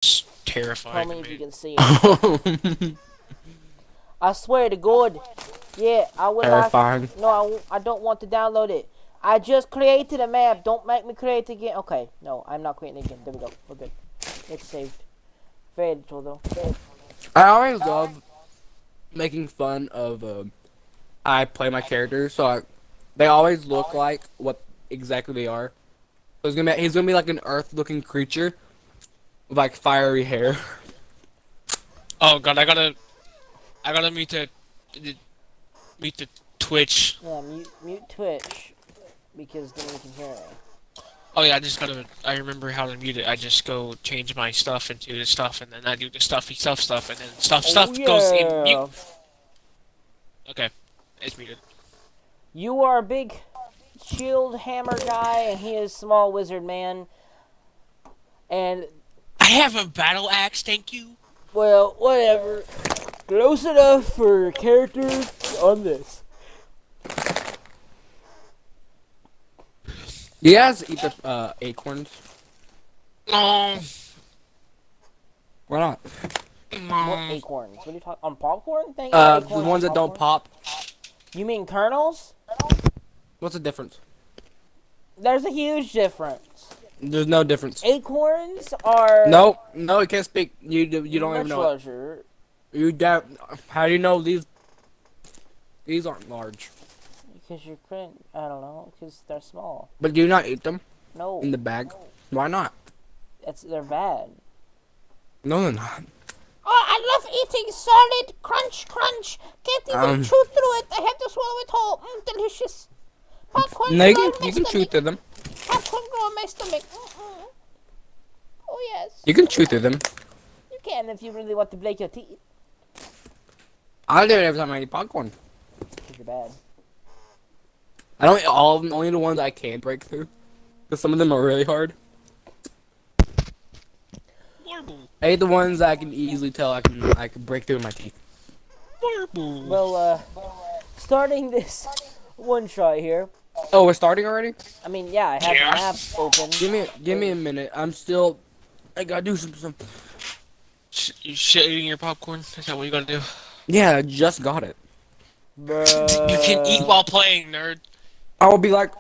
It's Tell terrifying to me if you me. can see it. I swear to God. Yeah, I would like. Terrifying. No, I don't want to download it. I just created a map. Don't make me create it again. Okay, no, I'm not creating it again. There we go. We're good. It's saved. Very little though. I always love making fun of I play my characters, so they always look like what exactly they are. So he's gonna be like an earth-looking creature with like fiery hair. Oh god, I gotta mute the Twitch. Yeah, mute Twitch because then you can hear me. Oh yeah, I remember how to mute it. I just go change my stuff into the stuff, and then I do the stuff, and then Oh stuff goes in mute. yeah. Okay, it's muted. You are a big shield hammer guy, and he is small wizard man. And I have a battle axe, thank you. well, whatever. Close enough for character on this. You guys eat the acorns? No, Why not? What no. acorns? What are you talking? On popcorn thing? The Acorns ones on that don't popcorn? pop. You mean kernels? What's the difference? There's a huge difference. There's no difference. Acorns are No, you can't speak. You don't even much know. larger. You doubt. How do you know these? These aren't large. Because you're cringe. I don't know. Because they're small. But do you not eat them No, in the bag? Why not? they're bad. No, they're not. Oh, I love eating solid crunch, crunch. Can't even chew through it. I have to swallow it whole. Delicious. Popcorn No, go in my you can chew stomach. through them. Popcorn go in my stomach. Oh yes. You can chew through them. You can if you really want to break your teeth. I do it every time I eat popcorn. Because you're bad. I don't eat all of them. Only the ones I can break through. Because some of them are really hard. Marble, I eat the ones that I can easily tell I can break through with my teeth. marble. Well, starting this one shot here. Oh, we're starting already? I mean, yeah, I have Yeah. the map open. Give me a minute. I gotta do some. You shit eating your popcorn? Is that what you gotta do? Yeah, I just got it. You can eat while playing, nerd. I will be like,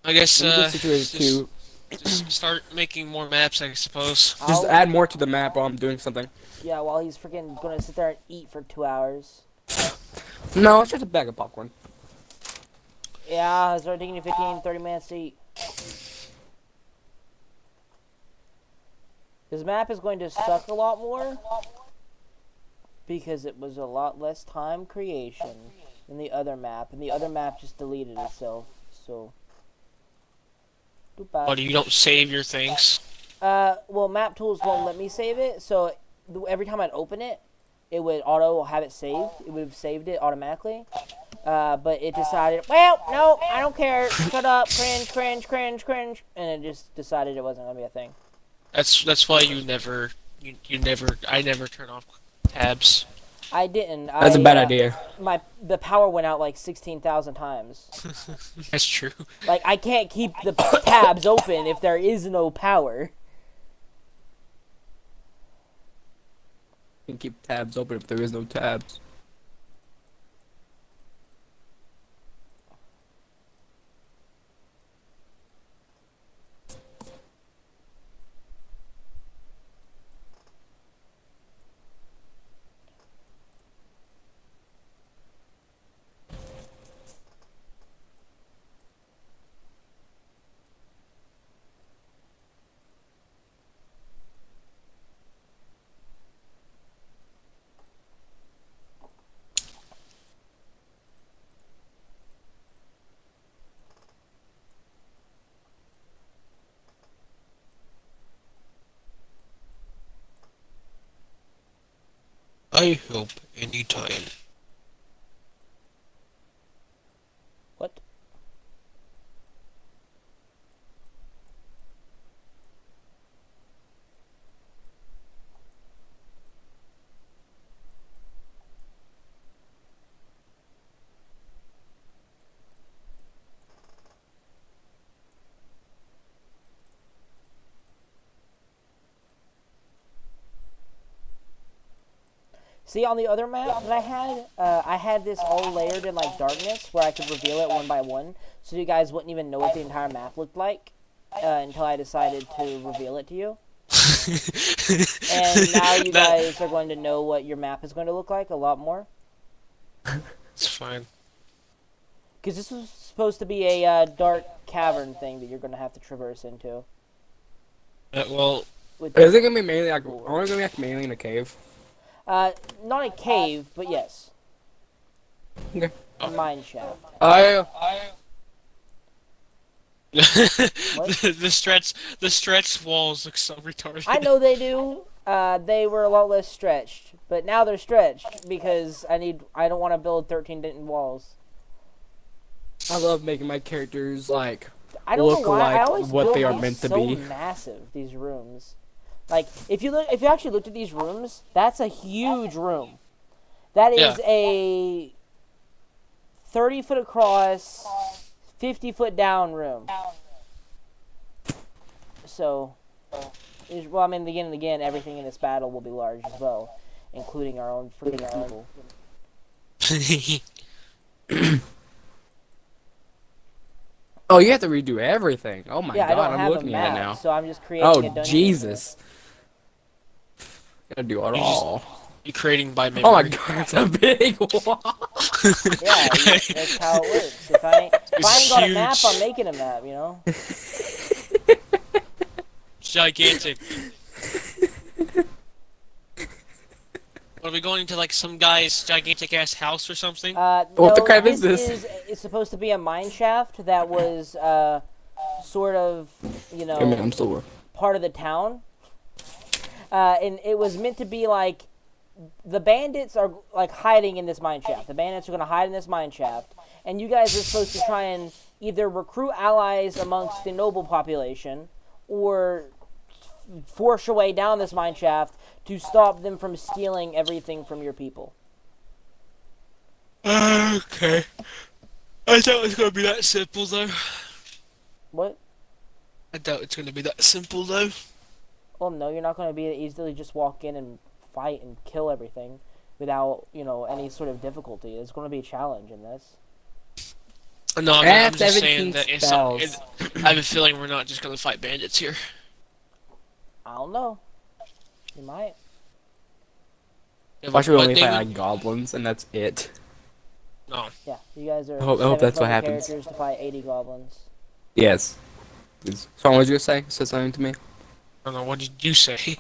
I guess, let me get situated too. just start making more maps, I suppose. Just I'll- add more to the map while I'm doing something. Yeah, while he's freaking gonna sit there and eat for 2 hours. No, it's just a bag of popcorn. Yeah, it's already taking you 15, 30 minutes to eat. This map is going to suck a lot more because it was a lot less time creation than the other map, and the other map just deleted itself. So, too bad. Oh, you don't save your things? Well, map tools won't let me save it, so every time I'd open it, it would auto have it saved. It would have saved it automatically. But it decided, well, no, I don't care. Shut up, cringe, cringe, cringe, cringe, and it just decided it wasn't gonna be a thing. That's why I never turn off tabs. I didn't. That's a bad idea. The power went out like 16,000 times. That's true. Like I can't keep the tabs open if there is no power. You can keep tabs open if there is no tabs. I help anytime. What? See, on the other map that I had this all layered in like darkness, where I could reveal it one by one, so you guys wouldn't even know what the entire map looked like until I decided to reveal it to you. And now you guys are going to know what your map is going to look like a lot more. It's fine. Because this was supposed to be a dark cavern thing that you're going to have to traverse into. Well, Is it gonna be mainly like? Are we gonna be like mainly in a cave? Not a cave, but yes. Okay. A mine shaft. the stretch walls look so retarded. I know they do. They were a lot less stretched, but now they're stretched because I don't want to build 13 dented walls. I love making my characters like I don't look know why. I like always what build they are these meant to so be. massive, these rooms. Like if you actually looked at these rooms, that's a huge room. That is a 30-foot across, 50-foot down room. So, well, I mean, again, everything in this battle will be large as well, including our own freaking people. Oh, you have to redo everything. Oh my Yeah, I god, don't I'm have a looking at it map, now. so I'm just creating a Oh dungeon. Jesus! Gotta do it all. You're creating by memory. Oh my god, it's a big wall. Yeah, that's how it works. If I ain't got a map, huge. I'm making a map, you know? Gigantic. Are we going to like some guy's gigantic ass house or something? What No, the crap is this? It's supposed to be a mine shaft that was sort of, you know, I'm still part of the town. And it was meant to be like the bandits are like hiding in this mine shaft. The bandits are going to hide in this mine shaft, and you guys are supposed to try and either recruit allies amongst the noble population or force your way down this mine shaft to stop them from stealing everything from your people. Okay. I doubt it's gonna be that simple though. What? I doubt it's gonna be that simple though. Well, no, you're not going to be able to easily just walk in and fight and kill everything without, you know, any sort of difficulty. There's going to be a challenge in this. No, I'm just saying 17 that spells. I have a feeling we're not just gonna fight bandits here. I don't know. You might. Why should we But only they fight would- like goblins and that's it? No. Yeah, you guys are I hope that's what 7 happens. characters to fight 80 goblins. Yes. So what did you say? Say something to me. I don't know. What did you say?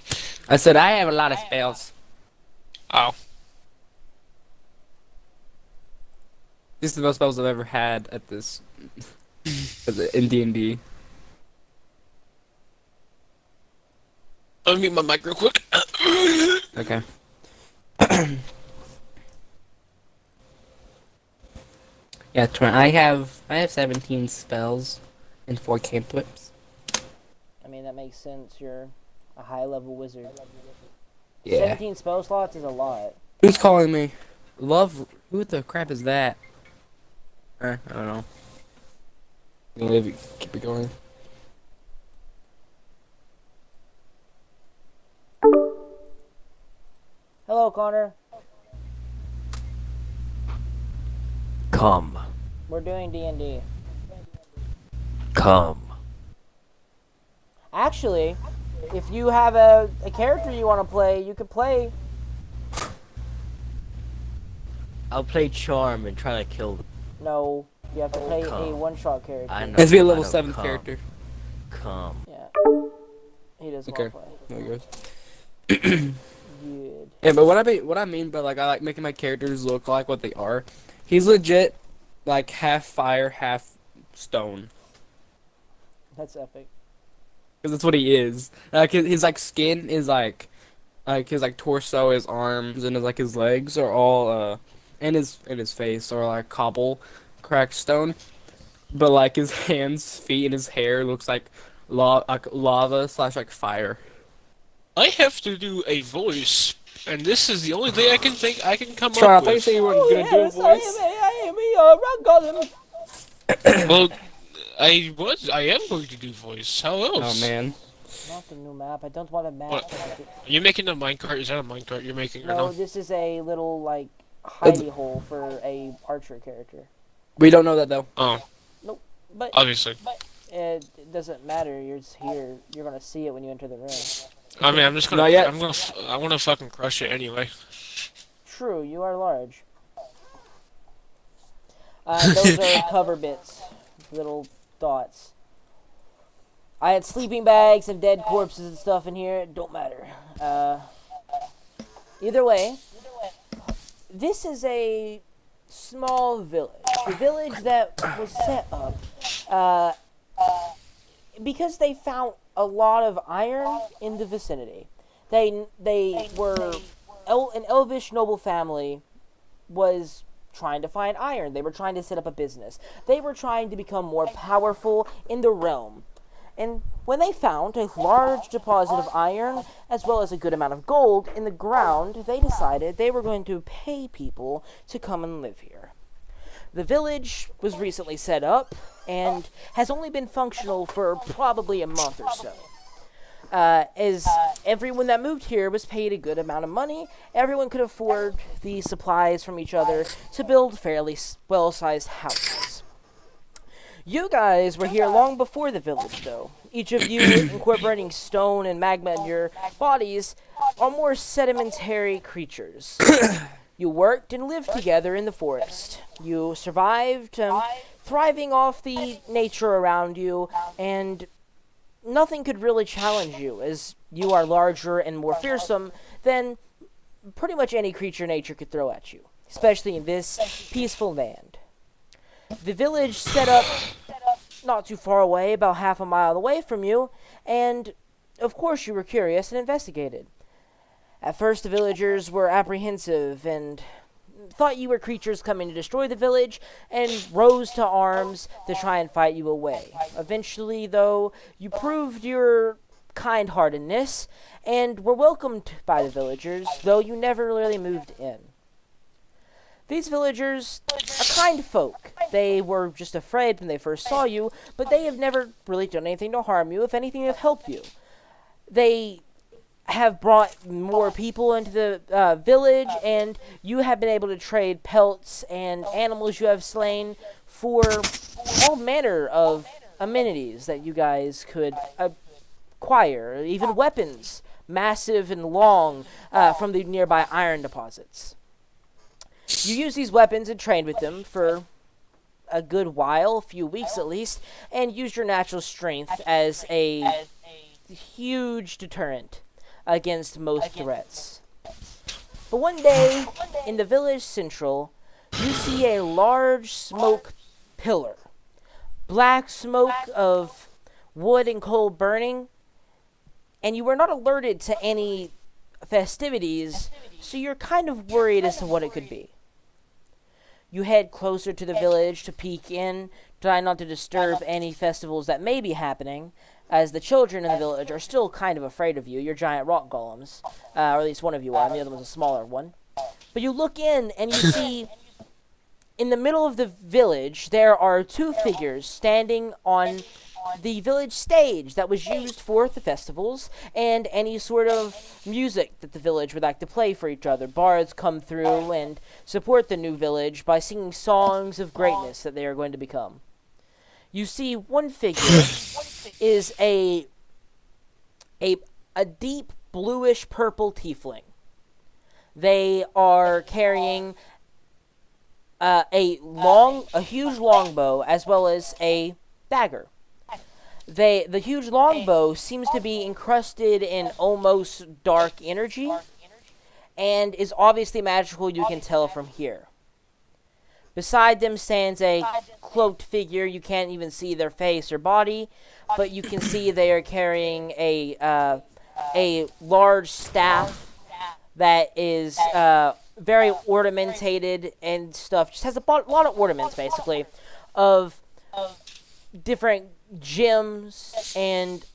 I said I have a lot of spells. Oh. This is the most spells I've ever had at this in D&D. Let me mute my mic real quick. Okay. Yeah, I have 17 spells and 4 cantrips. I mean, that makes sense. You're a high-level wizard. Yeah. 17 spell slots is a lot. Who's calling me? Love. Who the crap is that? I don't know. Keep it going. Hello, Connor. Come. We're doing D&D. Come. Actually, if you have a character you want to play, you could play. I'll play Charm and try to kill them. No, you have to play a Come. one-shot character. I know. Let's be a I level know, 7 come. character. Come. Yeah. He doesn't Okay. want to There he goes. play. Good. Yeah, but what I mean by like I like making my characters look like what they are. He's legit like half fire, half stone. That's epic. Because that's what he is. Like his like skin is like his like torso, his arms, and his legs are all and his face are like cobble, cracked stone. But like his hands, feet, and his hair looks like lava / like fire. I have to do a voice, and this is the only thing I can think I can come Try, I up thought you with. said you weren't gonna do a voice. I am a rock golem. Well, I am going to do voice. How else? Oh man. Not the new map. I don't want a map. What? Are you making a minecart? Is that a minecart you're making or No, no? this is a little like hidey hole for a archer character. We don't know that though. Oh, But obviously. it doesn't matter. You're just here. You're gonna see it when you enter the room. I mean, I'm just gonna. Not yet. I want to fucking crush it anyway. True, you are large. Those are cover bits, little dots. I had sleeping bags and dead corpses and stuff in here. It don't matter. Either way, this is a small village. The village that was set up because they found a lot of iron in the vicinity. They were an elvish noble family was trying to find iron. They were trying to set up a business. They were trying to become more powerful in the realm. And when they found a large deposit of iron, as well as a good amount of gold in the ground, they decided they were going to pay people to come and live here. The village was recently set up, and has only been functional for probably a month or so. As everyone that moved here was paid a good amount of money, everyone could afford the supplies from each other to build fairly well-sized houses. You guys were here long before the village, though. Each of you, incorporating stone and magma in your bodies, are more sedimentary creatures. You worked and lived together in the forest. You survived, thriving off the nature around you, and nothing could really challenge you, as you are larger and more fearsome than pretty much any creature nature could throw at you, especially in this peaceful land. The village set up not too far away, about half a mile away from you, and of course you were curious and investigated. At first the villagers were apprehensive and thought you were creatures coming to destroy the village, and rose to arms to try and fight you away. Eventually, though, you proved your kind-heartedness and were welcomed by the villagers, though you never really moved in. These villagers are kind folk. They were just afraid when they first saw you, but they have never really done anything to harm you. If anything, they've helped you. They have brought more people into the village, and you have been able to trade pelts and animals you have slain for all manner of amenities that you guys could acquire, even weapons, massive and long, from the nearby iron deposits. You use these weapons and train with them for a good while, a few weeks at least, and use your natural strength as a huge deterrent against most threats. But one day, in the village central, you see a large smoke pillar. Black smoke of wood and coal burning, and you were not alerted to any festivities, so you're kind of worried as to what it could be. You head closer to the village to peek in, try not to disturb any festivals that may be happening, as the children in the village are still kind of afraid of you. You're giant rock golems, or at least one of you are, and the other one's a smaller one. But you look in, and you see, in the middle of the village, there are two figures standing on the village stage that was used for the festivals and any sort of music that the village would like to play for each other. Bards come through and support the new village by singing songs of greatness that they are going to become. You see one figure is a deep bluish purple tiefling. They are carrying a huge longbow as well as a dagger. The huge longbow seems to be encrusted in almost dark energy and is obviously magical, you can tell from here. Beside them stands a cloaked figure. You can't even see their face or body, but you can see they are carrying a large staff that is very ornamented and stuff. Just has a lot of ornaments, basically, of different gems, and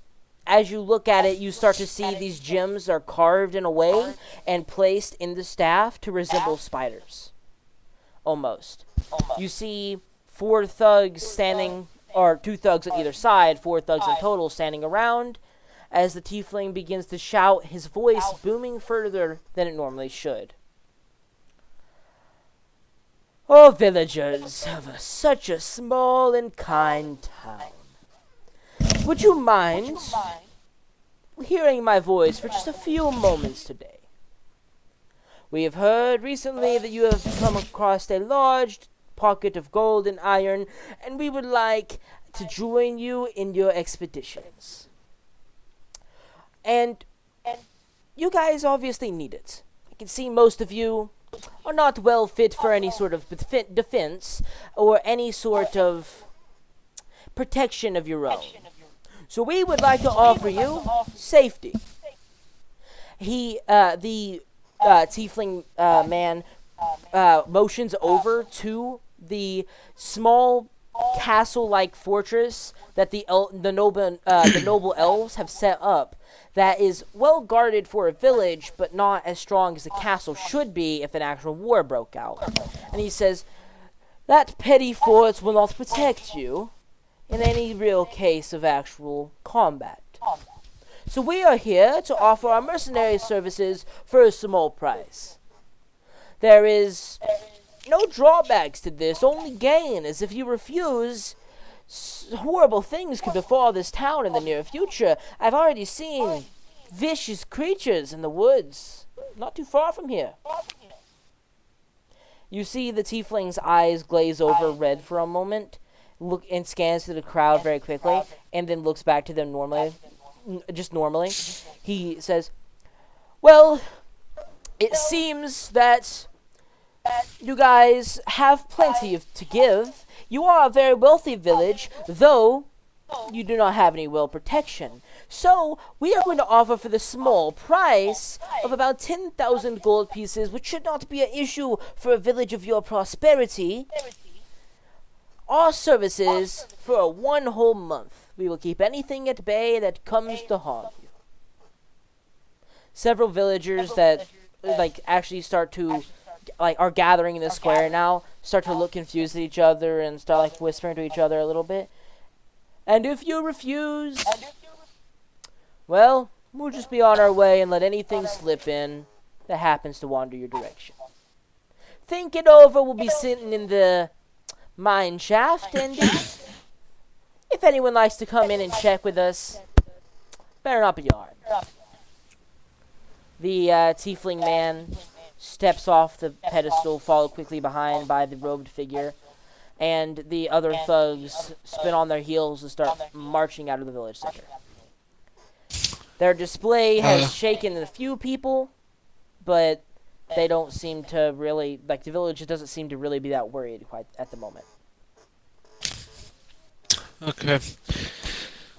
as you look at it, you start to see these gems are carved in a way and placed in the staff to resemble spiders. Almost. You see 4 thugs standing, or 2 thugs on either side, 4 thugs in total standing around, as the tiefling begins to shout, his voice booming further than it normally should. "Oh, villagers of such a small and kind town. Would you mind hearing my voice for just a few moments today? We have heard recently that you have come across a large pocket of gold and iron, and we would like to join you in your expeditions. And you guys obviously need it. I can see most of you are not well fit for any sort of defense or any sort of protection of your own. So we would like to offer you safety." The tiefling man motions over to the small castle-like fortress that the noble elves have set up, that is well guarded for a village, but not as strong as a castle should be if an actual war broke out. And he says, "That petty fort will not protect you in any real case of actual combat. So we are here to offer our mercenary services for a small price. There is no drawbacks to this, only gain, as if you refuse, horrible things could befall this town in the near future. I've already seen vicious creatures in the woods, not too far from here." You see the tiefling's eyes glaze over red for a moment, look and scans to the crowd very quickly, and then looks back to them normally. He says, "Well, it seems that you guys have plenty to give. You are a very wealthy village, though you do not have any well protection. So we are going to offer for the small price of about 10,000 gold pieces, which should not be an issue for a village of your prosperity, our services for a 1 whole month. We will keep anything at bay that comes to harm you." Several villagers that actually start to are gathering in the square now start to look confused at each other and start whispering to each other a little bit. "And if you refuse, well, we'll just be on our way and let anything slip in that happens to wander your direction. Think it over. We'll be sitting in the mine shaft, and if anyone likes to come in and check with us, better not be hard." The tiefling man steps off the pedestal, followed quickly behind by the robed figure, and the other thugs spin on their heels and start marching out of the village center. Their display has shaken a few people, but they don't seem to really, the village doesn't seem to really be that worried quite at the moment. Okay.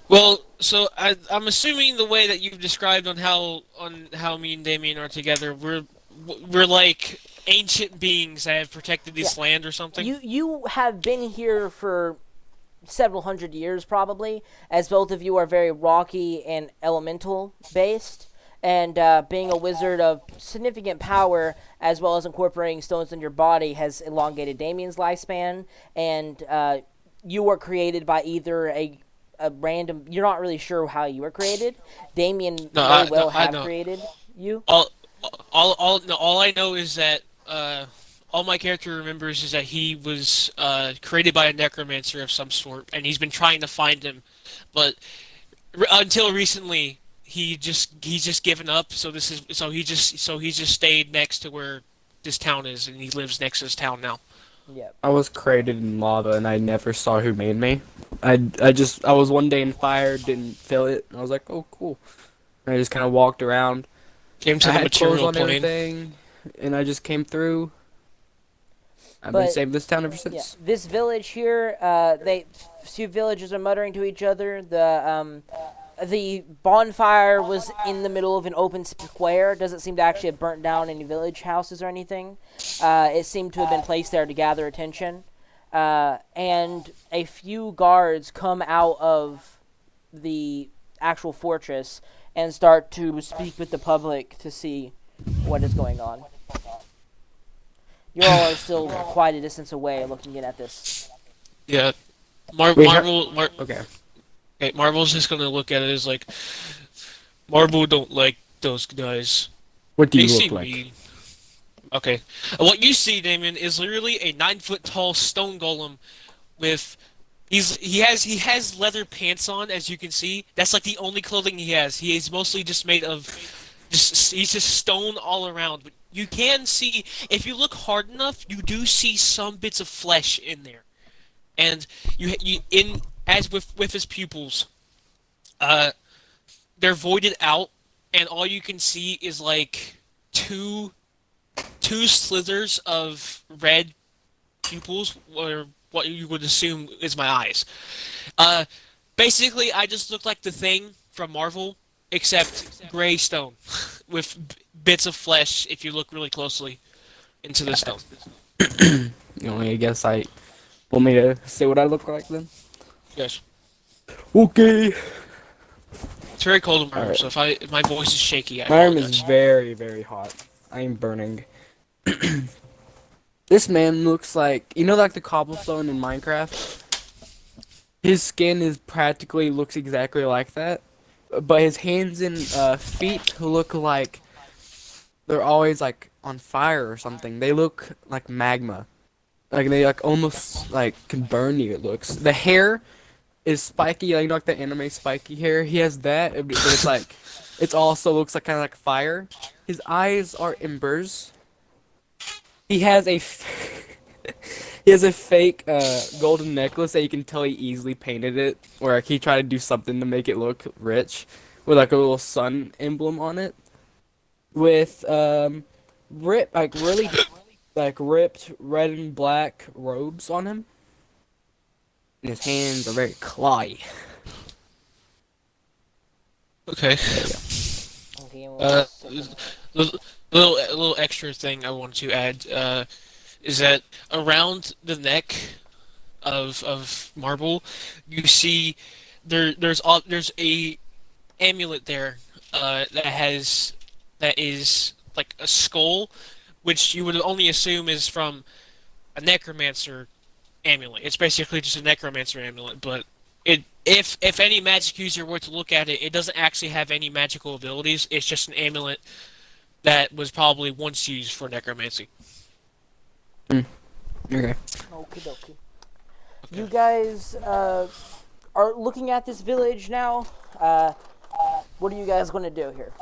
Well, so I'm assuming the way that you've described on how me and Damien are together, we're like ancient beings that have protected this land or something. You have been here for several hundred years probably, as both of you are very rocky and elemental based, and being a wizard of significant power as well as incorporating stones in your body has elongated Damien's lifespan, and you were created by either a random, you're not really sure how you were created. Damien have created you. All I know is that all my character remembers is that he was created by a necromancer of some sort, and he's been trying to find him, but until recently he's just given up. So he just stayed next to where this town is, and he lives next to this town now. Yeah. I was created in lava, and I never saw who made me. I was one day in fire, didn't feel it, and I was like, oh, cool. And I just kind of walked around. Came to I the had clothes material on plane. everything, and I just came through. I've been saving this town ever since. Yeah. This village here, few villagers are muttering to each other. The bonfire was in the middle of an open square. Doesn't seem to actually have burnt down any village houses or anything. It seemed to have been placed there to gather attention. And a few guards come out of the actual fortress and start to speak with the public to see what is going on. You all are still quite a distance away looking in at this. Yeah. Okay. Okay, Marvel's just gonna look at it as like, Marble don't like those guys. What do They you look seem like? mean. Okay. What you see, Damon, is literally a 9 foot tall stone golem with he has leather pants on, as you can see. That's like the only clothing he has. He is mostly just made of just he's just stone all around. But you can see if you look hard enough, you do see some bits of flesh in there. And you in as with his pupils, uh, they're voided out, and all you can see is like two two slithers of red pupils, or what you would assume is my eyes. Uh, Basically, I just look like the Thing from Marvel, except gray stone, with bits of flesh. If you look really closely into the stone. I guess I want me to say what I look like then. Yes, Okay. it's very cold in my room, Alright. so if my voice is shaky, I My room is apologize. very, very hot. I am burning. This man looks like, like the cobblestone in Minecraft? His skin is practically looks exactly like that, but his hands and feet look like they're always like on fire or something. They look like magma. Like they like almost like can burn you, it looks. The hair is spiky, like the anime spiky hair. He has that, but it's like it also looks like kind of like fire. His eyes are embers. He has a he has a fake golden necklace that you can tell he easily painted it, or like he tried to do something to make it look rich, with like a little sun emblem on it, with really like ripped red and black robes on him. And his hands are very clawy. Okay. There you go. Okay, Uh, 1 second. little extra thing I want to add is that around the neck of Marble, you see there's a amulet there that is like a skull, which you would only assume is from a necromancer amulet. It's basically just a necromancer amulet, but if any magic user were to look at it, it doesn't actually have any magical abilities. It's just an amulet that was probably once used for necromancy. Okay. Okie dokie. You guys are looking at this village now. What are you guys going to do here?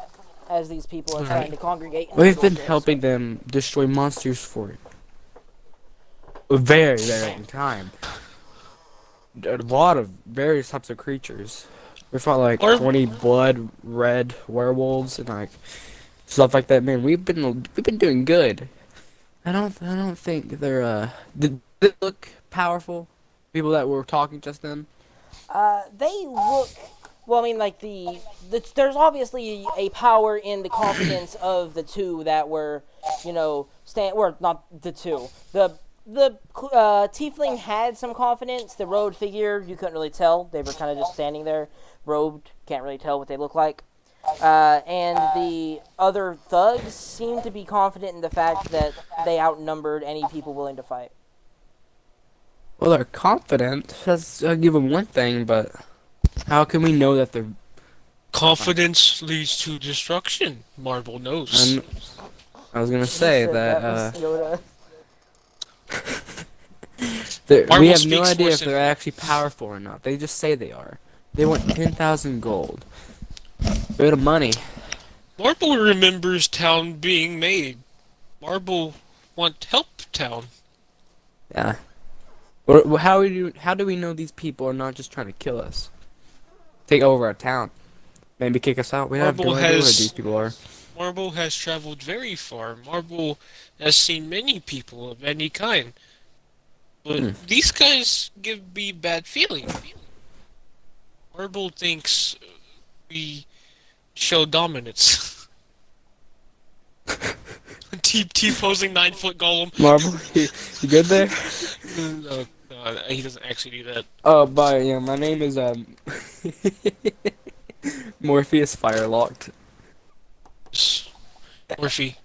As these people are trying to congregate. in We've this been little helping them destroy monsters for a very, very long time. A lot of various types of creatures. We fought like Or 20 blood red werewolves and like stuff like that. Man, we've been doing good. I don't think they're did they look powerful? People that were talking just then. They look. Well, I mean, like there's obviously a power in the confidence of the two that were, or not the two. The tiefling had some confidence. The road figure, you couldn't really tell. They were kind of just standing there, robed. Can't really tell what they look like. And the other thugs seemed to be confident in the fact that they outnumbered any people willing to fight. Well, they're confident. I'll give them one thing, but how can we know that they're? confidence leads to destruction. Marble knows. And I was gonna You say said that was Yoda. we Marvel have no speaks idea more if they're actually powerful or not. They just say they are. They want 10,000 gold. Bit of money. Marble remembers town being made. Marble want help town. Yeah. How do we know these people are not just trying to kill us? Take over our town. Maybe kick us out. We have no Marble idea where has these people are. Marble has traveled very far. Marble has seen many people of any kind. But these guys give me bad feeling. Marble thinks we show dominance. T posing 9 foot golem. Marble, you good there? No, he doesn't actually do that. Oh, bye. Yeah, my name is Morpheus Firelocked. Morphe.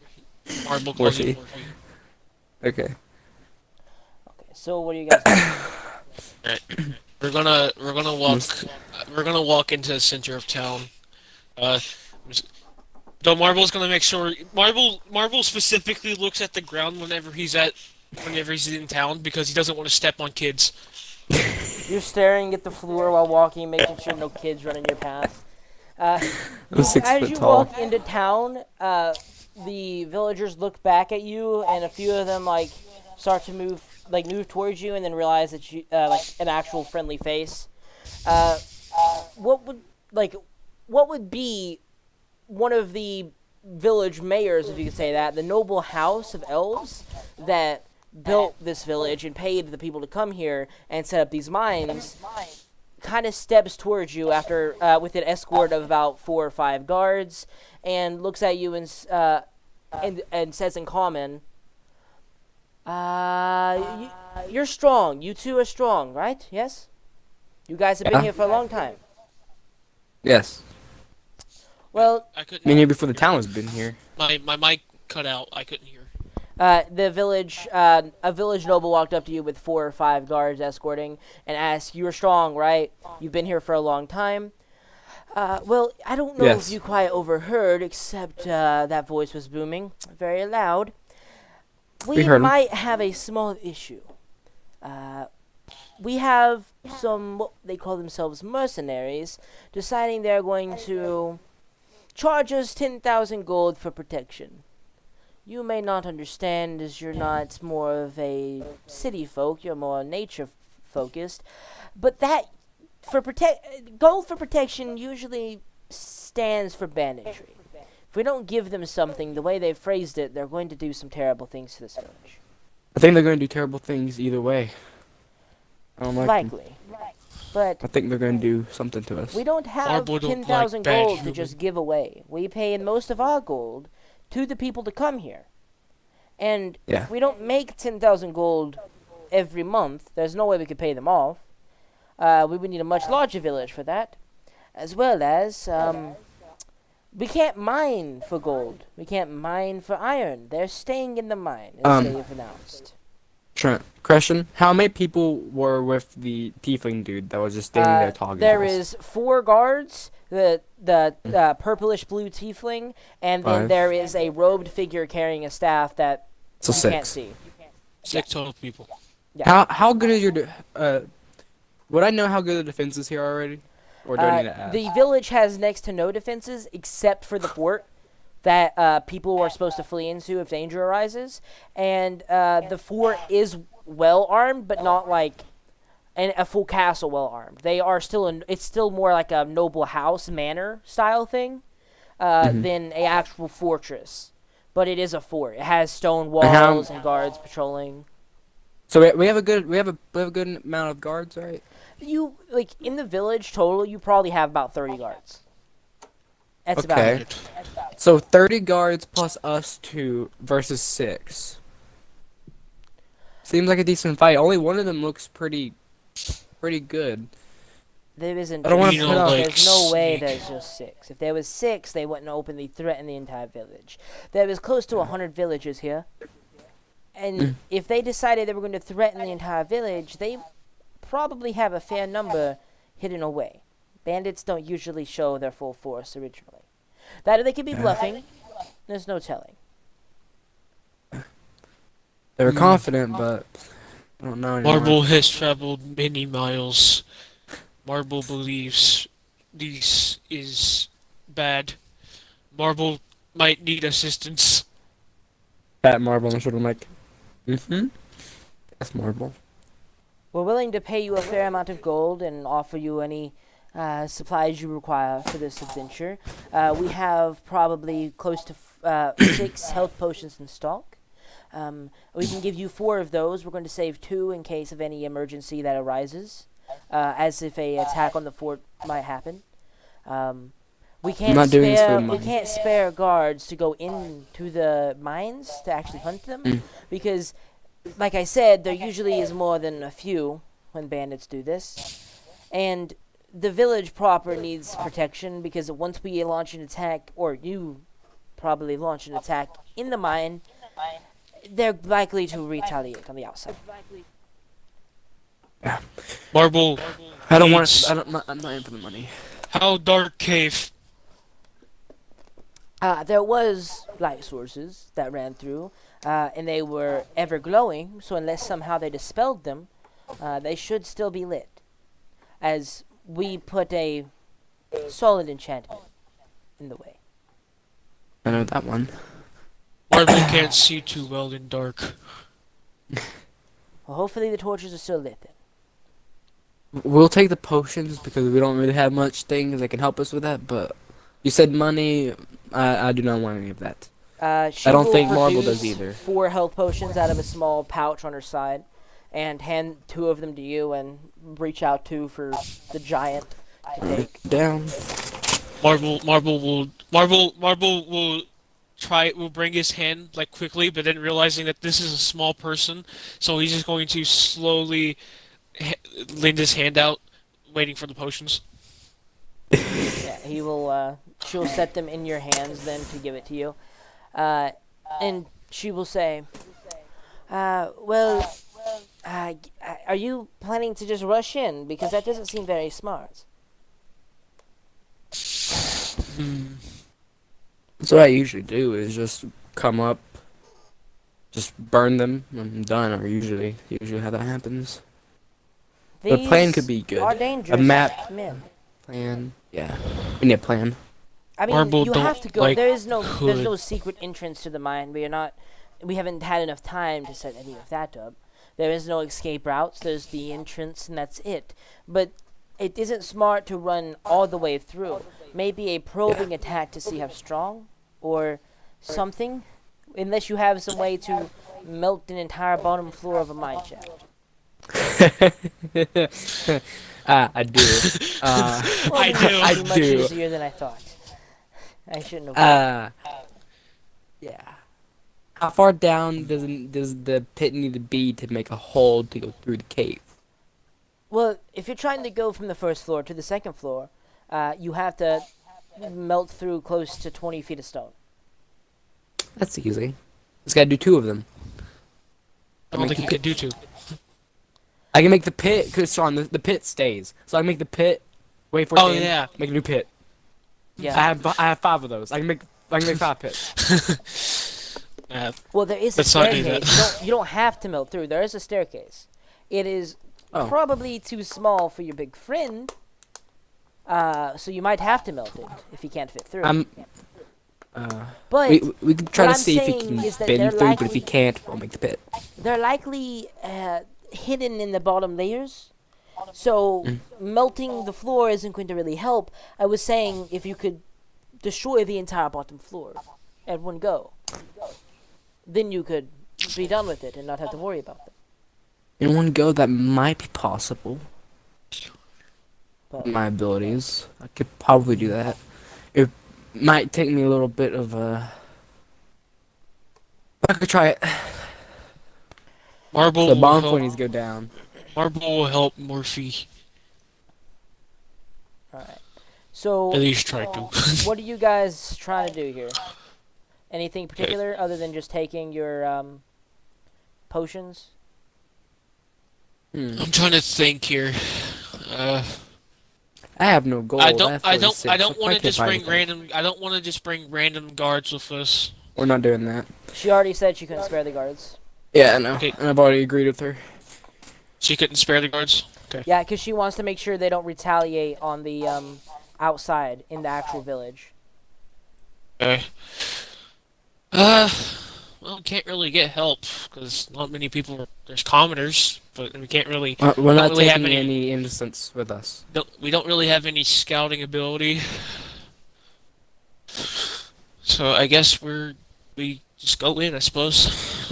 Marble calls you Morphe. Morphe. Okay. Okay, so what are you guys doing? Alright. We're gonna walk into the center of town. Uh, Though Marble's gonna make sure Marble specifically looks at the ground whenever he's in town because he doesn't want to step on kids. You're staring at the floor while walking, making sure no kids run in your path. I'm 6 As foot you tall. walk into town, the villagers look back at you, and a few of them like start to move towards you, and then realize that you like an actual friendly face. What would be one of the village mayors, if you could say that, the noble house of elves that built this village and paid the people to come here and set up these mines, kind of steps towards you after with an escort of about 4 or 5 guards, and looks at you and says in common, "You're strong. You two are strong, right? Yes. You guys have been Yeah. here for a long time. Yes. Well, I couldn't. I mean, here before the town has been here. My mic cut out. I couldn't hear. a village noble walked up to you with 4 or 5 guards escorting and asked, "You are strong, right? You've been here for a long time." Well, I don't know Yes. if you quite overheard, except that voice was booming very loud. We heard him. might have a small issue. We have some, what they call themselves, mercenaries, deciding they're going to charge us 10,000 gold for protection. You may not understand, as you're not more of a city folk, you're more nature focused, but that gold for protection usually stands for banditry. If we don't give them something, the way they've phrased it, they're going to do some terrible things to this village. I think they're going to do terrible things either way. I don't like them. Likely. But I think they're going to do something to us. we don't have Marble don't 10,000 like bad gold to human. just give away. We pay most of our gold to the people to come here. And Yeah. if we don't make 10,000 gold every month, there's no way we could pay them off. We would need a much larger village for that. As well as, we can't mine for gold. We can't mine for iron. They're staying in the mine, as they've announced. Trent, question: how many people were with the tiefling dude that was just standing there talking? There to us? is 4 guards, the purplish blue tiefling, and then 5. there is a robed figure carrying a staff that So you can't 6. see. 6 total people. How good is your would I know how good the defense is here already? Or do I need to ask? The village has next to no defenses except for the fort that people are supposed to flee into if danger arises. And the fort is well armed, but not like a full castle well armed. They are still it's still more like a noble house manor style thing than a actual fortress. But it is a fort. It has stone walls and guards patrolling. So we have a good amount of guards, right? You like in the village total, you probably have about 30 guards. That's about Okay. it. So 30 guards plus us 2 versus 6. Seems like a decent fight. Only one of them looks pretty good. There isn't. I don't wanna just put out- There's no way Sneak. there's just 6. If there was 6, they wouldn't openly threaten the entire village. There was close to 100 villagers here, and if they decided they were going to threaten the entire village, they probably have a fair number hidden away. Bandits don't usually show their full force originally. That or they could be bluffing. There's no telling. They were confident, but I don't know anymore. Marble has traveled many miles. Marble believes this is bad. Marble might need assistance. Pat Marble on the shoulder, like, that's Marble. We're willing to pay you a fair amount of gold and offer you any supplies you require for this adventure. We have probably close to 6 health potions in stock. We can give you 4 of those. We're going to save 2 in case of any emergency that arises, as if a attack on the fort might happen. We can't not doing this for spare the we money. can't spare guards to go into the mines to actually hunt them because, like I said, there usually is more than a few when bandits do this, and the village proper needs protection because once we launch an attack, or you probably launch an attack in the mine, they're likely to retaliate on the outside. Marble. I don't want needs- to. I'm not in for the money. How dark cave? There was light sources that ran through, and they were ever glowing. So unless somehow they dispelled them, they should still be lit. As we put a solid enchantment in the way. I know that one. Marble can't see too well in dark. Well, hopefully the torches are still lit then. We'll take the potions because we don't really have much things that can help us with that. But you said money. I do not want any of that. She I don't will think Marble produce does either. 4 health potions out of a small pouch on her side, and hand 2 of them to you, and reach out 2 for the giant to take. Down. Marble will bring his hand like quickly, but then realizing that this is a small person, so he's just going to slowly lend his hand out, waiting for the potions. Yeah, he will. She'll set them in your hands then to give it to you, and she will say, "Well, are you planning to just rush in? Because that doesn't seem very smart." That's what I usually do. Is just come up, just burn them. I'm done. Or usually how that happens. The plan could be good. Are dangerous. A map Men. plan. Yeah, we need a plan. I mean, Marble you don't have to go. like There's no hood. secret entrance to the mine. We haven't had enough time to set any of that up. There is no escape routes. There's the entrance, and that's it. But it isn't smart to run all the way through. Maybe a probing attack to see how strong, or something, unless you have some way to melt an entire bottom floor of a mine shaft. I do. Well, I it do. would I be much do. easier than I thought. I shouldn't have. Yeah. How far down does the pit need to be to make a hole to go through the cave? Well, if you're trying to go from the first floor to the second floor, you have to melt through close to 20 feet of stone. That's easy. Just gotta do 2 of them. I don't think you can do two. I can make the pit, because Sean, the pit stays. So I can make the pit, wait for it Oh, to end, yeah. make a new pit. Yeah. I have 5 of those. I can make 5 pits. Well, there is a Let's not do staircase. You don't have to melt through. There is a staircase. It is Oh. probably too small for your big friend. So you might have to melt it if you can't fit through. But We can try what to I'm see if he saying can is that fit they're through, but if he likely- can't, we'll make the pit. they're likely hidden in the bottom layers. So melting the floor isn't going to really help. I was saying if you could destroy the entire bottom floor at one go, then you could be done with it and not have to worry about them. In one go, that might be possible. But My abilities, I could probably do that. It might take me a little bit of I could try it. Marble The will bomb help. point needs to go down. Marble will help Morphe. alright. So At least try to. what are you guys trying to do here? Anything particular other than just taking your potions? I'm trying to think here. I have no gold. I have don't 46, want so to I can't just buy bring anything. random. I don't want to just bring random guards with us. We're not doing that. She already said she couldn't spare the guards. Yeah, I know. Okay. And I've already agreed with her. She couldn't spare the guards. Okay. Yeah, because she wants to make sure they don't retaliate on the outside in the actual village. Okay. Well, we can't really get help because not many people. There's commoners, but we can't really. We're don't not really have taking any- any innocents with us. We don't really have any scouting ability. So I guess we just go in, I suppose.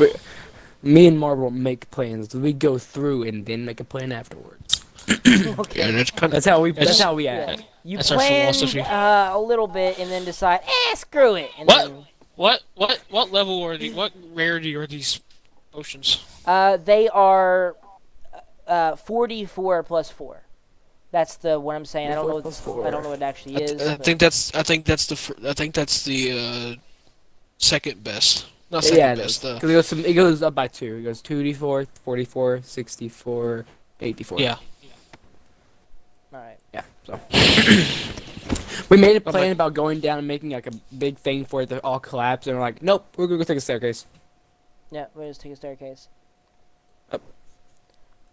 Me and Marble make plans. We go through and then make a plan afterwards. Okay. Yeah, that's kind That's how we. That's That's- how we Yeah. act. You That's our plan philosophy. a little bit and then decide, screw it. And What? Then, What level are the? What rarity are these potions? they are 44 plus 4. That's the what I'm saying. I don't know. 44 plus 4. I don't know what it actually is. I but- think that's. I think that's the second best. Not second Yeah, it best. is. 'Cause it goes up by 2. It goes 2d4, 44, 64, 84. Yeah. All right. Yeah. So. We made a I'm plan like, about going down and making like a big thing for it to all collapse, and we're like, nope, we're gonna go take a staircase. Yeah, we'll just take a staircase.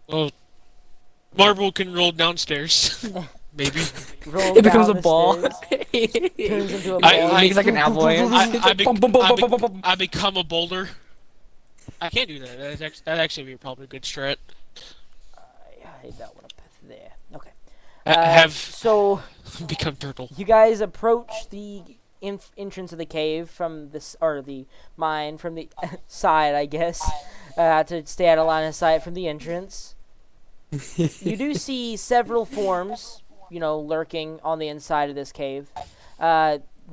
well, Marble can roll downstairs. Maybe. Roll It becomes a down the ball. stairs, turns into a I- ball. It makes like an avalanche. It's like bum, bum, bum, bum, bum, bum, bum. I become a boulder. I can't do that. That'd actually be probably a good strat. I hate that one up there. Okay. Have So become turtle. you guys approach the entrance of the cave from this, or the mine from the side, I guess, to stay out of line of sight from the entrance. You do see several forms, lurking on the inside of this cave,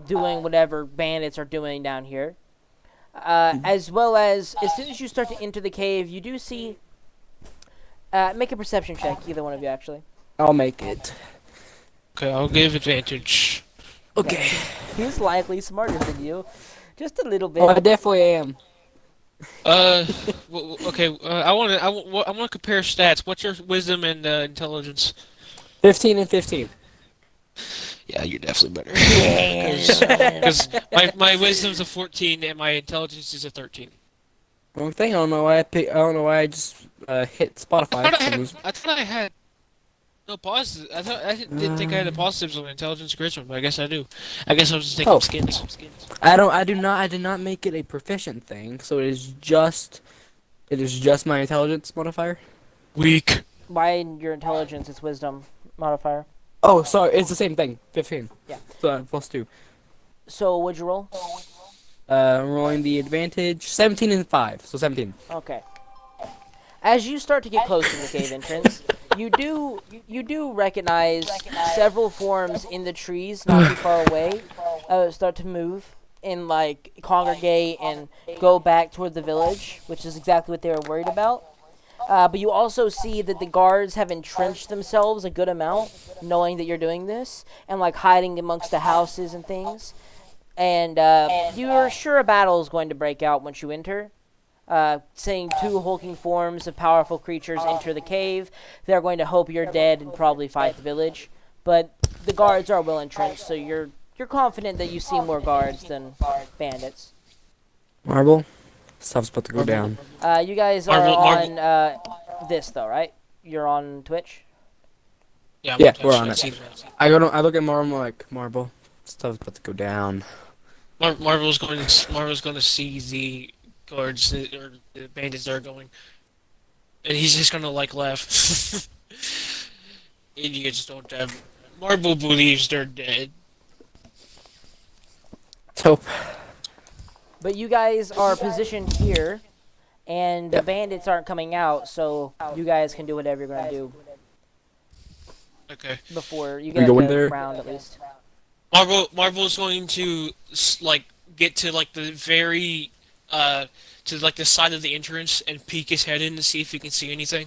doing whatever bandits are doing down here. As well as soon as you start to enter the cave, you do see. Make a perception check, either one of you, actually. I'll make it. Okay, I'll give advantage. Okay. He's likely smarter than you, just a little bit. Oh, I definitely am. Okay. I want to compare stats. What's your wisdom and intelligence? 15 and 15. Yeah, you're definitely better. Because my wisdom's a 14 and my intelligence is a 13. Wrong thing. I don't know why I don't know why I just hit Spotify. I thought I had no positives. I didn't think I had the positives on intelligence or charisma, but I guess I do. I guess I was just taking Oh. skins. I did not make it a proficient thing, so it is just my intelligence modifier. Weak. By your intelligence, it's wisdom modifier. Oh, sorry, it's the same thing. 15. Yeah. So plus 2. So what'd you roll? Rolling the advantage 17 and 5, so 17. Okay. As you start to get close to the cave entrance, you do recognize several forms in the trees not too far away start to move and congregate and go back toward the village, which is exactly what they were worried about. But you also see that the guards have entrenched themselves a good amount, knowing that you're doing this, and hiding amongst the houses and things. And you're sure a battle is going to break out once you enter. Seeing two hulking forms of powerful creatures enter the cave, they're going to hope you're dead and probably fight the village. But the guards are well entrenched, so you're confident that you see more guards than bandits. Marble? Stuff's about to go down. You guys are Marvel. on this though, right? You're on Twitch. Yeah, Yeah, we're on I've it. seen that. I look at Marble like, Marble, stuff's about to go down. Marvel's going to see the guards or the bandits that are going, and he's just gonna laugh. Idiots don't have. Marvel believes they're dead. Let's hope. But you guys are positioned here, and the bandits aren't coming out, so you guys can do whatever you're gonna do Okay. before you We get go in a there? round at least. Marvel's going to get to the very to the side of the entrance and peek his head in to see if he can see anything.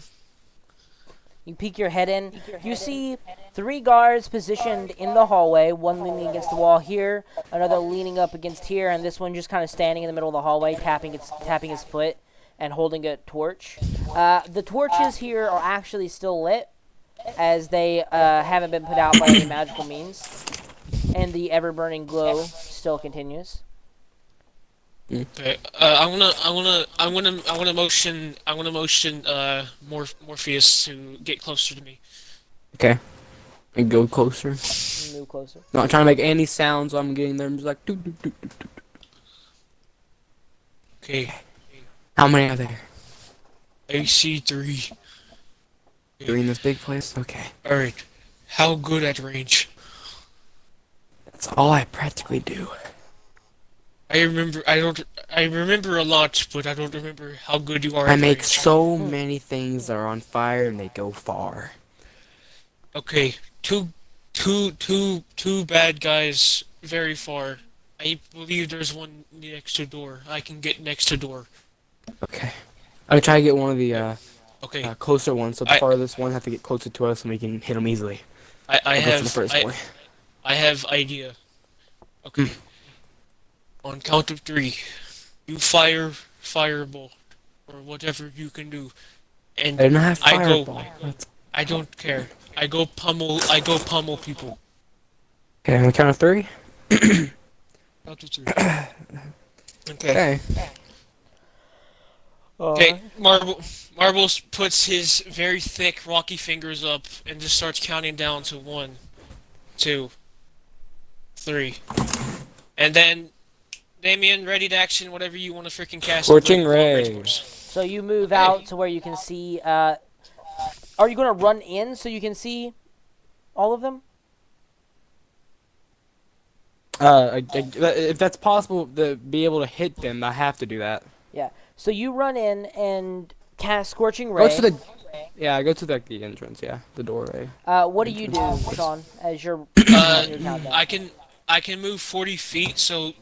You peek your head in. You see 3 guards positioned in the hallway, one leaning against the wall here, another leaning up against here, and this one just kind of standing in the middle of the hallway, tapping his foot and holding a torch. The torches here are actually still lit, as they haven't been put out by any magical means, and the ever-burning glow still continues. Okay. I'm gonna motion Morpheus to get closer to me. Okay. And go closer. Move closer. Not trying to make any sounds while I'm getting there. I'm just like, doo, doo, doo, doo, doo. Okay. How many are there? AC 3. 3 in this big place? Okay. All right. How good at range? That's all I practically do. I remember a lot, but I don't remember how good you are I at make range. so many things that are on fire and they go far. Okay, two bad guys very far. I believe there's one next to door. I can get next to door. Okay. I'll try to get one of the Okay, closer ones, so the I- farthest one have to get closer to us and we can hit them easily. I I'll go for have the first one. I have idea. Okay. On count of 3, you fire fireball or whatever you can do, and I do not have I go- fireball. That's I don't care. I go pummel people. Okay, on the count of 3. Count to 3. Okay. Okay. Okay. Marbles puts his very thick, rocky fingers up and just starts counting down to 1, 2, 3, and then Damien, ready to action. Whatever you want to freaking cast. Scorching Rage Ray. Force. So you move out to where you can see. Are you going to run in so you can see all of them? If that's possible to be able to hit them, I have to do that. Yeah. So you run in and cast Scorching Go Ray. to the. Yeah, go to the entrance. Yeah, the doorway. What do you do, Sean, as you're on your countdown? I can move 40 feet. So,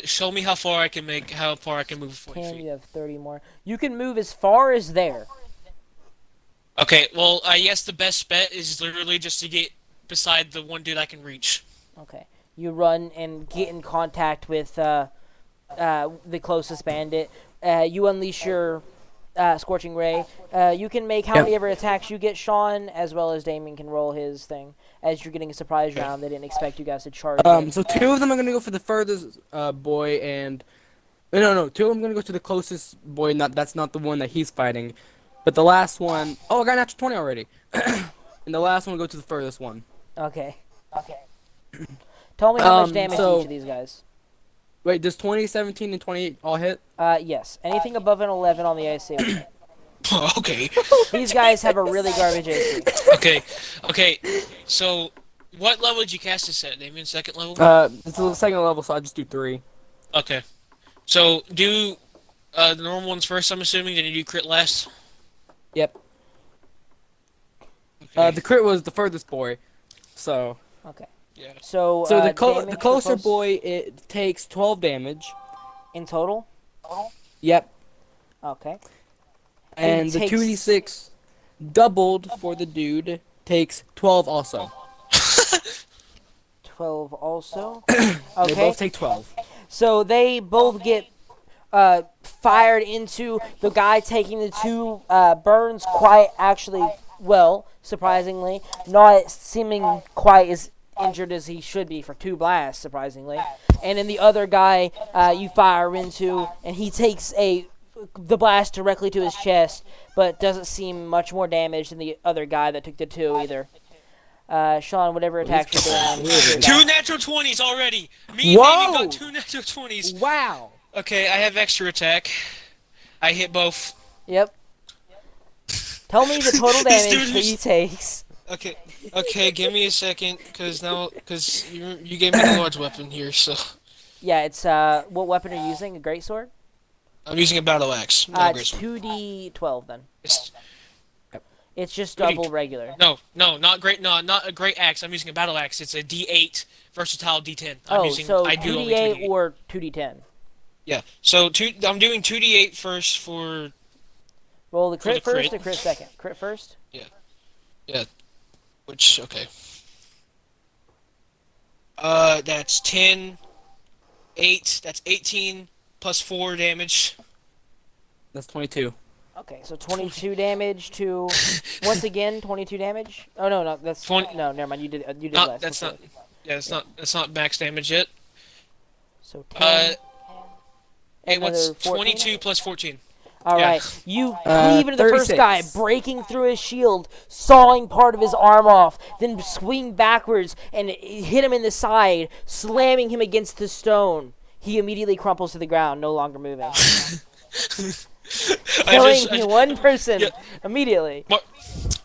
show me how far I can move 40 10, feet. you have 30 more. You can move as far as there. Okay. Well, I guess the best bet is literally just to get beside the one dude I can reach. Okay. You run and get in contact with the closest bandit. You unleash your Scorching Ray. You can make how many ever attacks you get, Sean, as well as Damien can roll his thing. As you're getting a surprise round, they didn't expect you guys to charge. So 2 of them are gonna go for the furthest boy, and no, 2 of them are gonna go to the closest boy. That's not the one that he's fighting, but the last one. Oh, I got an natural 20 already. And the last one will go to the furthest one. Okay. Tell me how much damage to so- each of these guys. Wait, does 20, 17, and 28 all hit? Yes. Anything above an 11 on the AC. Okay. These guys have a really garbage AC. Okay. So, what level did you cast this at, Damien? Second level? It's the second level, so I just do 3. Okay. So, do the normal ones first, I'm assuming, then you do crit last? Yep. Okay. The crit was the furthest boy, so. Okay. Yeah. So So the damage closer close- boy, it takes 12 damage. in total. Yep. Okay. And the takes- 2d6 doubled for the dude takes 12 also. 12 also. They Okay. both take 12. So they both get fired into the guy taking the 2 burns quite actually well, surprisingly. Not seeming quite as injured as he should be for 2 blasts, surprisingly. And then the other guy you fire into, and he takes the blast directly to his chest, but doesn't seem much more damage than the other guy that took the 2 either. Sean, whatever attacks you're doing on your 2 guy. natural 20s already! Me and Whoa! Damien got 2 natural 20s. Wow. Okay, I have extra attack. I hit both. Yep. Tell me the total This damage dude that is- he takes. Okay, give me a second, cause you gave me the large weapon here, so Yeah, it's what weapon are you using? A greatsword? I'm using a battle axe. Not a It's great sword. 2d12 then. It's just What do you- double regular. No, not a great axe. I'm using a battle axe. It's a D8 versatile D10. Oh, using, so I do only 2d8 2d8. or 2d10. Yeah. So I'm doing 2d8 first for Roll the For crit the first crit. or crit second? Crit first? which okay. That's 10, 8. That's 18 plus 4 damage. That's 22. Okay, so 22 damage to... Once again, 22 damage? Oh, no, that's... 20 No, never mind, you did Not less. that's before. not. Yeah, that's not max damage yet. So 10... Hey, and what's another 14? 22 plus 14? All Yeah. right, you cleave into the first 36. guy, breaking through his shield, sawing part of his arm off, then swing backwards and hit him in the side, slamming him against the stone. He immediately crumples to the ground, no longer moving, killing one person yeah. immediately.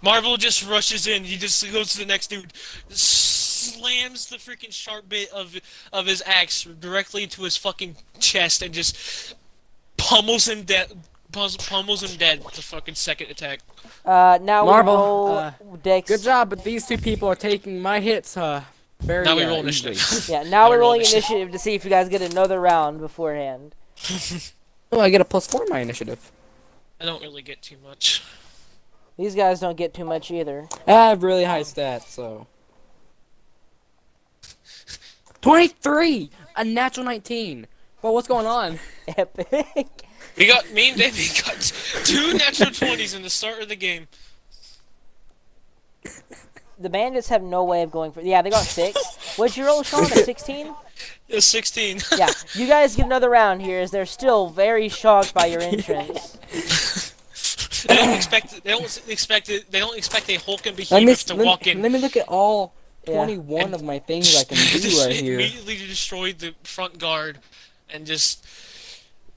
Marvel just rushes in. He just goes to the next dude, slams the freaking sharp bit of his axe directly to his fucking chest, and just pummels him dead. Pummels him dead with the fucking second attack. Now Marvel, we roll Dex. Good job, but these 2 people are taking my hits, very Now we roll easily. initiative. Yeah, now we're roll rolling initiative. initiative to see if you guys get another round beforehand. Oh, I get a +4 in my initiative. I don't really get too much. These guys don't get too much either. I have really high stats, so. 23! A natural 19! Well, what's going on? Epic. Me and Davey got 2 natural 20s in the start of the game. The bandits have no way of going for... Yeah, they got 6. What'd you roll, Sean? A 16? It's 16. Yeah. You guys get another round here, as they're still very shocked by your entrance. They don't expect. They don't expect it. They don't expect a hulking Let me behemoth to walk in. let me look at all Yeah. 21 of my things I can do right here. Immediately destroyed the front guard, and just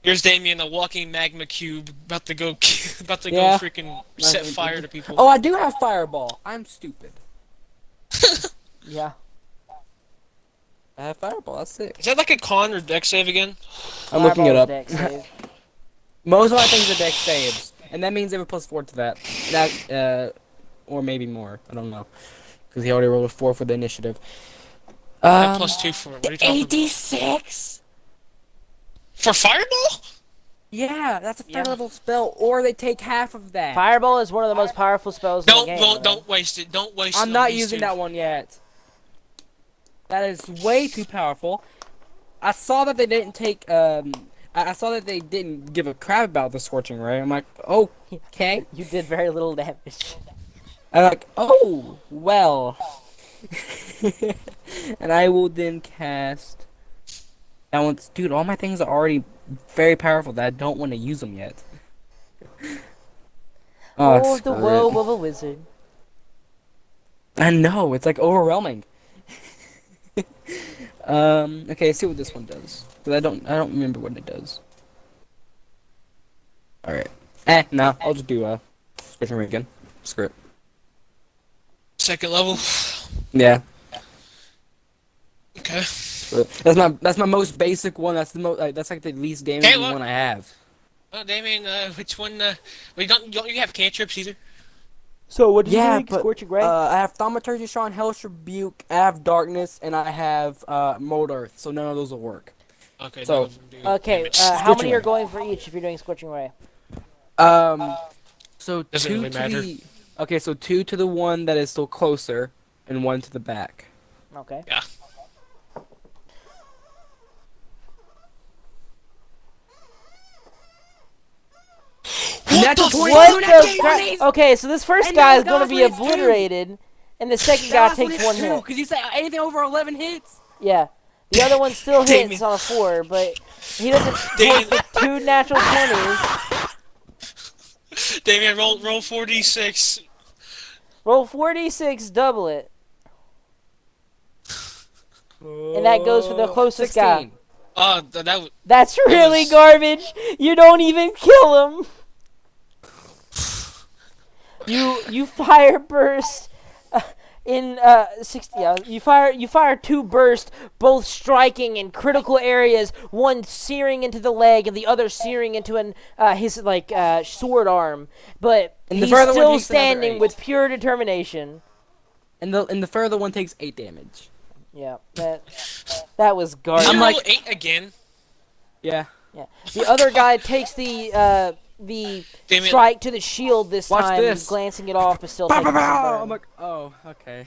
here's Damien, a walking magma cube, about to go, about to Yeah. go freaking set fire to people. Oh, I do have fireball. I'm stupid. Yeah. I have fireball. That's sick. Is that like a con or deck save again? I'm looking it Fireball's up. deck save. Most of my things are deck saves, and that means they have a +4 to that. Or maybe more. I don't know, because he already rolled a 4 for the initiative. And +2 for it. What are you talking about? 86. For fireball? Yeah, that's a Yeah. 3rd level spell, or they take half of that. Fireball is one of the most powerful spells in the game. Don't waste it. Don't waste it. I'm on not these using two. that one yet. That is way too powerful. I saw that they didn't take. I saw that they didn't give a crap about the scorching ray. I'm like, okay. You did very little damage. I'm like, oh well. And I will then cast. That one's, dude. All my things are already very powerful that I don't want to use them yet. Oh, the screw it. woe of a wizard. I know, it's like overwhelming. Okay, let's see what this one does. Cause I don't remember what it does. Alright. No, I'll just do Scorching Ray again. Screw it. Second level. Yeah. Okay. That's my most basic one. That's the most. That's like the least damaging look. one I have. Well, Damien, which one? Well, don't you have cantrips either? So what did Yeah, you but Scorching Ray? I have Thaumaturgy, Sean, Hellish Rebuke, I have Darkness, and I have Mold Earth. So none of those will work. Okay. So- none of them do Okay, damage. how Scorching many are Ray. going for each if you're doing Scorching Ray? So Doesn't two really to matter. the. Okay, so 2 to the one that is still closer, and 1 to the back. Okay. Yeah. Natural the 20, What natural the 20s! crap? Okay, so this first And guy now is going to that's be when it's true. obliterated, and the second guy takes one hit. Because you say anything over 11 hits. Yeah. The other one still Damien. hits on a 4, but he doesn't Damien. take the 2 natural 20s. Damien, roll 4d6. Roll 4d6, double it. And that goes for the closest guy. 16. That That's really was- garbage. You don't even kill him. You fire burst in 60. Yeah, you fire 2 bursts, both striking in critical areas. One searing into the leg, and the other searing into his sword arm. But And the he's further one still takes another standing 8. with pure determination. And the further one takes 8 damage. Yeah, that was Did garbage. you I'm roll like- 8 again? Yeah. Yeah. The other guy takes the Damien. strike to the shield this Watch time, this. glancing it off, but still Pow, taking pow, some pow! burn. I'm like, oh, okay.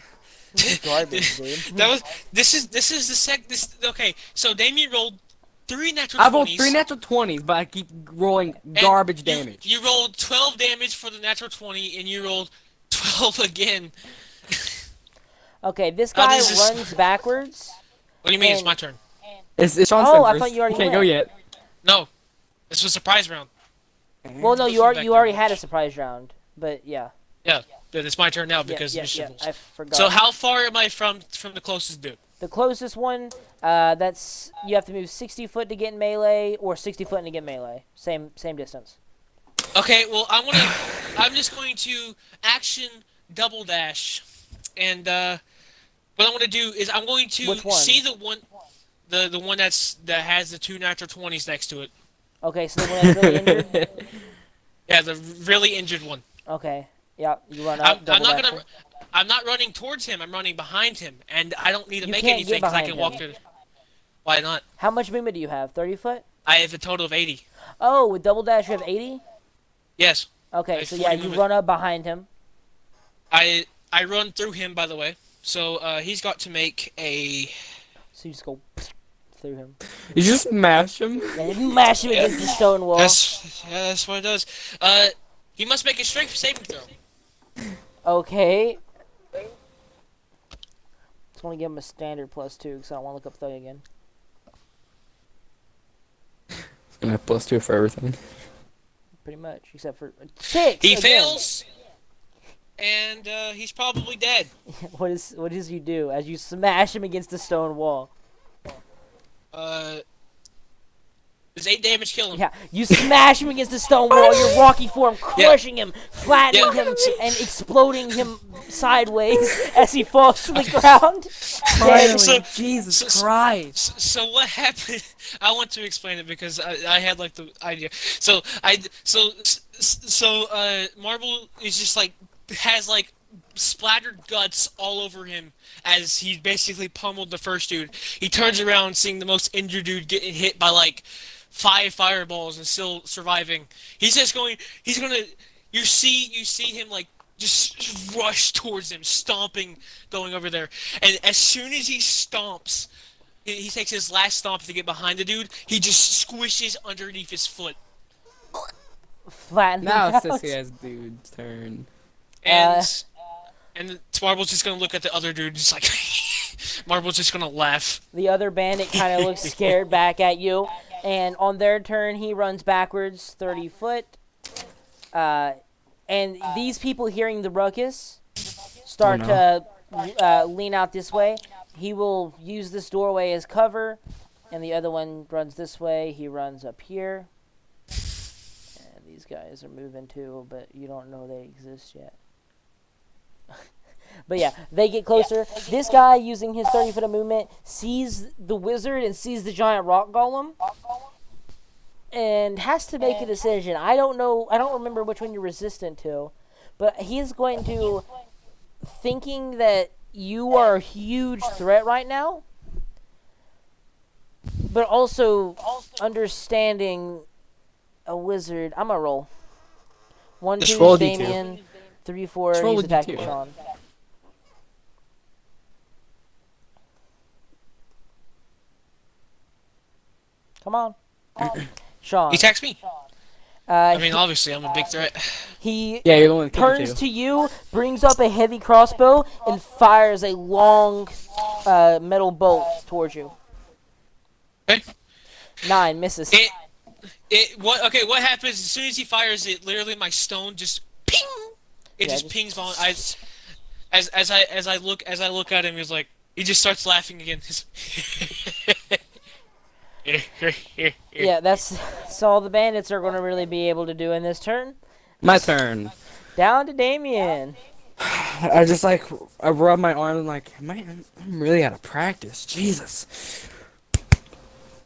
This is garbage, dude. That was. This is this. Okay, so Damien rolled 3 natural 20s. I've rolled 3 natural 20s, but I keep rolling and garbage you- damage. You rolled 12 damage for the natural 20, and you rolled 12 again. Okay, this guy this is- runs backwards. What do you mean? It's And- my turn. It's Sean's Oh, turn I first. thought you already can't go went. yet. No, this was a surprise round. Well, no, you Back already damage. had a surprise round, but yeah. Yeah, but it's my turn now Yeah, because yeah, initiative yeah, rules. I forgot. So how far am I from the closest dude? The closest one, that's you have to move 60 foot to get in melee, or 60 foot to get melee. Same distance. Okay, well I'm just going to action double dash, and what I'm going to do is I'm going to Which one? see the one that has the 2 natural 20s next to it. Okay, so the one that's really injured. Yeah, the really injured one. Okay, yeah, you run up. I'm not running towards him. I'm running behind him, and I don't need to You make can't anything get because I behind can walk him. through. Why not? How much movement do you have? 30 foot? I have a total of 80. Oh, with double dash you have 80? Yes, Okay, have so yeah, 40 you movement. run up behind him. I run through him. By the way, so he's got to make a. So you just go through him. You just mash him. And you mash him against the stone wall. That's what it does. He must make a strength saving throw. Okay. want to give him a standard +2 because I don't want to look up Thug again. It's gonna have +2 for everything. Pretty much, except for 6. He again. fails, and he's probably dead. What does you do as you smash him against the stone wall? Does 8 damage kill him? Yeah, you smash him against the stone wall. Your Rocky form crushing him, flattening him, and exploding him sideways as he falls to the ground. Finally, So- Jesus Christ! So what happened? I want to explain it because I had like the idea. So Marble is just like has like splattered guts all over him as he basically pummeled the first dude. He turns around, seeing the most injured dude getting hit by like 5 fireballs and still surviving. He's just going. He's gonna. You see him like just rush towards him, stomping, going over there. And as soon as he stomps, he takes his last stomp to get behind the dude. He just squishes underneath his foot. Flatten him Now it's out. Sissy as dude's turn. And Marble's just gonna look at the other dude, just like Marble's just gonna laugh. The other bandit kind of looks scared back at you, and on their turn, he runs backwards 30 foot. And these people hearing the ruckus start to lean out this way. He will use this doorway as cover, and the other one runs this way. He runs up here. And these guys are moving too, but you don't know they exist yet. But yeah, they get closer. This guy, using his 30 foot of movement, sees the wizard and sees the giant rock golem, and has to make a decision. I don't know. I don't remember which one you're resistant to, but he's going to, thinking that you are a huge threat right now, but also understanding a wizard. I'm gonna roll. 1, Just 2 roll is a D2. Damien. 3, 4. Just roll He's a attacking D2. Sean. Come on, Sean. He attacks me. I mean, obviously, I'm a big threat. he Yeah, you're the one that turns to you, brings up a heavy crossbow, and fires a long metal bolt towards you. Okay. 9 misses. What happens as soon as he fires it? Literally, my stone just ping. It Yeah, just just- pings on. As I look at him, he's like, he just starts laughing again. Yeah, that's all the bandits are going to really be able to do in this turn. My turn. Down to Damien. I just like I rub my arm and like, man, I'm really out of practice. Jesus.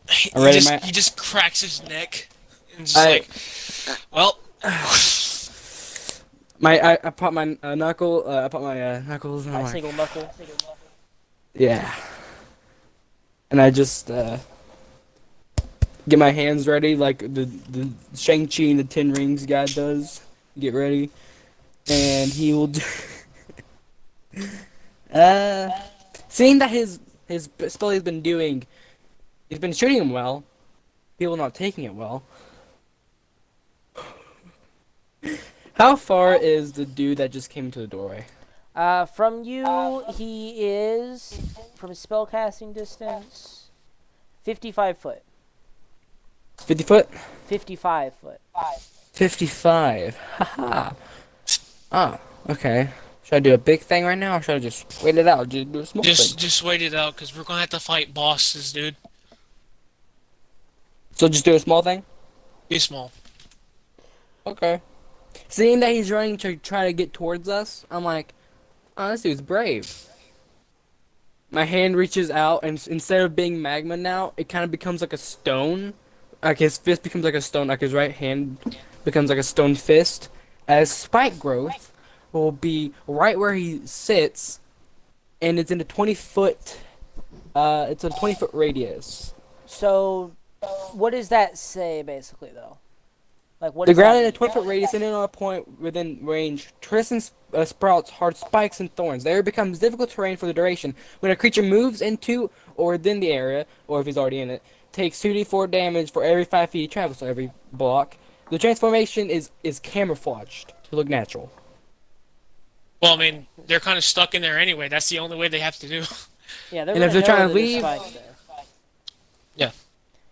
He Already, just cracks his neck and just I- like, well. I pop my knuckle. I pop my knuckles. And I'm like, Single knuckle. yeah. And I just get my hands ready like the Shang-Chi and the Ten Rings guy does. Get ready, and he will. Seeing that his spell he's been doing, he's been shooting him well. People not taking it well. How far is the dude that just came to the doorway? From you, he is, from his spellcasting distance, 55 foot. 50 foot? 55 foot. 55. Haha. Oh, okay. Should I do a big thing right now, or should I just wait it out? Just do a small thing. Just wait it out, because we're going to have to fight bosses, dude. So just do a small thing? Be small. Okay. Seeing that he's running to try to get towards us, I'm like, oh, this dude's brave. My hand reaches out, and instead of being magma now, it kind of becomes like a stone. Like his fist becomes like a stone, like his right hand becomes like a stone fist. As spike growth will be right where he sits, and it's in a 20-foot. It's a 20-foot radius. So, what does that say, basically, though? Like, what The does that ground in a mean? 20-foot radius and in on a point within range, Tristan sprouts hard spikes and thorns. The area becomes difficult terrain for the duration. When a creature moves into or within the area, or if he's already in it, takes 2d4 damage for every 5 feet he travels, so every block. The transformation is camouflaged to look natural. Well, I mean, they're kind of stuck in there anyway. That's the only way they have to do. Yeah, they're And if gonna they're know trying to that there's leave, spikes there.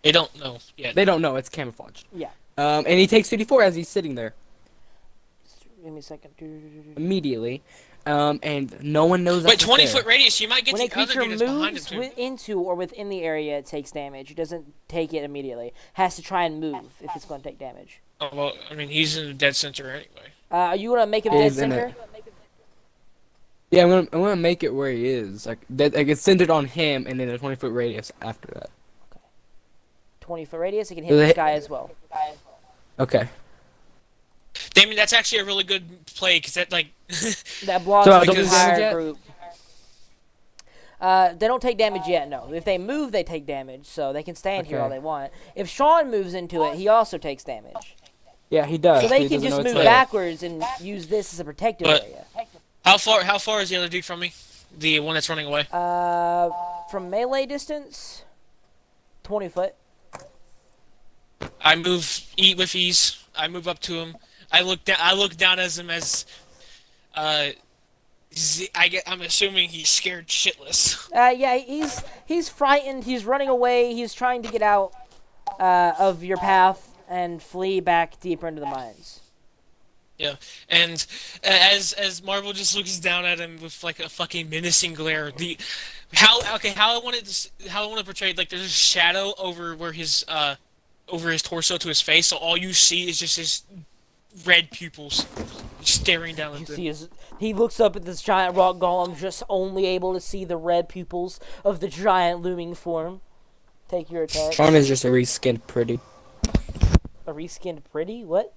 They don't know yet. they don't know it's camouflaged. Yeah. And he takes 54 as he's sitting there Give me a second. immediately. And no one knows. Wait, that 20-foot radius. You might get When a the other creature dude that's behind him moves too. into or within the area, it takes damage. It doesn't take it immediately. Has to try and move if it's going to take damage. Oh, well, I mean, he's in the dead center anyway. Are you gonna make him He dead is in center? it. Yeah, I'm gonna make it where he is. Like it's centered on him, and then a 20-foot radius after that. 20-foot radius. It can hit Do they this hit- guy as well. Okay. Damien, that's actually a really good play because that like. That blocks So, the don't do damage entire yet? group. They don't take damage yet, no. If they move, they take damage, so they can stand here Okay. all they want. If Sean moves into it, he also takes damage. Yeah, he does. So but they he can doesn't just know it's move there. backwards and use this as a protective But- area. How far is the other dude from me? The one that's running away. From melee distance, 20 foot. I move with ease. I move up to him. I look down as him as. I'm assuming he's scared shitless. Yeah, he's frightened. He's running away. He's trying to get out of your path and flee back deeper into the mines. Yeah, and as Marvel just looks down at him with like a fucking menacing glare. How I want to portray it, like there's a shadow over where his over his torso to his face, so all you see is just his red pupils staring down at him. He looks up at this giant rock golem, just only able to see the red pupils of the giant looming form. Take your attack. Sean is just a reskinned pretty. A reskinned pretty? What?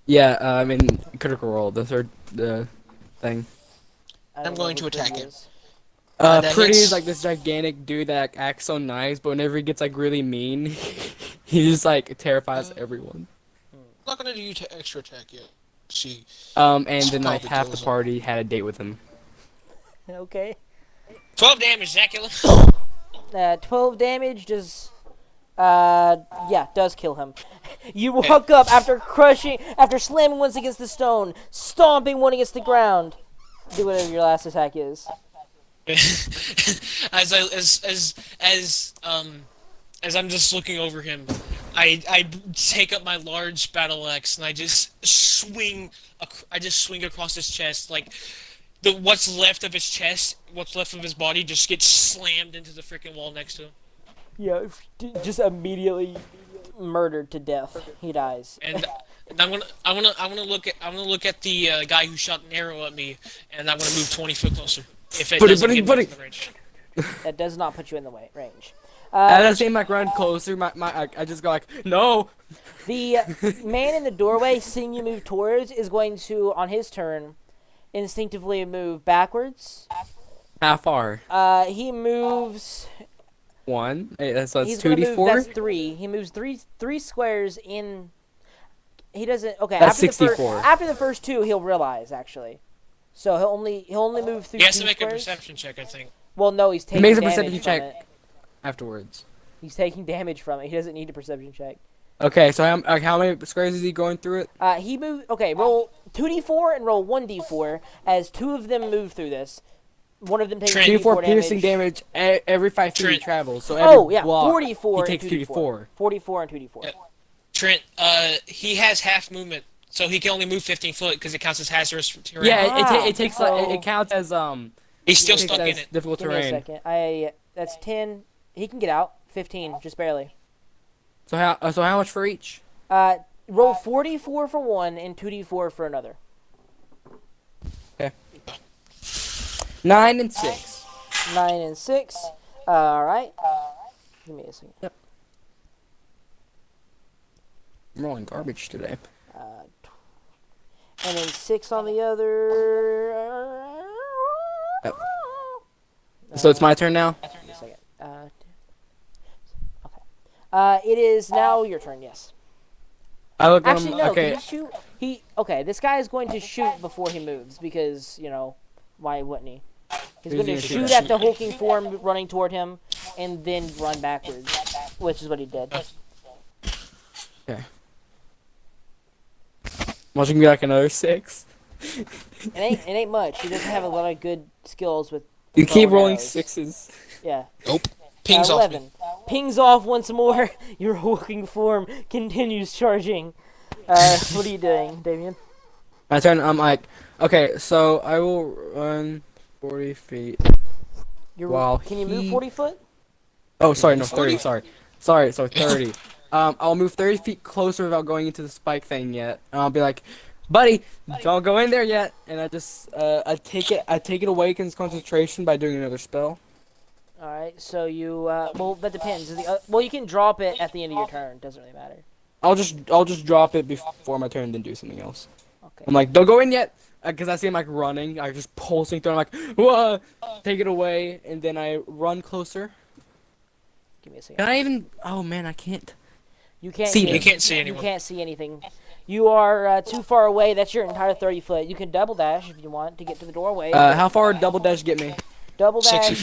Yeah, I mean critical role, the third thing. I don't I'm know going who to attack Pretty him. is. That Pretty hits. is like this gigantic dude that acts so nice, but whenever he gets like really mean, he just like terrifies everyone. I'm not gonna do extra attack yet. See. And then like Probably half the kills him. party had a date with him. Okay. 12 damage, Zacula. 12 damage does... yeah, does kill him. You walk up after slamming once against the stone, stomping one against the ground. Do whatever your last attack is. as I'm just looking over him, I take up my large battle axe and I just swing across his chest, like what's left of his chest, what's left of his body just gets slammed into the freaking wall next to him. Yeah, just immediately murdered to death. He dies. And I'm gonna look at the guy who shot an arrow at me, and I'm gonna move 20 foot closer. If it doesn't get me in the range. That does not put you in the range. As I see him like run closer, I just go like, no. The man in the doorway, seeing you move towards, is going to, on his turn, instinctively move backwards. How far? He moves. 1. So He's that's gonna move. 2d4. That's 3. He moves three squares in. He doesn't. Okay. That's after 64. After the first 2, he'll realize actually. So he'll only move through. He has 2 to make a squares. perception check, I think. Well, no, he's taking makes a damage perception from check. it. Afterwards. He's taking damage from it. He doesn't need a perception check. Okay, so how many squares is he going through it? He moved. Okay, roll 2d4 and roll 1d4 as 2 of them move through this. One of them takes Trent. 2d4 damage. piercing damage every 5 feet he Trent. travels. So every Oh yeah, block, 44. he takes and 2d4. 44 and 2d4. Yeah. Trent, he has half movement, so he can only move 15 foot because it counts as hazardous terrain. Yeah, it takes so- like, it counts as He's still it takes stuck in as it. difficult Give me a terrain. second. That's 10. He can get out. 15, just barely. So how much for each? Roll 44 for one and 2d4 for another. 9 and 6. 9 and 6. All right. Give me a second. Yep. I'm rolling garbage today. And then 6 on the other. Yep. So it's my turn now. Give me a second. Okay. It is now your turn. Yes. I look at Actually, him. no. Okay. Can you shoot? Okay. This guy is going to shoot before he moves because why wouldn't he? He's going to gonna shoot shoot at the hulking form running toward him, and then run backwards, which is what he did. Okay. Watch him be like another 6. It ain't much. He doesn't have a lot of good skills with You keep bow and rolling arrows. 6s. Yeah. Nope. Pings off 11. me. Pings off once more. Your hulking form continues charging. What are you doing, Damien? My turn. I'm like, okay, so I will run 40 feet while Can you move he. 40 foot? Oh, sorry, no, 40? 30. Sorry, so 30. I'll move 30 feet closer without going into the spike thing yet. And I'll be like, buddy, don't go in there yet. And I just, I take it away against concentration by doing another spell. Alright, so you, well, that depends. Well, you can drop it at the end of your turn. Doesn't really matter. I'll just drop it before my turn, then do something else. Okay. I'm like, don't go in yet, because I see him like running. I just pulsing through. I'm like, whoa, take it away, and then I run closer. Give me a second. Can I even? Oh man, I can't. You can't See, You can't see You anyone. can't see anything. You are too far away. That's your entire 30 foot. You can double dash if you want to get to the doorway. How far would double dash get me? Double 60 dash.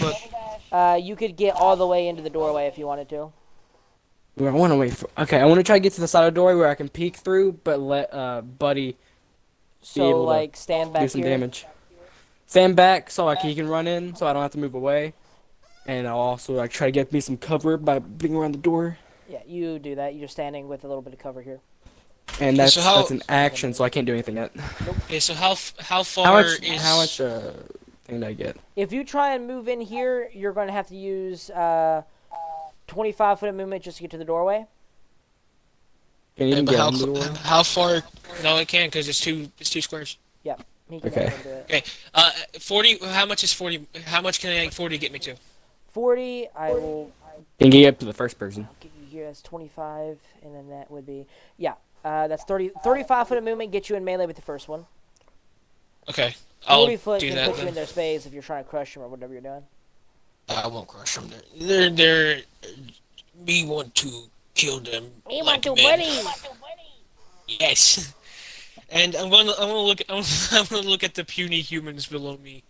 foot. You could get all the way into the doorway if you wanted to. I want to wait for. Okay, I want to try to get to the side of the doorway where I can peek through, but let Buddy So able to like stand back do some here. damage. Stand back so like he can run in, so I don't have to move away, and I'll also like try to get me some cover by being around the door. Yeah, you do that. You're standing with a little bit of cover here. And that's So how- that's an action, so I can't do anything yet. Okay, so how How far much? is How much? Thing did I get? If you try and move in here, you're going to have to use 25 foot of movement just to get to the doorway. Can you even but get how, on the door? how far? No, it can because it's two squares. He can Okay. do it. Okay, 40. How much is 40? How much can 40 get me to? 40, I will Can get up to the first person. get you here. That's 25, and then that would be, yeah, that's 35 foot of movement, get you in melee with the first one. Okay, I'll 40 foot do can that put you in then. their space if you're trying to crush them or whatever you're doing. I won't crush them. They're. Me want to kill them. Me like want to, men. buddy! Yes. And I'm gonna look. I'm gonna look at the puny humans below me.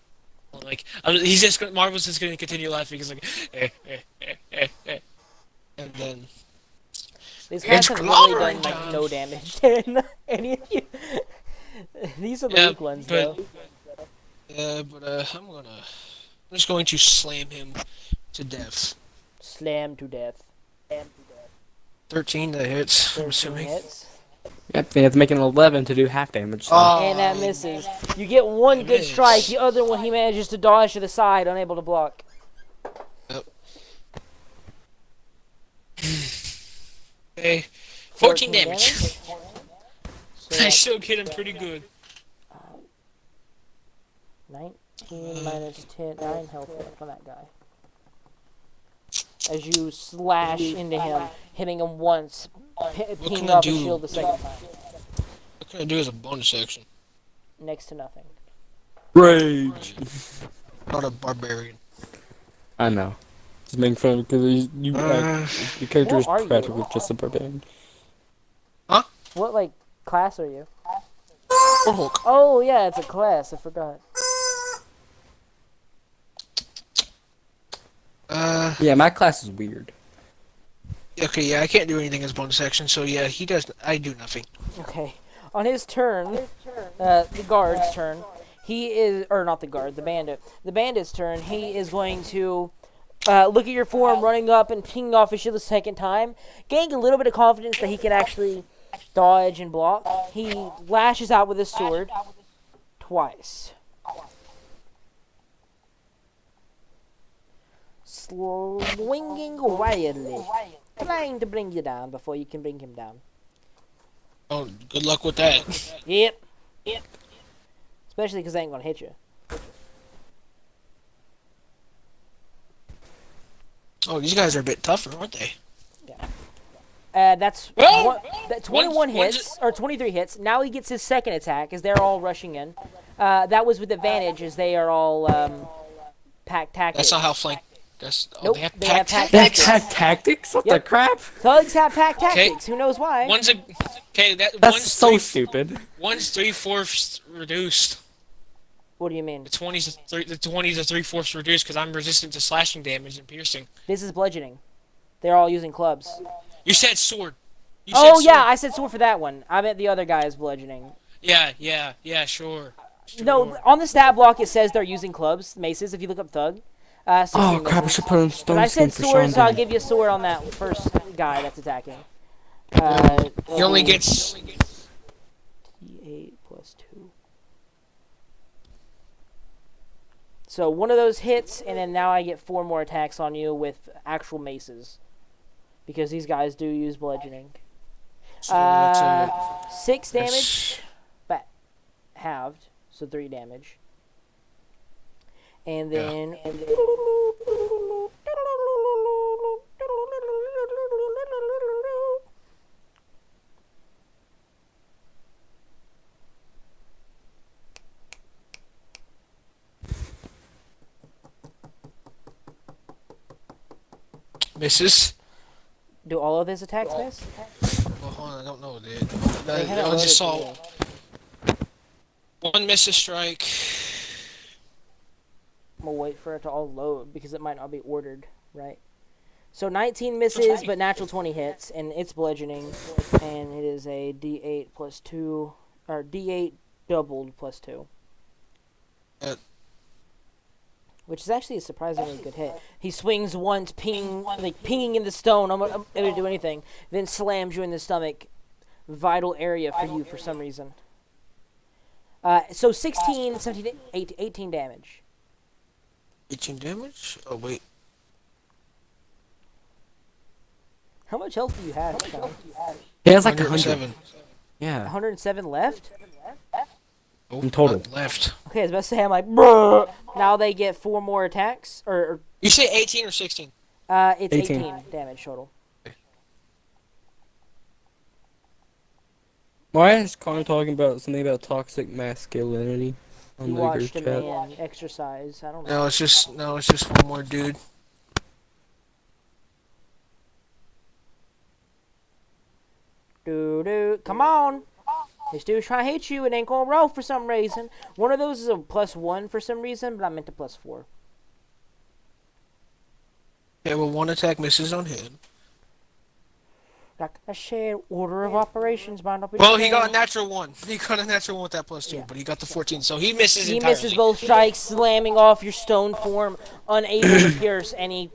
Like he's just Marvel's just gonna continue laughing. He's like, and then These guys It's have really done clobbering like time. no damage to any of you. These are the Yeah, weak ones, but- though. I'm just going to slam him to death. Slam to death. 13 that hits. I'm 13 assuming. hits. Yep, they have to make an 11 to do half damage. So. And that misses. You get one good miss. strike, the other one he manages to dodge to the side, unable to block. Okay, 14 damage. So I that's still get him pretty good. 19 minus 10, 9 health left on that guy. As you slash into him, hitting him once, pinging can I off his do? shield the second time. What can I do as a bonus action? Next to nothing. Rage. Not a barbarian. I know. Just making fun because your character is What are you? practically just a barbarian. What, like, class are you? Or Hulk. Oh, yeah, it's a class. I forgot. Yeah, my class is weird. Okay, yeah, I can't do anything as bonus action, so yeah, he does. I do nothing. Okay. On his turn, the guard's turn, he is, or not the guard, the bandit. The bandit's turn, he is going to look at your form, running up and pinging off his shield the second time, gaining a little bit of confidence that he can actually dodge and block. He lashes out with his sword twice. Swinging wildly, trying to bring you down before you can bring him down. Oh, good luck with that. Yep. Especially because they ain't gonna hit you. Oh, these guys are a bit tougher, aren't they? That's Well, that 21 one's- hits or 23 hits. Now he gets his second attack as they're all rushing in. That was with advantage as they are all pack tactics. That's not how flank. That's Nope, they have they pack have pack They tactics. have tactics? What the Yep. crap? Thugs have pack tactics. Who knows why? One's a okay. That's One's so stupid. One's 3/4 reduced. What do you mean? The 20's the 20's a 3/4 reduced because I'm resistant to slashing damage and piercing. This is bludgeoning. They're all using clubs. You said sword. You Oh said yeah, sword. I said sword for that one. I meant the other guy is bludgeoning. Yeah, sure. No, on the stat block it says they're using clubs, maces. If you look up thug, 16 Oh crap! I misses. should put on But stone I skin said for sword, so I'll Sean. give you a sword on that first guy that's attacking. He only gets. D8 plus 2. So one of those hits, and then now I get 4 more attacks on you with actual maces. Because these guys do use bludgeoning. So that's a, 6 damage, but halved, so 3 damage. And then... misses. Do all of his attacks miss? Well, hold on, I don't know, dude. They had it I loaded just for saw me. one miss a strike. I'm gonna wait for it to all load because it might not be ordered, right? So 19 misses, but natural 20 hits, and it's bludgeoning, and it is a D8 plus 2, or D8 doubled plus 2. Which is actually a surprisingly good hit. He swings once, pinging in the stone. I'm able to do anything. Then slams you in the stomach. Vital area for you for some reason. So 16, 17, 18 damage. 18 damage? Oh, wait. How much health do you have, Sean? He has like 100. 107. Yeah. 107 left? Oh, In total. not left. Okay, I was about to say, I'm like, bruh. Now they get 4 more attacks. Or You say 18 or 16? it's 18. 18 damage total. Why is Connor talking about something about toxic masculinity on You the watched group a chat? man exercise. I don't know. No, it's just one more dude. Come on. This dude's trying to hit you. It ain't gonna roll for some reason. One of those is a +1 for some reason, but I meant a +4. Yeah, well, one attack misses on him. Like I said, order of operations might not be. Well, the he got a same. natural 1. He got a natural 1 with that +2, Yeah. but he got the 14, so he misses He entirely. misses both strikes, slamming off your stone form, unable to pierce the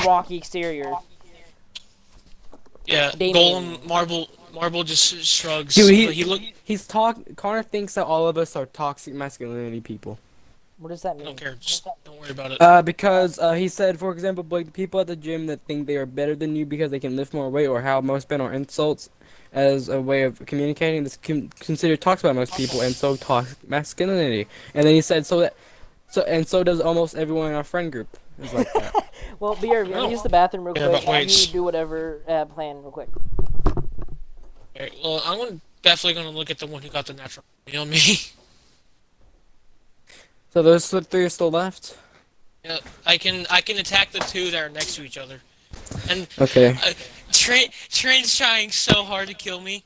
rocky exterior. Yeah, Damien. Golem Marble just shrugs. Dude, But he look. Connor thinks that all of us are toxic masculinity people. What does that I mean? don't care. Just don't worry about it. Because he said, for example, like the people at the gym that think they are better than you because they can lift more weight, or how most men are insults as a way of communicating. This considered talks about most people, and so toxic masculinity. And then he said, so does almost everyone in our friend group. Is like that. Well, BRB, I'm gonna use the bathroom real Yeah, quick. but wait. You do whatever plan real quick. Alright, well, definitely gonna look at the one who got the natural. You know me. So those 3 are still left. Yeah, I can attack the 2 that are next to each other. And Okay. Train's trying so hard to kill me.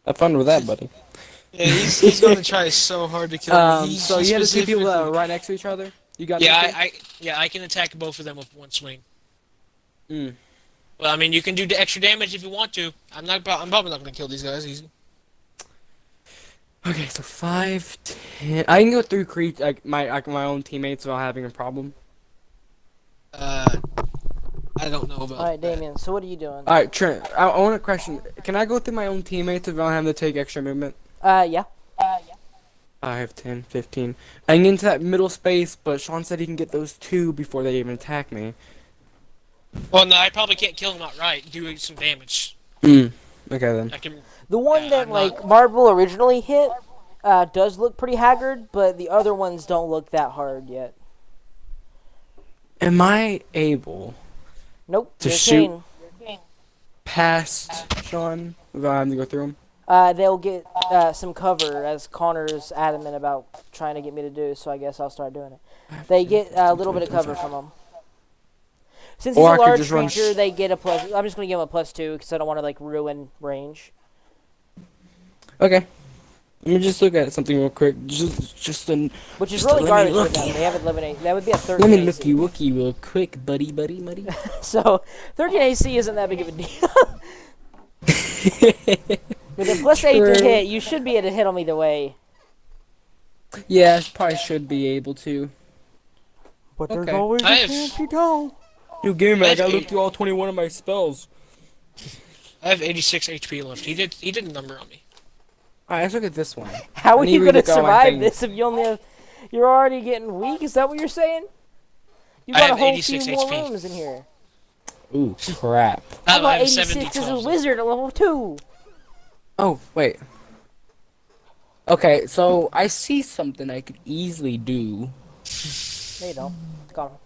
Have fun with that, buddy. Yeah, he's gonna try so hard to kill me. So you had the 2 people that are right next to each other. You got. Yeah, I can attack both of them with one swing. Mm. Well, I mean, you can do the extra damage if you want to. I'm probably not gonna kill these guys easy. Okay, so 5, 10. I can go through my own teammates without having a problem. I don't know about. All right, that. Damien. So what are you doing? All right, Trent. I want a question. Can I go through my own teammates without having to take extra movement? Yeah. 5, 10, 15. I can get into that middle space, but Sean said he can get those 2 before they even attack me. Well, no, I probably can't kill him outright. Do some damage. Okay then. I can. The one Yeah, that I'm not- like Marble originally hit does look pretty haggard, but the other ones don't look that hard yet. Am I able Nope. To you're shoot- Kane. past Sean without having to go through him? They'll get some cover, as Connor's adamant about trying to get me to do, so I guess I'll start doing it. They get a little bit of cover from him. Since he's Or a I could large just run creature, they get a plus. I'm just going to give him a +2 because I don't want to like ruin range. Okay. Let me just look at something real quick. Just Which is Just really let me garbage for look them. it. They haven't eliminated. That would be a 13 let me AC. looky real quick, buddy. So 13 AC isn't that big of a deal. With a +8 to True. hit, you should be able to hit him either way. Yeah, probably should be able to. But there's there's Okay. always I a have- chance you don't. New game, I I have gotta look eight- through all 21 of my spells. I have 86 HP left. He did a number on me. Alright, let's look at this one. How are I need you to gonna look at all my survive things. this if you only have? You're already getting weak. Is that what you're saying? You I got a have whole 86 few more HP. rooms in here. Ooh, crap. How I about have 86 70 as a total. wizard at level 2? Oh, wait. Okay, so I see something I could easily do. There you go. Got him.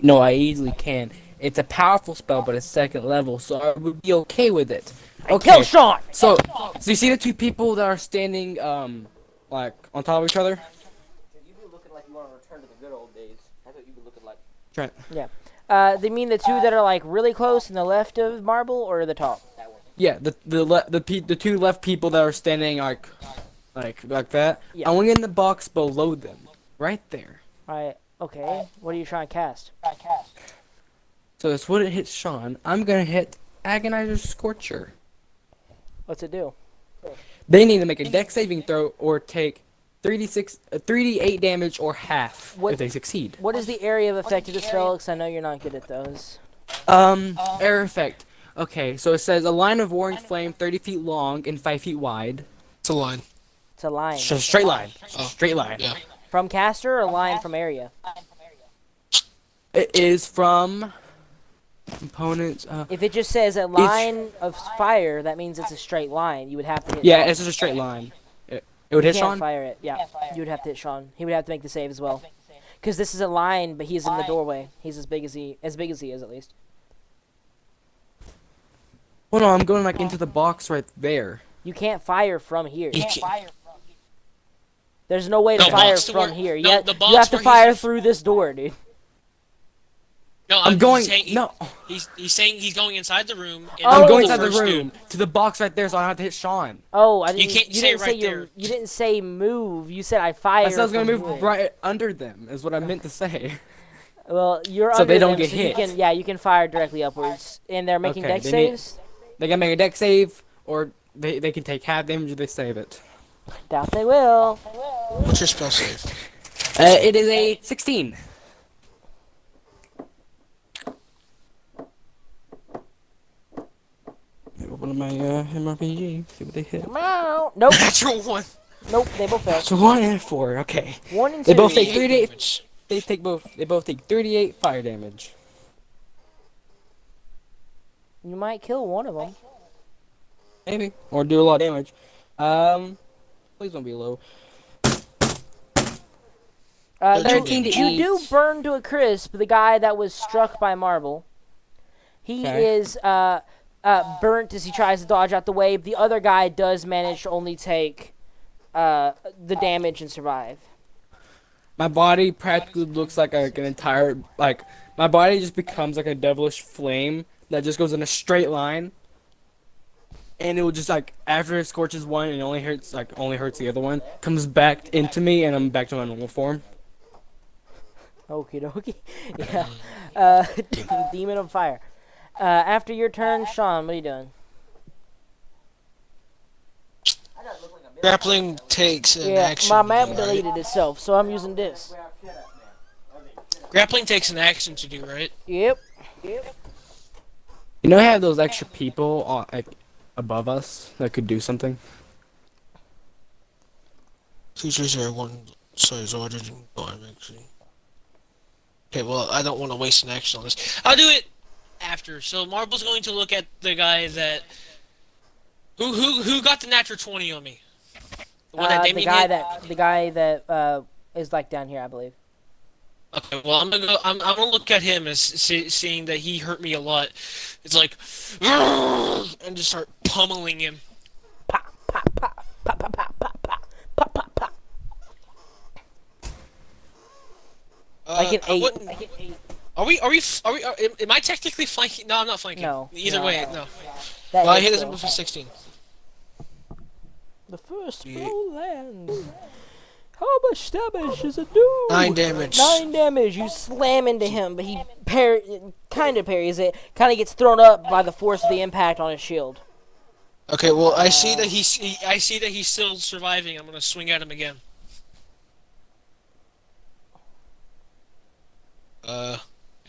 No, I easily can. It's a powerful spell, but it's 2nd level, so I would be okay with it. Okay, Kill Sean! so you see the two people that are standing, like, on top of each other? You've been looking like you want to return to the good old days. That's what you've been looking like. Trent. Yeah. They mean the two that are like really close in the left of marble or the top? That one. Yeah, the two left people that are standing like that. Yeah. I want to get in the box below them, right there. Alright. Okay. What are you trying to cast? So this wouldn't hit Sean. I'm gonna hit Agonizer Scorcher. What's it do? They need to make a dex saving throw or take 3d8 damage or half What- if they succeed. What is the area of effect of the spell? Because I know you're not good at those. Air effect. Okay, so it says a line of orange flame 30 feet long and 5 feet wide. It's a line. It's a line. Straight line. Oh. Straight line. Yeah. From caster or a line from area? It is from components. If it just says a line of fire, that means it's a straight line. You would have to hit Yeah, Sean. it's just a straight line. It would You hit can't Sean. fire it. Yeah, you would have to hit Sean. He would have to make the save as well. Because this is a line, but he's in the doorway. He's as big as he is at least. Hold on, I'm going like into the box right there. You can't fire from here. You can't- There's no way to No, fire box to from where- here. no, You, the you box have to where fire he's- through this door, dude. No, I'm going. saying, No, He's saying he's going inside the room. And Oh. I'm going inside the first room to the box right there, so I don't have to hit Sean. Oh, I didn't. can't you say didn't say right you. there. You didn't say move. You said I fire. I said I was gonna from move here. right under them. Is what I meant to say. Well, you're So under they don't them, get so hit. You can, yeah, you can fire directly upwards, and they're making Okay, dex they need- saves. They can make a dex save, or they can take half damage if they save it. Doubt they will. What's your spell save? It is a 16. Open my MRPG, see what they hit. Meow. Nope. Natural one. Nope. They both fail. So 1 and 4. Okay. 1 and 2. They both take 38 3d8. damage. They both take 38 fire damage. You might kill one of them. Maybe. Or do a lot of damage. Please don't be low. 13 to you do each. burn to a crisp the guy that was struck by marble. He Okay. is burnt as he tries to dodge out the way. The other guy does manage to only take the damage and survive. My body practically looks like an entire, like, my body just becomes like a devilish flame that just goes in a straight line. And it will just, like, after it scorches one and only hurts the other one, comes back into me and I'm back to my normal form. Okie dokie. Yeah. Demon of fire. After your turn, Sean, what are you doing? Grappling takes an Yeah, action. my to map do, right? deleted itself, so I'm using this. Grappling takes an action to do, right? Yep. You know, I have those extra people on, like, above us that could do something. Creatures are one size larger than I'm actually. Okay, well, I don't want to waste an action on this. I'll do it after. So Marble's going to look at the guy that who got the natural 20 on me. The one that The Damien guy hit? that is like down here, I believe. Okay, well, I'm gonna look at him as seeing that he hurt me a lot. It's like, and just start pummeling him. Pop, pop, pop, pop, pop, pop, pop, pop, pop, pop. Like an I 8. wouldn't- am I technically flanking? No, I'm not flanking. No, Either no. way, no. That Well, I hits hit him though. with a 16. The first Yeah. blow lands. How much damage does it do? 9 damage. 9 damage. You slam into him, but he kind of parries it. Kind of gets thrown up by the force of the impact on his shield. Okay, well, I see that he's still surviving. I'm gonna swing at him again. An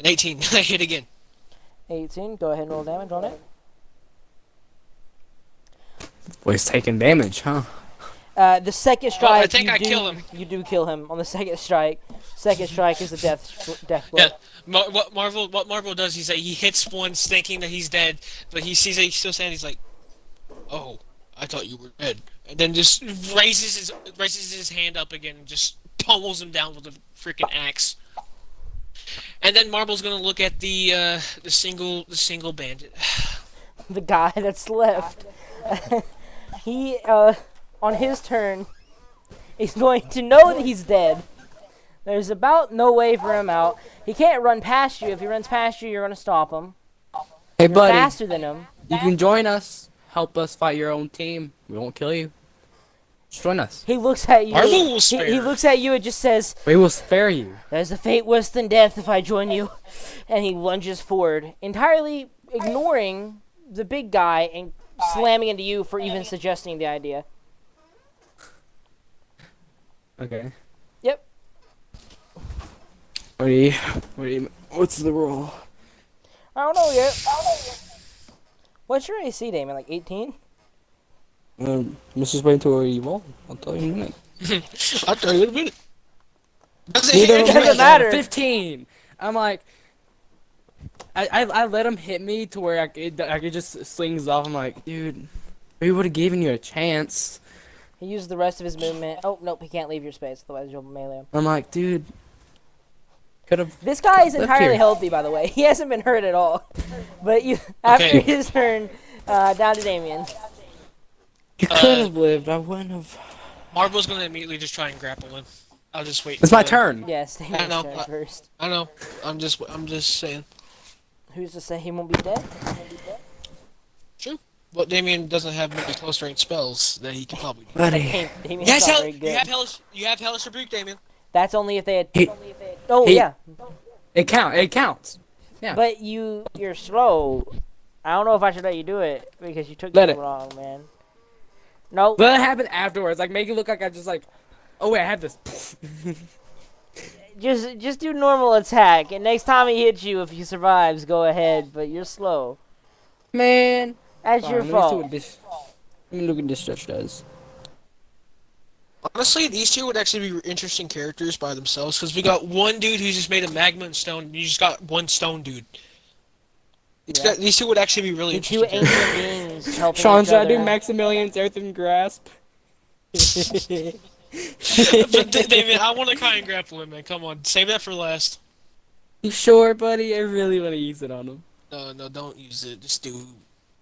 18. I hit again. 18. Go ahead and roll damage on it. Well, he's taking damage, huh? The second strike, I think I kill him. You do kill him on the second strike. Second strike is a death blow. Yeah. What Marvel does is that he hits once thinking that he's dead, but he sees that he's still standing. He's like, "Oh, I thought you were dead," and then just raises his hand up again, and just pummels him down with a freaking axe. And then Marble's gonna look at the single bandit. The guy that's left. He on his turn, he's going to know that he's dead. There's about no way for him out. He can't run past you. If he runs past you, you're going to stop him. Hey, You're buddy, faster than him. you can join us. Help us fight your own team. We won't kill you. Just join us. He looks at you. Marvel will spare. He looks at you and just says, We will spare you. "There's a fate worse than death if I join you." And he lunges forward, entirely ignoring the big guy and slamming into you for even suggesting the idea. Okay. Yep. What's the rule? I don't know yet. What's your AC, Damon? Like 18? Let's just wait until you roll. I'll tell you in a minute. I'll tell you in a minute. Neither of them doesn't matter. 15. I'm like, I let him hit me to where I could just slings off. I'm like, dude, we would have given you a chance. He used the rest of his movement. Oh, nope, he can't leave your space, otherwise you'll melee him. I'm like, dude, could have. This guy is Left entirely here. healthy, by the way. He hasn't been hurt at all. But you, after Okay. his turn, down to Damien. You could have lived. I wouldn't have. Marble's gonna immediately just try and grapple him. I'll just wait. It's my turn. Yes, Damien's know, turn first. I know. I'm just saying. Who's to say he won't be dead? True. Well, Damien doesn't have many close range spells that he can probably do. Buddy. Damien's Yes, not very good. you have Hellish Rebuke, Damien. That's only if they had... He- Oh, he- yeah. It counts. Yeah. But you're slow. I don't know if I should let you do it, because you took Let it it. wrong, man. No. But it happened afterwards. Like, make it look like I just like, oh wait, I have this. Just do normal attack, and next time he hits you, if he survives, go ahead, but you're slow. Man. That's your fault. Let me look at this stretch does. Honestly, these two would actually be interesting characters by themselves because we got one dude who's just made of magma and stone. And you just got one stone dude. Yeah. These two would actually be really The two interesting. characters. ancient beings helping Sean, each should I other. do Maximilian's Earth and Grasp? But David, I want to try and grapple him, man. Come on, save that for last. You sure, buddy? I really want to use it on him. No, don't use it. Just do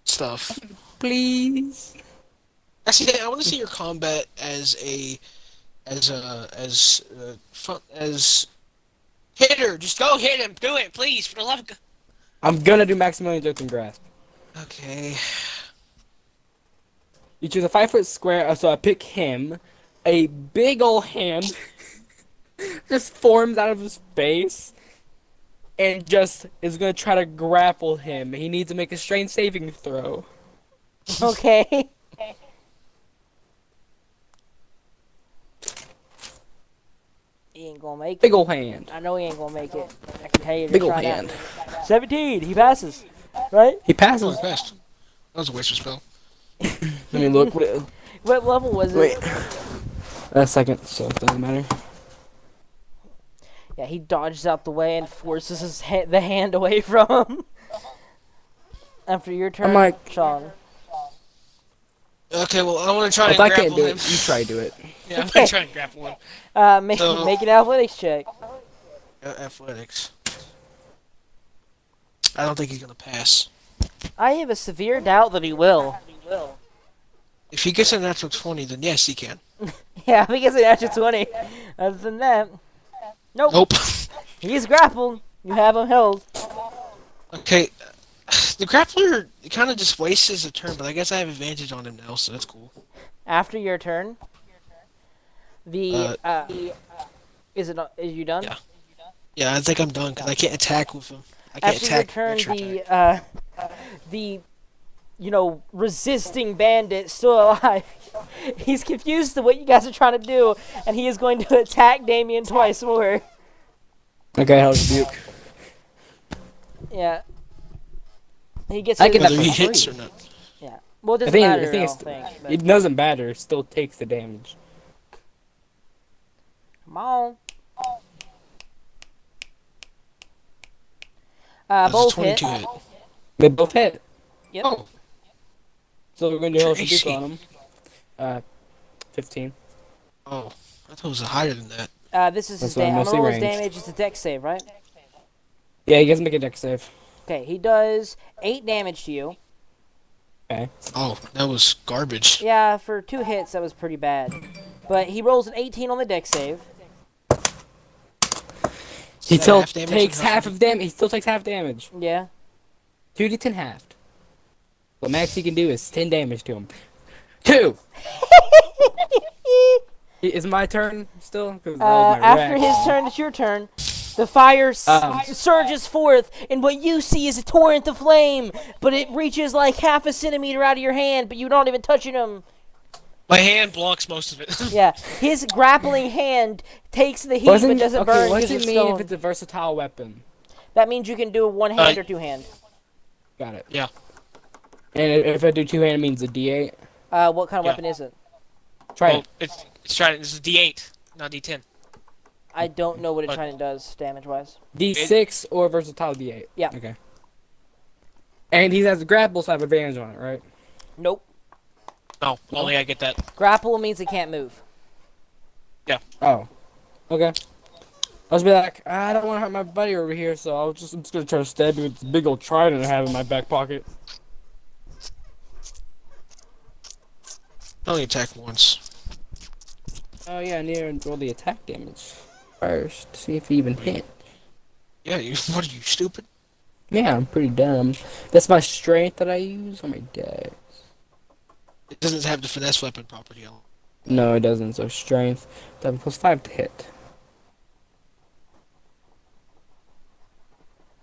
stuff. Please. Actually, I want to see your combat as hitter. Just go hit him. Do it, please, for the love of God. I'm gonna do Maximilian's Earth and Grasp. Okay. You choose a 5-foot square, so I pick him. A big ol' hand just forms out of his face and just is gonna try to grapple him. He needs to make a strength saving throw. Okay. He ain't gonna make it. Big ol' hand. I know he ain't gonna make it. I can tell you. Big Just ol' right now. hand. 17. He passes. Right? He Oh, passes. best. That was a waste of spell. Let me look. What level was it? Wait. A second, so it doesn't matter. Yeah, he dodges out the way and forces the hand away from him. After your turn, I'm like- Sean. Okay, well, I want to try If and I grapple can't do him. it, you try to do it. Yeah, I'm gonna try and grapple him. Make So- make an athletics check. Athletics. I don't think he's gonna pass. I have a severe doubt that he will. If he gets a natural 20, then yes, he can. Yeah, I think it's an natural 20. Other than that, nope. Nope. He's grappled. You have him held. Okay, the grappler kind of just wastes a turn, but I guess I have advantage on him now, so that's cool. After your turn, is you done? Yeah. Yeah, I think I'm done because I can't attack with him. I can't After your attack. turn, extra attack. the resisting bandit still alive. He's confused to what you guys are trying to do, and he is going to attack Damien twice more. Okay, Hellish Rebuke. Yeah. He gets I can Whether have he for free. hits or not. Yeah. Well, it I doesn't think, matter, I think, I it's, don't think. But it doesn't matter. It still takes the damage. come on. That's a Both hit. 22 hit. They both hit. Yep. Oh, So we're going to do Hellish Tracy. Rebuke on them. 15. oh, I thought it was higher than that. This is his That's why I'm damage. I'm mostly gonna roll his ranged. damage. It's a dex save, right? Yeah, he doesn't make a dex save. Okay, he does 8 damage to you. Okay. Oh, that was garbage. Yeah, for 2 hits, that was pretty bad. But he rolls an 18 on the dex save. He Is that still half damage takes and half of damage. He still takes half damage. Yeah. 2d10 halved. What max he can do is 10 damage to him. 2! Is my turn still? 'Cause that was my After reaction. his turn, it's your turn. The fire Um. surges forth, and what you see is a torrent of flame, but it reaches like half a centimeter out of your hand, but you're not even touching him. My hand blocks most of it. Yeah, his grappling hand takes the heat, but doesn't burn what's because it it's mean if stone. it's a versatile weapon? That means you can do one hand or 2 hand. Got it. Yeah. And if I do 2-hand, it means a d8. What kind of Yeah. weapon is it? Try Well, it. it's trying. This is D8, not D10. I don't know what a What? China does damage-wise. D6 or versatile d8. Yeah. Okay. And he has a grapple, so I have advantage on it, right? Nope. No, only I get that. Grapple means it can't move. Oh. Okay. I'll just be like, I don't want to hurt my buddy over here, so I'm just gonna try to stab him with this big old trident I have in my back pocket. I only attack once. Oh yeah, I need to roll the attack damage first. See if he even hit. Yeah, you. What are you, stupid? Yeah, I'm pretty dumb. That's my strength that I use on my deck. It doesn't have the finesse weapon property. No, it doesn't. So strength, 11 plus 5 to hit.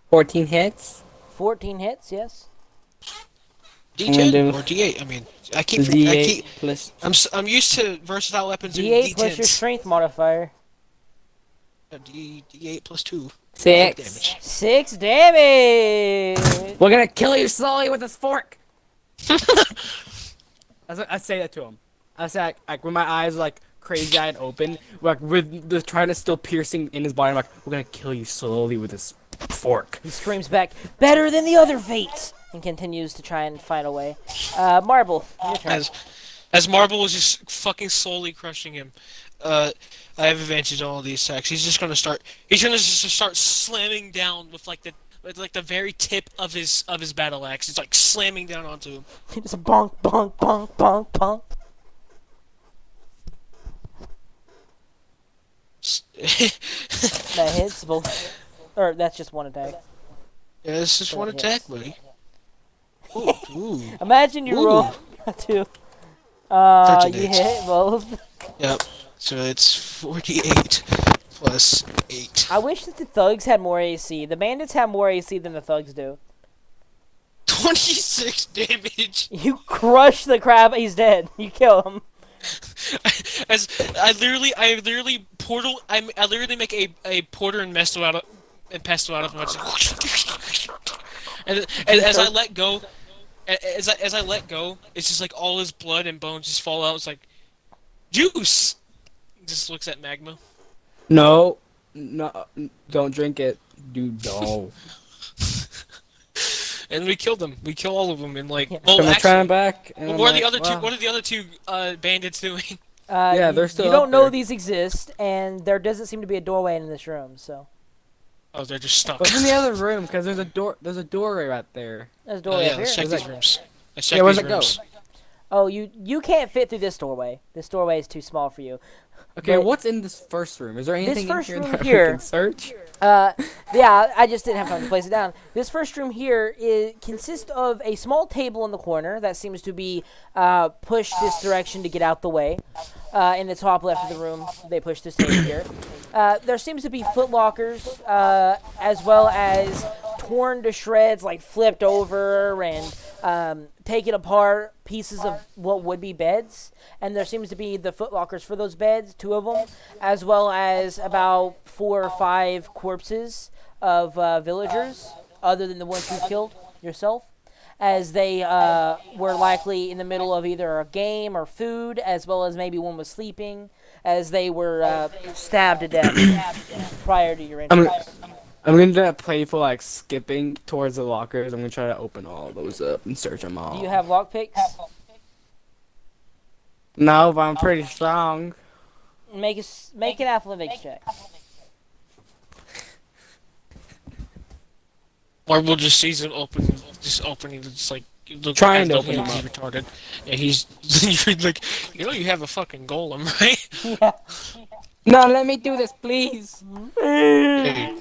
14 hits. 14 hits, yes. And D10 then- or D8. I mean, I The keep. I D8 keep. plus. I'm used to versatile weapons in D8 plus your D10s. strength modifier. D8 plus 2. 6. Damage. 6 damage! We're gonna kill you slowly with this fork. I say that to him. I say like when my eyes like crazy eyed open, like with the trident still piercing in his body. I'm like, we're gonna kill you slowly with this fork. He screams back, better than the other fates! And continues to try and fight away. Marble, your turn. As Marble was just fucking slowly crushing him, I have advantage on all these attacks. He's just gonna start. He's gonna just start slamming down with the very tip of his battle axe. It's like slamming down onto him. Just bonk, bonk, bonk, bonk, bonk. That hits both. Or that's just one attack. Yeah, it's just one Hits. attack, buddy. Ooh, ooh. Imagine you Ooh. roll 2. You 13 hits. hit both. Yep. So it's 48 plus 8. I wish that the thugs had more AC. The bandits have more AC than the thugs do. 26 damage. You crush the crab, he's dead. You kill him. As I literally make a porter and pesto out of him. I just and as I let go, as I let go, it's just like all his blood and bones just fall out. It's like juice. He just looks at magma. No, don't drink it, dude. No. And we killed them. We kill all of them in like. Yeah. Well, So I'm actually, trying back. And well, I'm what are like, the other two? wow. What are the other two bandits doing? Yeah, they're still You up don't know there. these exist, and there doesn't seem to be a doorway in this room, so. Oh, they're just stuck. What's in the other room? Because there's a door. There's a doorway right there. There's a Oh, doorway yeah, up let's here. check these rooms. Let's check Yeah, where's these it go? rooms. Oh, you can't fit through this doorway. This doorway is too small for you. Okay, But- what's in this first room? Is there anything first in here room that here- we can search? Yeah, I just didn't have time to place it down. This first room here consists of a small table in the corner that seems to be pushed this direction to get out the way. In the top left of the room, they push this table here. There seems to be footlockers, as well as torn to shreds, like flipped over and taken apart pieces of what would be beds. And there seems to be the footlockers for those beds, 2 of them, as well as about 4 or 5 corpses of villagers, other than the ones you killed yourself, as they were likely in the middle of either a game or food, as well as maybe one was sleeping, as they were stabbed to death prior to your entrance. I'm gonna do that playful, like, skipping towards the lockers. I'm gonna try to open all those up and search them all. Do you have lockpicks? No, but I'm pretty strong. Make an athletics check. Marvel just sees him opening, it's like, look, Trying to as open though him he's up. retarded. Yeah, he's, you're like, you have a fucking golem, right? Yeah. No, let me do this, please. Hey,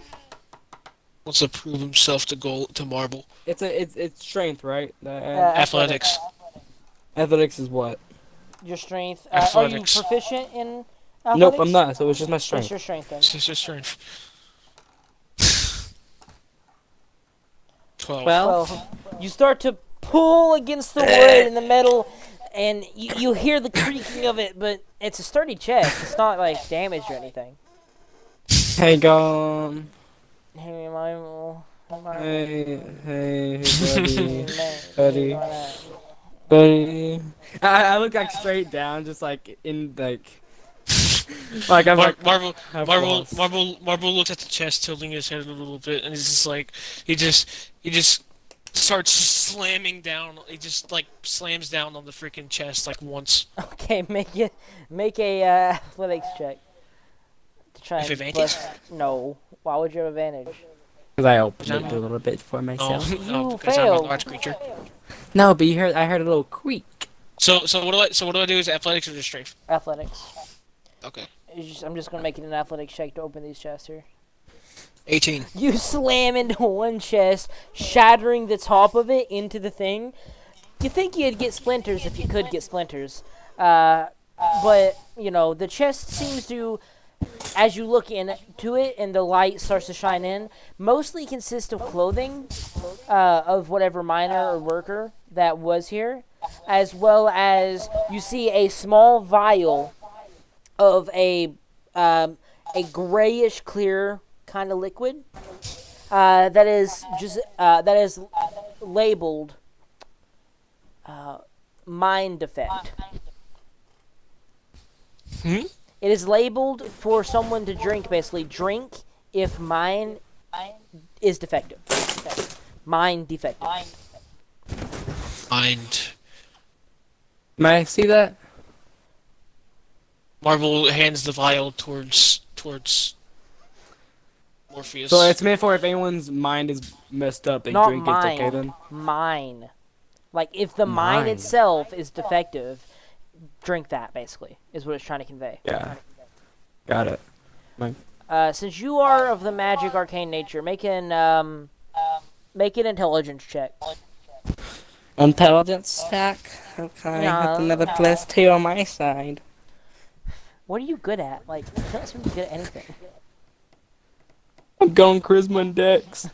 wants to prove himself to Marvel. It's strength, right? Athletics. Athletics is what? Your strength. Are you Athletics. proficient in athletics? Nope, I'm not. So it's just my What's strength. your strength then? It's just strength. 12. Well, you start to pull against the wood and the metal, and you hear the creaking of it, but it's a sturdy chest. It's not like damaged or anything. Hey, go. Hey, Hey, buddy, buddy. I look like straight down, just like in like I'm like Marvel half lost. looks at the chest, tilting his head a little bit, and he's just like, he just starts slamming down. He just like slams down on the freaking chest like once. Okay, make a athletics check to try With and advantage? No, why would you have advantage? Because I opened it a little bit for Oh, myself. You because I'm a failed. large creature. No, but I heard a little creak. So what do I do? Is athletics or just strength? Athletics. Okay. I'm just gonna make it an athletics check to open these chests here. 18. You slam into one chest, shattering the top of it into the thing. You think you'd get splinters if you could get splinters. But, you know, the chest seems to, as you look into it and the light starts to shine in, mostly consist of clothing of whatever miner or worker that was here, as well as you see a small vial of a grayish clear kind of liquid that is labeled mind defect. Hmm? It is labeled for someone to drink. Basically, drink if mine is defective. Mind defective. Mind. May I see that? Marvel hands the vial towards Morpheus. So it's meant for if anyone's mind is messed up, they Not drink it. It's okay then. mine. Like if the mine Mine. itself is defective, drink that. Basically, is what it's trying to convey. Yeah. Got it. Since you are of the magic arcane nature, make an intelligence check. Intelligence check. Okay, Yeah. that's another +2 on my side. What are you good at? Like, you don't seem to be good at anything. I'm going charisma and dex.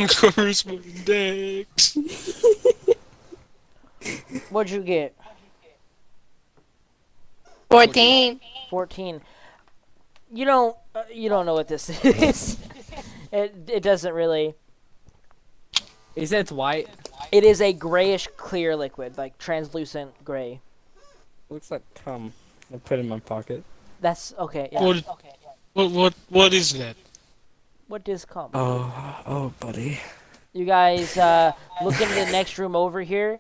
Charisma Dex. What'd you get? 14. 14. You don't know what this is. It doesn't really. He said it's white. It is a grayish clear liquid, like translucent gray. Looks like cum. I put it in my pocket. That's okay. Yeah. What is that? What does come? Oh, buddy. You guys look into the next room over here,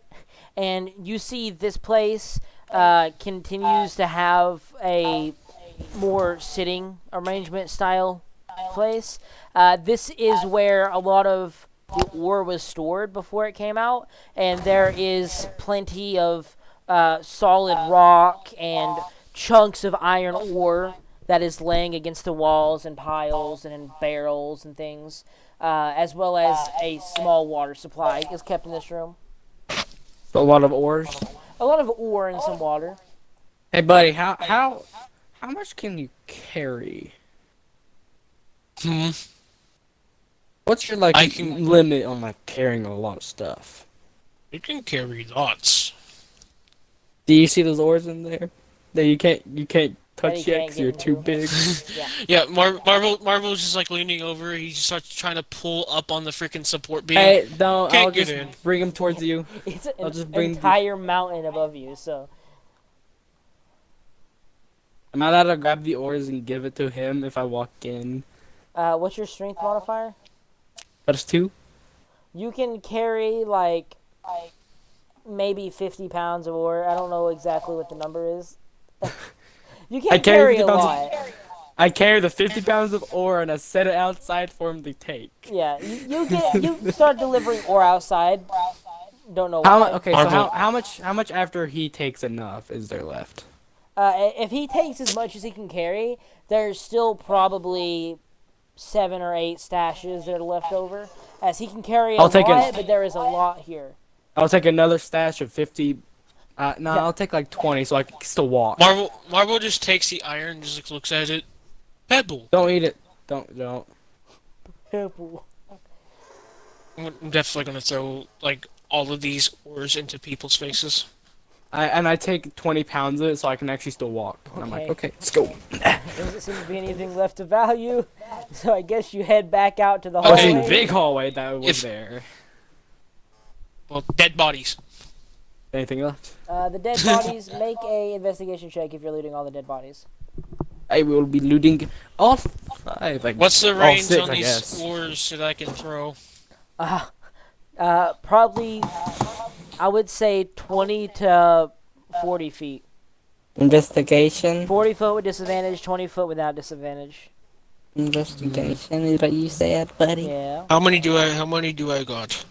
and you see this place continues to have a more sitting arrangement style place. This is where a lot of the ore was stored before it came out, and there is plenty of solid rock and chunks of iron ore that is laying against the walls and piles and in barrels and things, as well as a small water supply is kept in this room. A lot of ores. A lot of ore and some water. Hey, buddy, how much can you carry? Hmm. What's your like I can. limit on like carrying a lot of stuff? You can carry lots. Do you see those ores in there? That you can't That he touch yet can't because get you're too into. big. Yeah. Yeah, Marvel's just like leaning over. He just starts trying to pull up on the freaking support beam. Hey, no, I'll Can't get just in. bring him towards you. It's I'll an just bring the. entire mountain above you, so. Am I allowed to grab the ores and give it to him if I walk in? What's your strength modifier? That's 2. You can carry, like maybe 50 pounds of ore. I don't know exactly what the number is. You I can carry carry a 50 pounds. lot. I carry the 50 pounds of ore and I set it outside for him to take. Yeah, you start delivering ore outside. Don't know How why. okay? So Marvel. how much after he takes enough is there left? If he takes as much as he can carry, there's still probably 7 or 8 stashes that are left over. As he can carry a I'll take lot, it. but there is a lot here. I'll take another stash of 50. No, Yeah. I'll take like 20 so I can still walk. Marvel just takes the iron, just like, looks at it. Pebble. Don't eat it. Don't. I'm definitely gonna throw like all of these ores into people's faces. I take 20 pounds of it so I can actually still walk. And I'm like, Okay. okay, let's go. Doesn't seem to be anything left of value, so I guess you head back out to the That's Okay. hallway. a big hallway that was If- there. Well, dead bodies. Anything left? The dead bodies, make a investigation check if you're looting all the dead bodies. I will be looting all 5. Like, What's the all range 6, on I these guess. ores that I can throw? Probably, I would say 20 to 40 feet. Investigation. 40 foot with disadvantage, 20 foot without disadvantage. Investigation is what you said, buddy. Yeah. How many do I got?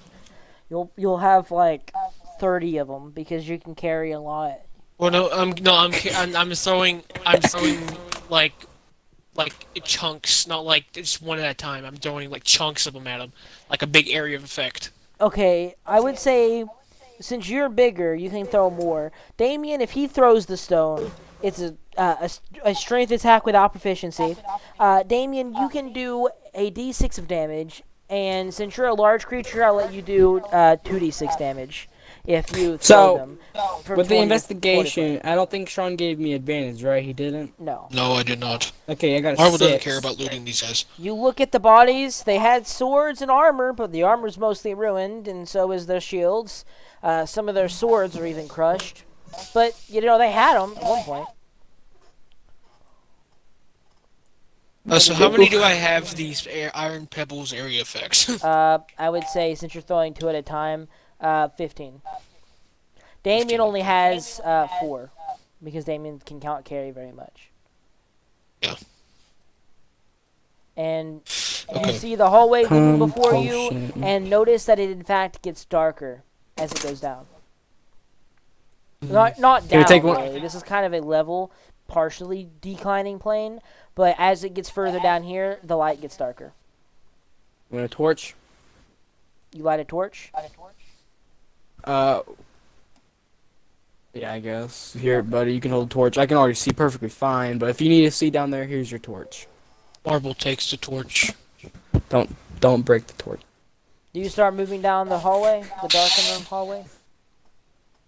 You'll have like 30 of them because you can carry a lot. Well, no, I'm throwing like chunks, not like just one at a time. I'm throwing like chunks of them at him, like a big area of effect. Okay, I would say since you're bigger, you can throw more. Damien, if he throws the stone, it's a strength attack without proficiency. Damien, you can do a d6 of damage, and since you're a large creature, I'll let you do 2d6 damage if you throw So, them. From With 20 the to 40 investigation, I don't think Sean gave me advantage, right? He didn't? foot. No. No, I did not. Okay, I got a Marvel 6. doesn't care about looting these guys. You look at the bodies, they had swords and armor, but the armor's mostly ruined, and so is their shields. Some of their swords are even crushed. But, you know, they had them at one point. So how many do I have these iron pebbles area effects? I would say, since you're throwing 2 at a time, 15. Damien only has 4, because Damien can count carry very much. Yeah. And you Okay. see the hallway looming before you, Compulsion. and notice that it in fact gets darker as it goes down. Not Can we down, take one- really. This is kind of a level, partially declining plane, but as it gets further down here, the light gets darker. I'm gonna torch. You light a torch? Yeah, I guess. Here, buddy, you can hold a torch. I can already see perfectly fine, but if you need to see down there, here's your torch. Marvel takes the torch. Don't break the torch. Do you start moving down the hallway, the darkened hallway?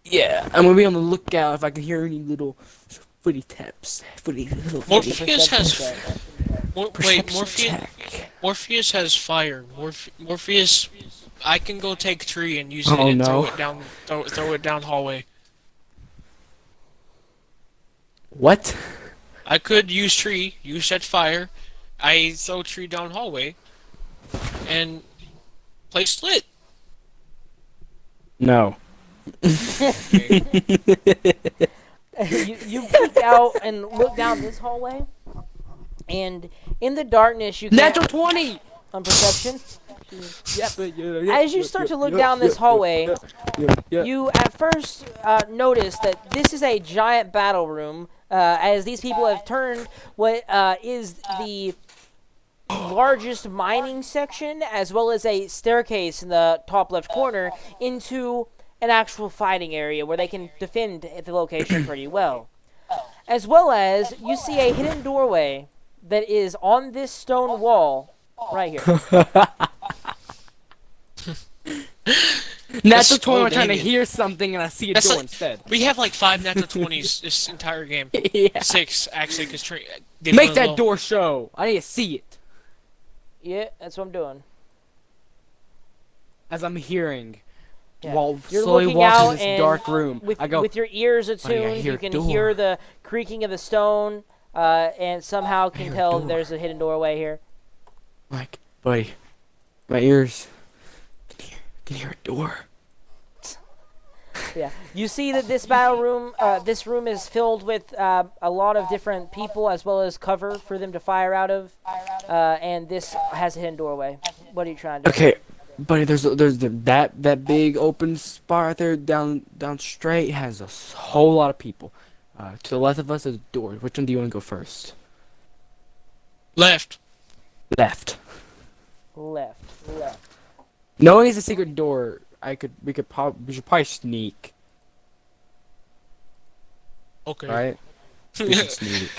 Yeah, I'm gonna be on the lookout if I can hear any little footy taps. Morpheus has Check. wait, Perception Morpheus check. Morpheus has fire. Morpheus, I can go take tree and use it Oh, and no. throw it down hallway. What? I could use tree, you set fire, I throw tree down hallway, and place lit. No. you peek out and look down this hallway, and in the darkness you can Natural 20! on perception. Yeah. As you start to look down this hallway, you at first notice that this is a giant battle room, as these people have turned what is the largest mining section, as well as a staircase in the top left corner, into an actual fighting area where they can defend the location pretty well. As well as, you see a hidden doorway that is on this stone wall right here. Natural 20, oh, I'm trying to dang it. hear something and I see a That's door like- instead. We have like 5 natural 20s this entire game. Yeah. 6 actually, because Make that door show. I need to see it. Yeah, that's what I'm doing. As I'm hearing. Yeah. While You're slowly looking walking out this and dark room. With, I go, with your ears Buddy, I attuned, hear you a can door. hear the creaking of the stone, and somehow can hear a tell door. there's a hidden doorway here. like, buddy, my ears can hear a door. Yeah, you see that this this room is filled with a lot of different people as well as cover for them to fire out of, and this has a hidden doorway. What are you trying to do? Okay, buddy, that big open spot right there down straight has a whole lot of people. To the left of us is a door. Which one do you want to go first? Left. Left. Left. Knowing it's a secret door, we should probably sneak, Okay. right? We should sneak.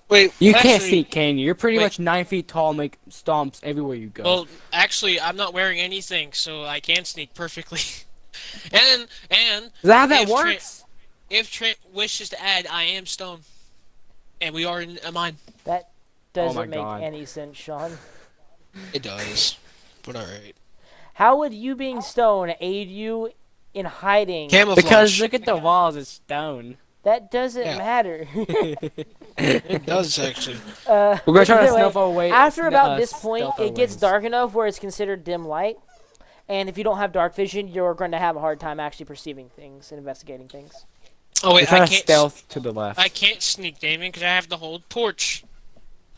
Wait, You actually, can't sneak, can you? You're pretty wait. much 9 feet tall, make stomps everywhere you go. Well, actually, I'm not wearing anything, so I can sneak perfectly. and Is that how that if Trent- works? if Trent wishes to add, I am stone, and we are in a mine. That Oh my doesn't make God. any sense, Sean. It does, but all right. How would you being stone aid you in hiding? Camouflage. Because look at the walls, it's stone. That doesn't Yeah. matter. it does actually. We're gonna try to Anyway, snuff our way. After about this point, stealth our it gets ways. dark enough where it's considered dim light. And if you don't have dark vision, you're going to have a hard time actually perceiving things and investigating things. Oh We're wait, trying I to can't. stealth to the left. I can't sneak, Damien, because I have to hold torch.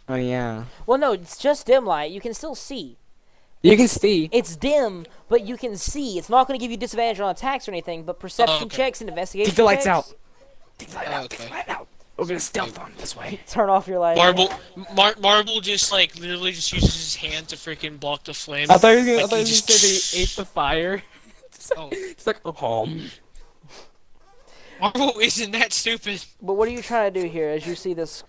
Oh yeah. Well, no, it's just dim light. You can still see. You can see. It's dim, but you can see. It's not going to give you disadvantage on attacks or anything, but perception okay. checks and investigation Take the lights checks, out. Take the light out. Take Okay. the light out. We're gonna stealth on this way. Turn off your light. Marble just like literally just uses his hand to freaking block the flame. I thought you were Like, gonna he say they ate the fire. Oh, It's like Marble isn't that stupid. But what are you trying to do here as you see this?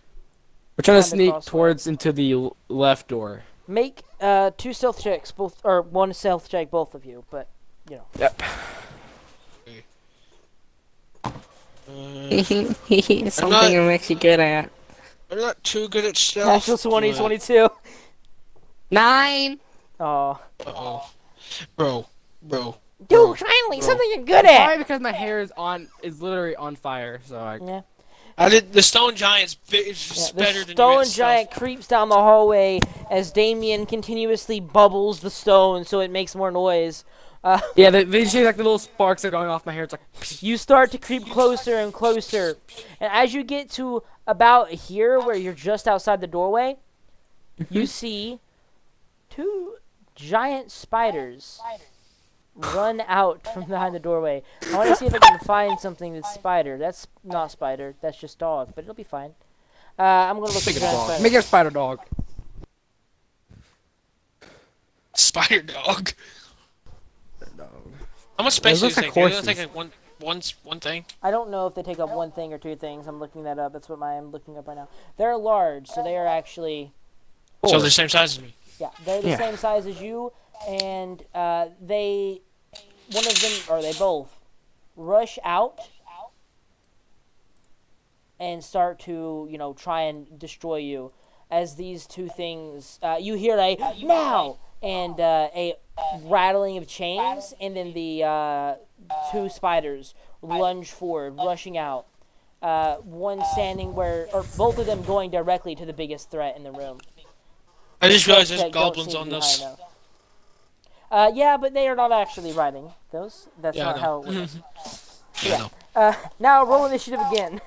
We're trying to Kinda sneak crosswise. towards into the left door. Make 2 stealth checks, both or 1 stealth check, both of you. But Yep. Something I'm actually good at. I'm not too good at stealth. natural 20, but- 22. 9. Oh, Uh-oh. Bro. dude, finally something you're good at. Probably because my hair is literally on fire. So I. Yeah. I did the stone giant's Yeah, better the than stone you at stealth. giant creeps down the hallway as Damien continuously bubbles the stone so it makes more noise. Yeah, they see like the little sparks are going off my hair. It's like. You start to creep closer and closer, and as you get to about here, where you're just outside the doorway, you see 2 giant spiders run out from behind the doorway. I want to see if I can find something that's spider. That's not spider. That's just dog, but it'll be fine. I'm gonna look for Make it a giant dog. spiders. Make it a spider dog. Spider dog. How much space It do you looks like think? It's horses. like one thing. I don't know if they take up 1 thing or 2 things. I'm looking that up. That's what I'm looking up right now. They're large, so they are actually So Four. they're the same size as me. yeah, they're the Yeah. same size as you, and they one of them or they both rush out and start to try and destroy you. As these 2 things, you hear a now and a rattling of chains, and then the 2 spiders lunge forward, rushing out. One standing or both of them going directly to the biggest threat in the room. I just realized Check there's don't goblins seem on to be this. high enough. Yeah, but they are not actually riding those. That's Yeah, I not know. how it works. Yeah, I know. Now roll initiative again.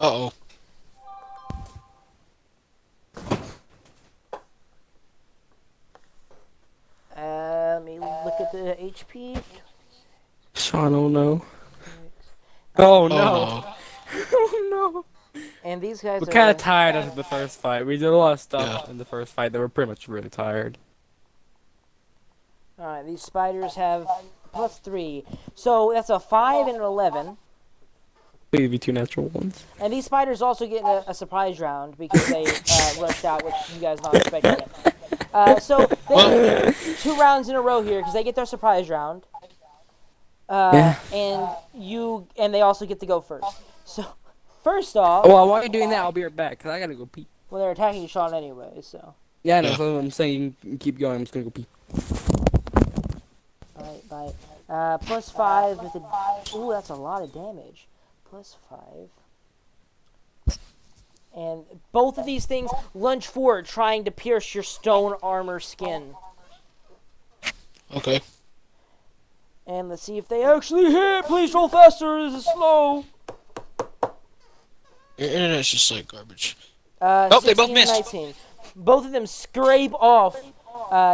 Uh-oh. Let me look at the HP. Sean, I don't know. Oh no. Oh, Oh no. And these guys We're are kind of tired after the first fight. We did a lot of stuff Yeah. in the first fight that we're pretty much really tired. Alright, these spiders have +3. So that's a 5 and an 11. Please be 2 natural ones. And these spiders also get a surprise round because they rushed out with you guys not expecting it. So they get 2 rounds in a row here because they get their surprise round. Yeah. And they also get to go first. So first off, Well, while you're doing that, I'll be right back because I gotta go pee. well, they're attacking Sean anyway. So Yeah, I know. Yeah. So I'm saying you can keep going. I'm just gonna go pee. all right, bye. Plus 5 with a. Ooh, that's a lot of damage. Plus 5. And both of these things lunge forward, trying to pierce your stone armor skin. Okay. And let's see if they actually hit. Please roll faster. This is slow. Your internet's just like garbage. Nope, they both 16 and missed. 19. Both of them scrape off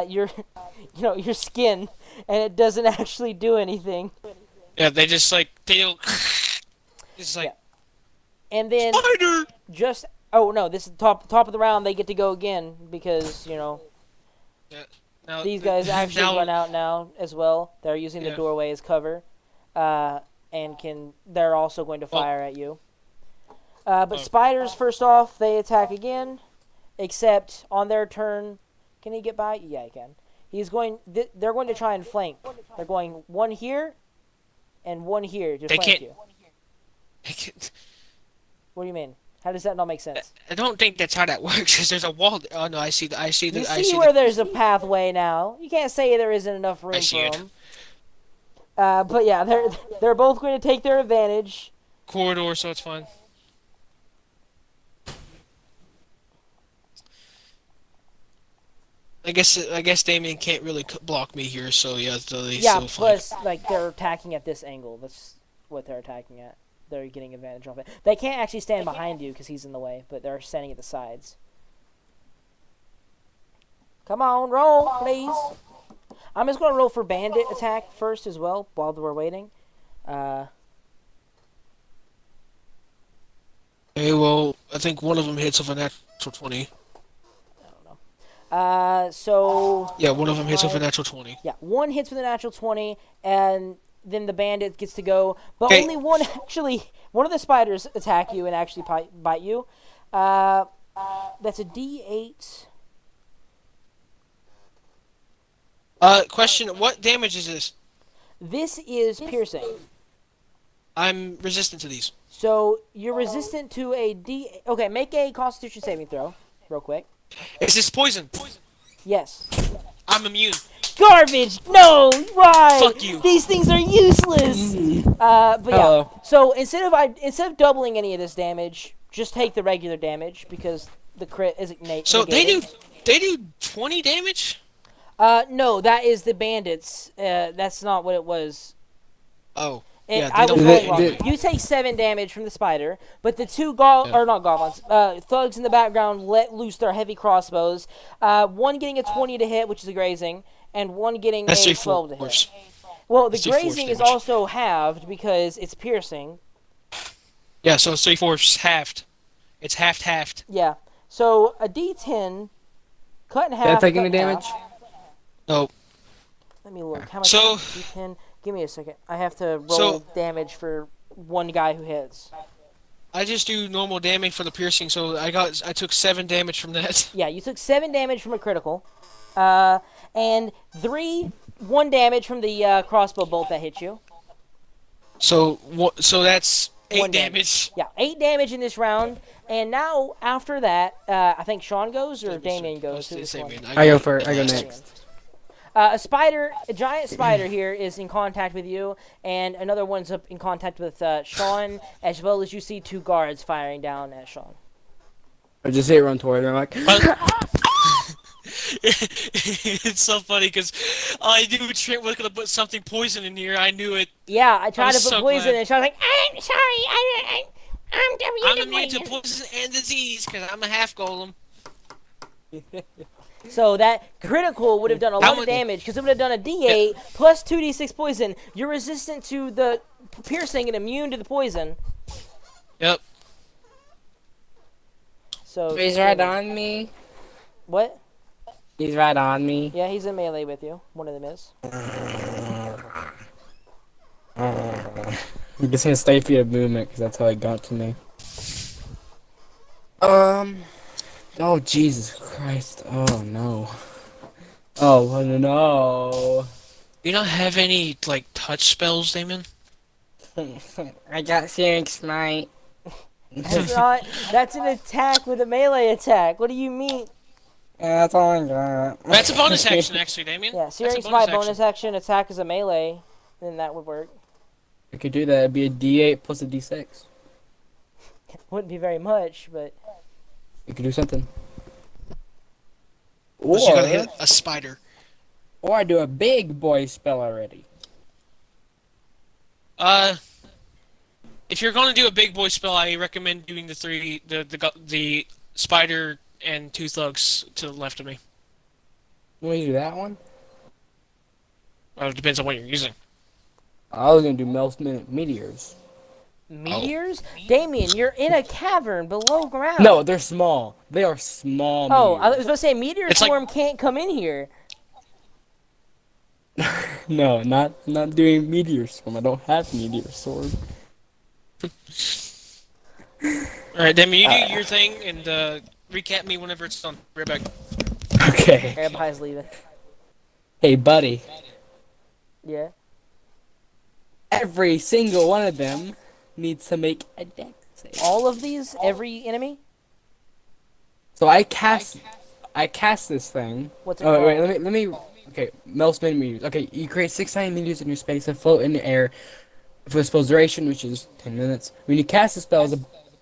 your, your skin, and it doesn't actually do anything. Yeah, they just like they don't. It's like And then spider. oh no, this is top of the round. They get to go again because Yeah. Now, these guys actually now, run out now as well. They're using the Yeah. doorway as cover, and they're also going to fire at you. But spiders, first off, they attack again, except on their turn. Can he get by? Yeah, he can. They're going to try and flank. They're going one here, and one here to They flank can't- you. What do you mean? How does that not make sense? I don't think that's how that works. Because there's a wall. Oh no, I see the. You see where there's a pathway now. You can't say there isn't enough room I see for it. them. But yeah, they're both going to take their advantage. corridor, so it's fine. I guess Damien can't really block me here, so yeah, so they Yeah, still plus like they're attacking at this angle. That's what they're attacking at. They're getting advantage of it. They can't actually stand behind you because he's in the way, but they're standing at the sides. Come on, roll, please. I'm just going to roll for bandit attack first as well while we're waiting. Okay, well, I think one of them hits with a natural 20. So Yeah, one of them hits with a natural 20. yeah, one hits with a natural 20, and then the bandit gets to go. But Okay. only one one of the spiders attack you and actually bite you. That's a D8. Question, what damage is this? This is piercing. I'm resistant to these. So you're resistant to a D. Okay, make a Constitution saving throw, real quick. Is this poison? Yes. I'm immune. Garbage! No! Right! Fuck you. These things are useless! But yeah. Hello. So instead of doubling any of this damage, just take the regular damage because the crit is negated. So they do 20 damage? No, that is the bandits. That's not what it was. Oh. It, Yeah, I they was don't- rolling wrong. they- You take 7 damage from the spider, but the two Yeah. or not goblins, thugs in the background let loose their heavy crossbows. One getting a 20 to hit, which is a grazing, and one getting That's a 12 to hit. 3/4. Well, the That's 3/4 grazing is damage. also halved because it's piercing. Yeah, so it's 3/4 halved. It's halved. Yeah. So a D10 cut in half. Did I take cut any in damage? half. No. Let me look. How much? So- D10. Give me a second. I have to roll So- damage for one guy who hits. I just do normal damage for the piercing, so I took 7 damage from that. Yeah, you took 7 damage from a critical, and 1 damage from the crossbow bolt that hit you. So that's 8 1 damage. Yeah, 8 damage in this round, and now after that, I think Sean goes or Damien goes. To this one? I go first. I go next. A giant spider here is in contact with you, and another one's up in contact with Sean, as well as you see 2 guards firing down at Sean. I just say run toward them. I'm like, It's so funny because I knew Trent was gonna put something poison in here. I knew it. Yeah, I tried was to put so poison, glad. and Sean's like, I'm sorry, I'm I'm immune to poison and disease because I'm a half golem. So that critical would have done a lot of much- damage because it would have done a D8 plus 2d6 poison. You're resistant to the piercing and immune to the poison. Yep. So he's right on me. What? He's right on me. Yeah, he's in melee with you. One of them is. I'm just gonna stay for your movement because that's how it got to me. Oh Jesus Christ! Oh no! Oh no! Do you not have any like touch spells, Damon? I got Searing Smite. That's not. That's an attack with a melee attack. What do you mean? Yeah, that's all I got. That's a bonus action, actually, Damien. Yeah, That's Searing a Smite bonus bonus action, attack is a melee, then that would work. I could do that. It'd be a D8 plus a D6. Wouldn't be very much, but You could do something. Plus you gotta hit a spider. Or I do a big boy spell already. If you're gonna do a big boy spell, I recommend doing the spider and two thugs to the left of me. Want me to do that one? Well, it depends on what you're using. I was gonna do Meltman Meteors. meteors? Damien, you're in a cavern below ground. No, they're small. They are small Oh, I was meteors. about to say meteor It's like- swarm can't come in here. No, not doing Meteor Storm. I don't have Meteor Sword. Alright, Damien, you do your thing and recap me whenever it's done. Right back. Okay. Everybody's leaving. Hey, buddy. Yeah. Every single one of them needs to make a dex save. All of these, every enemy. So I cast this thing. What's it Oh called? wait, let me. Okay, Meltman Meteors. Okay, you create 6 tiny meteors in your space that float in the air for the spell's duration, which is 10 minutes. When you cast the spell,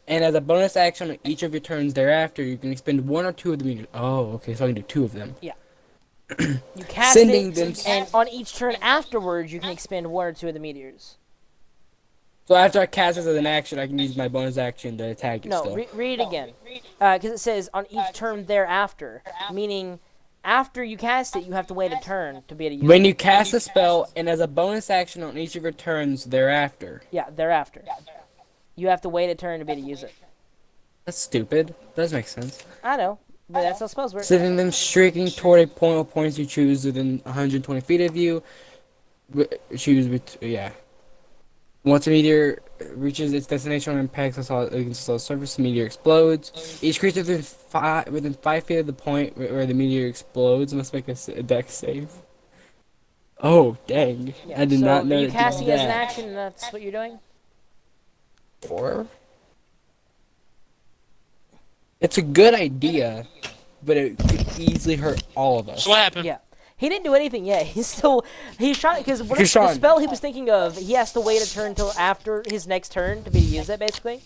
as a bonus action on each of your turns thereafter, you can expend 1 or 2 of the meteors. Oh, okay, so I can do 2 of them. You cast Sending it, them. and on each turn afterwards, you can expend 1 or 2 of the meteors. So after I cast this as an action, I can use my bonus action to attack it No, still. read it again. Because it says on each turn thereafter, meaning after you cast it, you have to wait a turn to be able to use When it. you cast a spell, and as a bonus action on each of your turns thereafter. Yeah, thereafter. You have to wait a turn to be able to use it. That's stupid. Does make sense. I know, but that's how spells work. Sending them streaking toward a point or points you choose within 120 feet of you. Yeah. Once a meteor reaches its destination or impacts against the surface, the meteor explodes. Each creature within 5 feet of the point where the meteor explodes must make a dex save. Oh, dang. Yeah, I did so not know are you it did casting as an that. action, and that's what you're doing? Or? It's a good idea, but it could easily hurt all of us. So what happened? Yeah. He didn't do anything yet. He's trying, because the Krishan. spell he was thinking of, he has to wait a turn until after his next turn to be able to use it, basically.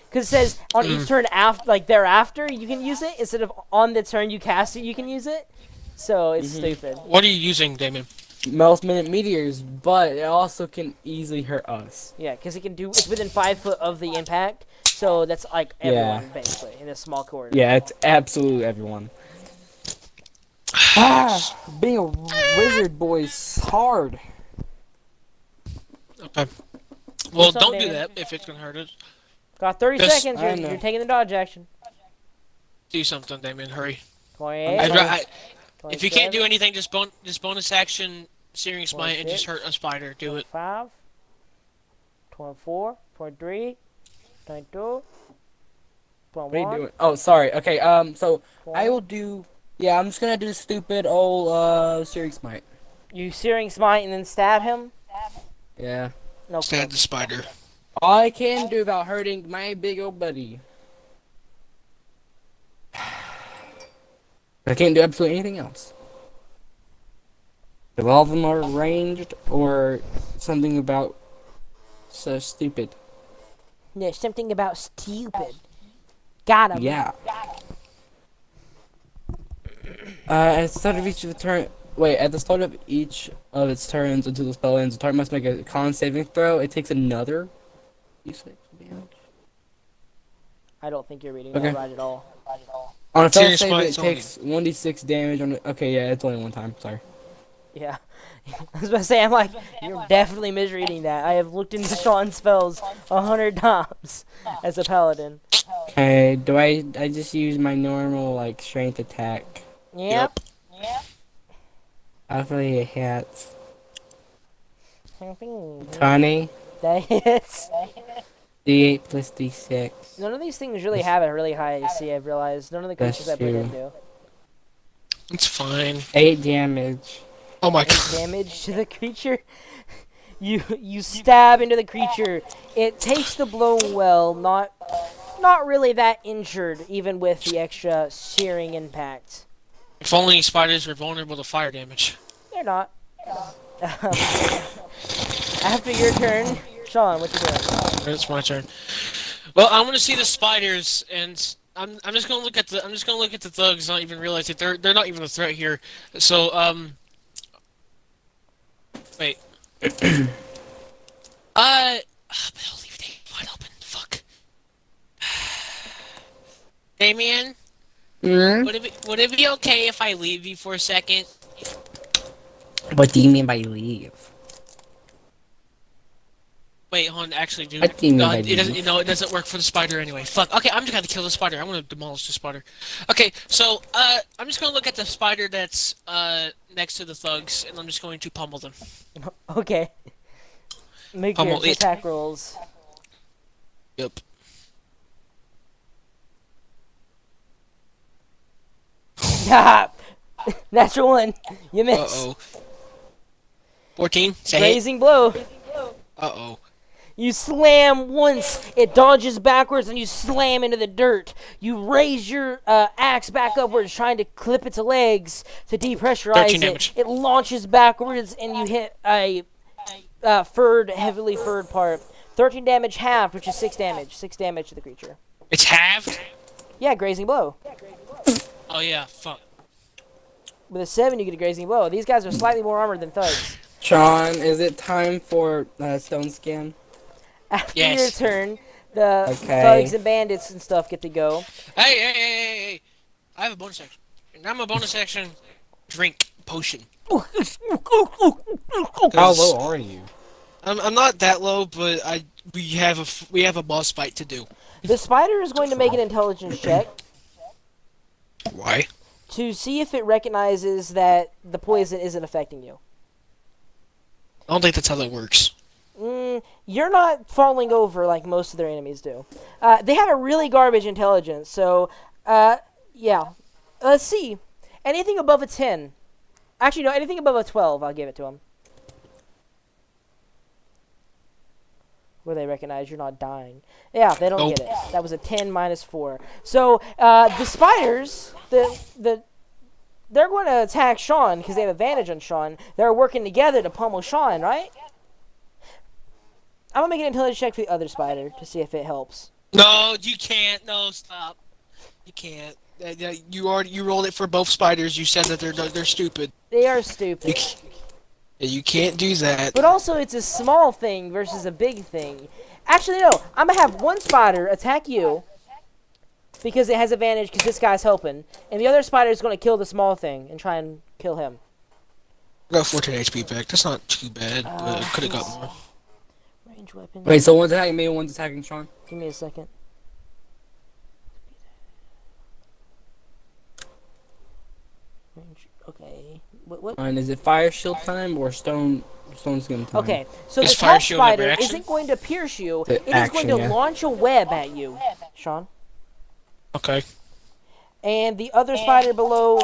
Because it says on each turn after, like thereafter, you can use it instead of on the turn you cast it, you can use it. So it's stupid. What are you using, Damien? Meltman Meteors, but it also can easily hurt us. Yeah, because it's within 5 foot of the impact, so that's like everyone basically in a small corridor. Yeah, it's absolutely everyone. Being a wizard boy is hard. Okay. Well, What's up, don't do Damien? that if it's gonna hurt us. Got 30 Yes, seconds. I You're, know. you're taking the dodge action. Do something, Damien. Hurry. 28. If you can't do anything, just bonus action Searing Smite and just hurt a spider. Do it. 25, 24, 23, 22, What are 21. you doing? Oh, sorry. Okay, so I 20. will do... Yeah, I'm just gonna do the stupid old, Searing Smite. You Searing Smite and then stab him? Yeah. No Stab problem. the spider. All I can do without hurting my big old buddy. I can't do absolutely anything else. If all of them are ranged or something about so stupid. There's something about stupid. Got him. Yeah. At the start of each of the turn, at the start of each of its turns until the spell ends, the target must make a con saving throw. It takes another d6 damage. I don't think you're reading Okay. that right at all. On a fail Serious save, it spite only. takes 1d6 damage on. Okay, yeah, it's only one time. Sorry. Yeah. I was about to say, I'm like, you're definitely misreading that. I have looked into Sean's spells 100 times as a paladin. Okay, do I just use my normal like strength attack? Yep. Hopefully it hits. 20. That hits. D8 plus D6. None of these things really have a really high AC, I've realized. None of the creatures I That's bring true. in do. It's fine. 8 damage. Oh my 8 god. damage to the creature. You stab into the creature. It takes the blow well, not really that injured, even with the extra searing impact. If only spiders were vulnerable to fire damage. They're not. After your turn, Sean, what you doing? It's my turn. Well, I want to see the spiders, and I'm just gonna look at the thugs, not even realize that they're not even a threat here. So wait. But I'll leave it wide open. Fuck. Damien, Mm? would it be okay if I leave you for a second? What do you mean by leave? Wait, hold on. Actually, dude, What do you mean by it doesn't. leave? It doesn't work for the spider anyway. Fuck. Okay, I'm just gonna kill the spider. I'm gonna demolish the spider. Okay, so I'm just gonna look at the spider that's next to the thugs, and I'm just going to pummel them. Okay. Make your Pummel it. attack rolls. Yep. Natural one. You miss. Uh oh. 14. Say it. Grazing blow. Uh oh. You slam once, it dodges backwards, and you slam into the dirt. You raise your axe back upwards, trying to clip its legs to 13 depressurize it. damage. It launches backwards, and you hit a heavily furred part. 13 damage halved, which is 6 damage. 6 damage to the creature. It's halved. Yeah, grazing blow. Oh yeah. Fuck. With a 7, you get a grazing blow. These guys are slightly more armored than thugs. Sean, is it time for stone scan? After Yes. your turn, the Okay. thugs and bandits and stuff get to go. Hey. I have a bonus action. And I'm a bonus action. Drink potion. How 'Cause low are you? I'm not that low, but we have a boss fight to do. The spider is going to make an intelligence check Why? to see if it recognizes that the poison isn't affecting you. I don't think that's how that works. You're not falling over like most of their enemies do. They have a really garbage intelligence, so, yeah. Let's see. Anything above a 10. Actually, no, anything above a 12, I'll give it to them. Where they recognize you're not dying. Yeah, they don't Nope. get it. That was a 10 minus 4. So, the spiders, they're going to attack Sean because they have advantage on Sean. They're working together to pummel Sean, right? I'm going to make an intelligence check for the other spider to see if it helps. No, you can't. No, stop. You can't. You rolled it for both spiders. You said that they're stupid. They are stupid. You can't do that. But also, it's a small thing versus a big thing. Actually, no. I'm going to have one spider attack you because it has advantage because this guy's helping. And the other spider is going to kill the small thing and try and kill him. Got 14 HP back. That's not too bad, but could have got more. Range weapon. Wait, so one's attacking me and one's attacking Sean? Give me a second. Range. Okay. What? And is it fire shield time or stone skin time? Okay, so Is the fire top shield never spider action? isn't going to pierce you. The It is action, going to yeah. launch a web at you, Sean. Okay. And the other spider below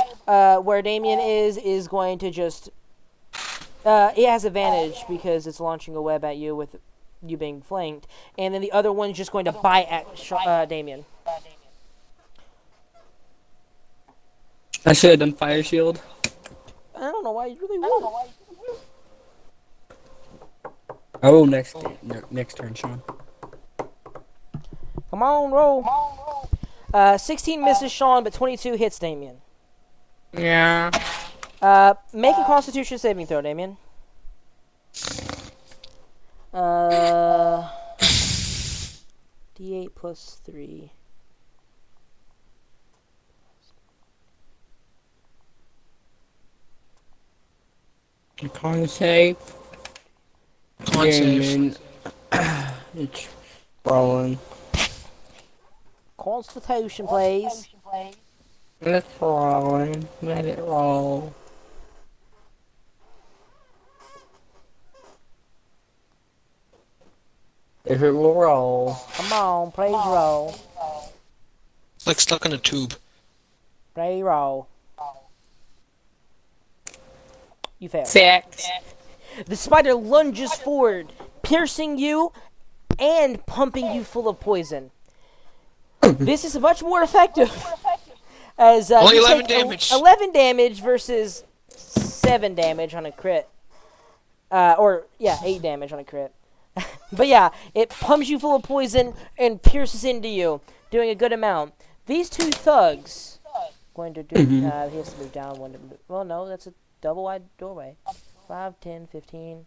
where Damien is going to just... it has advantage because it's launching a web at you with you being flanked. And then the other one's just going to bite at Damien. I should have done fire shield. I don't know why you really would. Oh, next turn, Sean. Come on, roll. 16 misses Sean, but 22 hits Damien. Yeah. Make a Constitution saving throw, Damien. D8 plus 3. Con save. Con save. It's rolling. Constitution, please. It's rolling. Let it roll. If it will roll. Come on, praise roll. It's like stuck in a tube. Praise roll. You failed. 6. The spider lunges forward, piercing you and pumping you full of poison. This is much more effective. As Only you 11 take damage. 11 damage versus 7 damage on a crit. 8 damage on a crit. But yeah, it pumps you full of poison and pierces into you, doing a good amount. These two thugs going to do. He has to move down one to move. Well, no, that's a double wide doorway. 5, 10, 15,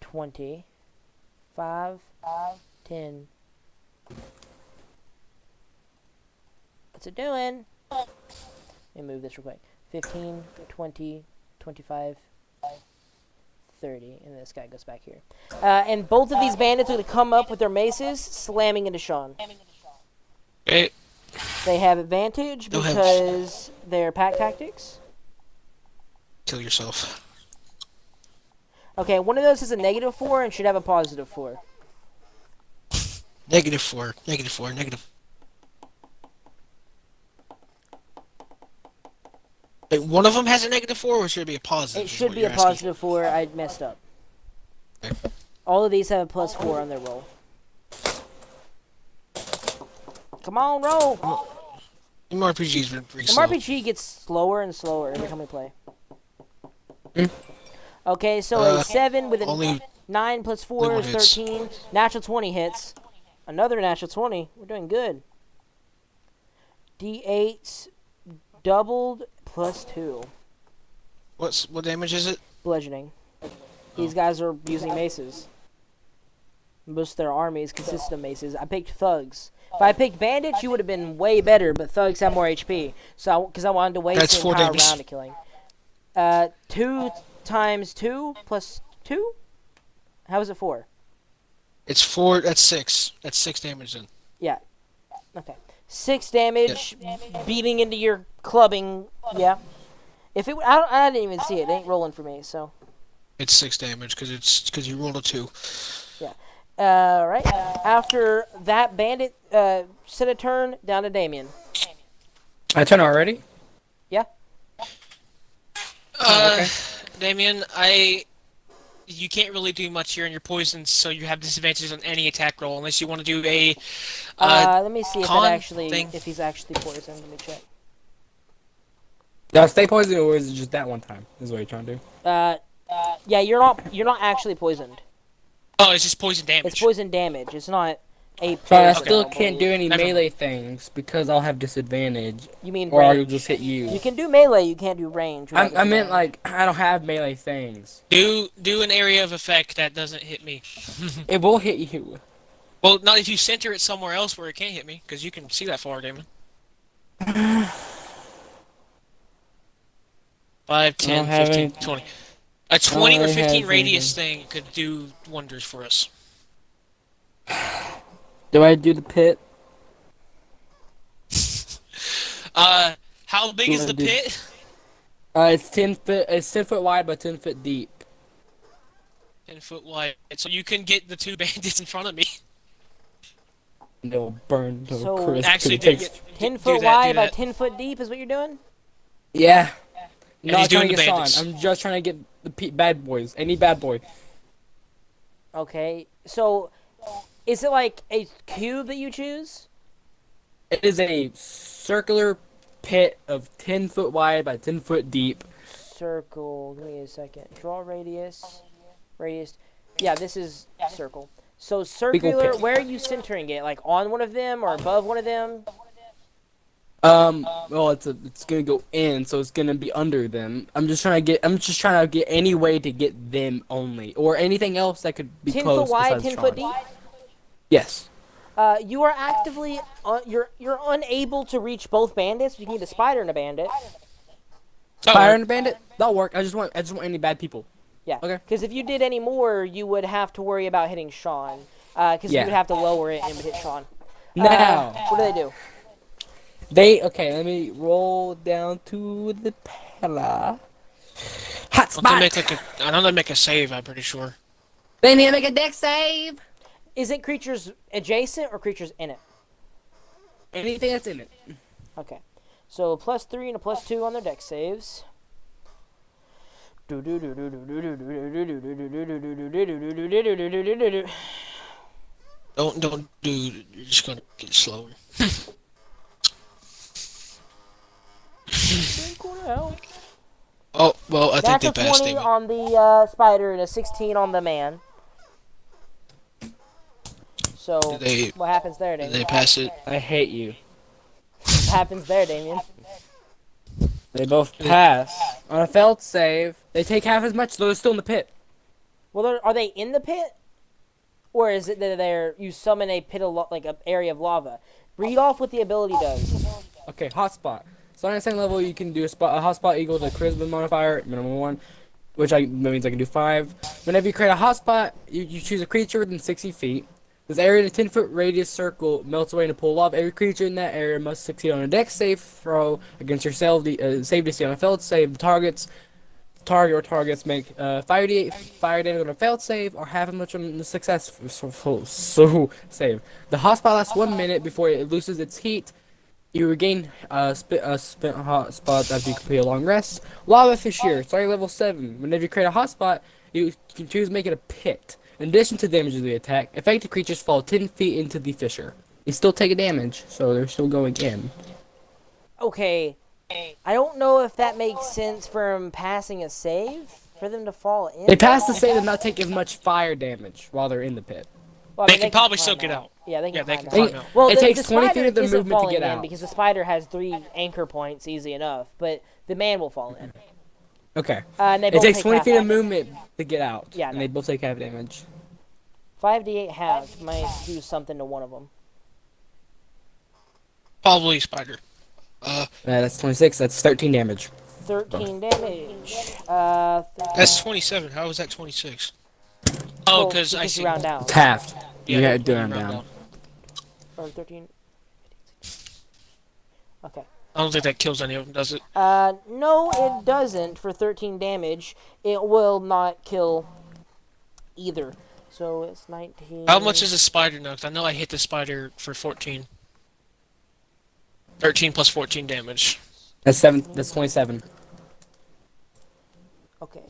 20. 5, 10. What's it doing? Let me move this real quick. 15, 20, 25, 30. And this guy goes back here. And both of these bandits are going to come up with their maces, slamming into Sean. Okay. They have advantage Go ahead. because they're pack tactics. Kill yourself. Okay, one of those is a -4 and should have a +4. -4. -4. Negative. Wait, one of them has a -4, or should it be a positive? It is should what be you're a asking? +4. I messed up. Okay. All of these have a +4 on their roll. Come on, roll! MMORPGs are pretty The slow. RPG gets slower and slower every time we play. Mm. Okay, so a 7 with a only 9 plus 4 one is hits. 13. Natural 20 hits. Another natural 20. We're doing good. D8 doubled plus 2. What damage is it? Bludgeoning. These guys are using maces. Most of their armies consist of maces. I picked thugs. If I picked bandits, you would have been way better, but thugs have more HP. So, because I wanted to waste That's the 4 entire damage. round of killing. 2 times 2 plus 2? How is it 4? It's 4. That's 6. That's 6 damage then. Yeah. Okay. 6 damage, beating into your clubbing. Yeah. If it, I didn't even see it. It ain't rolling for me. So. It's 6 damage because you rolled a 2. Right. After that bandit set a turn, down to Damien. My turn already? Yeah. Okay. Damien, you can't really do much here in your poisons, so you have disadvantages on any attack roll unless you want to do a Let me see if con if he's actually poisoned. Let me check. Did I stay poisoned, or is it just that one time? Is what you're trying to do? Yeah, you're not actually poisoned. Oh, it's just poison damage. It's poison damage. It's not a poison. But I still roll. can't do any Never mind. melee things because I'll have disadvantage, You mean or I'll range? just hit you. You can do melee. You can't do range. I meant like I don't have melee things. Do an area of effect that doesn't hit me. It will hit you. Well, not if you center it somewhere else where it can't hit me, because you can see that far, Damon. 5, 10, have 15, any- 20. A 20 or I 15 have radius thing could do wonders for us. Do I do the pit? How big is the pit? It's 10 foot. It's 10 foot wide by 10 foot deep. 10 foot wide. So you can get the 2 bandits in front of me. And they'll burn to So- a crisp. 'cause Actually, it do takes- it. 10 Do foot that, do wide by that. 10 foot deep is what you're doing. Yeah. And Not he's trying doing to the get Sean. bandits. I'm just trying to get the bad boys. Any bad boy. Okay. So, is it like a cube that you choose? It is a circular pit of 10 foot wide by 10 foot deep. Circle. Give me a second. Draw radius. Radius. Yeah, this is circle. So circular. pit. Where are you centering it? Like on one of them or above one of them? Well, it's gonna go in, so it's gonna be under them. I'm just trying to get any way to get them only, or anything else that could be 10 close. foot wide, besides 10 Sean. foot deep. Yes. You are actively you're unable to reach both bandits. You need a spider and a bandit. Fire and a bandit. That'll work. I just want any bad people. Yeah. Okay. Because if you did any more, you would have to worry about hitting Sean. Because you Yeah. would have to lower it and would hit Sean. Now What do they do? okay. Let me roll down to the pillar. Hot I spot. know they make a save, I'm pretty sure. They need to make a deck save. Is it creatures adjacent or creatures in it? Anything that's in it. Okay. So a +3 and a +2 on their deck saves. Don't do. You're just gonna get slower. Oh well, I think That's they a passed 20 David. on the spider and a 16 on the man. So Did they? what happens there, Did Damien? they pass it? I hate you. What happens there, Damien? They both pass. On a failed save, they take half as much, so they're still in the pit. Well, are they in the pit, or is it that you summon a pit of like an area of lava? Read off what the ability does. Okay, hotspot. So on the same level, you can do a hotspot equals a charisma modifier, minimum 1, that means I can do 5. Whenever you create a hotspot, you choose a creature within 60 feet. This area in a 10-foot radius circle melts away in a pool of lava. Every creature in that area must succeed on a dex save throw against yourself. The save DC on a failed save. The target or targets make 5d8 fire damage on a failed save, or half as much on the successful save. The hotspot lasts 1 minute before it loses its heat. You regain spent hot spots after you complete a long rest. Lava Fissure, starting level 7. Whenever you create a hotspot, you can choose to make it a pit. In addition to damage of the attack, affected creatures fall 10 feet into the fissure. They still take a damage, so they're still going in. Okay, I don't know if that makes sense from passing a save for them to fall in. They pass the save and not take as much fire damage while they're in the pit. Well, I They mean, can probably climb still get out. Yeah, they can. Yeah, they climb can out. climb out. Well, It takes 20 feet of the isn't movement to falling get in out. because the spider has 3 anchor points, easy enough. But the man will fall in. Okay. And they It both takes take 20 half feet of damage. movement to get out. Yeah, And no. they both take half damage. 5d8 halved might do something to one of them. Probably spider. That's 26. That's 13 damage. 13 damage. 13. That's 27. How was that 26? Oh, Well, because I you see. round down. It's halved. You Yeah, had to do you round round down. Or 13. Okay. I don't think that kills any of them, does it? No, it doesn't. For 13 damage, it will not kill either. So it's 19. How much is a spider now? 'Cause I know I hit the spider for 14. 13 plus 14 damage. That's 7. That's 27. Okay.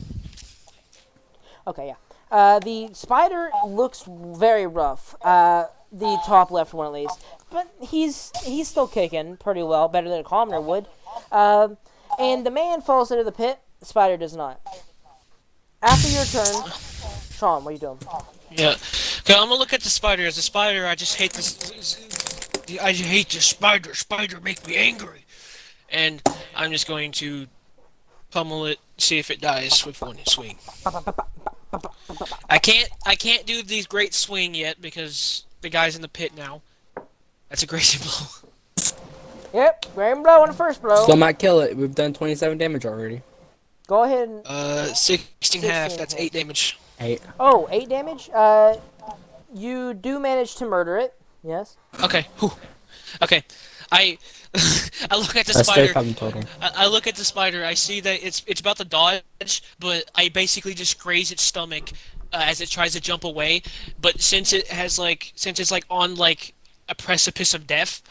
Okay, yeah. The spider looks very rough. The top left one at least, but he's still kicking pretty well, better than a commoner would. And the man falls into the pit. The spider does not. After your turn, Sean, what are you doing? Yeah. Okay, I'm gonna look at the spider. As a spider, I just hate this. I hate the spider. Spider make me angry. And I'm just going to pummel it, see if it dies with one swing. I can't do these great swing yet because the guy's in the pit now. That's a crazy blow. Yep, grand blow on the first blow. Still might kill it. We've done 27 damage already. Go ahead and... 16 half. 16 That's half. 8 damage. 8. Oh, 8 damage? You do manage to murder it. Yes. Okay. Whew. Okay. I look at the That's spider. 35 in total. I look at the spider. I see that it's about to dodge, but I basically just graze its stomach as it tries to jump away. But since it's on like a precipice of death,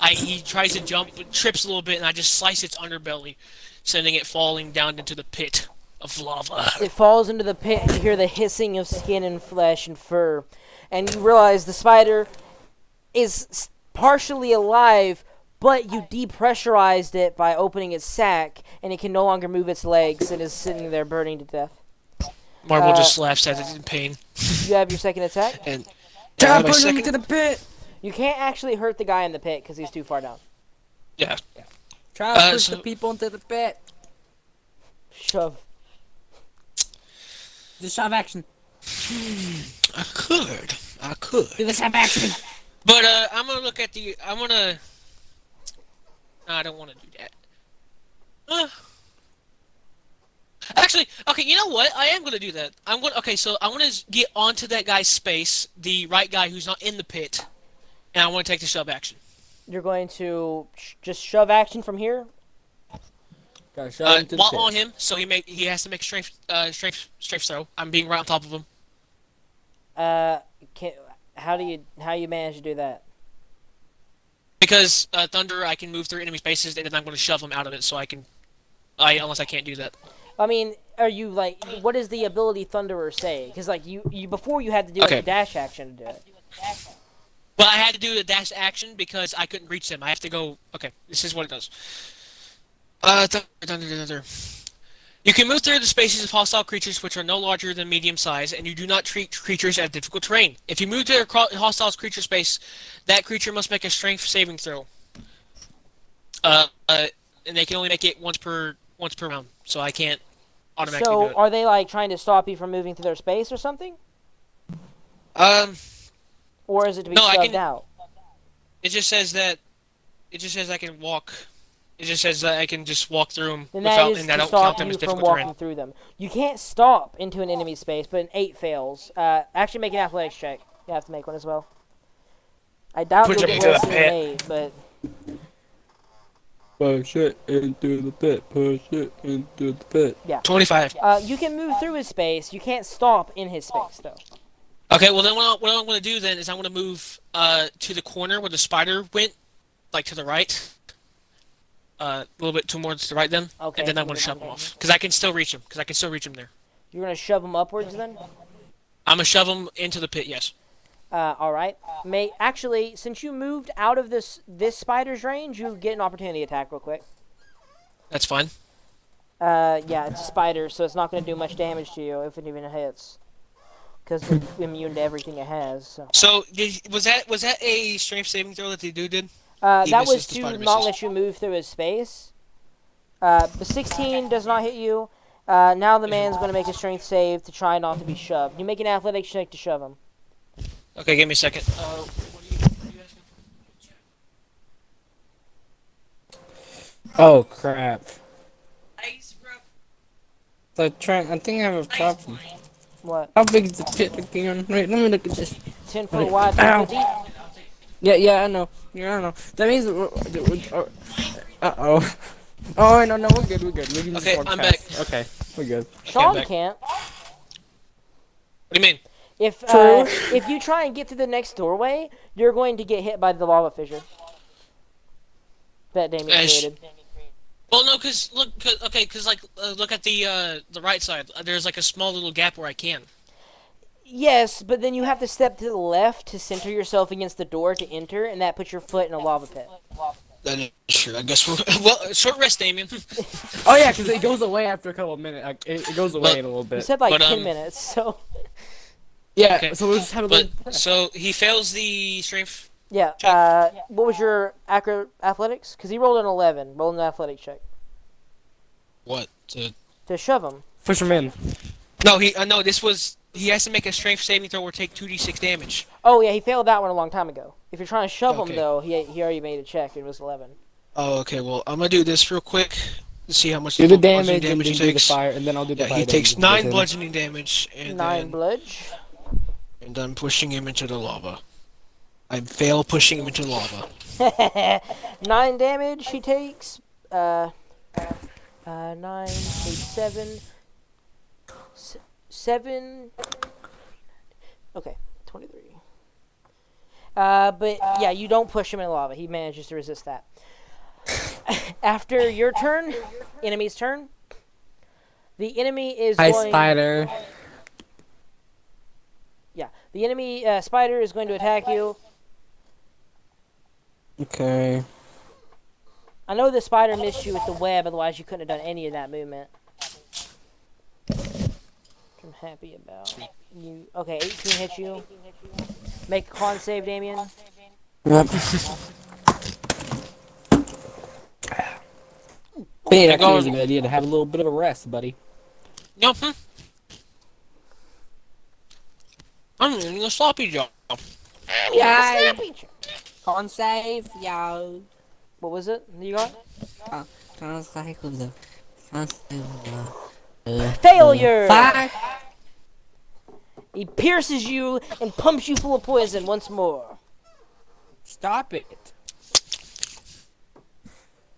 he tries to jump, but trips a little bit, and I just slice its underbelly, sending it falling down into the pit of lava. It falls into the pit, and you hear the hissing of skin and flesh and fur, and you realize the spider is partially alive, but you depressurized it by opening its sack, and it can no longer move its legs and is sitting there burning to death. Marvel just laughs at it in pain. You have your second attack. And Try my to push him second- into the pit. You can't actually hurt the guy in the pit because he's too far down. yeah. Try to push so- the people into the pit. Shove. The shove action. I could. Do the shove action. But I'm gonna look at the. I'm gonna. No, I don't want to do that. Actually, okay. You know what? I am gonna do that. I'm gonna. Okay, so I want to get onto that guy's space, the right guy who's not in the pit, and I want to take the shove action. You're going to just shove action from here. Gotta shove him into the While pit. on him, so he has to make a strength throw. I'm being right on top of him. Can, How you manage to do that? Because thunder, I can move through enemy spaces, and then I'm going to shove them out of it. So unless I can't do that. I mean, are you like, what does the ability Thunderer say? Because like you before you had to do like Okay. a dash action to do it. Well, I had to do a dash action because I couldn't reach them. I have to go. Okay, this is what it does. Thunder. You can move through the spaces of hostile creatures which are no larger than medium size, and you do not treat creatures as difficult terrain. If you move to a hostile creature space, that creature must make a strength saving throw. And they can only make it once per round, so I can't automatically do So it. are they like trying to stop you from moving through their space or something? Or is it to be No, I shoved can- out? It just says that. It just says I can walk. It just says that I can just walk through them Then without, that is and I to don't stop count them you as from difficult walking terrain. through them. You can't stop into an enemy space, but an 8 fails. Actually, make an athletics check. You have to make one as well. I doubt Push you'll him get into less the than an pit. 8, but Push it into the pit. Push it into the pit. 25. you can move through his space. You can't stop in his space, though. Okay, well then what I'm going to do then is I'm going to move to the corner where the spider went, like to the right. A little bit more to the right then, Okay. and then I'm going to shove him off because I can still reach him. There. You're going to shove him upwards then? I'm going to shove him into the pit. Yes. All right. Actually, since you moved out of this spider's range, you get an opportunity attack real quick. That's fine. Yeah, it's a spider, so it's not going to do much damage to you if it even hits. Because they're immune to everything it has. So. So was that a strength saving throw that the dude did? He That misses, was the to spider not misses. let you move through his space. The 16 does not hit you. Now the man's going to make a strength save to try not to be shoved. You make an athletics check to shove him. Okay, give me a second. What are you asking for? Oh crap! Ice, bro. I think I have a problem. What? How big is the pit again? Wait, let me look at this. 10 foot wide, 10 Ow. foot deep. Yeah, I know. Yeah, I know. That means. Uh-oh. Oh, no, we're good. We can just Okay, walk I'm past. Okay, we're good. Sean back. can't. What do you mean? If you try and get through the next doorway, you're going to get hit by the lava fissure that Damien created. Well, no, because look at the right side. There's like a small little gap where I can. Yes, but then you have to step to the left to center yourself against the door to enter, and that puts your foot in a lava pit. That is true. I guess well, short rest, Damien. Oh yeah, because it goes away after a couple of minutes. Like, it goes away in a little You bit. said like But, 10 minutes, so... Yeah, Okay. so we'll just have a But little. so he fails the strength. Yeah, what was your athletics? Because he rolled an 11. Roll an athletics check. What? To shove him. Push him in. No, this was. He has to make a strength saving throw or take 2d6 damage. Oh, yeah, he failed that one a long time ago. If you're trying to shove him, Okay. though, he already made a check. It was 11. Oh, okay. Well, I'm gonna do this real quick to see how much Do the bludgeoning damage and then he do the takes. fire, and then I'll do the Yeah, fire. he takes damage 9 with him. bludgeoning damage, and 9 then bludge. and I'm pushing him into the lava. I fail pushing him into the lava. 9 damage he takes. 9, 8, 7. 7. Okay, 23. But yeah, you don't push him in lava. He manages to resist that. After your turn, enemy's turn. The enemy is Hi, going. spider. Yeah, the enemy spider is going to attack you. Okay. I know the spider missed you with the web, otherwise you couldn't have done any of that movement. Which I'm happy about. You okay? 18 hits you. Make a con save, Damien. Yep. Hey, that was a good idea to have a little bit of a rest, buddy. No, I'm doing a sloppy job. Yeah. Con save, yo. What was it you got? Con save, Failure! Fuck. He pierces you and pumps you full of poison once more. Stop it.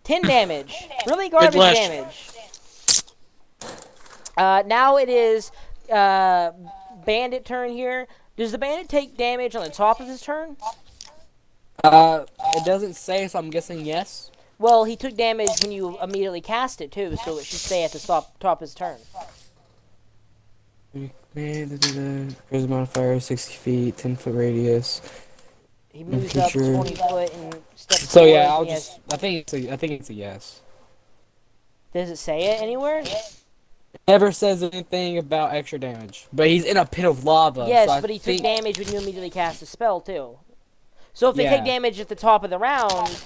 10 damage. Really garbage blast. damage. Now it is Bandit turn here. Does the bandit take damage on the top of his turn? It doesn't say, so I'm guessing yes. Well, he took damage when you immediately cast it too, so it should stay at the top of his turn. Charisma modifier, 60 feet, 10-foot radius. He moves up creature. 20 foot and steps So forward. yeah, I'll and he has- just. I think it's a yes. Does it say it anywhere? Never says anything about extra damage, but he's in a pit of lava. Yes, so I but he took think- damage when you immediately cast a spell too. So if they Yeah. take damage at the top of the round,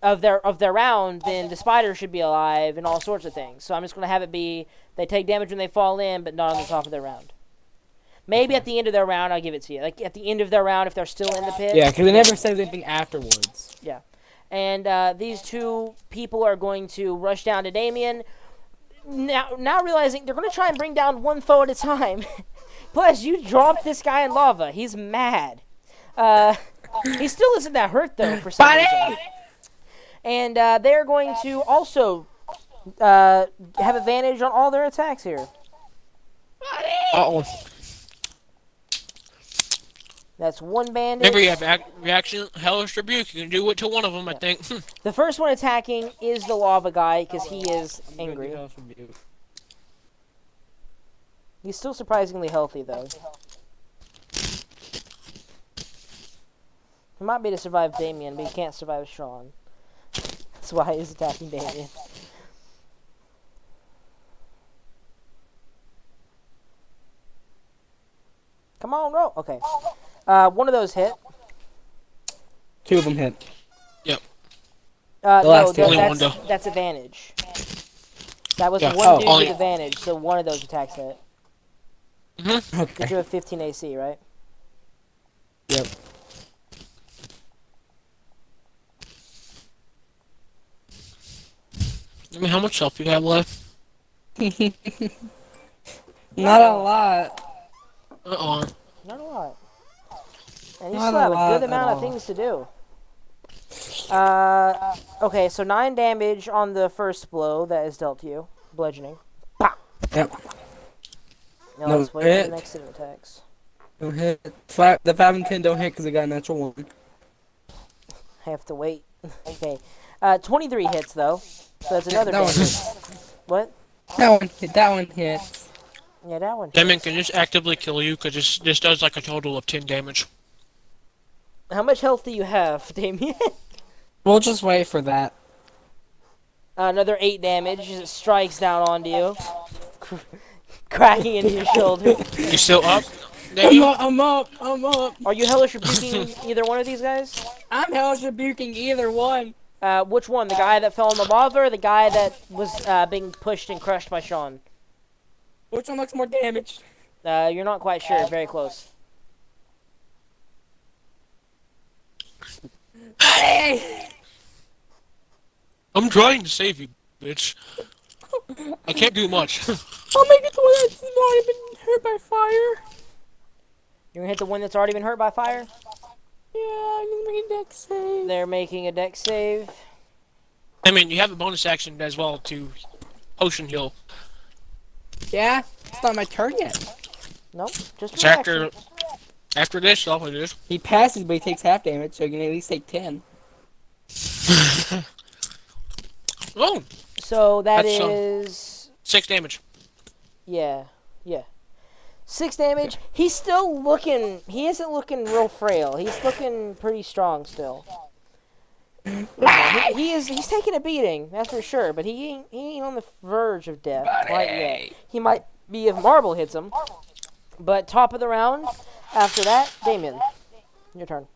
of their round, then the spider should be alive and all sorts of things. So I'm just gonna have it be they take damage when they fall in, but not on the top of their round. Maybe at the end of their round, I'll give it to you. Like at the end of their round, if they're still in the pit. Yeah, because it never says anything afterwards. Yeah. And these two people are going to rush down to Damien. Now realizing they're going to try and bring down one foe at a time. Plus, you dropped this guy in lava. He's mad. He still isn't that hurt, though, for some reason. And they're going to also have advantage on all their attacks here. Uh-oh. That's one bandit. Remember, you have reaction, hellish rebuke. You can do it to one of them, I think. The first one attacking is the lava guy because he is angry. He's still surprisingly healthy, though. He might be able to survive Damien, but he can't survive Sean. That's why he's attacking Damien. Come on, roll. Okay. One of those hit. Two of them hit. No, last two. Only one, though. that's advantage. That was Yeah. one Oh. dude Only- with advantage, so one of those attacks hit. Because Okay. you have 15 AC, right? Yep. I mean, how much health do you have left? Not a lot. Uh-oh. Not a lot. And you Not still a have a lot good at amount of all. things to do. Okay, so 9 damage on the first blow that is dealt to you. Bludgeoning. Pow! Yep. Now No let's wait for hit. the next set of attacks. Don't hit. The 5 and 10 don't hit because they got a natural 1. I have to wait. Okay. 23 hits, though. So that's another that one damage. hit. What? That one hits. Yeah, that one. Damien can just actively kill you, because this does like a total of 10 damage. How much health do you have, Damien? We'll just wait for that. Another 8 damage as it strikes down onto you. Cracking into your shoulder. You still up? Damien? I'm up. Are you hellish rebuking either one of these guys? I'm hellish rebuking either one. Which one? The guy that fell in the lava or the guy that was being pushed and crushed by Sean? Which one looks more damaged? You're not quite sure. Very close. Hey! I'm trying to save you, bitch. I can't do much. I'll make it to one that's already been hurt by fire. You're gonna hit the one that's already been hurt by fire? Yeah, I'm gonna make a dex save. They're making a dex save. I mean, you have a bonus action as well to potion heal. Yeah, it's not my turn yet. Nope, just It's an action. after this, all it is. He passes, but he takes half damage, so he can at least take 10. Oh, So that That's, is 6 damage. yeah. 6 damage. He's still looking. He isn't looking real frail. He's looking pretty strong still. He's taking a beating, that's for sure. But he ain't on the verge of death quite yet. He might be if Marble hits him. But top of the round. After that, Damien, your turn.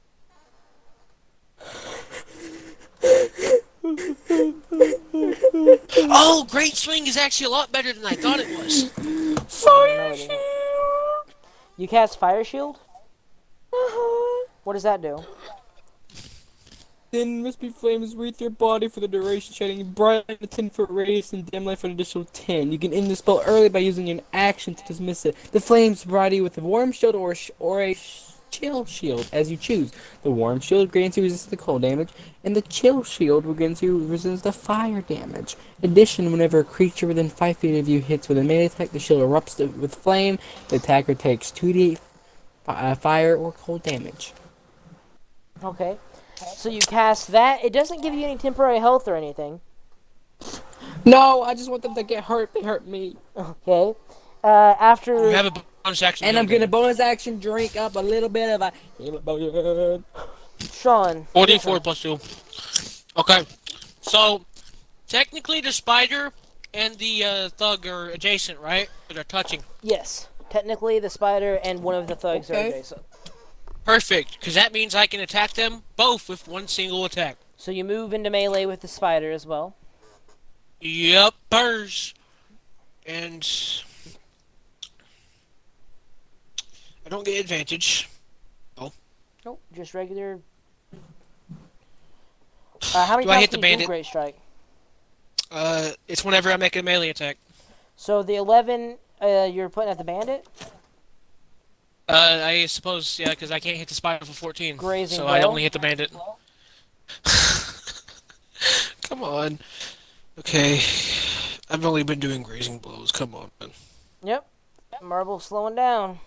Oh, Great Swing is actually a lot better than I thought it was. Fire shield! You cast Fire Shield? What does that do? Then wispy flames wreath your body for the duration, shedding bright in a 10-foot radius and dim light for an additional 10. You can end the spell early by using an action to dismiss it. The flames provide you with a warm shield or a chill shield, as you choose. The warm shield grants you resistance to cold damage, and the chill shield grants you resistance to fire damage. In addition, whenever a creature within 5 feet of you hits with a melee attack, the shield erupts with flame. The attacker takes 2d8 fire or cold damage. Okay. So you cast that. It doesn't give you any temporary health or anything. No, I just want them to get hurt. They hurt me. Okay. You After have a bonus action. And I'm build gonna in. bonus action drink up a little bit of a healing potion. Sean. 44 plus 2. Okay. So, technically the spider and the thug are adjacent, right? They're touching. Yes. Technically, the spider and one of the thugs are Okay. adjacent. Perfect, because that means I can attack them both with one single attack. So you move into melee with the spider as well. Yep, purrs. And I don't get advantage. Nope, just regular. How many Do I times hit can the you do bandit? Great Strike? It's whenever I make a melee attack. So the 11, you're putting at the bandit? I suppose, yeah, because I can't hit the spider for 14. Grazing so I blow? only hit the bandit. Come on. Okay. I've only been doing grazing blows. Come on, man. Yep. Marble's slowing down.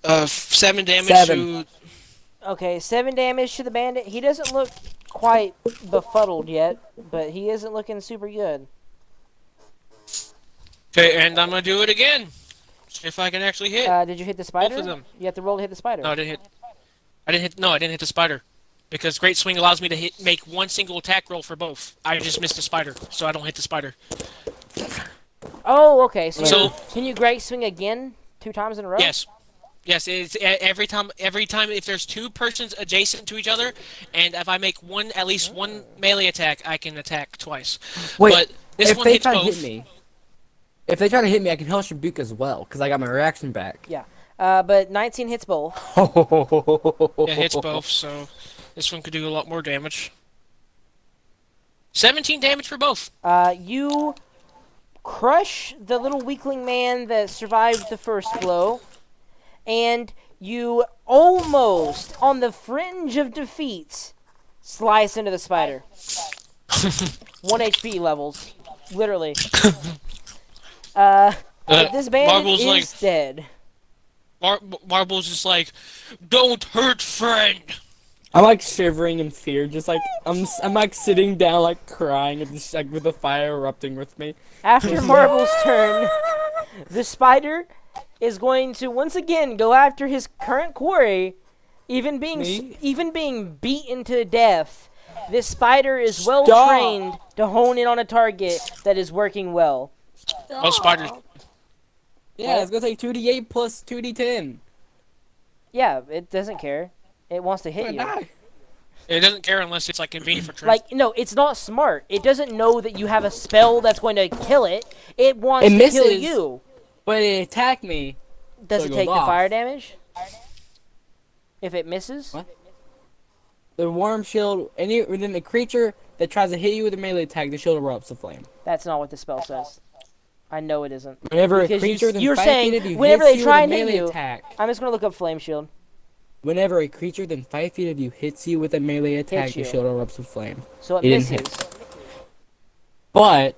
7 damage 7. to... Okay, 7 damage to the bandit. He doesn't look quite befuddled yet, but he isn't looking super good. Okay, and I'm gonna do it again. See if I can actually hit. Did you hit the spider? Both of them. You have to roll to hit the spider. No, I didn't hit. No, I didn't hit the spider. Because Great Swing allows me to make one single attack roll for both. I just missed the spider, so I don't hit the spider. Oh, okay. So, So- can you great swing again 2 times in a row? Yes. Yes, it's every time if there's 2 persons adjacent to each other, and if I make at least one melee attack, I can attack twice. Wait, but this if one they hits try to both. hit me, I can Hellish Rebuke as well because I got my reaction back. Yeah. But 19 hits both. Yeah, hits both, so this one could do a lot more damage. 17 damage for both. You crush the little weakling man that survived the first blow, and you almost, on the fringe of defeat, slice into the spider. 1 HP levels. Literally. But this bandit Marble's is like- dead. Marble's just like, don't hurt friend. I'm like shivering in fear, just like I'm like sitting down, like crying, and just, like with the fire erupting with me. After Marble's turn, the spider is going to once again go after his current quarry, even being Me? beaten to death. This spider is well Stop. trained to hone in on a target that is working well. Oh, spiders. Yeah, it's gonna take 2d8 plus 2d10. Yeah, it doesn't care. It wants to I'm hit gonna you. die. It doesn't care unless it's like convenient for turns. Like, no, it's not smart. It doesn't know that you have a spell that's going to kill it. It wants It to kill misses. you. But it attacked me. Does So it it take goes the off. fire damage? If it misses? What? The warm shield, within the creature that tries to hit you with a melee attack, the shield erupts aflame. That's not what the spell says. I know it isn't. Whenever Because a creature within you're 5 saying feet of you whenever hits they you try with a and hit melee you- attack, I'm just going to look up Flame Shield. whenever a creature within 5 feet of you hits you with a melee attack, the you. shield erupts with flame. So it It didn't misses. hit. But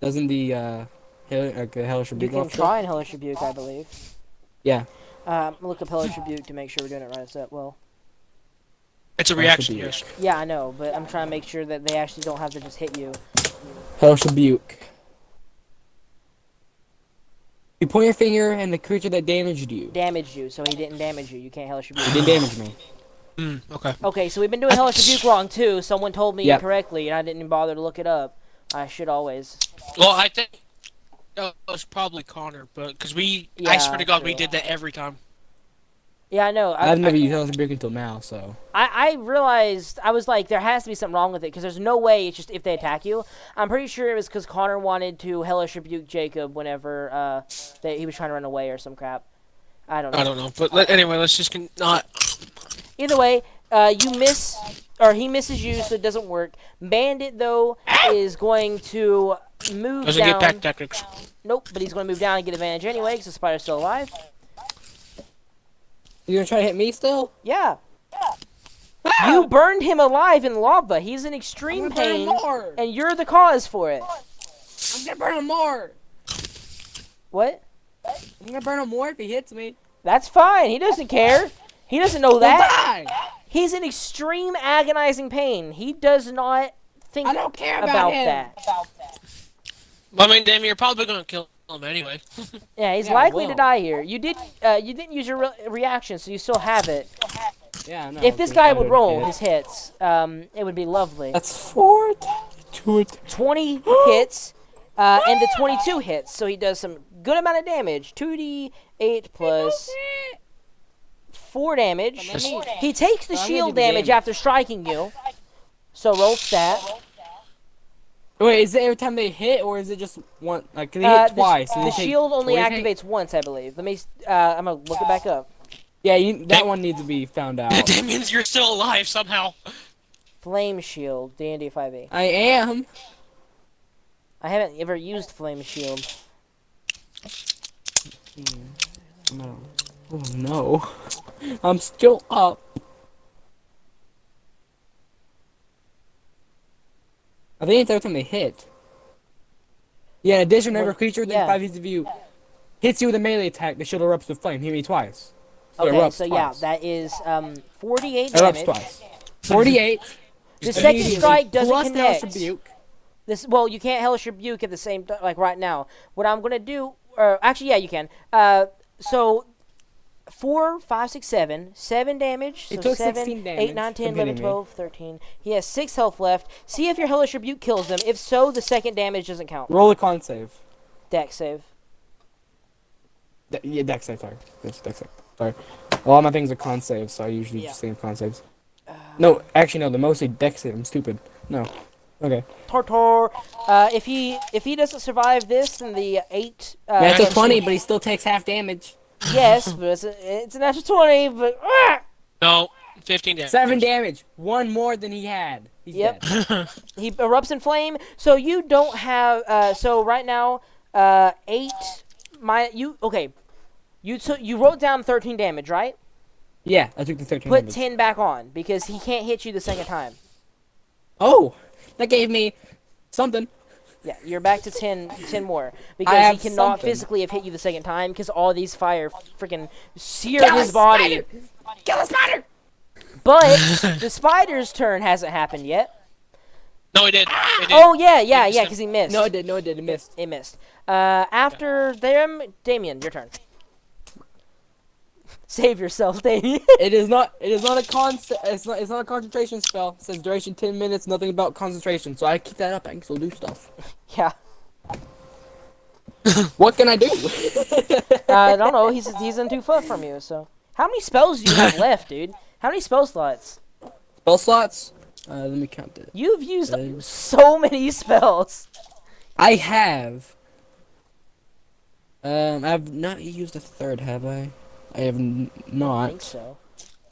doesn't the Hellish You Rebuke can off the- try and Hellish Rebuke, I believe. Yeah. Look up Hellish Rebuke to make sure we're doing it right. So, well, it's a That reaction, should be yes. yeah, I know, but I'm trying to make sure that they actually don't have to just hit you. Hellish Rebuke. You point your finger and the creature that damaged you. Damaged you, so he didn't damage you. You can't Hellish Rebuke. It didn't damage me. Okay. Okay, so we've been doing Hellish Rebuke wrong too. Someone told me Yep. incorrectly, and I didn't even bother to look it up. I should always. Well, I think it was probably Connor, but because I Yeah, swear to God, we true. did that every time. Yeah, I know. I've never used Hellish Rebuke until now, so. I realized, I was like, there has to be something wrong with it, because there's no way it's just if they attack you. I'm pretty sure it was because Connor wanted to Hellish Rebuke Jacob whenever he was trying to run away or some crap. I don't know. I don't know, but anyway, let's just not. Either way, you miss, or he misses you, so it doesn't work. Bandit, though, is going to move Doesn't down. get back tactics. Nope, but he's going to move down and get advantage anyway, because the spider's still alive. You gonna try to hit me still? Yeah. You burned him alive in lava. He's in extreme I'm gonna burn pain, him more. and you're the cause for it. I'm gonna burn him more. What? I'm gonna burn him more if he hits me. That's fine. He doesn't care. He doesn't know He'll that. die. He's in extreme agonizing pain. He does not think I don't care about him. that. Well, I mean, damn, you're probably gonna kill him anyway. Yeah, he's Yeah, I likely to will. die here. You didn't use your reaction, so you still have it. Yeah, no. If this guy would roll his hits, it would be lovely. That's 4 to it. 20 hits, and the 22 hits, so he does some good amount of damage. 2d8 plus 4 damage. He takes the I'm gonna shield do the damage after striking you. So roll stat. Wait, is it every time they hit, or is it just one? Like, can they hit twice? and The they take shield only 20 hit? activates once, I believe. Let me. I'm gonna look it back up. Yeah, that one needs to be found out. That means you're still alive somehow. Flame shield, D&D 5e. I am. I haven't ever used flame shield. No. Oh no. I'm still up. I think it's every time they hit. Yeah, in addition, whenever a creature within yeah. 5 feet of you hits you with a melee attack, the shield erupts with flame. Hit me twice. So it Okay, erupts so twice. yeah, that is 48 It erupts damage. twice. 48. The second immediately, strike doesn't plus the Hellish connect. Rebuke. Well, you can't Hellish Rebuke at the same time, like right now. What I'm gonna do, actually, yeah, you can. So 4, 5, 6, 7. 7 damage. It So took 7, 16 8, damage 9, 10, from 11, hitting me. 12, 13. He has 6 health left. See if your Hellish Rebuke kills him. If so, the second damage doesn't count. Roll a con save. Dex save. Yeah, dex save, sorry. Yes, dex save. Sorry. A lot of my things are con saves, so I usually just save con saves. No, actually no, they're mostly dex save. I'm stupid. No. Okay. Tartar. If he doesn't survive this, then the 8. Yeah, it's a 20, but he still takes half damage. Yes, but it's an extra 20. But No, 15 damage. 7 damage. 1 more than he had. He's Yep. dead. he erupts in flame. So you don't have. So right now, 8. Okay. You wrote down 13 damage, right? Yeah, I took the 13 Put damage. 10 back on because he can't hit you the second time. Oh! That gave me something. Yeah, you're back to 10 more I because he have cannot something. physically have hit you the second time because all these fire freaking seared Kill his the body. spider! Kill the spider! But the spider's turn hasn't happened yet. No, it did. It did. Oh yeah, missed him. because he missed. No, it did. No, it did. It missed. It missed. After them, Damien, your turn. Save yourself, Damien. It is not. It is not a It's not a concentration spell. It says duration 10 minutes. Nothing about concentration. So I keep that up. I can still do stuff. Yeah. What can I do? I don't know. He's in 2 foot from you. So how many spells do you have left, dude? How many spell slots? Spell slots. Let me count it. You've used so many spells. I have. I've not used a third, have I? I have I not. think so.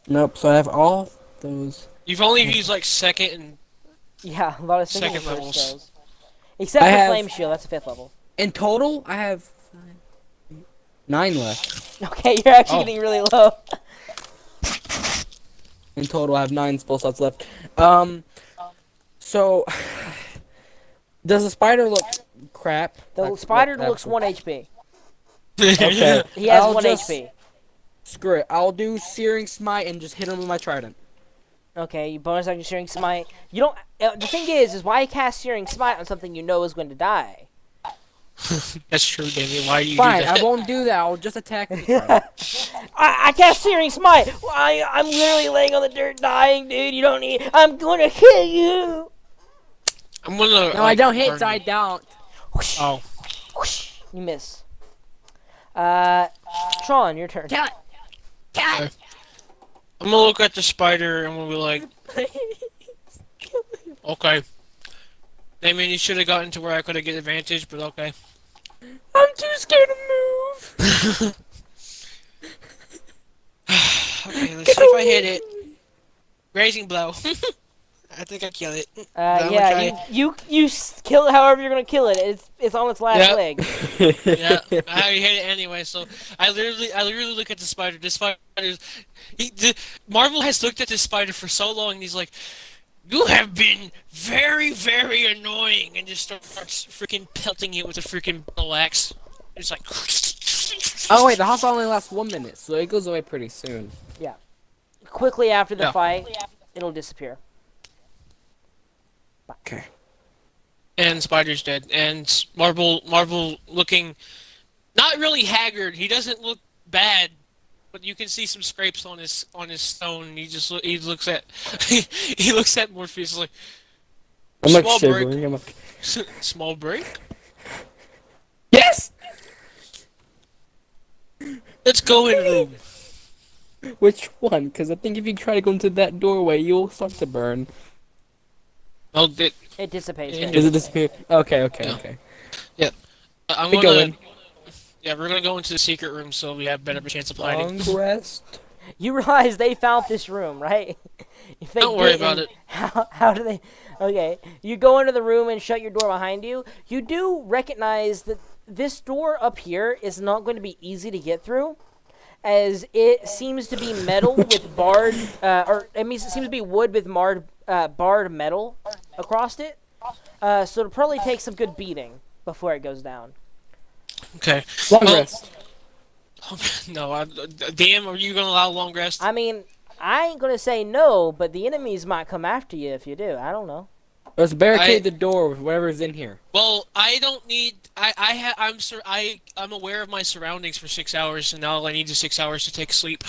Nope. So I have all those. You've only used like second and Yeah, a lot of single Second first levels. spells. Except I for have- Flame Shield, that's a 5th level. In total, I have 9 left. Okay, you're actually Oh. getting really low. In total, I have 9 spell slots left. So does the spider look crap? The Like, spider what- looks 1 HP. Okay. He has I'll 1 just- HP. Screw it. I'll do Searing Smite and just hit him with my trident. Okay, you bonus action Searing Smite. You don't. The thing is why cast Searing Smite on something you know is going to die? That's true, Damien. Why do you Fine, do that? I won't do that. I'll just attack with the trident. I cast Searing Smite. I'm literally laying on the dirt dying, dude. You don't need. I'm gonna kill you. I'm gonna. No, I don't hit, so I don't. Whoosh, Oh. whoosh. You miss. Tron, your turn. Kill it. Kill it. I'm gonna look at the spider and we'll be like, okay. Damien, you should have gotten to where I could have get advantage, but okay. I'm too scared to move. Okay, let's see if I hit it. Grazing blow. I think I kill it. I'm gonna try. you kill it however you're gonna kill it. It's on its last Yep. leg. Yeah, I hit it anyway. So I literally look at the spider. This spider is, Marvel has looked at this spider for so long, and he's like, "You have been very, very annoying," and just starts freaking pelting it with a freaking battle axe. It's like, Oh wait, the hostile only lasts 1 minute, so it goes away pretty soon. Quickly after the Yeah. fight, it'll disappear. Okay. And Spider's dead. And Marble looking not really haggard. He doesn't look bad, but you can see some scrapes on his stone. He looks at he looks at Morpheus like I'm like small break. shivering. I'm like, Small break. yes. Let's go in room. Which one? Because I think if you try to go into that doorway, you'll start to burn. Oh, It dissipates. Yeah. very Does it quickly. disappear? Okay, okay, Yeah. okay. I'm We gonna. going. Yeah, we're gonna go into the secret room so we have better chance of hiding. Long rest. You realize they found this room, right? If they Don't worry didn't, about it. How do they? Okay, you go into the room and shut your door behind you. You do recognize that this door up here is not going to be easy to get through, as it seems to be metal with barred, it seems to be wood with barred metal across it. So it'll probably take some good beating before it goes down. Okay. Long Well- rest. No, damn. Are you gonna allow long rest? I mean, I ain't gonna say no, but the enemies might come after you if you do. I don't know. Let's barricade the door with whatever's in here. Well, I don't need. I'm aware of my surroundings for 6 hours, and now I need the 6 hours to take sleep.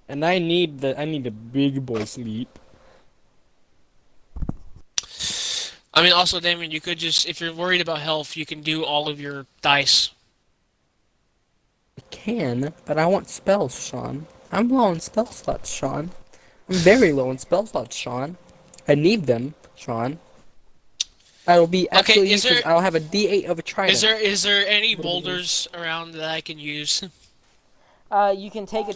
And I need the big boy sleep. I mean, also, Damien, you could just, if you're worried about health, you can do all of your dice. I can, but I want spells, Sean. I'm low on spell slots, Sean. I'm very low on spell slots, Sean. I need them, Sean. I will be absolutely is there- useless. I'll have a D8 of a trident. Is there any boulders around that I can use? You can take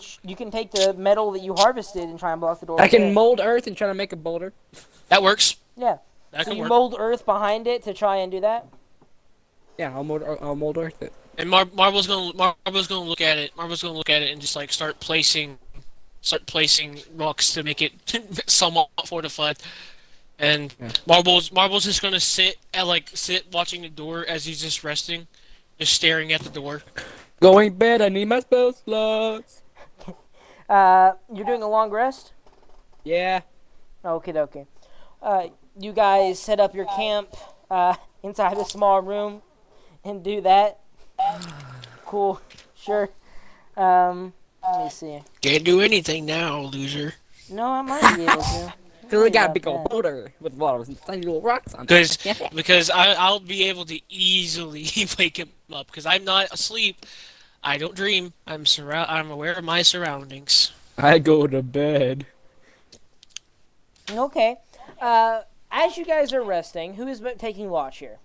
the metal that you harvested and try and block the door. I with can it. mold earth and try to make a boulder. That works. Yeah. That So can you work. mold earth behind it to try and do that. Yeah, I'll mold earth it. And Marble's gonna look at it. Marble's gonna look at it and just like start placing rocks to make it somewhat fortified. And Yeah. Marble's just gonna sit watching the door as he's just resting, just staring at the door. Going bed. I need my spell slots. You're doing a long rest. Yeah. Okay, okay. You guys set up your camp inside a small room and do that. Cool. Sure. Let me see. Can't do anything now, loser. No, I might be able to. So we got a about big old that. boulder with a lot of tiny little rocks on it. Because I'll be able to easily wake him up because I'm not asleep. I don't dream. I'm aware of my surroundings. I go to bed. Okay. As you guys are resting, who is taking watch here?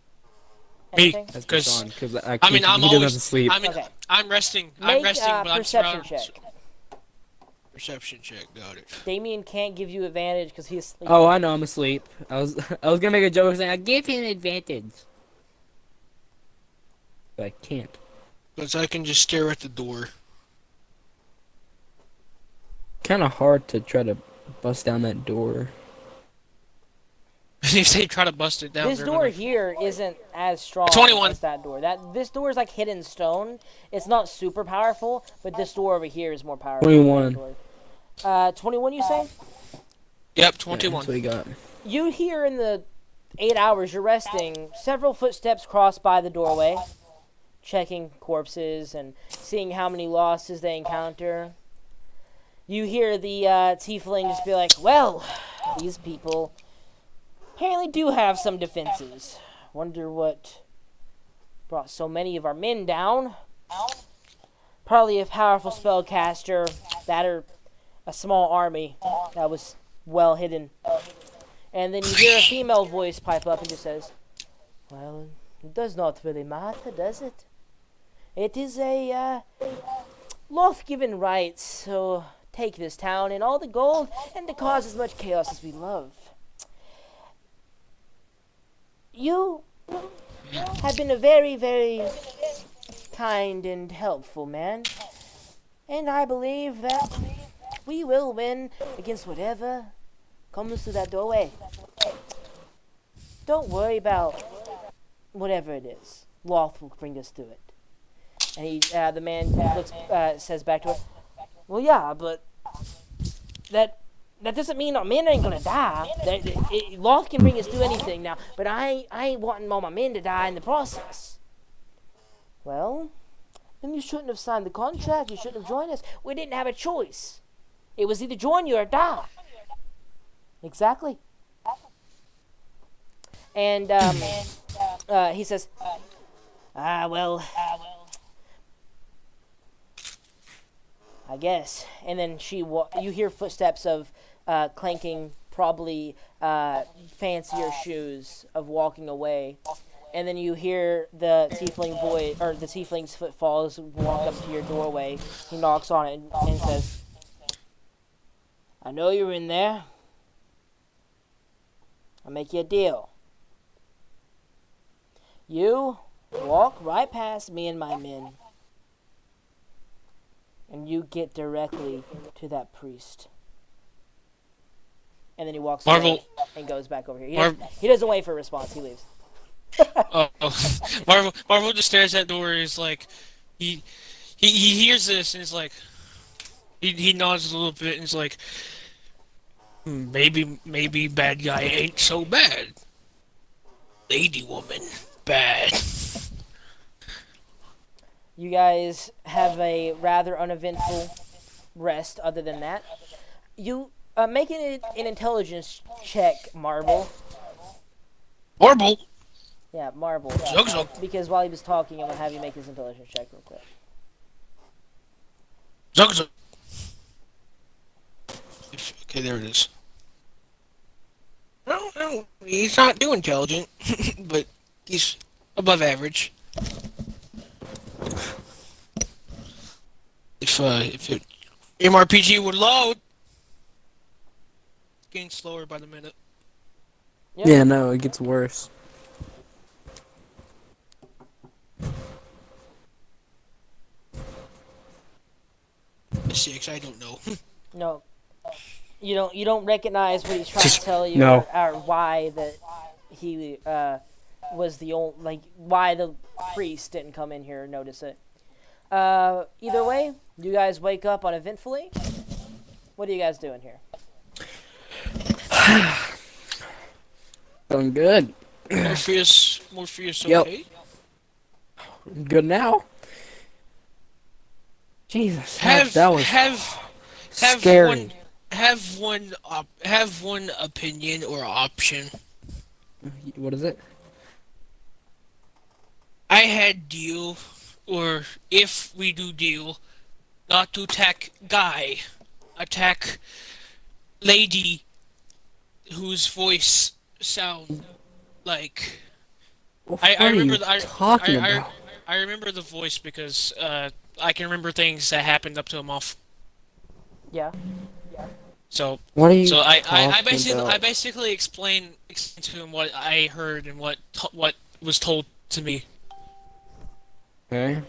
Me. Anything? That's 'Cause- Sean, because I mean, I'm he doesn't have always to sleep. Okay. I'm resting. Make I'm resting, a but I'm perception surrounded. check. Perception check. Got it. Damien can't give you advantage because he's asleep. Oh, I know, I'm asleep. I was gonna make a joke saying I give him advantage, but I can't. Because I can just stare at the door. Kind of hard to try to bust down that door. If they try to bust it down, This they're door gonna- here isn't as strong 21. as that door. This door is like hidden stone. It's not super powerful, but this door over here is more powerful. than that 21. door. 21 you say? Yep, Yeah, 21. that's what we got. You hear in the 8 hours you're resting, several footsteps cross by the doorway, checking corpses and seeing how many losses they encounter. You hear the tiefling just be like, well, these people apparently do have some defenses. Wonder what brought so many of our men down. Probably a powerful spellcaster, that or a small army that was well hidden. And then you hear a female voice pipe up and just says, well, it does not really matter, does it? It is a Loth-given right, so take this town and all the gold and to cause as much chaos as we love. You have been a very, very kind and helpful man, and I believe that we will win against whatever comes through that doorway. Don't worry about whatever it is. Loth will bring us through it. And the man says back to her, "Well, yeah, but that doesn't mean our men ain't gonna die. Loth can bring us through anything now, but I ain't wanting all my men to die in the process." Well, then you shouldn't have signed the contract. You shouldn't have joined us. We didn't have a choice. It was either join you or die. Exactly. And he says, well, I guess. And then you hear footsteps of clanking, probably fancier shoes of walking away. And then you hear the tiefling voice, or the tiefling's footfalls walk up to your doorway. He knocks on it and says, "I know you're in there. I'll make you a deal. You walk right past me and my men, and you get directly to that priest." And then he walks away and goes back over here. He doesn't wait for a response. He leaves. Oh, Marvel just stares at the door. And is like, he hears this and is like, he nods a little bit and is like, maybe bad guy ain't so bad. Lady woman, bad. You guys have a rather uneventful rest. Other than that, you making it an intelligence check, Marble. Marble. Yeah, Marble. Zug. Because while he was talking, I'm gonna have you make this intelligence check real quick. Zug. Okay, there it is. No, he's not too intelligent, but he's above average. If MRPG would load, it's getting slower by the minute. Yep. Yeah, no, it gets worse. Six, I don't know. No, you don't recognize what he's trying to tell you, No. or why that he was the only, why the priest didn't come in here and notice it. Either way, you guys wake up uneventfully. What are you guys doing here? Doing good. Morpheus, Yep. okay. Good now. Jesus, that was scary. Have one opinion or option. What is it? I had deal, or if we do deal, not to attack guy, attack lady, whose voice sound like. What I are remember you the, talking about? I remember the voice because I can remember things that happened up to a month. Yeah. So What are you I about? basically explained to him what I heard and what was told to me. Okay.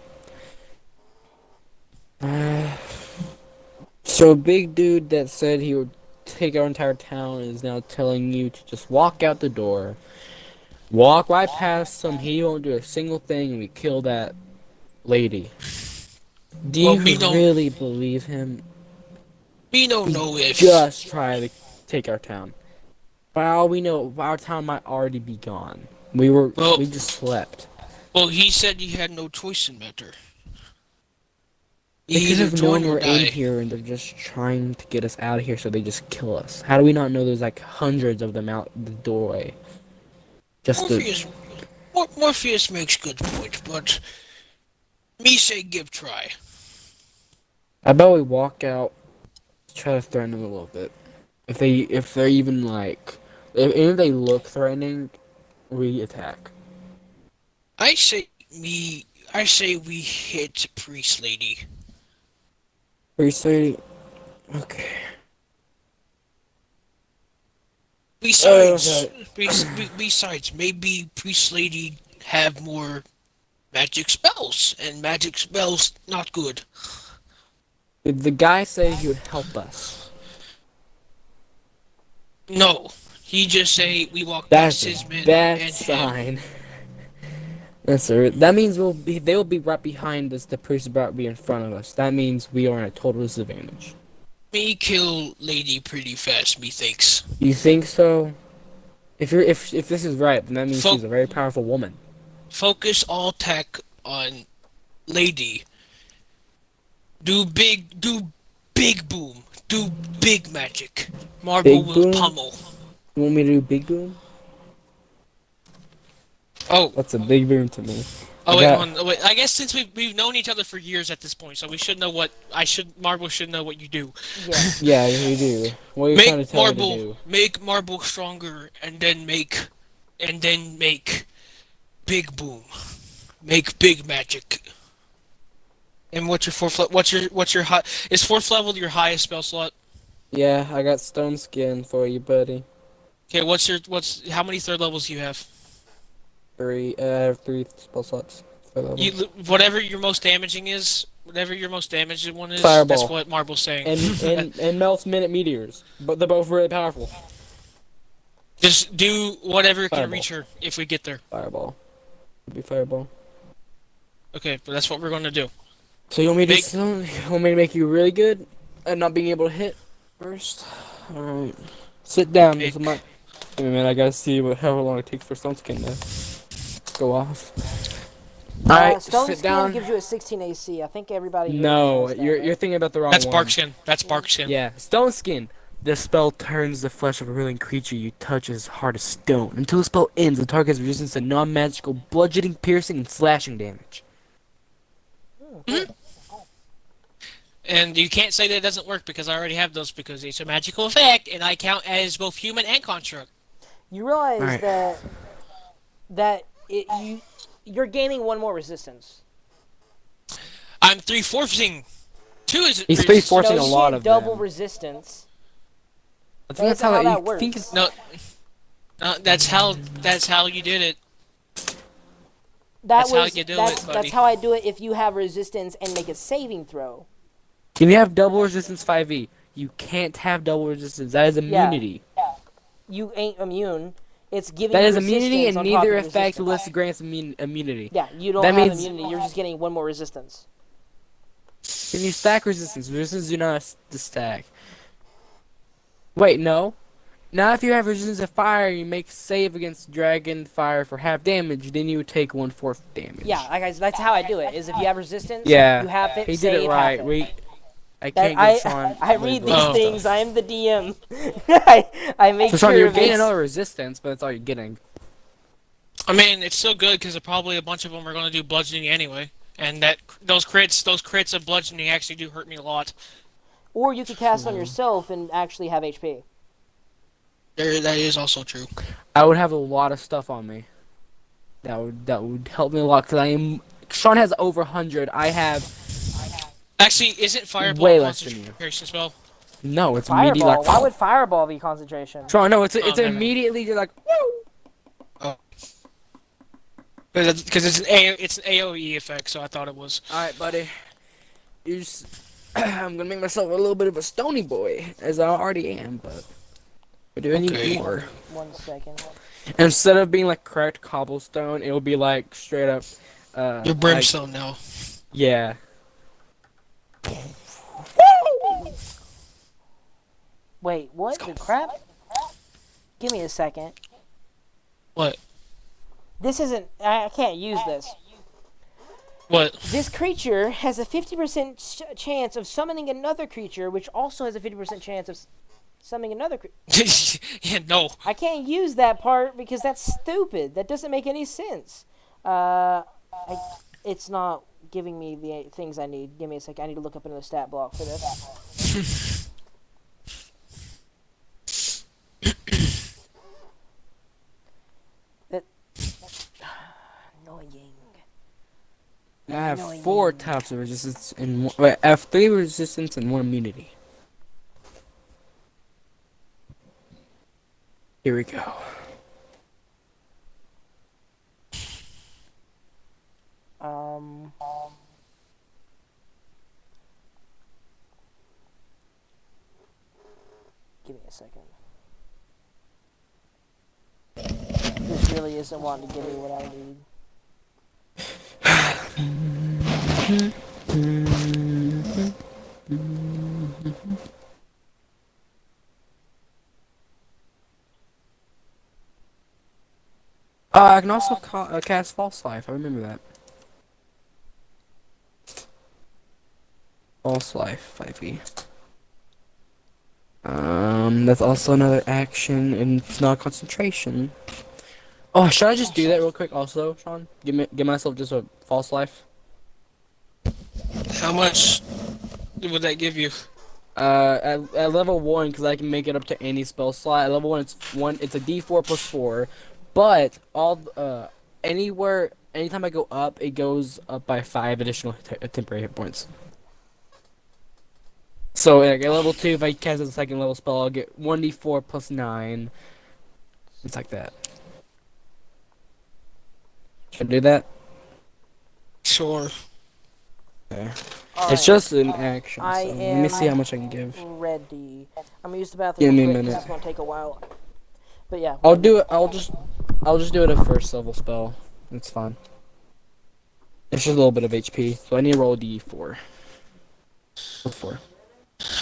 So a big dude that said he would take our entire town is now telling you to just walk out the door, walk right past him. He won't do a single thing, and we kill that lady. Do you really believe him? We don't know if Just try to take our town. By all we know, our town might already be gone. We just slept. Well, he said you had no choice in the matter. They could have known we're in die. here and they're just trying to get us out of here, so they just kill us. How do we not know there's like hundreds of them out the doorway? Morpheus makes good point, but me say give try. How about we walk out, try to threaten them a little bit. If they're even like, if they look threatening, we attack. I say we hit priest lady. Priest lady, okay. Besides, maybe priest lady have more magic spells, and magic spells not good. Did the guy say he would help us? No, he just say we walk past his men. That's a bad and sign. Yes, sir. That means they will be right behind us. The person about to be in front of us. That means we are at a total disadvantage. Me kill lady pretty fast, methinks. You think so? If this is right, then that means Fo she's a very powerful woman. Focus all tech on lady. Do big boom. Do big magic. Marble Big will boom? pummel. You want me to do big boom? Oh, That's a big boom to me. oh I wait, got hold on. Wait, I guess since we've known each other for years at this point, so we should know what Marble should know what you do. Yeah. yeah, you do. What are you trying to tell me to do? Make marble stronger, and then make big boom. Make big magic. And what's your what's your high? Is fourth level your highest spell slot? Yeah, I got stone skin for you, buddy. Okay, how many third levels do you have? Three spell slots. Third level. Whatever your most damaging is, whatever your most damaging one is, Fireball. that's what Marble's saying. And melts minute meteors, but they're both really powerful. Just do whatever can Fireball. reach her if we get there. Fireball. It'd be fireball. Okay, but that's what we're gonna do. So you want me to Make- you want me to make you really good at not being able to hit first? All right. Sit down. Make- Wait a minute, I gotta see how long it takes for stone skin to go off. Alright, Stone sit Skin down. gives you a 16 AC. I think everybody. No, has that, you're right? thinking about the wrong That's one. bark skin. That's bark skin. Yeah, stone skin. The spell turns the flesh of a living creature you touch as hard as stone. Until the spell ends, the target has resistance to non-magical bludgeoning, piercing, and slashing damage. And you can't say that it doesn't work because I already have those because it's a magical effect, and I count as both human and construct. You realize Alright. you're gaining one more resistance. I'm 3/4ing. Two is He's resistance. Forcing no a shit, lot of double them. resistance. I think That's how that works. think it's No, that's how you did it. That's how you do it, buddy. That's how I do it if you have resistance and make a saving throw. Can you have double resistance 5e? You can't have double resistance. That is immunity. You ain't immune. It's giving That you is immunity, resistance and on top neither of effect resistance. list grants immunity. Yeah, you don't That have means- immunity. You're just getting one more resistance. Can you stack resistance? Resistance do not stack. Wait, no. Now if you have resistance to fire, you make save against dragon fire for half damage, then you would take 1/4 damage. Yeah, guys, that's how I do it. Is if you have resistance, Yeah. you have it. He did save it right. half it. I That- can't give Sean. I read these Oh. things. I am the DM. I make So sure Sean, you're of gaining this. another resistance, but that's all you're getting. I mean, it's still good because probably a bunch of them are going to do bludgeoning anyway, and those crits of bludgeoning actually do hurt me a lot. Or you could cast on yourself and actually have HP. That is also true. I would have a lot of stuff on me. That would help me a lot because Sean has over 100. I have Actually, isn't fireball Way a less than you. concentration spell? no. It's immediately Fireball. like Why would fireball be concentration? Sean. No, it's never mind. immediately you're like woo. Because it's an AOE effect, so I thought it was. All right, buddy. I'm gonna make myself a little bit of a stony boy, as I already am, but I do Okay. need more. 1 second. Instead of being like cracked cobblestone, it'll be like straight up. Your like- brimstone now. yeah. Wait, what the crap? Give me a second. What? This isn't. I can't use this. What? This creature has a 50% chance of summoning another creature, which also has a 50% chance of summoning another creature. Yeah, no. I can't use that part because that's stupid. That doesn't make any sense. It's not giving me the things I need. Give me a second. I need to look up another stat block for this. That annoying. I have Annoying. 4 types of resistance and wait, I have 3 resistance and 1 immunity. Here we go. Give me a second. This really isn't wanting to give me what I need. I can also cast False Life. I remember that. False Life 5e. That's also another action, and it's not concentration. Oh, should I just do that real quick? Also, Sean, give myself just a False Life. How much would that give you? At level 1, because I can make it up to any spell slot. At level 1, it's a D4 plus 4, but anytime I go up, it goes up by 5 additional temporary hit points. So like, at level 2, if I cast a second level spell, I'll get 1d4 plus 9. It's like that. Should I do that? Sure. Okay. All It's right. just an action. I So let me see am how much I can give. ready. I'm gonna use the bathroom Give me a real quick 'cause minute. it's gonna take a while. But yeah. I'll do it. I'll just do it a first level spell. It's fine. It's just a little bit of HP, so I need to roll a d4. 4.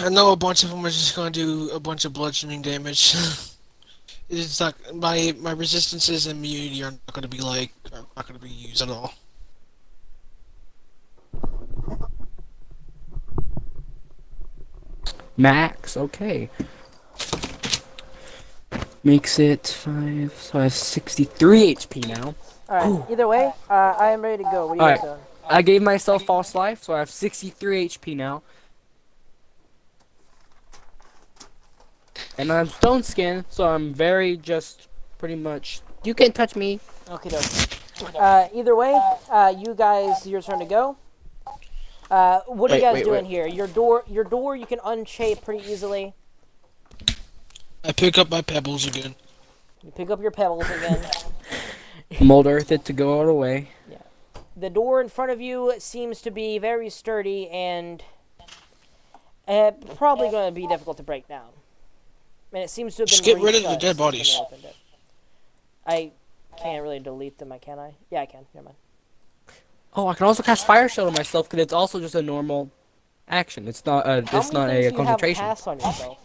I know a bunch of them are just gonna do a bunch of bludgeoning damage. It's not my resistances and immunity are not gonna be used at all. Max, okay. Makes it 5, so I have 63 HP now. All right. Either way, I am ready to go. What do you guys doing? I gave myself false life, so I have 63 HP now. And I'm stone skin, so I'm very just pretty much. You can't touch me. Okay, either way, you guys, your turn to go. What are you guys doing here? Your door, you can unshape pretty easily. I pick up my pebbles again. You pick up your pebbles again. Mold earth it to go out away. The door in front of you seems to be very sturdy and probably going to be difficult to break down. And it seems to have been Just get rid of the reshut dead since when bodies. they opened it. I can't really delete them, can I? Yeah, I can. Never mind. Oh, I can also cast fire shield on myself because it's also just a normal action. It's not a How many things do you have concentration. cast on yourself?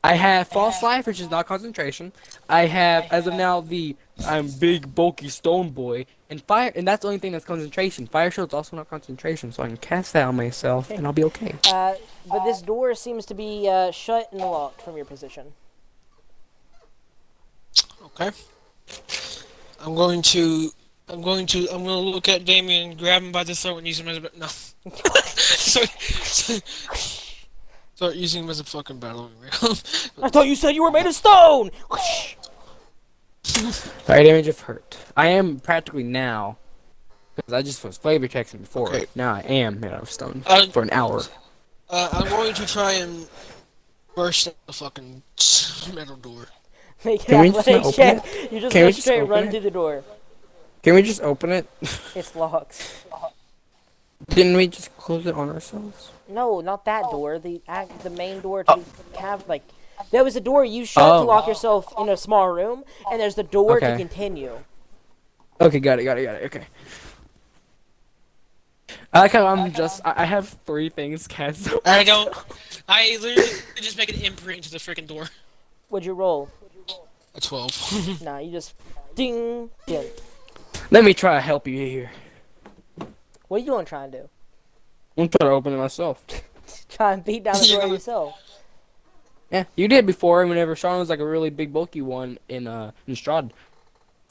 I have false life, which is not concentration. I have, as of now, I'm big bulky stone boy, and fire, and that's the only thing that's concentration. Fire shield's also not concentration, so I can cast that on myself, and I'll be okay. But this door seems to be shut and locked from your position. Okay. I'm gonna look at Damien, grab him by the throat, and use him as a no. Start using him as a fucking battering ram. I thought you said you were made of stone! Fire damage of hurt. I am practically now, because I just was flavor checking before. Okay. Now I am made out of stone Uh, for an hour. I'm going to try and burst the fucking metal door. Make an Can we just not athletic open check. You just Can go we just straight open run it? through the door. Can we just open it? It's locked. Didn't we just close it on ourselves? No, not that door. The main door to the cab. Like, there was a door you shut to Oh. lock yourself in a small room, and there's the door to Okay. continue. Okay, got it. Okay. I like how I have 3 things cast. I literally just make an imprint into the freaking door. What'd you roll? A 12. Nah, you just ding. Ding. Let me try to help you here. What are you gonna try and do? I'm trying to open it myself. Try and beat down the door yourself. Yeah, you did before whenever Sean was like a really big bulky one in Strahd.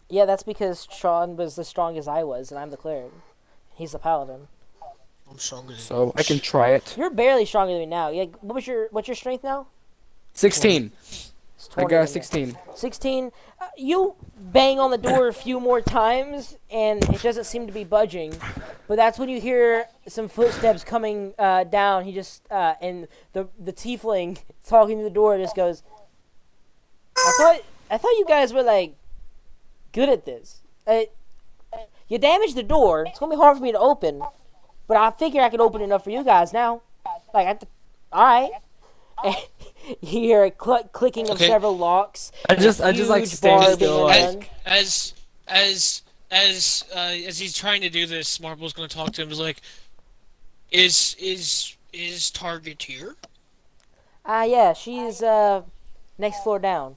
Yeah, that's because Sean was as strong as I was, and I'm the cleric. He's the paladin. I'm stronger than So I can try it. You're barely stronger than me now. Yeah, what's your strength now? 16. It's I 20 got a then, yeah. 16. 16. You bang on the door a few more times, and it doesn't seem to be budging. But that's when you hear some footsteps coming down. He just and the tiefling talking to the door just goes, I thought you guys were like good at this. You damaged the door. It's gonna be hard for me to open, but I figure I can open it enough for you guys now. Like, all right. You hear a clicking of Okay. several locks. I just like huge stand bar still being like undone. as as he's trying to do this, Marble's gonna talk to him. He's like, is Target here? Yeah, she's next floor down.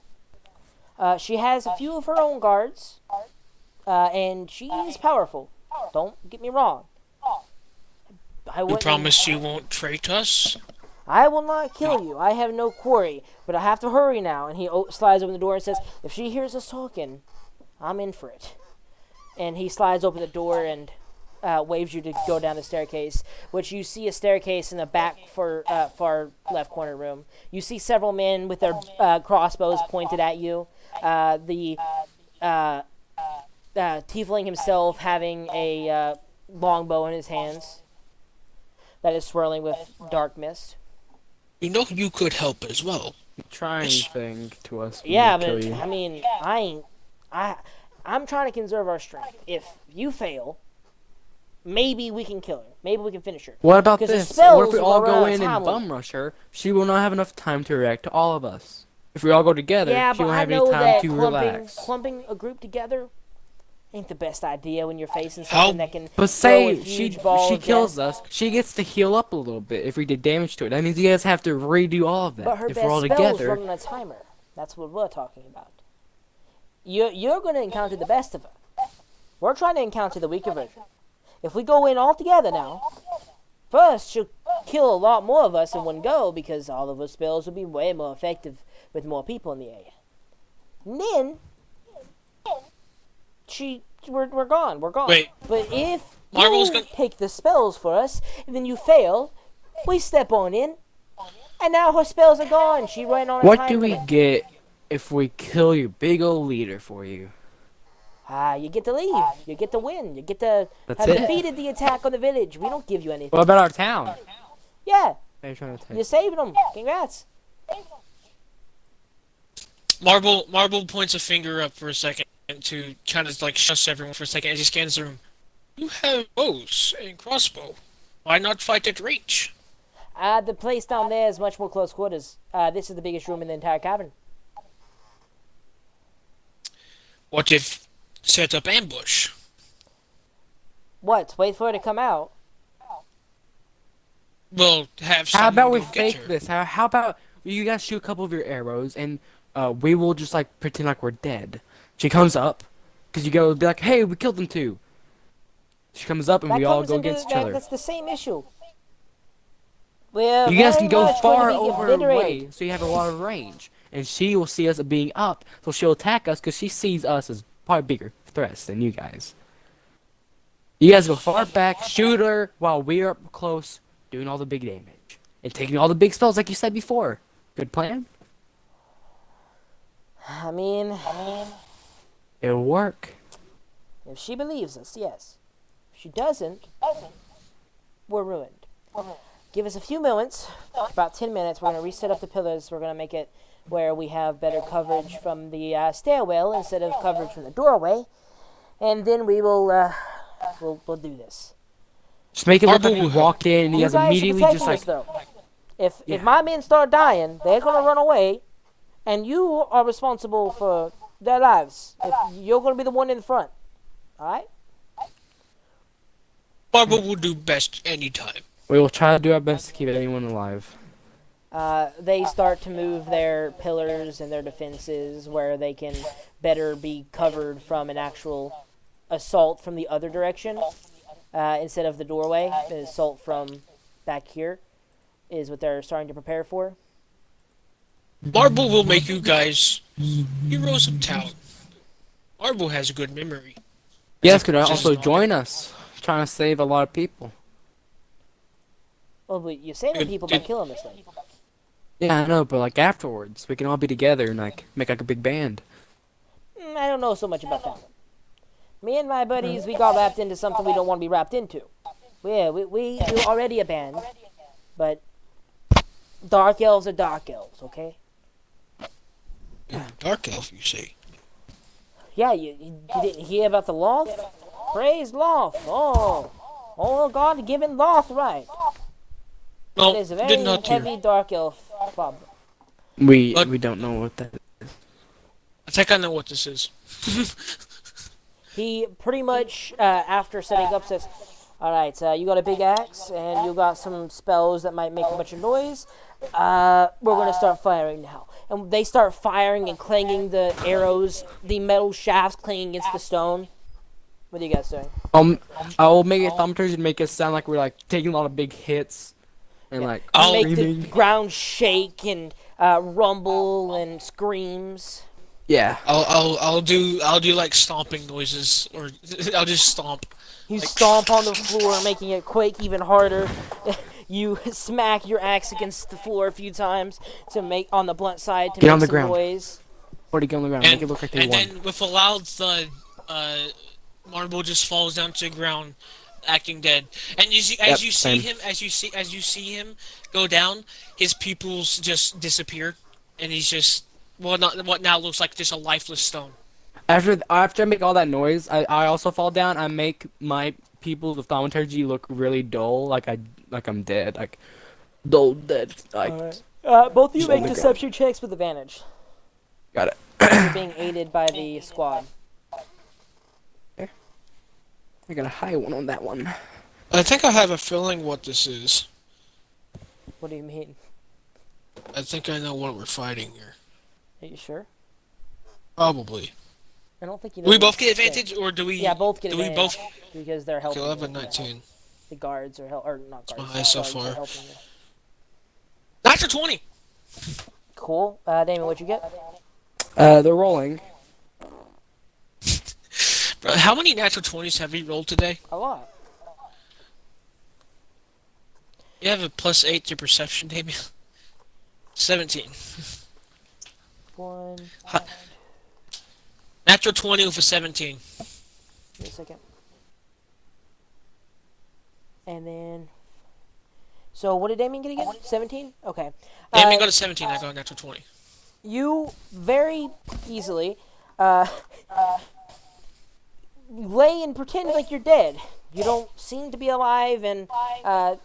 She has a few of her own guards, and she's powerful. Don't get me wrong. I You wouldn't. promise you won't traitor us? I will not kill you. I have no quarry, but I have to hurry now. And he slides open the door and says, "If she hears us talking, I'm in for it." And he slides open the door and waves you to go down the staircase, which you see a staircase in the back far left corner room. You see several men with their crossbows pointed at you. The tiefling himself having a longbow in his hands that is swirling with dark mist. You know you could help as well. Try anything to us. Yeah, Kill but you. I mean, I'm trying to conserve our strength. If you fail, maybe we can kill her. Maybe we can finish her. What about 'Cause the this? spells What if we all will go run out in of and time bum rush her? She will not have enough time to react to all of us. If we all go together, Yeah, she but won't I have any know time that to clumping relax. a group together ain't the best idea when you're facing How- something that can But throw a say huge ball she of kills death. us, she gets to heal up a little bit if we did damage to it. That means you guys have to redo all of that. But her if best we're all spells together, run on a timer. That's what we're talking about. You're going to encounter the best of her. We're trying to encounter the weaker version. If we go in all together now, first she'll kill a lot more of us in one go because all of her spells will be way more effective with more people in the area. And then we're gone. We're gone. Wait. But if Marvel's you gonna- take the spells for us and then you fail, we step on in, and now her spells are gone. She ran on a what time do we limit. get if we kill your big old leader for you? You get to leave. You get to win. You get to That's have it. defeated the attack on the village. We don't give you anything. What about our town? Yeah, What are you trying to you take? saved them. Congrats. Marble points a finger up for a second to kind of like shush everyone for a second as he scans the room. You have bows and crossbow. Why not fight at range? The place down there is much more close quarters. This is the biggest room in the entire cavern. What if set up ambush? What? Wait for her to come out. Well, have How someone about we go get fake her. this? How about you guys shoot a couple of your arrows and we will just like pretend like we're dead. She comes up because you go be like, "Hey, we killed them too." She comes up and we all go against each other. That's the same issue. We're You guys very can go much far going to be over her obliterated. way, so you have a lot of range. And she will see us being up, so she'll attack us because she sees us as probably bigger threats than you guys. You guys go far back, shoot her while we're up close, doing all the big damage. And taking all the big spells like you said before. Good plan? I mean, It'll work. if she believes us, yes. If she doesn't, we're ruined. Give us a few moments, about 10 minutes. We're going to reset up the pillars. We're going to make it where we have better coverage from the stairwell instead of coverage from the doorway. And then we will, we'll do this. Just make it look like Marble we will walked in and you guys guys should immediately protect just us, like... though. If Yeah. my men start dying, they're going to run away, and you are responsible for their lives. If you're going to be the one in the front. All right? Marble will do best anytime. We will try to do our best to keep anyone alive. They start to move their pillars and their defenses where they can better be covered from an actual assault from the other direction instead of the doorway. The assault from back here is what they're starting to prepare for. Marble will make you guys heroes of town. Marble has a good memory. Yes, could Just also not- join us. Trying to save a lot of people. Well, but you're saving people by killing this thing. Yeah, I know, but like afterwards, we can all be together and like make like a big band. I don't know so much about that one. Me and my buddies, we got wrapped into something we don't want to be wrapped into. Yeah, we're already a band, but dark elves are dark elves, okay? Dark elf, you say? Yeah, you didn't hear about the Loth? Praise Loth! Oh, God given Loth right. No, It is a did very not heavy hear. dark elf problem. We But- don't know what that is. I think I know what this is. He pretty much, after setting up, says, "All right, you got a big axe, and you got some spells that might make a bunch of noise. We're gonna start firing now." And they start firing and clanging the arrows, the metal shafts clanging against the stone. What are you guys doing? I will make it thaumaturgy and make it sound like we're like taking a lot of big hits and Yeah. like You make screaming. the ground shake and rumble and screams. Yeah. I'll do like stomping noises, or I'll just stomp. You Like, stomp on the floor, making it quake even harder. You smack your axe against the floor a few times to make on the blunt side to Get make on the some ground. noise. 40 get on the ground. and Make it look like they and won. then with a loud thud, Marble just falls down to the ground, acting dead. And Yep, same. as you see him go down, his pupils just disappear, and he's just not what now looks like just a lifeless stone. After I make all that noise, I also fall down. I make my people with thaumaturgy look really dull, like I'm dead, like dull dead. Like Both of you Just on make the deception checks with advantage. got it. You're being aided by the squad. I got a high one on that one. I think I have a feeling what this is. What do you mean? I think I know what we're fighting here. Are you sure? Probably. I don't think you know. Do we what both get to say. advantage, or do we? Yeah, both get Do we advantage both? because they're helping. Okay, 11, you. 19. The guards are or not guards. my highest so guards far. are helping you. Natural 20. Cool. Damon, what'd you get? They're rolling. Bro, how many natural 20s have we rolled today? A lot. You have a +8 to perception, Damien. 17. One. Natural 20 with a 17. Give me a second. And then. So what did Damien get again? 17? Okay. Damien got a 17, I got a natural 20. You very easily lay and pretend like you're dead. You don't seem to be alive, and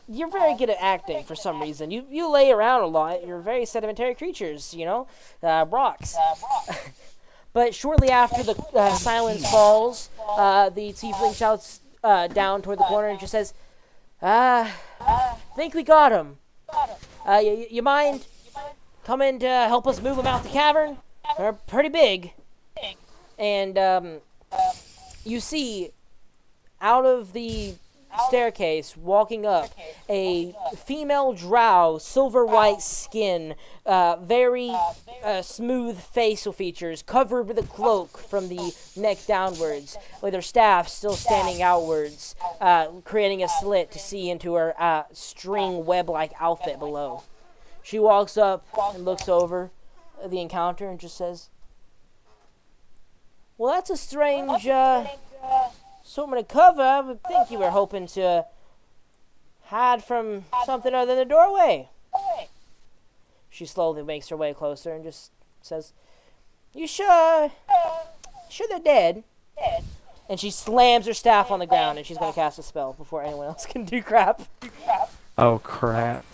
you're very good at acting for some reason. You lay around a lot. You're very sedimentary creatures, rocks. But shortly after the silence falls, the tiefling shouts down toward the corner and just says, think we got him. You mind coming to help us move them out the cavern? They're pretty big. And you see, out of the staircase, walking up, a female drow, silver white skin, very smooth facial features, covered with a cloak from the neck downwards, with her staff still standing outwards, creating a slit to see into her string web-like outfit below. She walks up and looks over the encounter and just says, "Well, that's a strange assortment of cover. I would think you were hoping to hide from something other than the doorway." She slowly makes her way closer and just says, "You sure? Sure they're dead?" And she slams her staff on the ground, and she's going to cast a spell before anyone else can do crap. Oh crap!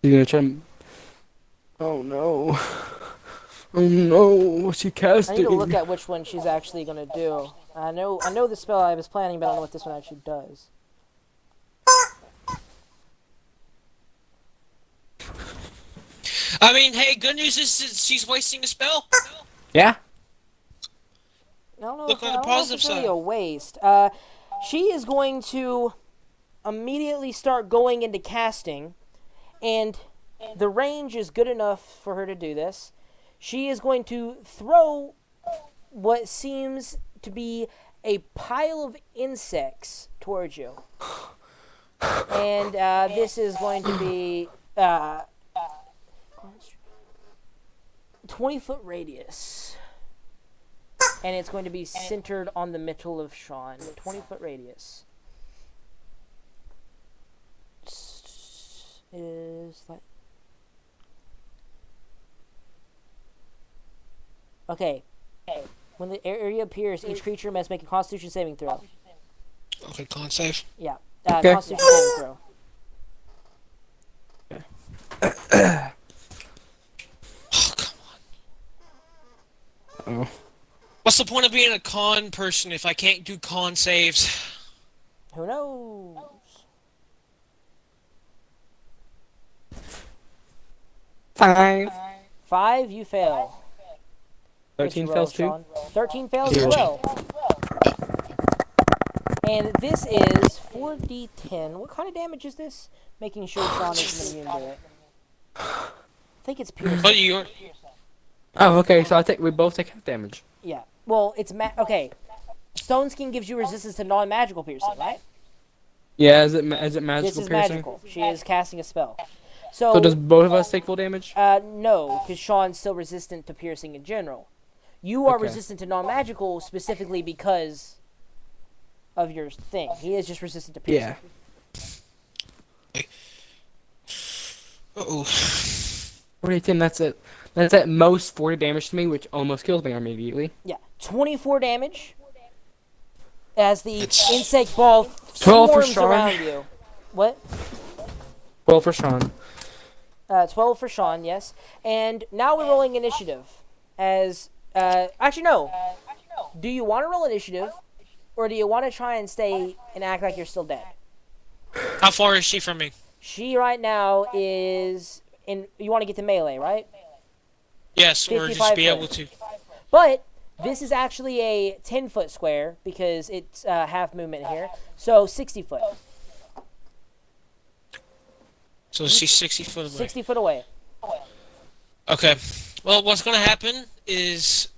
You gonna try? Oh no! Oh no! What's she I casting? need to look at which one she's actually going to do. I know the spell I was planning, but I don't know what this one actually does. I mean, hey, good news is she's wasting a spell. Yeah. I don't know Look if, on I the don't know if positive it's really side. a waste. She is going to immediately start going into casting, and the range is good enough for her to do this. She is going to throw what seems to be a pile of insects towards you. And this is going to be 20-foot radius. And it's going to be centered on the middle of Sean. 20-foot radius. Is like... Okay. When the area appears, each creature must make a Constitution saving throw. Okay, con save. Yeah. Okay. Constitution saving throw. Oh, come on. Oh. What's the point of being a con person if I can't do con saves? Who knows? 5. 5, you fail. 13 Roll, fails too. Sean. 13 fails as 13. well. And this is 4d10. What kind of damage is this? Making sure Sean isn't immune to it. I think it's piercing. But you Oh, okay. So we both take half damage. Yeah. Well, it's okay. Stone Skin gives you resistance to non-magical piercing, right? Yeah, is it magical This is piercing? magical. She is casting a spell. So does both of us take full damage? No, because Sean's still resistant to piercing in general. You are Okay. resistant to non-magical specifically because of your thing. He is just resistant to piercing. Yeah. Uh-oh. 40, that's it. That's at most 40 damage to me, which almost kills me immediately. Yeah. 24 damage as the It's- insect ball 12 for swarms Sean. around you. What? Well, for Sean. 12 for Sean, yes. And now we're rolling initiative. Actually, no. Do you want to roll initiative, or do you want to try and stay and act like you're still dead? How far is she from me? She right now is in. You want to get to melee, right? Yes, or just 55 be foot. able to. But this is actually a 10-foot square because it's half movement here. So 60 foot. So she's 60 foot away. 60 foot away. Okay. Well, what's gonna happen is,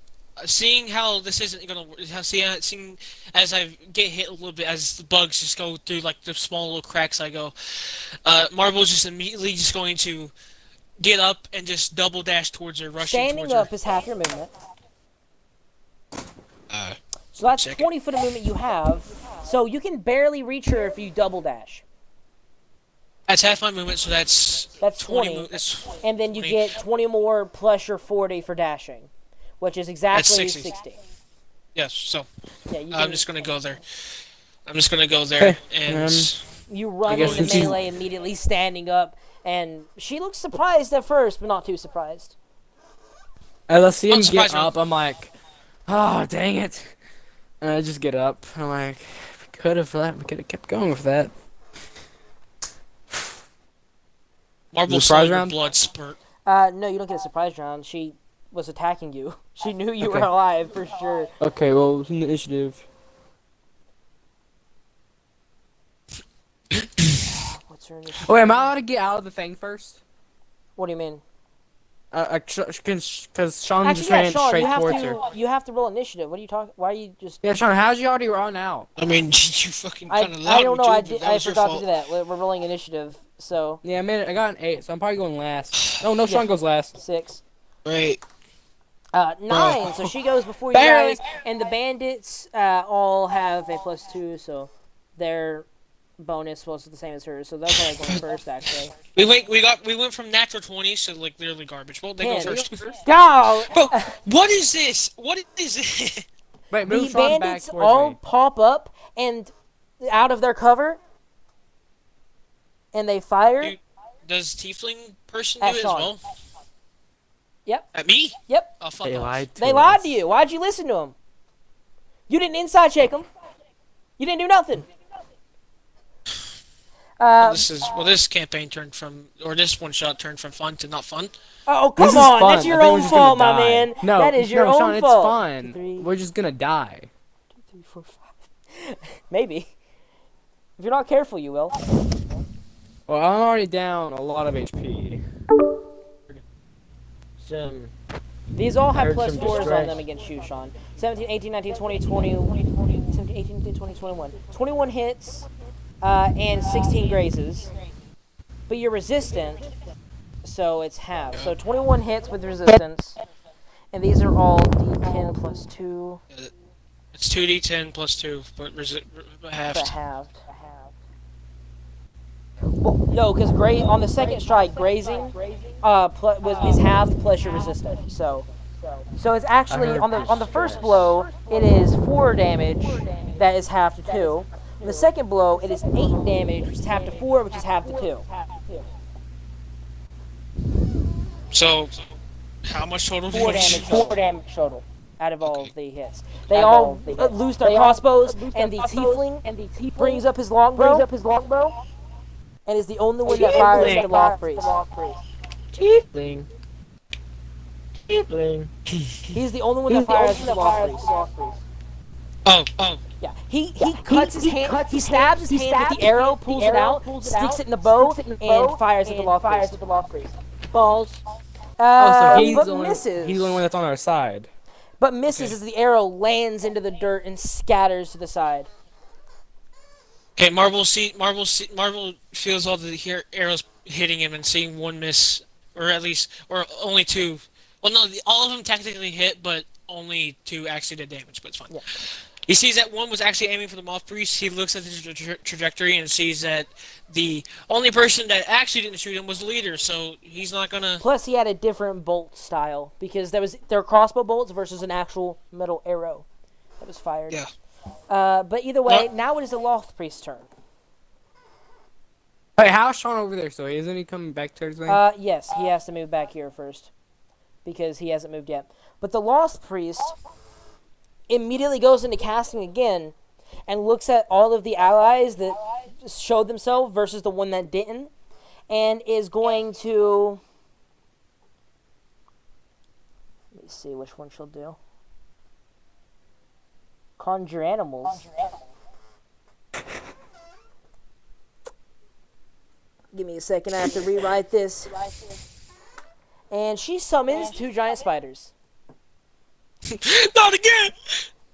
seeing how this isn't gonna work, seeing as I get hit a little bit, as the bugs just go through like the small little cracks I go, Marble's just immediately just going to get up and just double dash towards her, rushing Standing towards up her. is half your movement. Uh, So that's Check it. 20 foot of movement you have. So you can barely reach her if you double dash. that's half my movement, so that's That's 20. 20. That's And then you 20. get 20 more plus your 40 for dashing, which is exactly 60. 60. Yes. So Yeah, you, I'm can, just gonna go there. I'm just gonna go there Okay, and. you run guess into since he's- melee immediately standing up, and she looks surprised at first, but not too surprised. As I see him Unsurprised, get up, I'm like, oh, dang it. And I just get up. I'm like, we could have kept going with that. Marble Surprise saw your round? blood spurt. No, you don't get a surprise round. She was attacking you. She knew you were Okay. alive for sure. Okay, well, it's an initiative. What's her initiative? Oh, wait, am I allowed to get out of the thing first? What do you mean? Because Sean Actually, just yeah, ran Sean, straight you have towards to. her. You have to roll initiative. What are you talking? Why are you just? Yeah, Sean, how'd you already run out? I mean, you fucking I kind of loud. don't know. Dude, I forgot to do that. We're rolling initiative. So Yeah, I got an 8, so I'm probably going last. No, Sean goes last. 6. Great. 9. So she goes before you Barely. guys, and the bandits all have a +2, so their bonus was the same as hers. So they're probably going first, actually. We went from natural 20s to like literally garbage. Well, they go 10. first. Go! Bro, what is this? What is it? Wait, The move Sean back bandits towards all me. pop up and out of their cover, and they fire. Dude, does tiefling person do At it as Sean. well? Yep. At me? Yep. Oh fuck They off. lied to They lied us. to you. Why'd you listen to them? You didn't inside check them. You didn't do nothing. This campaign turned from, or this one shot turned from fun to not fun. Oh, This come is on. fun. That's your I think we're own just gonna fault, my die. man. No, that is your no, own Sean, fault. it's fun. 3, We're just gonna die. 3, 4, 5. Maybe. If you're not careful, you will. Well, I'm already down a lot of HP. Some These all have Heard plus some 4s on distress. them against you, Sean. 17, 18, 19, 20, 20, 17, 18, 19, 20, 21. 21 hits, and 16 grazes. But you're resistant, so it's half. So 21 hits with resistance. And these are all d10 plus 2, It's 2d10 plus 2, but but halved. halved. Well, no, because on the second strike, grazing is halved plus your resistance. So it's actually heard on the first blow, it is 4 damage that is half to 2. On the second blow, it is 8 damage, which is half to 4, which is half to 2. So, how much total 4 damage? damage. 4 damage total out of all Okay. of the hits. They all lose their crossbows, and the tiefling brings up his longbow and is the only one that fires at the loft priest. Tiefling. Tiefling. He's the only one that fires at the loft priest. Oh. Yeah, he cuts his hand. He stabs his hand with the arrow, pulls it out, sticks it in the bow, and fires at the loft priest. Balls. Oh, so he's But the only misses. he's the only one that's on our side. But misses Okay. as the arrow lands into the dirt and scatters to the side. Okay, Marvel feels all the arrows hitting him and seeing one miss, or only two. Well, no, all of them technically hit, but only two actually did damage. But it's fine. Yeah. He sees that one was actually aiming for the moth priest. He looks at the trajectory and sees that the only person that actually didn't shoot him was the leader. So he's not gonna. Plus, he had a different bolt style because there were crossbow bolts versus an actual metal arrow that was fired. Yeah. But either way, What? now it is the loft priest's turn. Hey, how's Sean over there? So isn't he coming back towards me? Yes, he has to move back here first because he hasn't moved yet. But the lost priest immediately goes into casting again and looks at all of the allies that showed themselves versus the one that didn't, and is going to. Let me see which one she'll do. Conjure animals. Give me a second, I have to rewrite this. And she summons two giant spiders. Not again.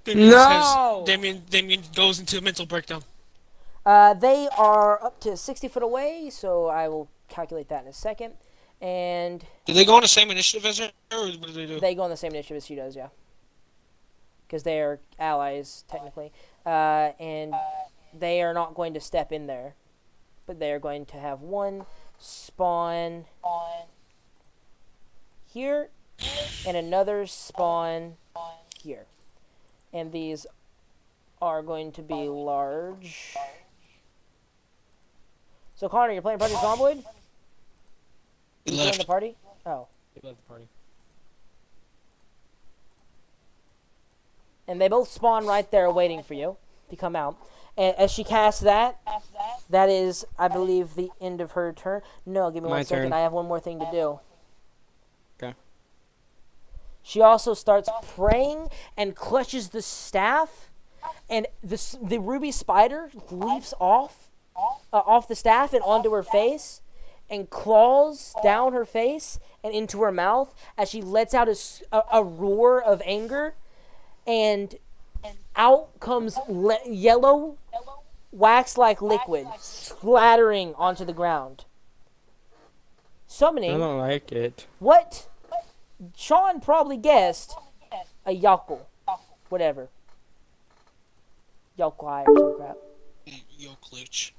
Damien No! Damien goes into a mental breakdown. They are up to 60 foot away, so I will calculate that in a second. And Did they go on the same initiative as her, or what did they do? they go on the same initiative as she does, yeah. Because they are allies, technically. And they are not going to step in there. But they are going to have one spawn here and another spawn here. And these are going to be large. So Connor, you're playing Project Zomboid? He You joined the left. party? Oh. He left the party. And they both spawn right there waiting for you to come out. And as she casts that, that is, I believe, the end of her turn. No, give me My one second. turn. I have one more thing to do. Okay. She also starts praying and clutches the staff, and the ruby spider leaps off the staff and onto her face, and claws down her face and into her mouth as she lets out a roar of anger, and out comes yellow wax-like liquid splattering onto the ground, I summoning don't like it. what Sean probably guessed, a yokel. Whatever. Yokel eye or some crap. Yo, glitch.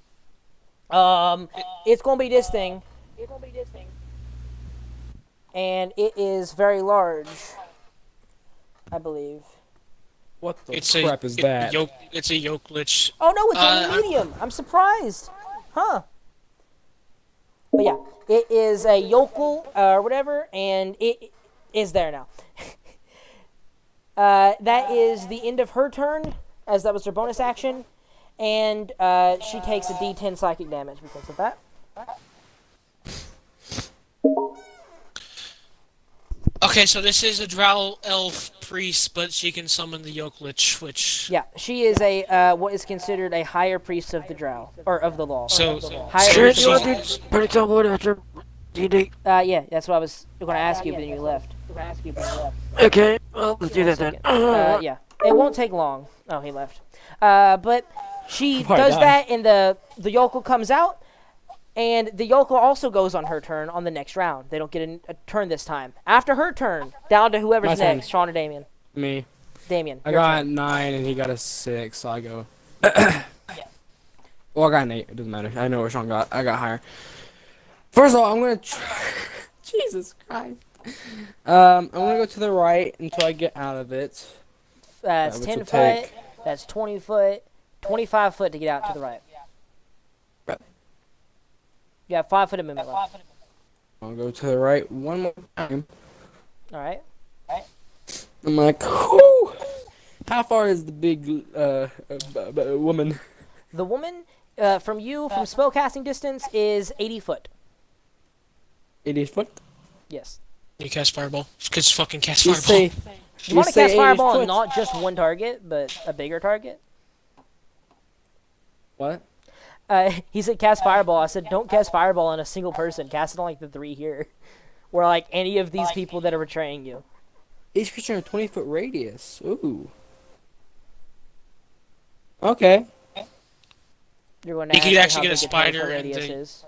It's gonna be this thing. And it is very large, I believe. What the It's crap is that? It's a yoke glitch. Oh no, it's only Uh, medium. I'm surprised. Huh. But yeah, it is a yokel or whatever, and it is there now. That is the end of her turn, as that was her bonus action, and she takes a D10 psychic damage because of that. Okay, so this is a drow elf priest, but she can summon the yoke lich, which. Yeah, she is a what is considered a higher priest of the drow or of the law. So. Higher Sure, priest so- of the law. Project Zomboid after D&D. Yeah, that's what I was going to ask you, but then you left. Okay, well, let's do that then. Yeah, it won't take long. Oh, he left. But she Why does not? that, and the yokel comes out, and the yokel also goes on her turn on the next round. They don't get a turn this time. After her turn, down to whoever's My turn. next, Sean or Damien. Me. Damien. I your got turn. 9 and he got a 6, so I go. Well, I got an 8. It doesn't matter. I know what Sean got. I got higher. First of all, I'm gonna try. Jesus Christ. I'm gonna go to the right until I get out of it. That's which 10 will foot. take- That's 20 foot. 25 foot to get out to the right. Right. You have 5 foot of movement left. I'll go to the right one more time. All right. I'm like, whoo! How far is the big woman? The woman from spellcasting distance is 80 foot. 80 foot? Yes. You cast fireball. Because fucking cast You fireball. say, You want to say cast 80 fireball foot. on not just one target, but a bigger target? What? He said cast fireball. I said don't cast fireball on a single person. Cast it on like the 3 here. Or like any of these people that are betraying you. Each creature in a 20-foot radius. Ooh. Okay. You're going to You ask could me actually how get a big 20-foot spider and radius the- is.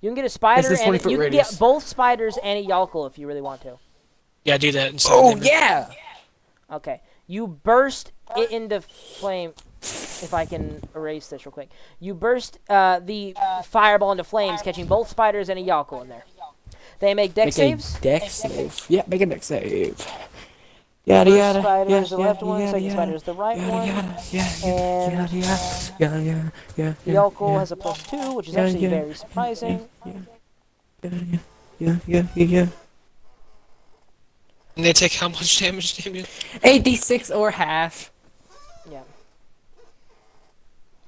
You can get a spider This is and 20-foot you can radius. get both spiders and a yokel if you really want to. Yeah, do that instead. Oh, of yeah! Okay. You burst it into flame. If I can erase this real quick. You burst the fireball into flames, catching both spiders and a yokel in there. They make dex saves. Dex save. Yeah, make a dex save. Yada First yada. spider Yada, is the left one, yada, second yada, spider is the right yada, one. yada, yada, And yada, yada, yada, yada, yada, the yokel has a +2, which is yeah, actually yeah, very surprising. yeah. And they take how much damage, Damien? 86 or half. Yeah.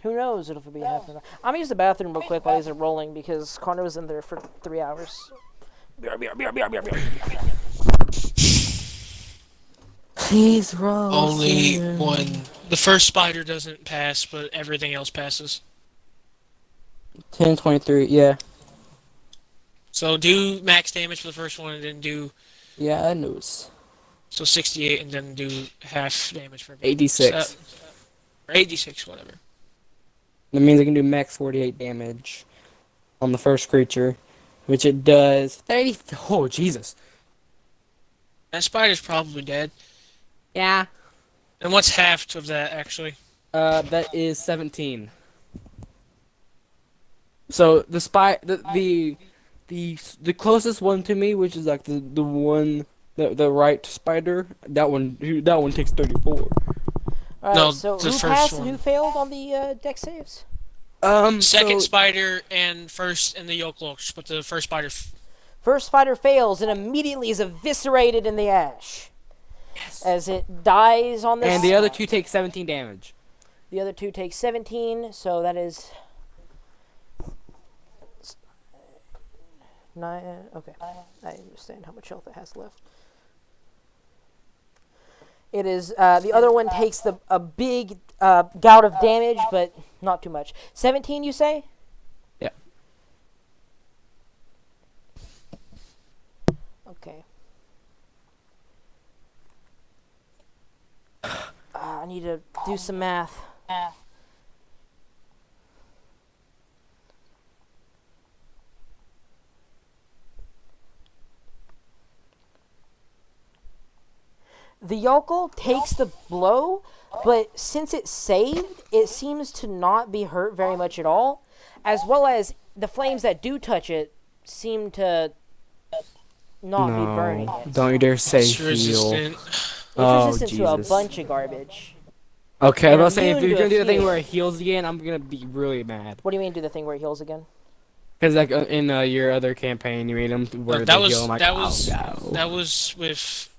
Who knows if it'll be half or not. I'm gonna use the bathroom real quick while these are rolling because Connor was in there for 3 hours. Please roll. Only one. The first spider doesn't pass, but everything else passes. 10, 23, yeah. So do max damage for the first one, and then do Yeah, I knows. so 68, and then do half damage for 86. Or 86, whatever. That means I can do max 48 damage on the first creature, which it does 30. Oh, Jesus. That spider's probably dead. Yeah. And what's half of that actually? That is 17. So the the closest one to me, which is like the one the right spider, that one takes 34. Alright, No, so the who first passed one. and who failed on the dex saves? Second So, spider and first and the yokel, but the first spider. First spider fails and immediately is eviscerated in the ash. As it dies on the and the other two take 17 damage. The other two take 17, so that is 9. Okay, I understand how much health it has left. It is the other one takes a big gout of damage, but not too much. 17, you say? Yeah. Okay. I need to do some math. The yokel takes the blow, but since it's saved, it seems to not be hurt very much at all, as well as the flames that do touch it seem to not be burning it. Don't you dare say It's heal. resistant. It's Oh, resistant to a Jesus. bunch of garbage. Okay, I And was saying if immune you're to gonna do a the thing few. where it heals again, I'm gonna be really mad. What do you mean do the thing where it heals again? Because like in your other campaign, you made them where that they was heal. I'm like, that was oh, no. that was with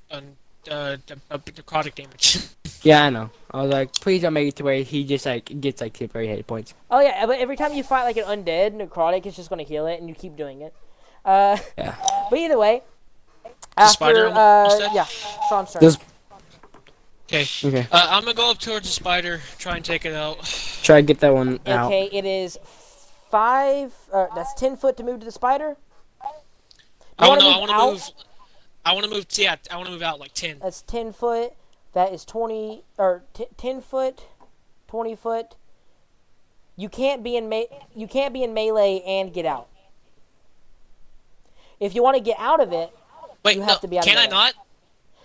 necrotic damage. Yeah, I know. I was like, please don't make it to where he just like gets like temporary hit points. Oh yeah, but every time you fight like an undead, necrotic is just going to heal it, and you keep doing it. Yeah. But either way, The spider after almost dead? yeah, Sean's turn. This- Okay. Okay. I'm gonna go up towards the spider, try and take it out. Try to get that one out. Okay, it is 5. That's 10 foot to move to the spider. I wanna want to out? move. I want to move. Yeah, I want to move out like 10. That's 10 foot. That is 20 or 10 foot, 20 foot. You can't be in melee and get out. If you want to get out of it, Wait, you no, have to be out of can I melee. not?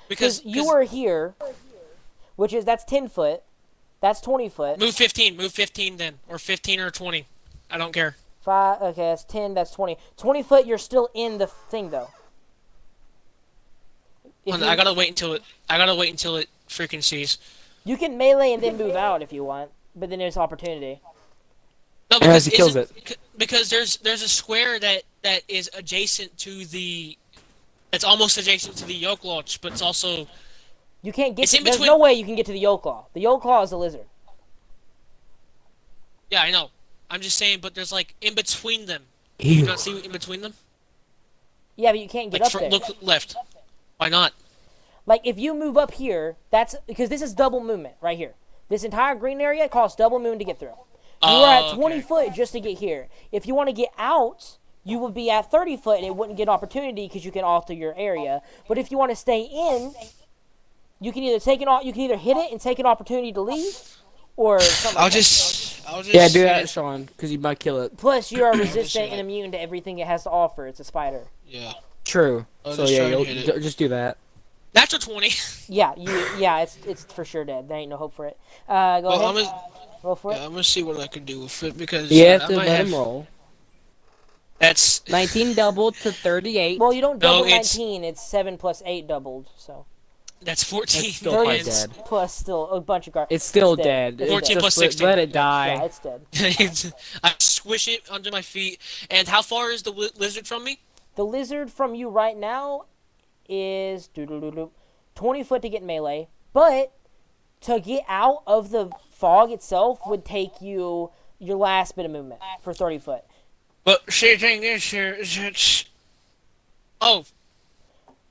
Because you are here, that's 10 foot. That's 20 foot. move 15. Move 15 then, or 15 or 20. I don't care. 5. Okay, that's 10. That's 20. 20 foot. You're still in the thing though. If Hold you, on, I gotta wait until it. I gotta wait until it freaking sees. you can melee and then move out if you want, but then there's opportunity. No, As he kills because there's a square that is adjacent to the. It's almost adjacent to the yoke launch, but it's also You can't get. It's in There's between- no way you can get to the Yolk Claw. The Yolk Claw is a lizard. Yeah, I know. I'm just saying, but there's like in between them. You Ew. not see in between them? Yeah, but you can't get Like up there. look left. Why not? Like if you move up here, that's because this is double movement right here. This entire green area costs double movement to get through. You are at 20 okay. foot just to get here. If you want to get out, you would be at 30 foot and it wouldn't get opportunity because you can alter your area. But if you want to stay in, you can either you can either hit it and take an opportunity to leave, or something. I'll like that. just. Yeah, do that, Sean, because you might kill it. Plus, you are resistant and immune to everything it has to offer. It's a spider. Yeah. True. I'll So just yeah, try and you'll, hit it. just do that. Natural 20. Yeah, it's for sure dead. There ain't no hope for it. Go Well, ahead. I'm gonna, Roll for yeah, it. I'm gonna see what I can do with it because You have I to might let have. him roll. That's 19 doubled to 38. Well, you don't No, double it's- 19. It's 7 plus 8 doubled. So that's 14. That's still 30 quite It's- dead. plus still a bunch of garbage. It's still It's dead. dead. It's 14 dead. plus Just 16. let it Yeah, die. it's dead. I squish it under my feet. And how far is the lizard from me? The lizard from you right now is 20 foot to get melee, but to get out of the fog itself would take you your last bit of movement for 30 foot. But the thing is here is that. Oh,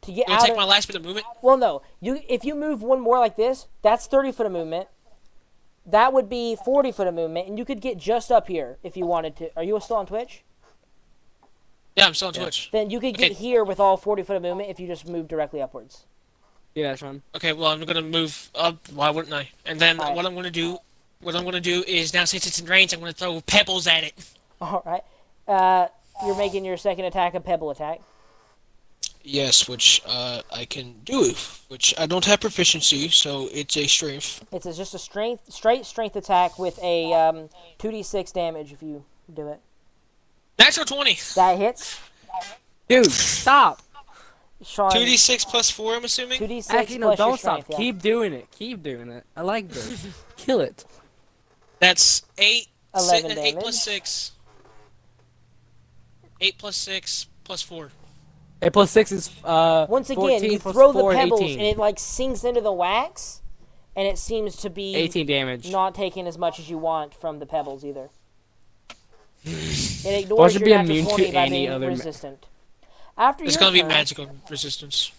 To get it'll out take of, my last bit of movement. well, no, if you move one more like this, that's 30 foot of movement. That would be 40 foot of movement, and you could get just up here if you wanted to. Are you still on Twitch? Yeah, I'm still on Twitch. Then you could get Okay. here with all 40 foot of movement if you just move directly upwards. Yeah, Sean. Okay, well I'm gonna move up. Why wouldn't I? And then Alright. what I'm gonna do is now since it's in range, I'm gonna throw pebbles at it. All right. You're making your second attack a pebble attack. Yes, which I can do, which I don't have proficiency, so it's a strength. It's just a straight strength attack with a 2d6 damage if you do it. Natural 20. That hits. Dude, stop. Sean, 2d6 plus 4, I'm assuming. 2d6 Actually, no, plus your don't stop. strength. Yeah. Keep doing it. Keep doing it. I like this. Kill it. That's 8. 11 8 damage. plus 6. 8 plus 6 plus 4. 8 plus 6 is Once again, 14 you plus throw the 4 is pebbles 18. and it like sinks into the wax, and it seems to be 18 damage. not taking as much as you want from the pebbles either. It Well, ignores should your be natural immune to 20 by any being other resistant. After It's your gonna be turn, magical resistance.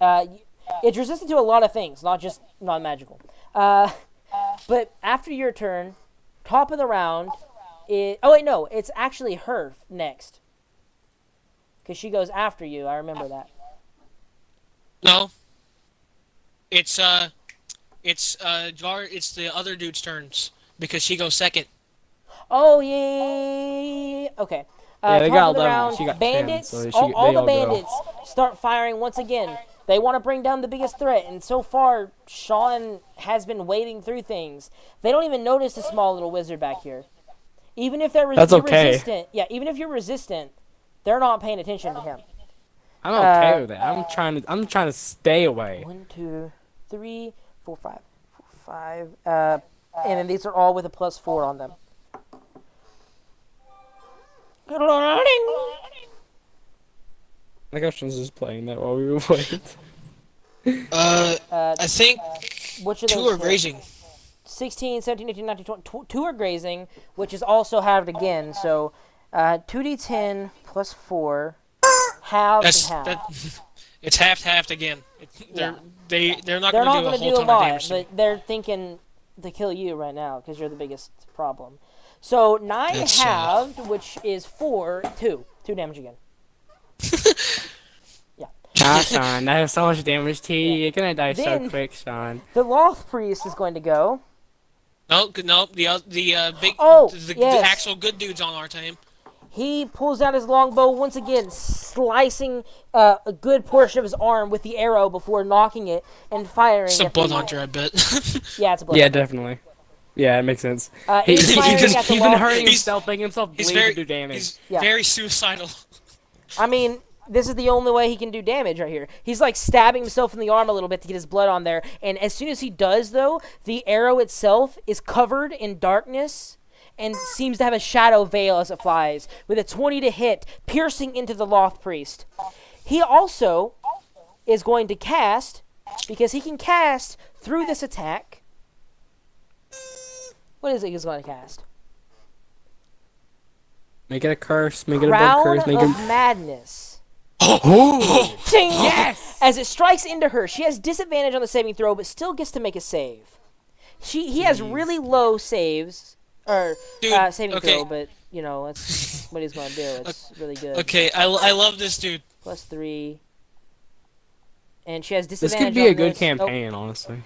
It's resistant to a lot of things, not just non-magical. But after your turn, top of the round, oh wait, no, it's actually her next. Because she goes after you, I remember that. No. It's the other dude's turns because she goes second. Oh, yeah. Okay. Yeah, they top got of the 11, round, she got 10, bandits, so she- all they the all go. bandits start firing once again. They want to bring down the biggest threat, and so far, Sean has been wading through things. They don't even notice the small little wizard back here. Even if That's you're okay. resistant, yeah, even if you're resistant, they're not paying attention to him. I'm okay with that. I'm trying to stay away. 1, 2, 3, 4, 5. And then these are all with a +4 on them. My gosh, I was just playing that while we were waiting. I think Which of 2 those are hit? grazing. 16, 17, 18, 19, 20. 2 are grazing, which is also halved again. So 2d10 plus 4, halved That's and halved. that. It's halved again. Yeah. They're not They're not gonna do a going to whole do a ton of lot, damage. to me. but they're thinking to kill you right now because you're the biggest problem. So 9 That's, halved, which is 4, 2 damage again. Ah, Sean, that has so much damage to you. You're gonna die Then- so quick, Sean. The Loth Priest is going to go. No, the big, Oh, the yes. actual good dudes on our team. He pulls out his longbow once again, slicing a good portion of his arm with the arrow before knocking it and firing. It's a at the- blood hunter, I bet. Yeah, it's a blood Yeah, hunter. definitely. Yeah, it makes sense. He's He's firing just- at the been Loth hurting Priest. himself, making himself He's bleed very to do damage. He's Yeah. very suicidal. I mean, this is the only way he can do damage right here. He's like stabbing himself in the arm a little bit to get his blood on there. And as soon as he does, though, the arrow itself is covered in darkness and seems to have a shadow veil as it flies, with a 20 to hit, piercing into the Loth Priest. He also is going to cast because he can cast through this attack. What is it he's going to cast? Make it a curse. Make it a Crown blood curse. Make of it. Madness. Oh! Ting! Yes! As it strikes into her, she has disadvantage on the saving throw, but still gets to make a save. He has really low saves or Dude, saving okay. throw, but you know that's what he's going to do. It's really good. Okay, I love this dude. +3, and she has This disadvantage. could be a on good this. campaign, honestly.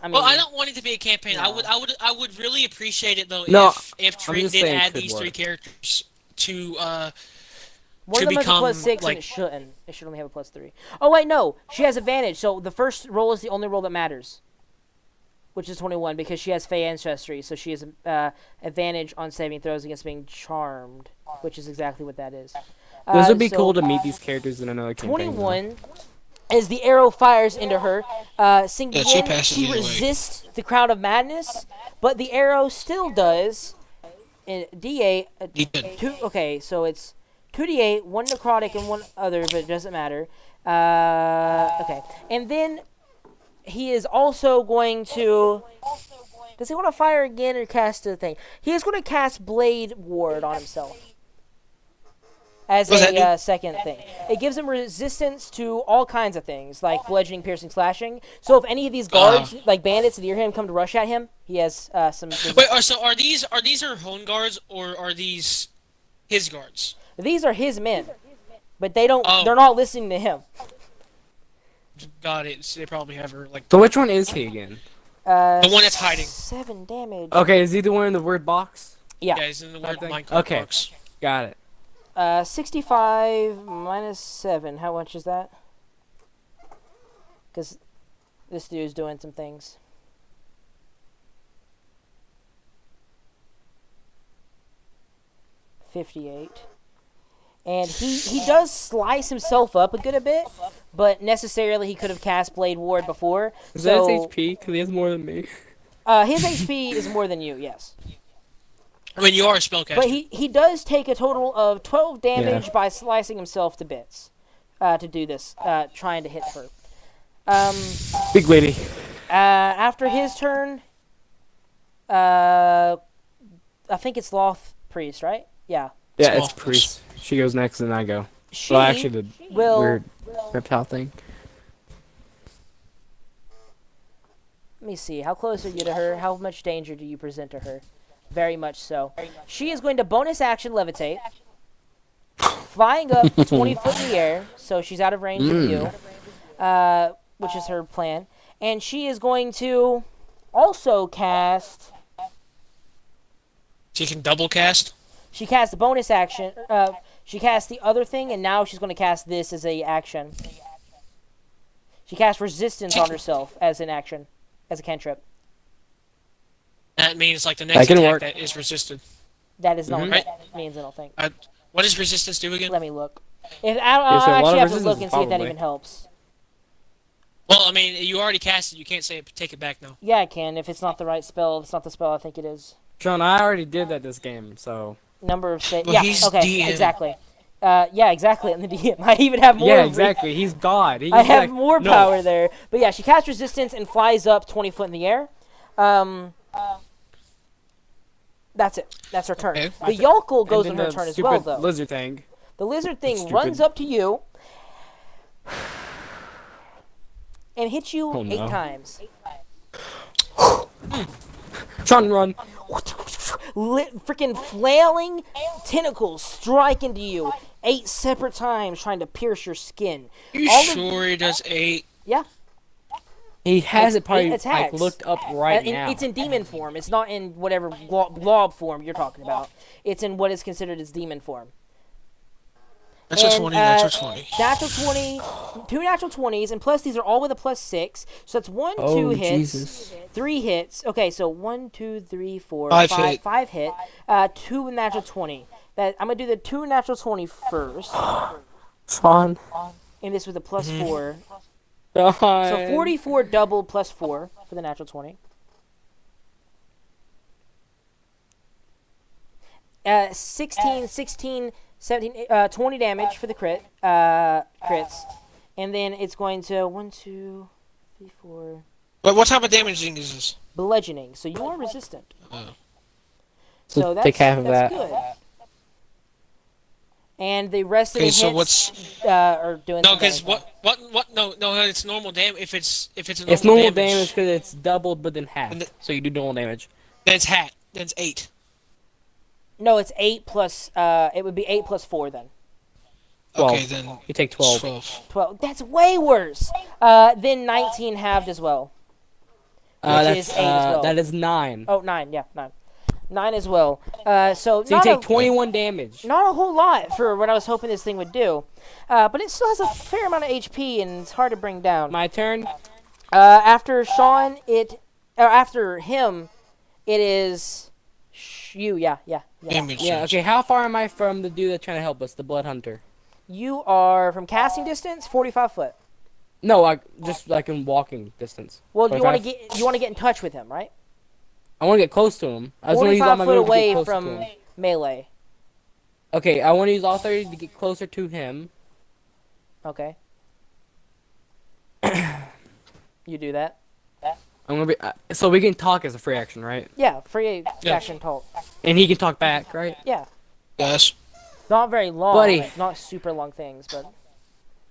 I mean, Well, I don't want it to be a campaign. No. I would really appreciate it though No, if I'm Trin just did saying it add could these work. 3 characters to one to of them become, has a +6, like- and it shouldn't. It should only have a +3. Oh wait, no, she has advantage. So the first roll is the only roll that matters, which is 21 because she has Fey ancestry. So she has advantage on saving throws against being charmed, which is exactly what that is. This would be so cool to meet these characters in another campaign. 21. As the arrow fires into her, sinking Yeah, she in, passes she either way. resists the Crown of Madness, but the arrow still does. In D8, He did. 2. Okay, so it's 2d8, 1 necrotic and 1 other, but it doesn't matter. Okay, and then he is also going to. Does he want to fire again or cast the thing? He is going to cast Blade Ward on himself as What does that a second thing. It gives him resistance to all kinds of things, like bludgeoning, piercing, slashing. So if any of these guards, like bandits near him, come to rush at him, he has some. Wait, are these her home guards or are these his guards? These are his men, but they don't. Oh. They're not listening to him. Got it. So they probably have her like So which one is he again? the one that's hiding. 7 damage. Okay, is he the one in the word box? Yeah. Guys in the word think- Minecraft okay. box. Got it. 65 minus 7. How much is that? Because this dude's doing some things. $58. And he does slice himself up a good bit, but necessarily he could have cast Blade Ward before. Is so, that his HP? Because he has more than me. his HP is more than you, yes. I mean, you are a spellcaster. But he does take a total of 12 damage by slicing himself to bits to do this, trying to hit her. Big lady. After his turn, I think it's Loth Priest, right? Yeah. Yeah, Small. it's priest. She goes next, and I go. She Well, actually, the will. weird reptile thing. Let me see. How close are you to her? How much danger do you present to her? Very much so. She is going to bonus action levitate, flying up 20 foot in the air, so she's out of range of you, which is her plan. And she is going to also cast. She can double cast. She cast the bonus action. She cast the other thing, and now she's going to cast this as a action. She cast resistance on herself as an action, as a cantrip. That means like the That next can attack work. that is resisted. That is not what Right. that means, I don't think. What does resistance do again? Let me look. so I'll a lot actually of have to look resistance, and see if that probably. even helps. Well, I mean, you already cast it. You can't say take it back now. Yeah, I can, if it's not the right spell. If it's not the spell I think it is. Sean, I already did that this game, so. Number of Well, yeah, he's okay, DM. exactly. Yeah, exactly, and the DM. I even have more. Yeah, exactly. He's God. He I can be have like, more "No." power there. But yeah, she casts resistance and flies up 20 foot in the air. That's it. That's her turn. Okay. The yokel goes And on then her the turn as stupid well, though. lizard thing. The lizard thing Stupid. runs up to you and hits you Oh, 8 no. times. Sean, run. Freaking flailing tentacles strike into you 8 separate times, trying to pierce your skin. You All of- sure he does 8? Yeah, He has it probably it like attacks. looked up right and now. it's in demon form. It's not in whatever glob form you're talking about. It's in what is considered as demon form. That's a And, 20. That's a 20. Natural 20, 2 natural 20s, and plus these are all with a +6. So that's 1, 2 Oh, hits, Jesus. 3 hits. Okay, so 1, 2, 3, 4, Five 5, hit. 5 hit. 2 with natural 20. I'm gonna do the 2 natural 20 first, Sean. and this with a +4. Sean. So 44 double +4 for the natural 20. 16, 17, 20 damage for the crits. And then it's going to 1, 2, 2d4 But what type of damaging is this? bludgeoning. So you are resistant. Oh. So take half of that's that. good. And the rest of the Okay, hits so what's are doing no? some Because damage. what? No, it's normal damage. If it's a It's normal normal damage because it's doubled, but then half. And So you do normal damage. then it's hat. Then it's 8. No, it's 8 plus. It would be 8 plus 4 then. 12. Okay, then You take 12. 12. 12. That's way worse. Then 19 halved as well. Which is 8 as well. That is 9. Oh, 9. Yeah, 9. 9 as well. So So you not take a, 21 damage. not a whole lot for what I was hoping this thing would do. But it still has a fair amount of HP and it's hard to bring down. My turn. After Sean, after him, it is you. Yeah. Damage. Yeah. Okay. How far am I from the dude that's trying to help us, the Blood Hunter? You are from casting distance, 45 foot. No, just like in walking distance. Well, you want 45? to get in touch with him, right? I want to get close to him. I just want to use all 45 my foot moves to get away close to from him. melee. Okay, I want to use all 30 to get closer to him. Okay. You do that. I'm gonna be so we can talk as a free action, right? Yeah, free Yeah. action talk. And he can talk back, right? Yeah. Yes. Not very long. Buddy. Like, not super long things, but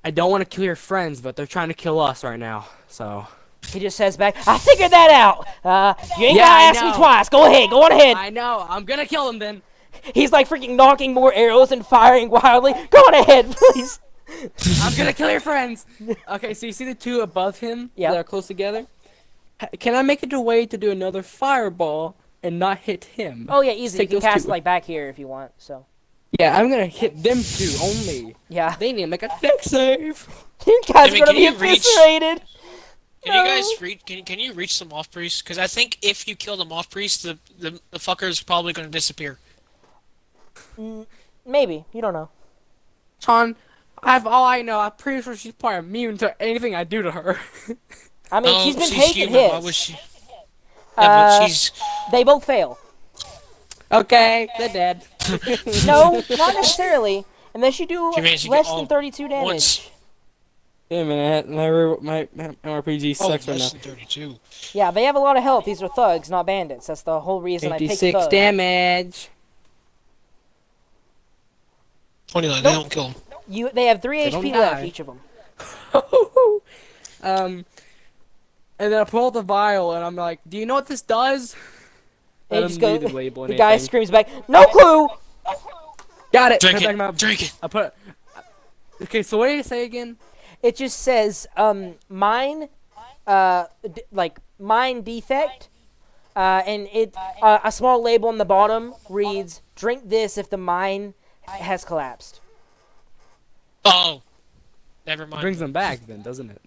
I don't want to kill your friends, but they're trying to kill us right now. So he just says back, I figured that out. You ain't Yeah, gotta I ask me know. twice. Go ahead. Go on ahead. I know I'm gonna kill him then. He's like freaking knocking more arrows and firing wildly. Go on ahead, please. I'm gonna kill your friends. Okay, so you see the two above him Yeah. that are close together? Can I make it a way to do another fireball and not hit him? Oh yeah, easy. You Take can those cast two. like back here if you want. So Yeah, I'm gonna hit them two only. yeah, They need to make a deck save. you guys are Jimmy, gonna can be you reach- eviscerated. Can you guys reach? Can you reach the moth priest? Because I think if you kill the moth priest, the fucker's probably going to disappear. Maybe you don't know. Sean, all I know. I'm pretty sure she's probably immune to anything I do to her. I mean, No, she's been she's taking human. Why hits. would she? Yeah, Uh, but she's. They both fail. Okay, they're dead. No, not necessarily. Unless you do She managed to less get than all 32 damage. once. Wait a minute, my RPG Oh, sucks right now. less than 32. Yeah, they have a lot of health. These are thugs, not bandits. That's the whole reason I picked 56 thugs. damage. 29. Nope. They don't kill him. They have 3 They don't HP left, die. each of them. And then I pull out the vial and I'm like, "Do you know what this does?" They I just don't go, need to label the guy anything. screams back, no clue! Got it. Drink Put it back in my- it. Drink it. I put. Okay, so what did it say again? It just says, mine defect, and a small label on the bottom reads, drink this if the mine has collapsed. Oh. Never It mind. brings them back then, doesn't it?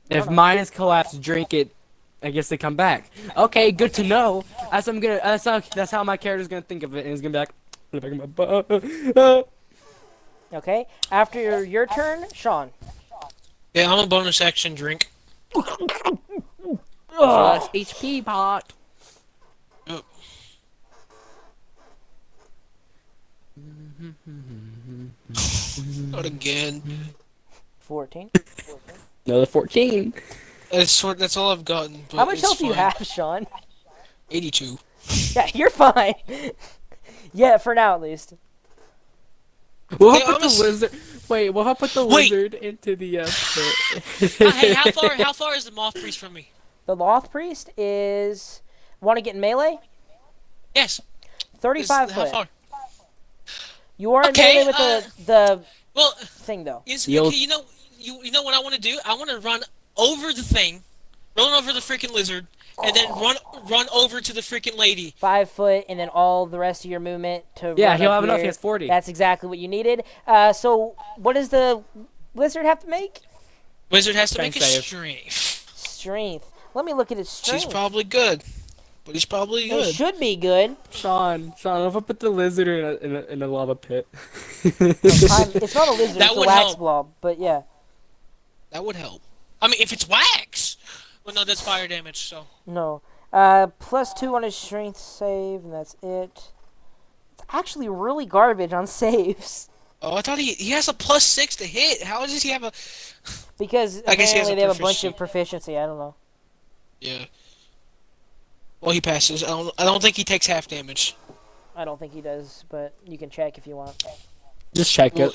If mine is collapsed, drink it. I guess they come back. Okay, good to know. That's how my character's gonna think of it, and he's gonna be like, "Put it back in my butt." Okay? After your turn, Sean. Yeah, I'm a bonus action drink. Plus HP pot. Oh. Not again. 14. Another 14. That's all I've gotten. But How much it's health do you fine. have, Sean? 82. Yeah, you're fine. Yeah, for now at least. What Hey, if I put the honestly- lizard? Wait, what if I put the Wait. lizard into the Hey, how far is the moth priest from me? The Loth Priest is... Want to get in melee? Yes. 35 How foot. far? You are in Okay, melee with the Well, thing, though. You'll- okay, you know what I want to do? I want to run over the thing, run over the freaking lizard, and then run over to the freaking lady. 5 foot, and then all the rest of your movement to Yeah, run he'll up have enough. here. He has 40. That's exactly what you needed. So, what does the lizard have to make? Wizard has to Strength make a save. strength. Strength. Let me look at his strength. She's probably good, but he's probably It good. should be good. Sean, what if I put the lizard in a lava pit? It's not a lizard, That it's a would wax help. blob. But yeah. That would help. I mean, if it's wax. Well, no, that's fire damage. So No. +2 on his strength save, and that's it. It's actually really garbage on saves. Oh, I thought he has a +6 to hit. How does he have a? Because I guess he has apparently a they have a bunch of proficiency. proficiency. I don't know. Yeah. Well, he passes. I don't think he takes half damage. I don't think he does, but you can check if you want. Just check Well,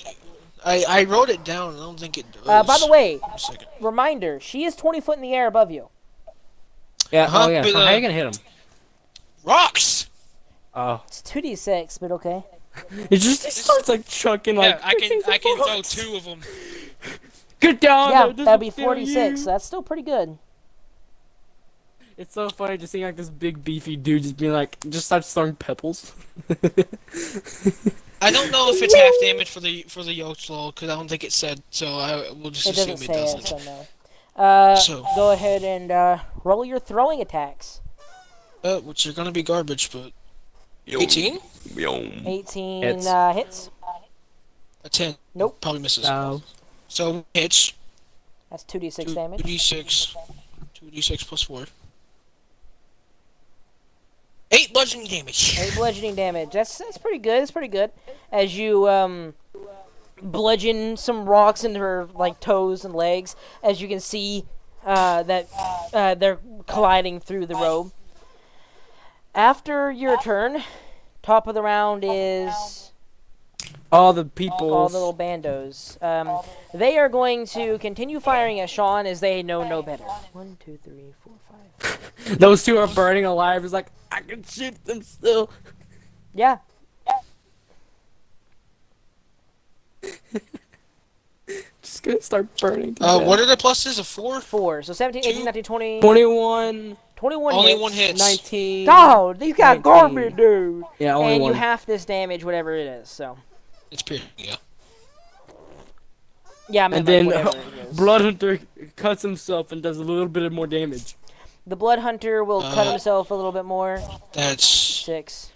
it. I wrote it down. I don't think it By the does. way, A second. reminder: she is 20 foot in the air above you. Yeah. Uh-huh, Oh yeah. but, Sean, how you gonna hit him? Rocks. Oh. It's 2d6, but okay. It starts like chucking like. Yeah, I can throw 2 of them. Get down. Yeah, there, this that'd will be kill 46. you. So that's still pretty good. It's so funny just seeing like this big beefy dude just being like, just starts throwing pebbles. I don't know if it's half damage for the yolk law because I don't think it said. So I will just It doesn't assume it say it, doesn't. so no. So Go ahead and roll your throwing attacks. which are gonna be garbage, but 18, 18 Hits. Hits. a 10. Nope. Probably misses. No. So hits. That's 2d6 damage. 2d6 plus 4. 8 bludgeoning damage. 8 bludgeoning damage. That's pretty good. That's pretty good. As you bludgeon some rocks into her like toes and legs, as you can see that they're colliding through the robe. After your turn, top of the round is All the people. all the little bandos. They are going to continue firing at Sean as they know no better. 1, 2, 3, 4, 5. Those two are burning alive. It's like I can shoot them still. Yeah. Just gonna start burning. What are the pluses? A 4? 4. So 17, 18, 19, 20. 21, 21 Only hits. one hit. 19. Oh, you got 19. garbage, dude. Yeah, only And one. you half this damage, whatever it is. So It's pure. Yeah. yeah, I mean, And then whatever it is. Bloodhunter cuts himself and does a little bit more damage. The Blood Hunter will cut himself a little bit more. That's 6.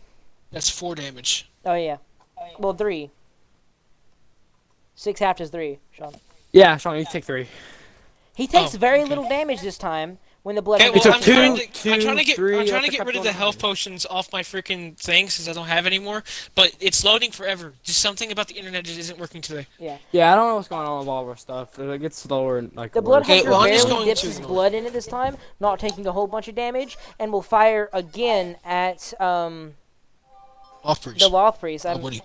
4 damage. Oh yeah. Well, 3. 6 half is 3, Sean. Yeah, Sean, you take 3. He takes Oh, very okay. little damage this time when the Blood Okay, Hunter. well, took I'm two, trying to get three, I'm trying to uppercut get rid of going the health on. potions off my freaking thing since I don't have any more. But it's loading forever. Just something about the internet just isn't working today. Yeah, I don't know what's going on with all of our stuff. It gets slower and like. The Blood worse. Okay, Hunter well, I'm just barely going dips to his ignore blood in it this time, not taking a whole bunch of damage, and will fire again at Off priest. the Loth Priest. Oh, buddy.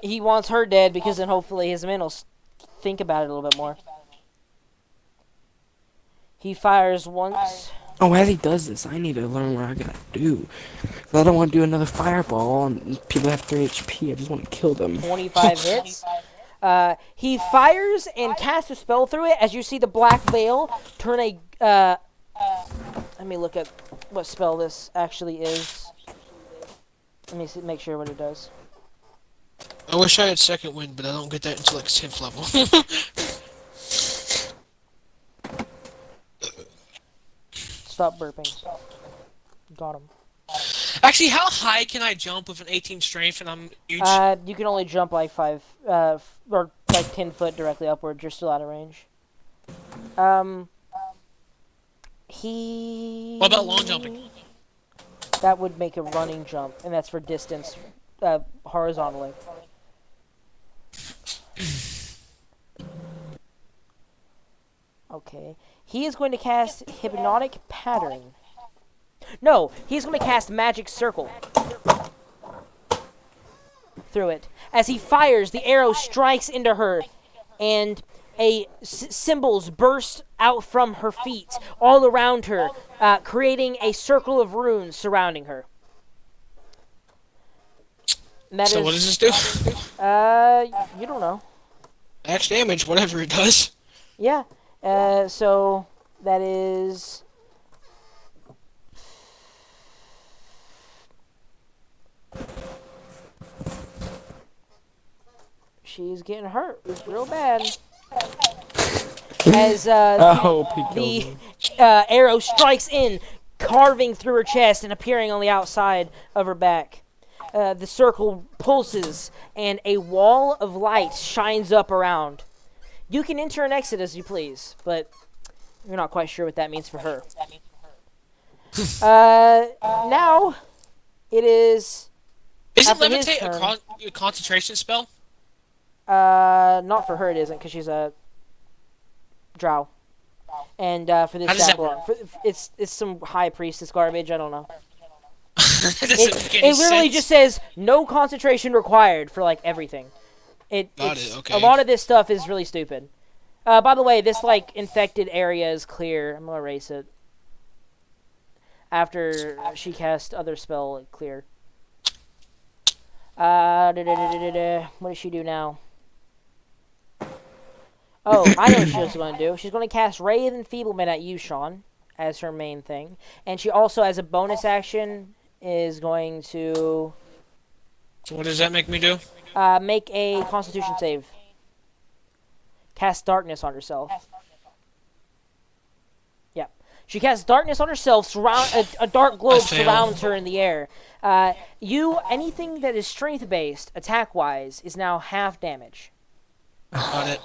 He wants her dead because then hopefully his men will think about it a little bit more. He fires once. Oh, as he does this, I need to learn what I gotta do. 'Cause I don't want to do another fireball and people have 3 HP. I just want to kill them. 25 hits. He fires and casts a spell through it as you see the black veil turn a. Let me look at what spell this actually is. Let me see, make sure what it does. I wish I had second wind, but I don't get that until like 10th level. Stop burping. Got him. Actually, how high can I jump with an 18 strength and I'm huge? You can only jump like 5, or like 10 foot directly upwards. You're still out of range. He. What about long jumping? That would make a running jump, and that's for distance, horizontally. Okay. He is going to cast Hypnotic Pattern. No, he's going to cast Magic Circle through it. As he fires, the arrow strikes into her, and symbols burst out from her feet, all around her, creating a circle of runes surrounding her. And that So is, what does this do? you don't know. Max damage, whatever it does. Yeah. So that is. She's getting hurt real bad. As I hope he kills the him. arrow strikes in, carving through her chest and appearing on the outside of her back. The circle pulses, and a wall of light shines up around. You can enter and exit as you please, but you're not quite sure what that means for her. Now, it is... Isn't After his levitate turn. a concentration spell? Not for her it isn't, because she's a drow. And for this How does stat that work? block, it's some high priestess garbage. I don't know. That doesn't make any It literally sense. just says no concentration required for like everything. Got It's it, okay. a lot of this stuff is really stupid. By the way, this like infected area is clear. I'm gonna erase it. After she cast other spell, like, clear. What does she do now? Oh, I know what she's going to do. She's going to cast Ray of Enfeeblement at you, Sean, as her main thing. And she also, as a bonus action, is going to What does that make me do? make a Constitution save. Cast Darkness on herself. Yeah. She casts Darkness on herself. A dark globe fail. surrounds her in the air. Anything that is strength-based, attack-wise, is now half damage. Got it.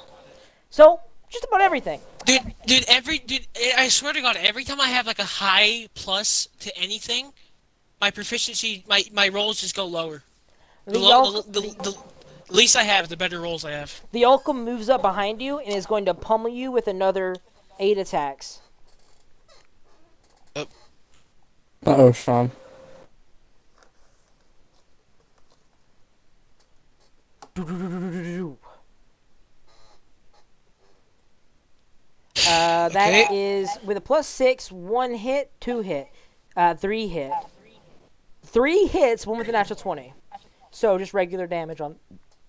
So, just about everything. Dude, I swear to God, every time I have like a high plus to anything, my proficiency, my rolls just go lower. The least I have, the better rolls I have. The Ulcum moves up behind you and is going to pummel you with another 8 attacks. Uh-oh, Sean. That is with a +6, 1 hit, 2 hit, 3 hit. 3 hits, one with a natural 20. So just regular damage on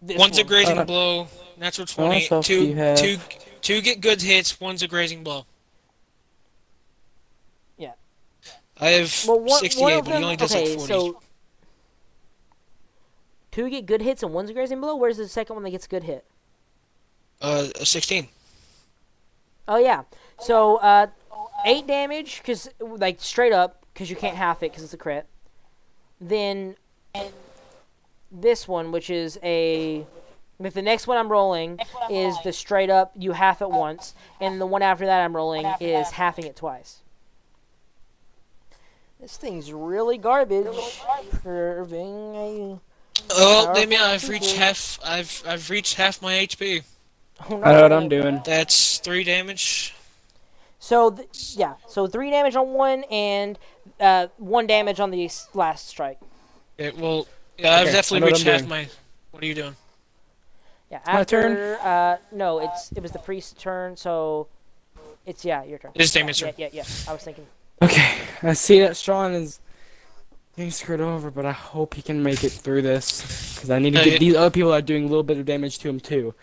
this One's a one. grazing blow, natural 20. much do you have? Two get good hits, one's a grazing blow. Yeah. I have 68, of but he only does like 40. So 2 get good hits and 1's a grazing blow? Where's the second one that gets a good hit? A 16. Oh, yeah. So, 8 damage, because, like, straight up, because you can't half it, because it's a crit. Then, this one, which is a... If the next one I'm rolling is the straight up, you half it once, and the one after that I'm rolling is halving it twice. This thing's really garbage. Curving. Oh, Damien, I've reached half my HP. Oh, no. I know what I'm doing. That's 3 damage. So, yeah. So 3 damage on one, and 1 damage on the last strike. Yeah, well, yeah, I've Okay, I definitely know what reached I'm half doing. my... What are you doing? Yeah, my after, turn? No, it was the priest's turn, so it's, your turn. It is Damien's turn. Yeah. I was thinking. Okay, I see that Sean is getting screwed over, but I hope he can make it through this. Because I need to get these other people that are doing a little bit of damage to him, too.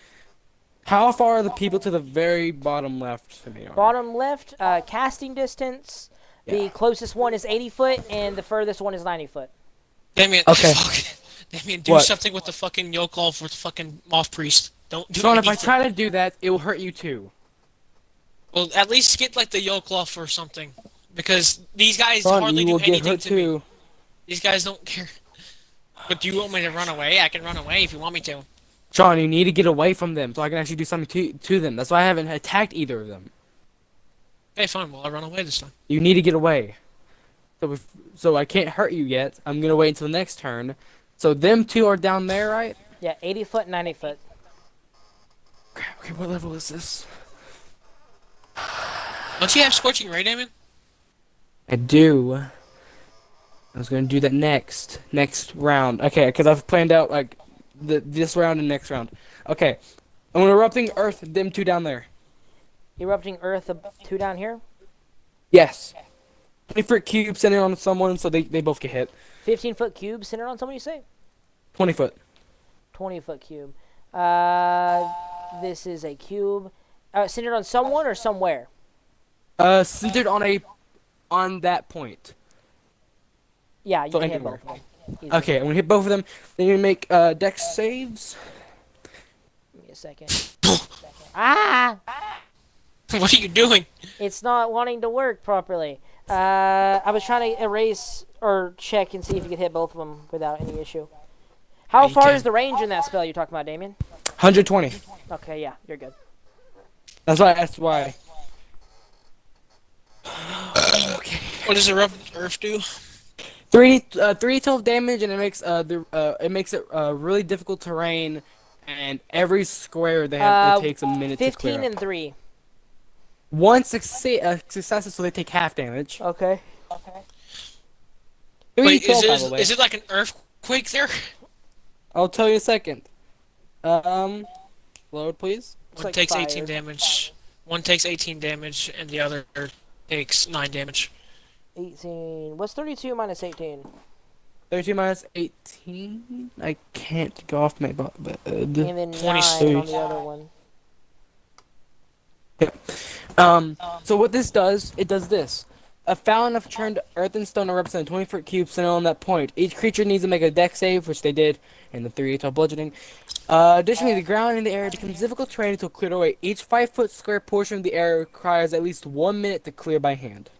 How far are the people to the very bottom left from me? Bottom left, casting distance. Yeah. The closest one is 80 foot, and the furthest one is 90 foot. Damien, Okay. Damien, do What? something with the fucking yoke off for the fucking moth priest. Don't do Sean, if I anything. try to do that, it will hurt you, too. Well, at least get like the yoke off or something. Because these guys Sean, hardly you do will get anything hurt, to me. too. These guys don't care. But do you want me to run away? I can run away if you want me to. Sean, you need to get away from them so I can actually do something to them. That's why I haven't attacked either of them. Okay, fine. Well, I run away this time. You need to get away. So I can't hurt you yet. I'm gonna wait until the next turn. So them two are down there, right? Yeah, 80 foot, 90 foot. Okay, what level is this? Don't you have Scorching Ray, Damien? I do. I was gonna do that next round. Okay, because I've planned out like this round and next round. Okay, I'm gonna erupting earth. Them two down there. Erupting earth, 2 down here. Yes. 20-foot cube centered on someone, so they both get hit. 15 foot cube centered on someone, you say? 20 foot. 20 foot cube. This is a cube. Centered on someone or somewhere? Centered on that point. Yeah, you So can hit anywhere. both of them. Easy. Okay, I'm gonna hit both of them. Then you make dex saves. Give me a second. Ah! What are you doing? It's not wanting to work properly. I was trying to erase or check and see if you could hit both of them without any issue. How You far can. is the range in that spell you're talking about, Damien? 120. Okay, yeah, you're good. That's why I asked why. What does Earth do? 3d12 damage, and it makes it really difficult terrain, and every square they have it takes a minute to 15 clear. and 3. One success, so they take half damage. Okay. wait, 3d12, by the way. is it like an earthquake there? I'll tell you in a second. Load, please. It's One like takes fire. 18 damage. One takes 18 damage, and the other takes 9 damage. 18. What's 32 minus 18? 32 minus 18. I can't go off my bed. And then 9 23. on the other one. So what this does, it does this. A fountain of churned earth and stone are represented 20-foot cubes centered on that point. Each creature needs to make a dex save, which they did, in the 3d12 bludgeoning. Additionally, the ground in the area becomes difficult terrain until cleared away. Each 5-foot square portion of the area requires at least 1 minute to clear by hand.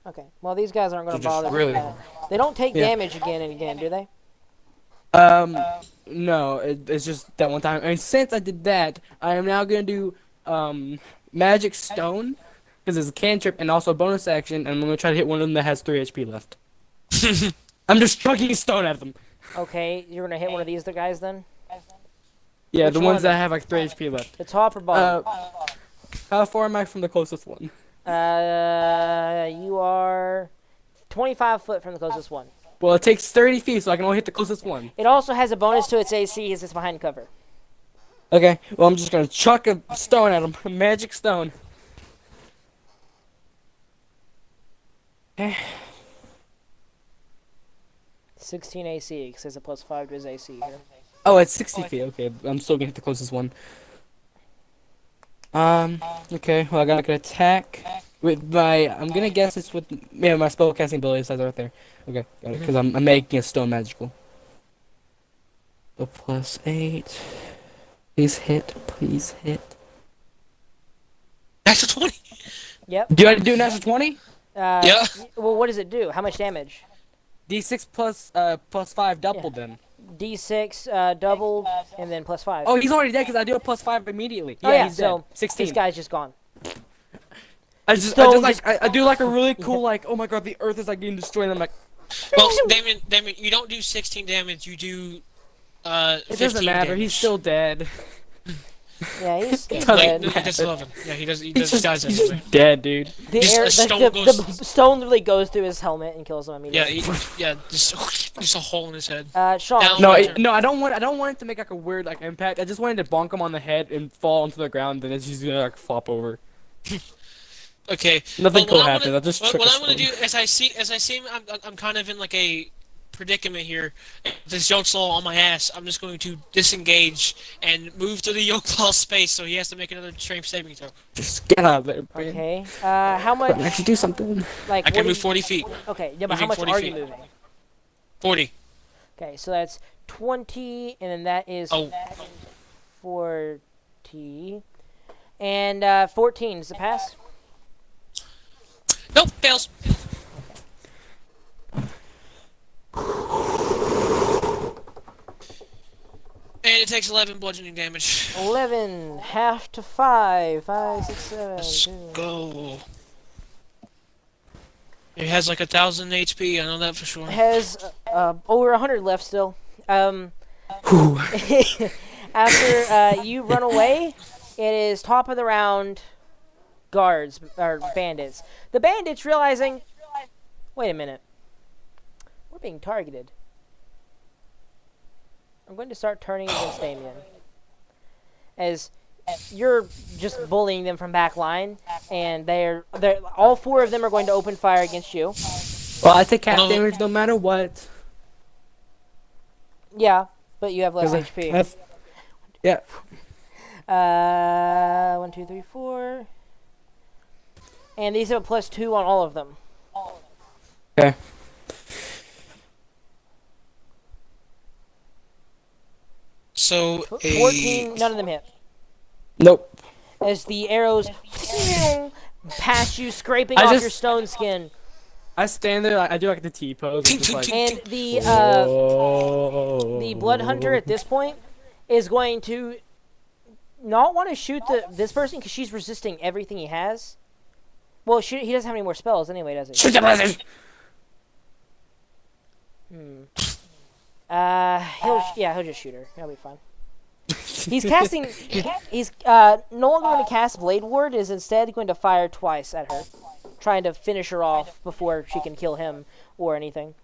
Okay. Well, these guys aren't going to So just bother really- with that. They don't take Yeah. damage again and again, do they? No, it's just that one time. And since I did that, I am now gonna do, magic stone, because it's a cantrip and also a bonus action, and I'm gonna try to hit one of them that has 3 HP left. I'm just chucking stone at them. Okay, you're going to hit one of these guys then? Yeah, Which the ones one? that have like 3 HP left. The top or bottom? How far am I from the closest one? You are 25 foot from the closest one. Well, it takes 30 feet, so I can only hit the closest one. It also has a bonus to its AC as it's behind cover. Okay, well, I'm just gonna chuck a stone at him. A magic stone. Okay. 16 AC, because it's a plus 5 to his AC here. Oh, it's 60 feet. Okay, I'm still gonna hit the closest one. Okay, well, I got an attack with my. I'm gonna guess it's with. Yeah, my spell casting ability says right there. Okay, got it. Because I'm making a stone magical. So +8. Please hit. Please hit. That's a 20. Yep. Do I do an extra 20? Yeah. Well, what does it do? How much damage? D6 plus 5 doubled then. D6 doubled, and then plus 5. Oh, he's already dead because I do a +5 immediately. Oh, yeah, he's so dead. 16. this guy's just gone. I Stone I do like a really cool like, oh my god, the earth is like getting destroyed. And I'm like, Well, Damien, you don't do 16 damage. You do it 15 doesn't matter. damage. He's still dead. Yeah, he's It dead. doesn't No, he does 11. Yeah, he does. He He's does. just, Dies he's anyway. just dead, dude. The, Just air, a stone the goes- stone literally goes through his helmet and kills him Yeah, immediately. just a hole in his head. Sean, Now- No, Later. no, I don't want it to make like a weird like impact. I just wanted to bonk him on the head and fall onto the ground, then it's just gonna like flop over. Okay. Nothing Well, cool what I'm happens. gonna- I'll just What, trick what a I'm gonna do, stone. as I see, I'm kind of in like a predicament here. If this Yogg-Saw on my ass, I'm just going to disengage and move to the Yogg-Claw space, so he has to make another strength saving throw. Just get out of there, man. okay. How much? Actually, do something. Like, I what can do move you- 40 feet. Okay, yeah, but how moving much 40 are feet. you moving? 40. Okay, so that's 20, and then that is Oh. 40. And 14, does it pass? Nope, fails. And it takes 11 bludgeoning damage. 11, half to 5, 5, 6, 7, Let's 2. go. It has like 1,000 HP, I know that for sure. Has over 100 left still. Whew. After you run away, it is top of the round guards, or bandits. The bandits realizing, wait a minute, we're being targeted. I'm going to start turning against Damien. As you're just bullying them from back line, and they're all 4 of them are going to open fire against you. Well, I take half Well, damage no matter what. Yeah, but you have less HP. That's- yeah. 1, 2, 3, 4. And these have a +2 on all of them. Okay. So, 14, none of them hit. Nope. As the arrows pass you, scraping I off just- your stone skin. I stand there. I do like the T pose. I'm just like, And the the blood hunter at this point is going to not want to shoot this person because she's resisting everything he has. Well, he doesn't have any more spells anyway, does he? Shoot the blizzard! He'll just shoot her. That'll be fine. He's casting. He's no longer going to cast Blade Ward. Is instead going to fire twice at her, trying to finish her off before she can kill him or anything.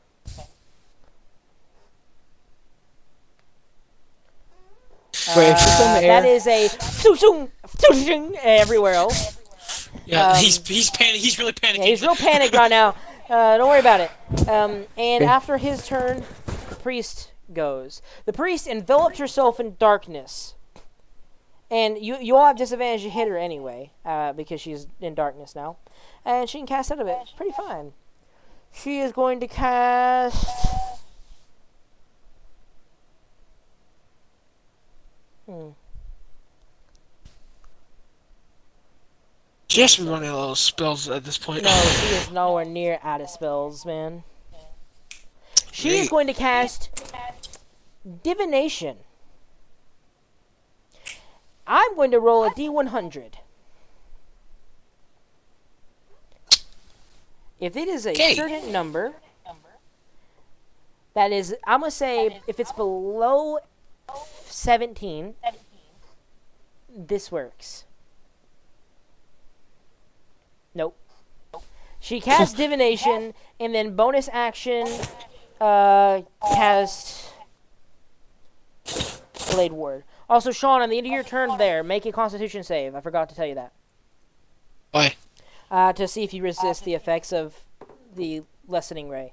Wait, is this in the air? That is a everywhere else. Yeah, he's panic. He's really panicking. Yeah, he's real panicked right now. Don't worry about it. And after his turn, the priest goes. The priest enveloped herself in darkness. And you all have disadvantage to hit her anyway, because she's in darkness now. And she can cast out of it pretty fine. She is going to cast... She has to be running out of spells at this point. No, she is nowhere near out of spells, man. She is going to cast Divination. I'm going to roll a D100. If it is a certain number, that is, I'm going to say, if it's below 17, this works. Nope. She casts Divination, and then bonus action, cast Blade Ward. Also, Sean, on the end of your turn there, make a Constitution save. I forgot to tell you that. Why? To see if you resist the effects of the lessening ray.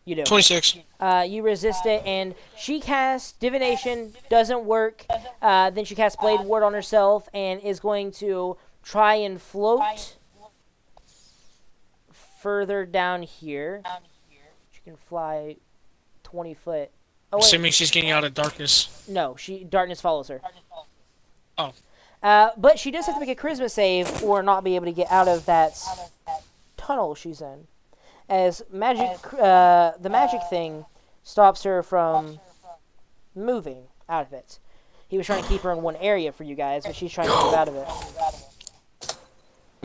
You do. 26. You resist it, and she casts Divination, doesn't work. Then she casts Blade Ward on herself, and is going to try and float further down here. She can fly 20 foot. Oh, wait. Assuming she's getting out of darkness. No, darkness follows her. Oh. But she does have to make a charisma save or not be able to get out of that tunnel she's in. As magic, the magic thing stops her from moving out of it. He was trying to keep her in one area for you guys, but she's trying to move out of it.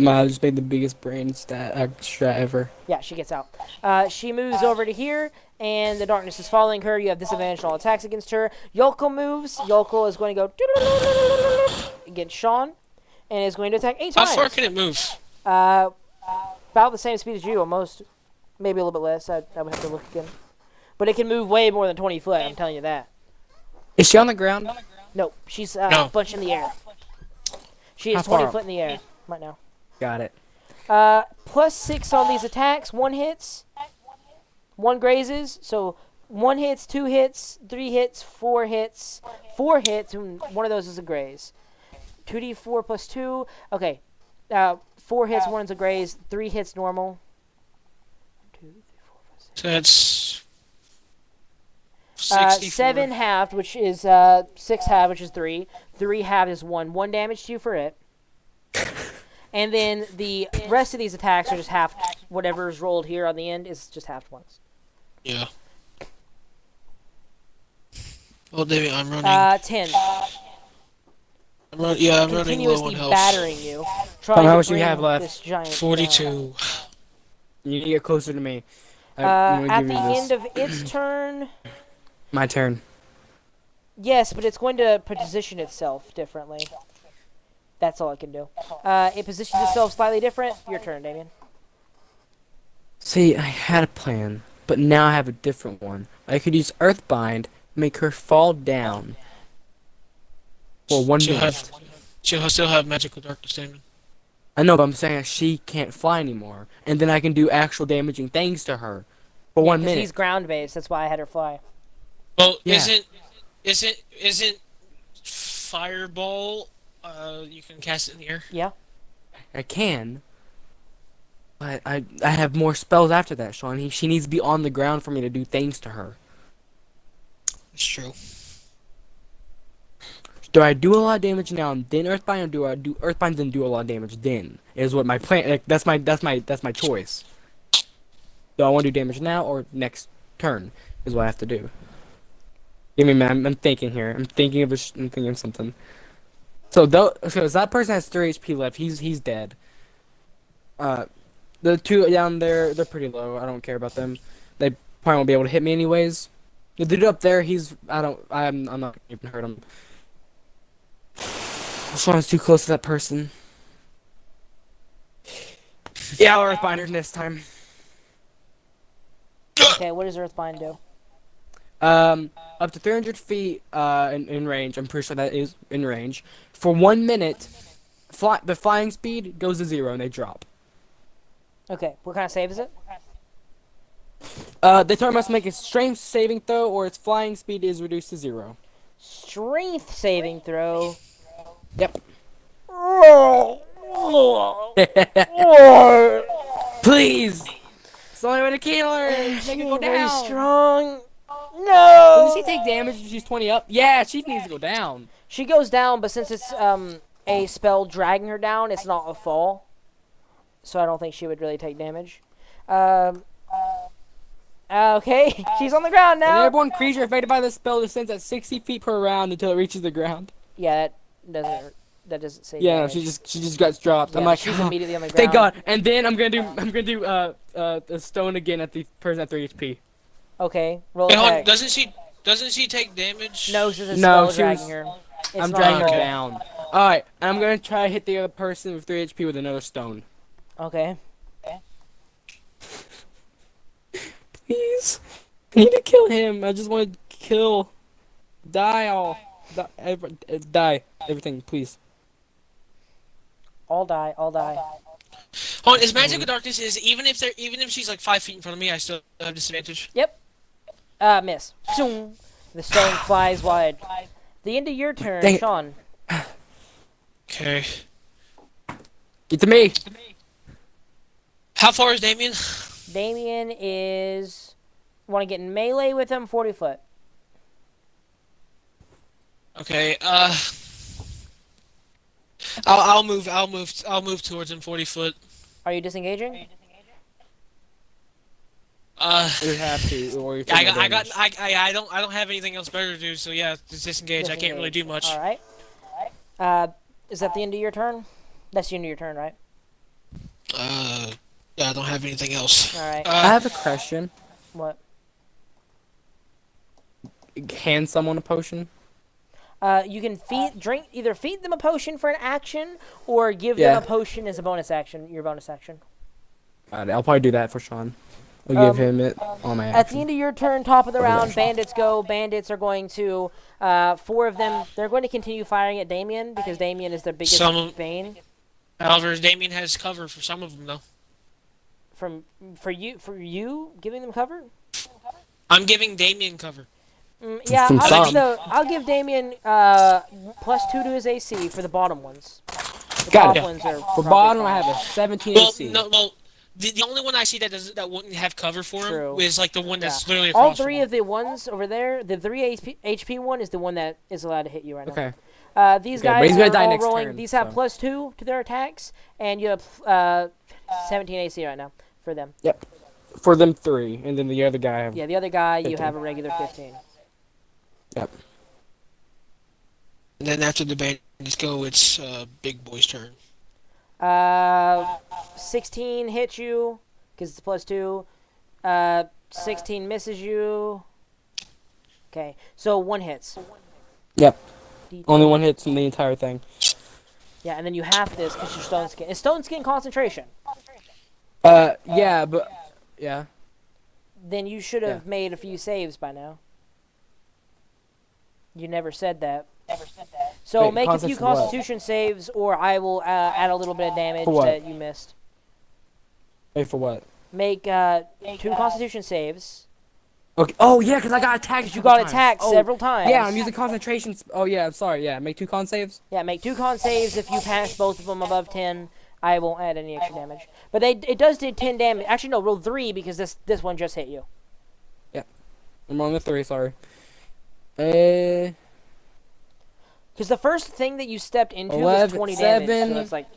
I just made the biggest brain strat ever. Yeah, she gets out. She moves over to here, and the darkness is following her. You have disadvantage on all attacks against her. Yoko moves. Yoko is going to go against Sean, and is going to attack 8 times. How far can it move? About the same speed as you, almost. Maybe a little bit less. I would have to look again. But it can move way more than 20 foot, I'm telling you that. Is she on the ground? No, she's No. a bunch in the air. She How is 20 far? foot in the air right now. Got it. +6 on these attacks. 1 hits. 1 grazes. So 1 hits, 2 hits, 3 hits, 4 hits. 4 hits, and 1 of those is a graze. 2d4 plus 2. Okay. 4 hits, 1's a graze. 3 hits normal. 2, 3, 4, 5, 6. So that's 64. 7 halved, which is 6 halved, which is 3. 3 halved is 1. 1 damage to you for it. And then the rest of these attacks are just half. Whatever's rolled here on the end is just halved once. Yeah. Well, David, I'm running. 10. I'm running low on Continuously health. battering you. Trying How to much do you bring have left? this giant 42. You need to get closer to me. down. At the end of its turn, My turn. yes, but it's going to position itself differently. That's all I can do. It positions itself slightly different. Your turn, Damien. See, I had a plan, but now I have a different one. I could use Earthbind, make her fall down. For 1 minute. She'll still have magical darkness, Damon. I know, but I'm saying she can't fly anymore, and then I can do actual damaging things to her for 1 minute. He's ground based. That's why I had her fly. Well, Yeah. isn't fireball? You can cast it in the air. Yeah. I can, but I have more spells after that, Sean. She needs to be on the ground for me to do things to her. It's true. Do I do a lot of damage now and then Earthbind, or do I do Earthbind then do a lot of damage then? Is what my plan. Like, that's my choice. Do I want to do damage now or next turn? Is what I have to do. Give me, man. I'm thinking here. I'm thinking of something. So that person has 3 HP left. He's dead. The 2 down there, they're pretty low. I don't care about them. They probably won't be able to hit me anyways. The dude up there, I'm not gonna even hurt him. This one's too close to that person. Yeah, I'll find her next time. Okay, what does Earthbind do? Up to 300 feet in range. I'm pretty sure that is in range. For 1 minute, the flying speed goes to 0 and they drop. Okay, what kind of save is it? The target must make a strength saving throw, or its flying speed is reduced to 0. Strength saving throw. Yep. Oh. Please. It's the only way to kill her. Make her go Very down. strong. Does she No. take damage if she's 20 up? Yeah, she needs to go down. She goes down, but since it's a spell dragging her down, it's not a fall. So I don't think she would really take damage. Okay, she's on the ground An now. airborne creature affected by this spell descends at 60 feet per round until it reaches the ground. Yeah, that doesn't say. Yeah, no, damage. she just got dropped. Yeah, I'm like, she's "Oh, immediately on the ground. thank God. And then I'm gonna do a stone again at the person at 3 HP. Okay, roll Wait, hold on, attack. doesn't she take damage? No, this is a No, spell she was- dragging her. It's I'm not dragging a her fall. down. All right, I'm gonna try to hit the other person with 3 HP with another stone. Okay. Please, I need to kill him. I just want to kill, die all, die everything, please. All die. Hold on, is Magic of Darkness even if she's like 5 feet in front of me, I still have disadvantage? Miss. Zoom. The stone flies wide. The end of your turn, Dang it. Sean. Okay. Get to me. How far is Damien? Damien is. Want to get in melee with him? 40 foot. Okay. I'll move towards him 40 foot. Are you disengaging? You have to, or you're I taking got damage. I don't have anything else better to do, so yeah, just disengage. I can't really do much. All right. Is that the end of your turn? That's the end of your turn, right? Yeah, I don't have anything else. All right. I have a question. What? Hand someone a potion? You can either feed them a potion for an action, or give Yeah. them a potion as a bonus action. Your bonus action. Alright, I'll probably do that for Sean. I'll give him it on my At the action. end of your turn, top of the round, bandits go. Bandits are going to, 4 of them, they're going to continue firing at Damien, because Damien is their biggest bane. However, Damien has cover for some of them though. For you, giving them cover? I'm giving Damien cover. Yeah, From some. I'll give Damien, +2 to his AC for the bottom ones. The Got top it. ones are For probably bottom, fine. I have a 17 Well, AC. no, the only one I see that wouldn't have cover for him True. is like the one that's literally All across. 3 of the ones over there, the 3 HP one is the one that is allowed to hit you right now. Okay. These Okay, but guys he's gonna are die all next rolling. turn, These have so. +2 to their attacks, and you have 17 AC right now for them. Yep. For them 3, and then the other guy I have. Yeah, the other guy, you 15. have a regular 15. Yep. And then after the bandits go, it's Big Boy's turn. 16 hits you, because it's +2. 16 misses you. Okay, so 1 hits. Yep. D10. Only 1 hits in the entire thing. Yeah, and then you half this because you're stone skin. It's stone skin concentration. Yeah, but yeah. Then you should have made a few saves by now. You never said that. So Wait, make a few Constitution what? Constitution saves, or I will add a little bit of damage For what? that you missed. Wait, for what? Make 2 Constitution saves. Okay. Oh yeah, because I got attacked. You got several attacked times. several times. Yeah, I'm using concentration. Oh yeah, I'm sorry. Yeah, make 2 con saves. Yeah, make 2 con saves. If you pass both of them above 10, I won't add any extra damage. But it does do 10 damage. Actually, no, roll 3 because this one just hit you. I'm on the 3. Sorry. Because the first thing that you stepped into was 11, 20 damage. 7. So it's like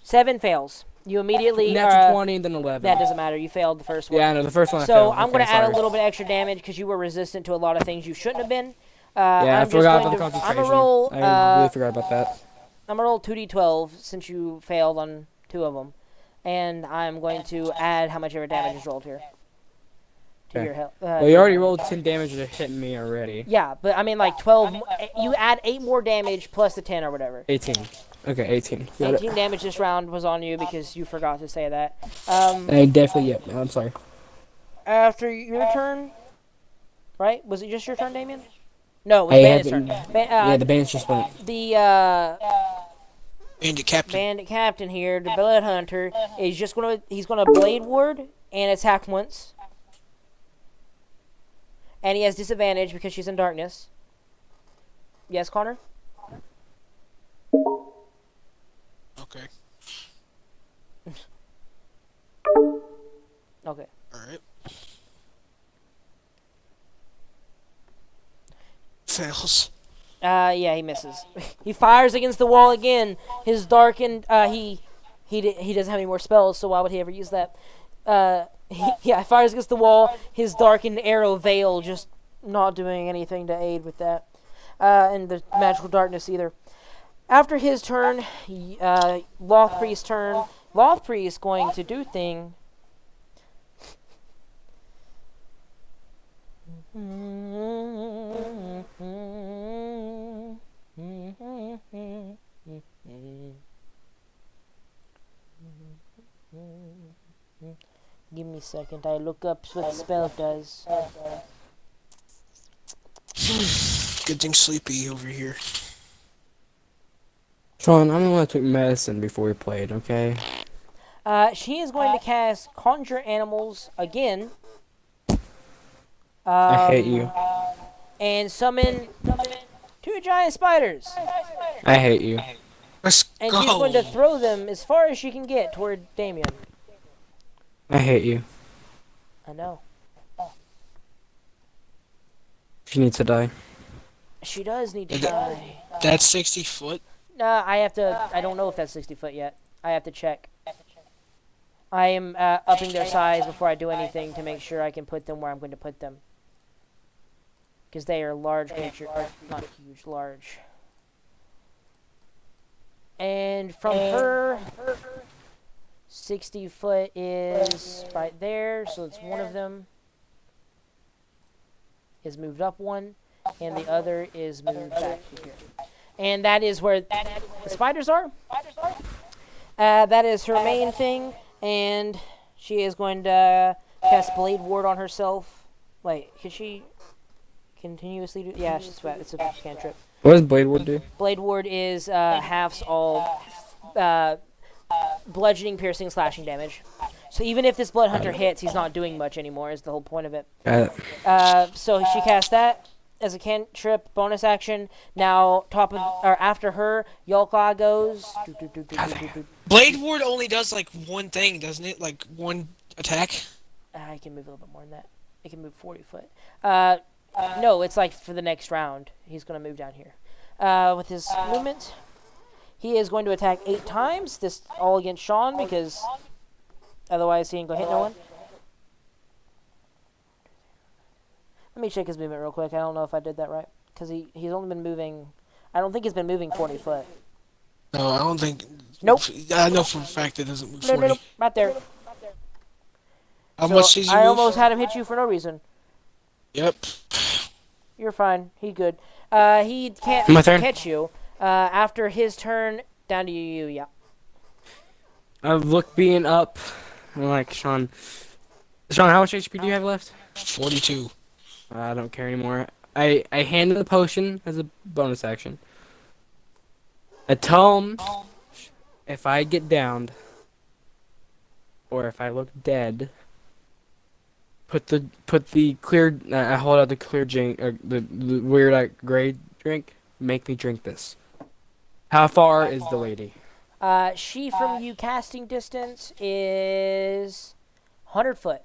7 fails. You immediately Natural 20 and then 11. That doesn't matter. You failed the first one. Yeah, I know the first one. I So failed. I'm Okay, going to add a sorry. little bit extra damage because you were resistant to a lot of things you shouldn't have been. Yeah, I forgot about the concentration. I'm gonna roll. I really forgot about that. I'm gonna roll 2d12 since you failed on 2 of them, and I'm going to add how much ever damage is rolled here. to Okay. your health. Well, you already rolled 10 damage to hitting me already. Yeah, but I mean like 12. You add 8 more damage plus the 10 or whatever. 18. Okay, 18. Got 18 it. damage this round was on you because you forgot to say that. I definitely, yep. I'm sorry. After your turn, right? Was it just your turn, Damien? No, it was I Bandit's haven't. turn. Yeah, the bandits just went. The Bandit captain. bandit captain here, the blood hunter, is just he's gonna blade ward and attack once. And he has disadvantage because she's in darkness. Yes, Connor? Okay. Okay. All right. Fails. Yeah, he misses. He fires against the wall again. His darkened, he doesn't have any more spells, so why would he ever use that? He fires against the wall. His darkened arrow veil just not doing anything to aid with that. And the magical darkness either. After his turn, Loth Priest's turn. Loth Priest going to do thing. Give me a second. I look up what the spell does. Getting sleepy over here. Sean, I'm the one that took medicine before we played, okay? She is going to cast Conjure Animals again. I hate you. And summon 2 giant spiders. I hate you. Let's And go. she's going to throw them as far as she can get toward Damien. I hate you. I know. She needs to die. She does need to die. That's 60 foot. I don't know if that's 60 foot yet. I have to check. I am upping their size before I do anything to make sure I can put them where I'm going to put them. Because they are large creatures. Not huge, large. And from her, 60 foot is right there, so it's one of them is moved up one, and the other is moved back to here. And that is where the spiders are. That is her main thing, and she is going to cast Blade Ward on herself. Wait, can she continuously do? Yeah, it's a cantrip. What does Blade Ward do? Blade Ward is halves all bludgeoning, piercing, slashing damage. So even if this Blood Hunter hits, he's not doing much anymore, is the whole point of it. So she cast that as a cantrip, bonus action. Now, after her, Yolka goes. Blade ward only does like one thing, doesn't it? Like one attack. I can move a little bit more than that. It can move 40 foot. No, it's like for the next round. He's going to move down here. With his movement, he is going to attack 8 times. This all against Sean because otherwise he ain't going to hit no one. Let me check his movement real quick. I don't know if I did that right. Because he's only been moving... I don't think he's been moving 40 foot. No, I don't think. Nope. I know for a fact it doesn't move 40. No. Right there. How So much did you I move? almost had him hit you for no reason. Yep. You're fine. He good. He can't My turn? catch you. After his turn, down to you, yeah. I look being up. I'm like, Sean, how much HP do you have left? 42. I don't care anymore. I hand him the potion as a bonus action. I tell him if I get downed or if I look dead, put the clear. I hold out the clear drink, the weird like gray drink. Make me drink this. How far is the lady? She from you casting distance is 100 foot.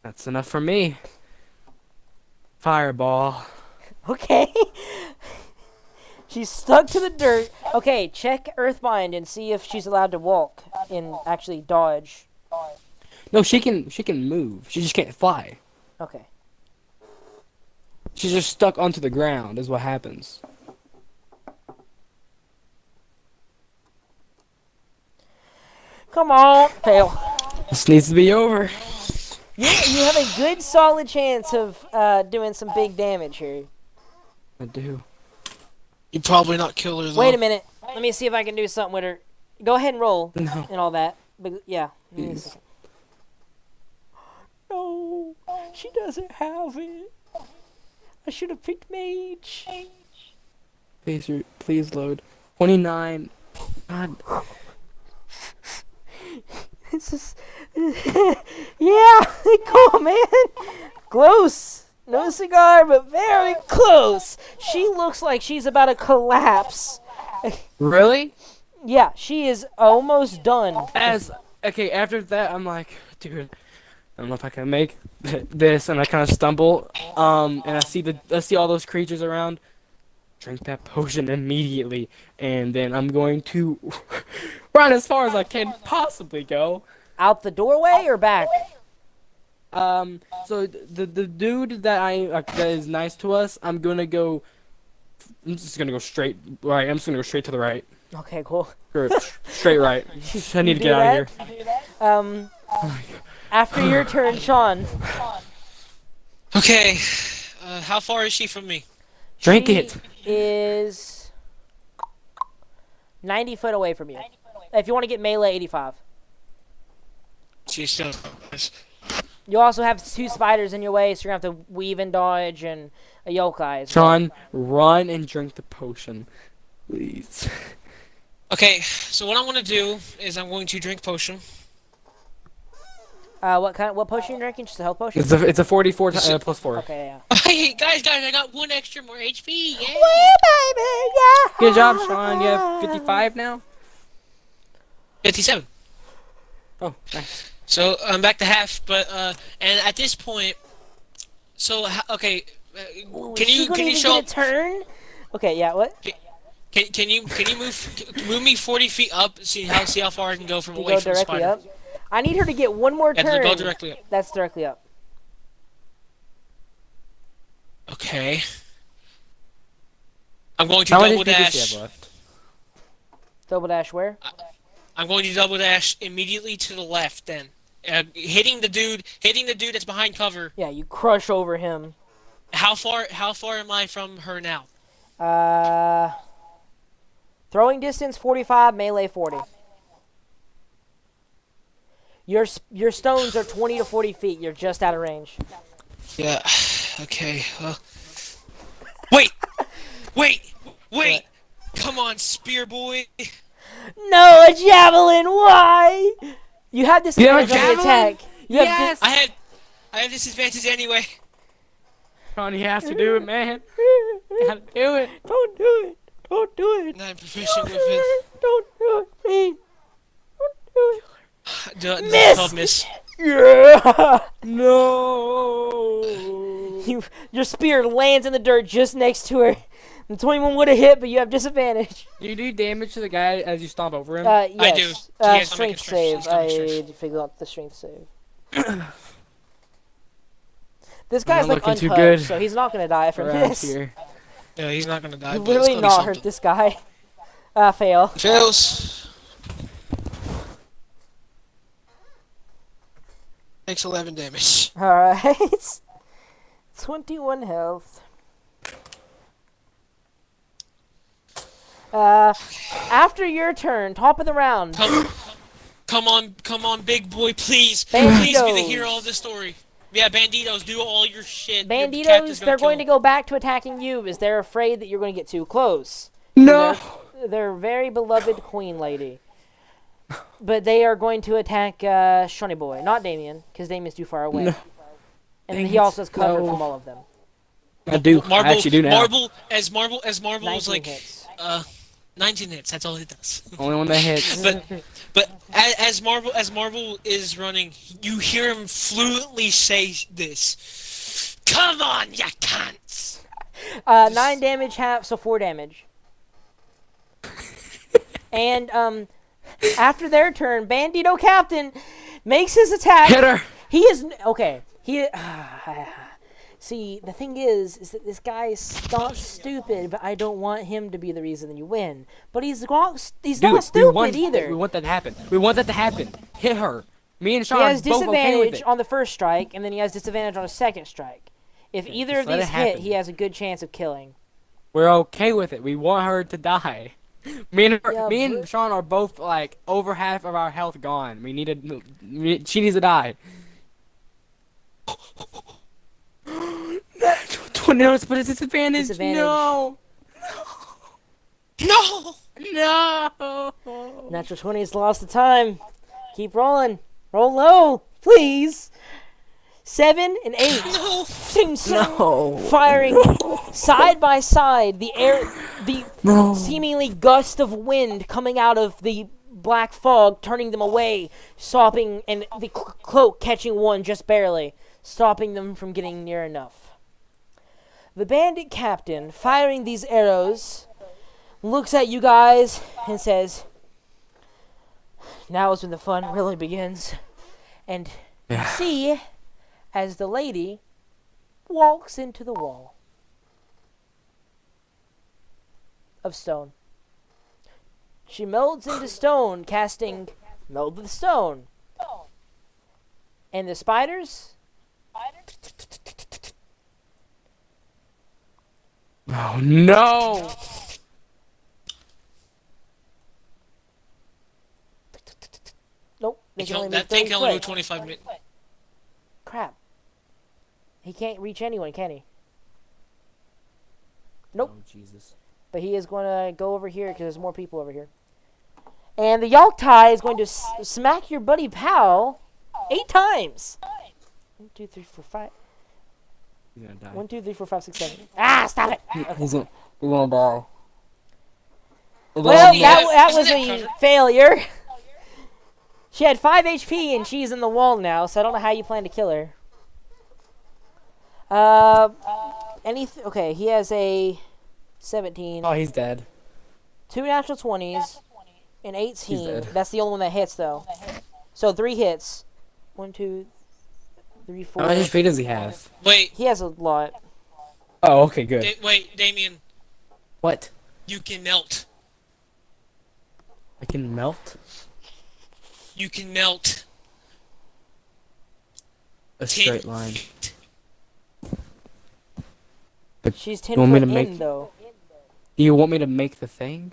That's enough for me. Fireball. Okay. She's stuck to the dirt. Okay, check Earthbind and see if she's allowed to walk and actually dodge. No, she can move. She just can't fly. Okay. She's just stuck onto the ground is what happens. Come on. Fail. This needs to be over. You have a good, solid chance of doing some big damage here. I do. You'd probably not kill her though. Wait a minute. Let me see if I can do something with her. Go ahead and roll No. and all that. But yeah. Please. No, she doesn't have it. I should have picked mage. Please load. 29. God. This is. Yeah, cool, man. Close. No cigar, but very close. She looks like she's about to collapse. Really? Yeah, she is almost done. Okay, after that, I'm like, dude, I don't know if I can make this, and I kind of stumble. And I see all those creatures around. Drink that potion immediately, and then I'm going to run as far as I can possibly go. Out the doorway or back? So the dude that is nice to us, I'm just gonna go straight right. I'm just gonna go straight to the right. Okay, cool. Or straight right. I need to get out of here. After your turn, Sean. Okay. How far is she from me? Drink She it. is 90 foot away from you. If you want to get melee, 85. She's still. You also have 2 spiders in your way, so you're going to have to weave and dodge and a yokai. Sean, run and drink the potion, please. Okay, so what I'm gonna do is I'm going to drink potion. What potion are you drinking? Just a health potion? It's a 44 plus 4. Okay, yeah. Hey guys, I got 1 extra more HP. Yay! Baby, yeah. Good job, Sean. You have 55 now. 57. Oh, nice. So I'm back to half, but and at this point, so okay, Ooh, can is she you gonna can you even show get a turn? Okay, yeah. What? can you move me 40 feet up? See how far I can go from You away go from the directly spider. up. I need her to get one more Yeah, turn. go directly up. That's directly up. Okay. I'm going to How many double speakers do you dash. have left? Double dash where? I'm going to double dash immediately to the left. Then, hitting the dude that's behind cover. Yeah, you crush over him. How far am I from her now? Throwing distance 45, melee 40. Your stones are 20 to 40 feet. You're just out of range. Yeah. Okay. Wait. What? Come on, spear boy. No, a javelin. Why? You have this You have a advantage on the javelin? attack. You have Yes! I have disadvantage anyway. Sean, you have to do it, man. You gotta do it. Don't do it. Don't do it. And I'm proficient with it. Don't do it, please. Don't do it. Miss. Miss. Yeah. No. Your spear lands in the dirt just next to her. The 21 would have hit, but you have disadvantage. Do you do damage to the guy as you stomp over him? Yes. I do. He has to make a Strength strength- save. he's got to I make strength. need to figure out the strength save. This guy's not like looking too untouched, good so he's not gonna die from around this. here. Yeah, he's not gonna die. You but it's literally gonna be not hurt something. this guy. Fail. Fails. Takes 11 damage. Alright. 21 health. After your turn, top of the round. Come on, big boy, please. Banditos. Please be the hero of the story. Yeah, banditos, do all your shit. Your captain's Banditos, they're going to kill go back to attacking you because they're afraid that you're going to get too close. No. They're very beloved queen lady. But they are going to attack Shonny Boy, not Damien, because Damien's too far away. No. And Dang he it. also has cover No. from all of them. I do. Marble, I actually do now. Marble is 19 like hits. 19 hits. That's all it does. Only one that hits. But as Marble is running, you hear him fluently say this. Come on, ya cunts! 9 damage, half, so 4 damage. And after their turn, Bandito Captain makes his attack. Hit her. He is okay. He see the thing is that this guy is not stupid, but I don't want him to be the reason that you win. But he's not Dude, stupid either. We want that to happen. We want that to happen. Hit her. Me and He Sean are has both okay with disadvantage it. on the first strike, and then he has disadvantage on a second strike. If Yeah, either just of let it these hit, happen. he has a good chance of killing. We're okay with it. We want her to die. Yeah, Me and Sean are both like over half of our health gone. We need to. She needs to die. 20 notes, but it's disadvantage. Disadvantage. No. No! No. Natural 20 is lost the time. Keep rolling. Roll low, please. 7 and 8. No! No. Firing side by side. The No. seemingly gust of wind coming out of the black fog, turning them away, stopping, and the cloak catching one just barely, stopping them from getting near enough. The bandit captain, firing these arrows, looks at you guys and says, "Now is when the fun really begins." And you see, as the lady walks into the wall of stone. She melds into stone, casting Meld with Stone. And the spiders? Oh no. Nope. They can only move That thing 30 can only move foot. 25 minutes. Crap. He can't reach anyone, can he? Nope. Oh Jesus. But he is going to go over here because there's more people over here. And the Yaltai is going to smack your buddy pal 8 times. 1, 2, 3, 4, 5. He's gonna die. 1, 2, 3, 4, 5, 6, 7. Ah, stop it! He's gonna die. Well, Yeah, that was isn't a it failure. She had 5 HP and she's in the wall now, so I don't know how you plan to kill her. Okay, he has a 17, Oh, he's dead. 2 natural 20s, and 18. dead. That's the only one that hits, though. So 3 hits. 1, 2, 3, 4. How much HP does he have? Wait, He has a lot. Oh, okay, good. wait, Damien, What? you can melt. I can melt You can melt a 10 straight line. feet. She's You 10 want me foot to in, make- though. Do you want me to make the thing?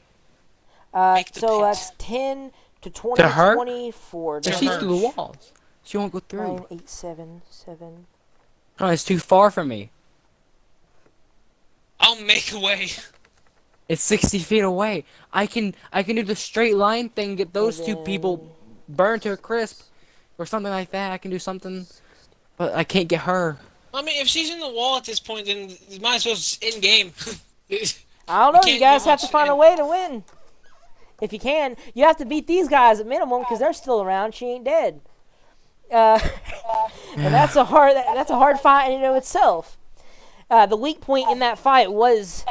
Make the So pit. that's 10 to 20, To her? 24. To But she's her. through the walls. She won't go 9, through. 8, 7, 7. Oh, it's too far from me. I'll make a way. It's 60 feet away. I can do the straight line thing, get those two people burned to a crisp, or something like that. I can do something, but I can't get her. I mean, if she's in the wall at this point, then you might as well just in game. I don't know. You can't guys do have to much, find a and- way to win. If you can, you have to beat these guys at minimum because they're still around. She ain't dead. And that's a hard fight in and of itself. The weak point in that fight was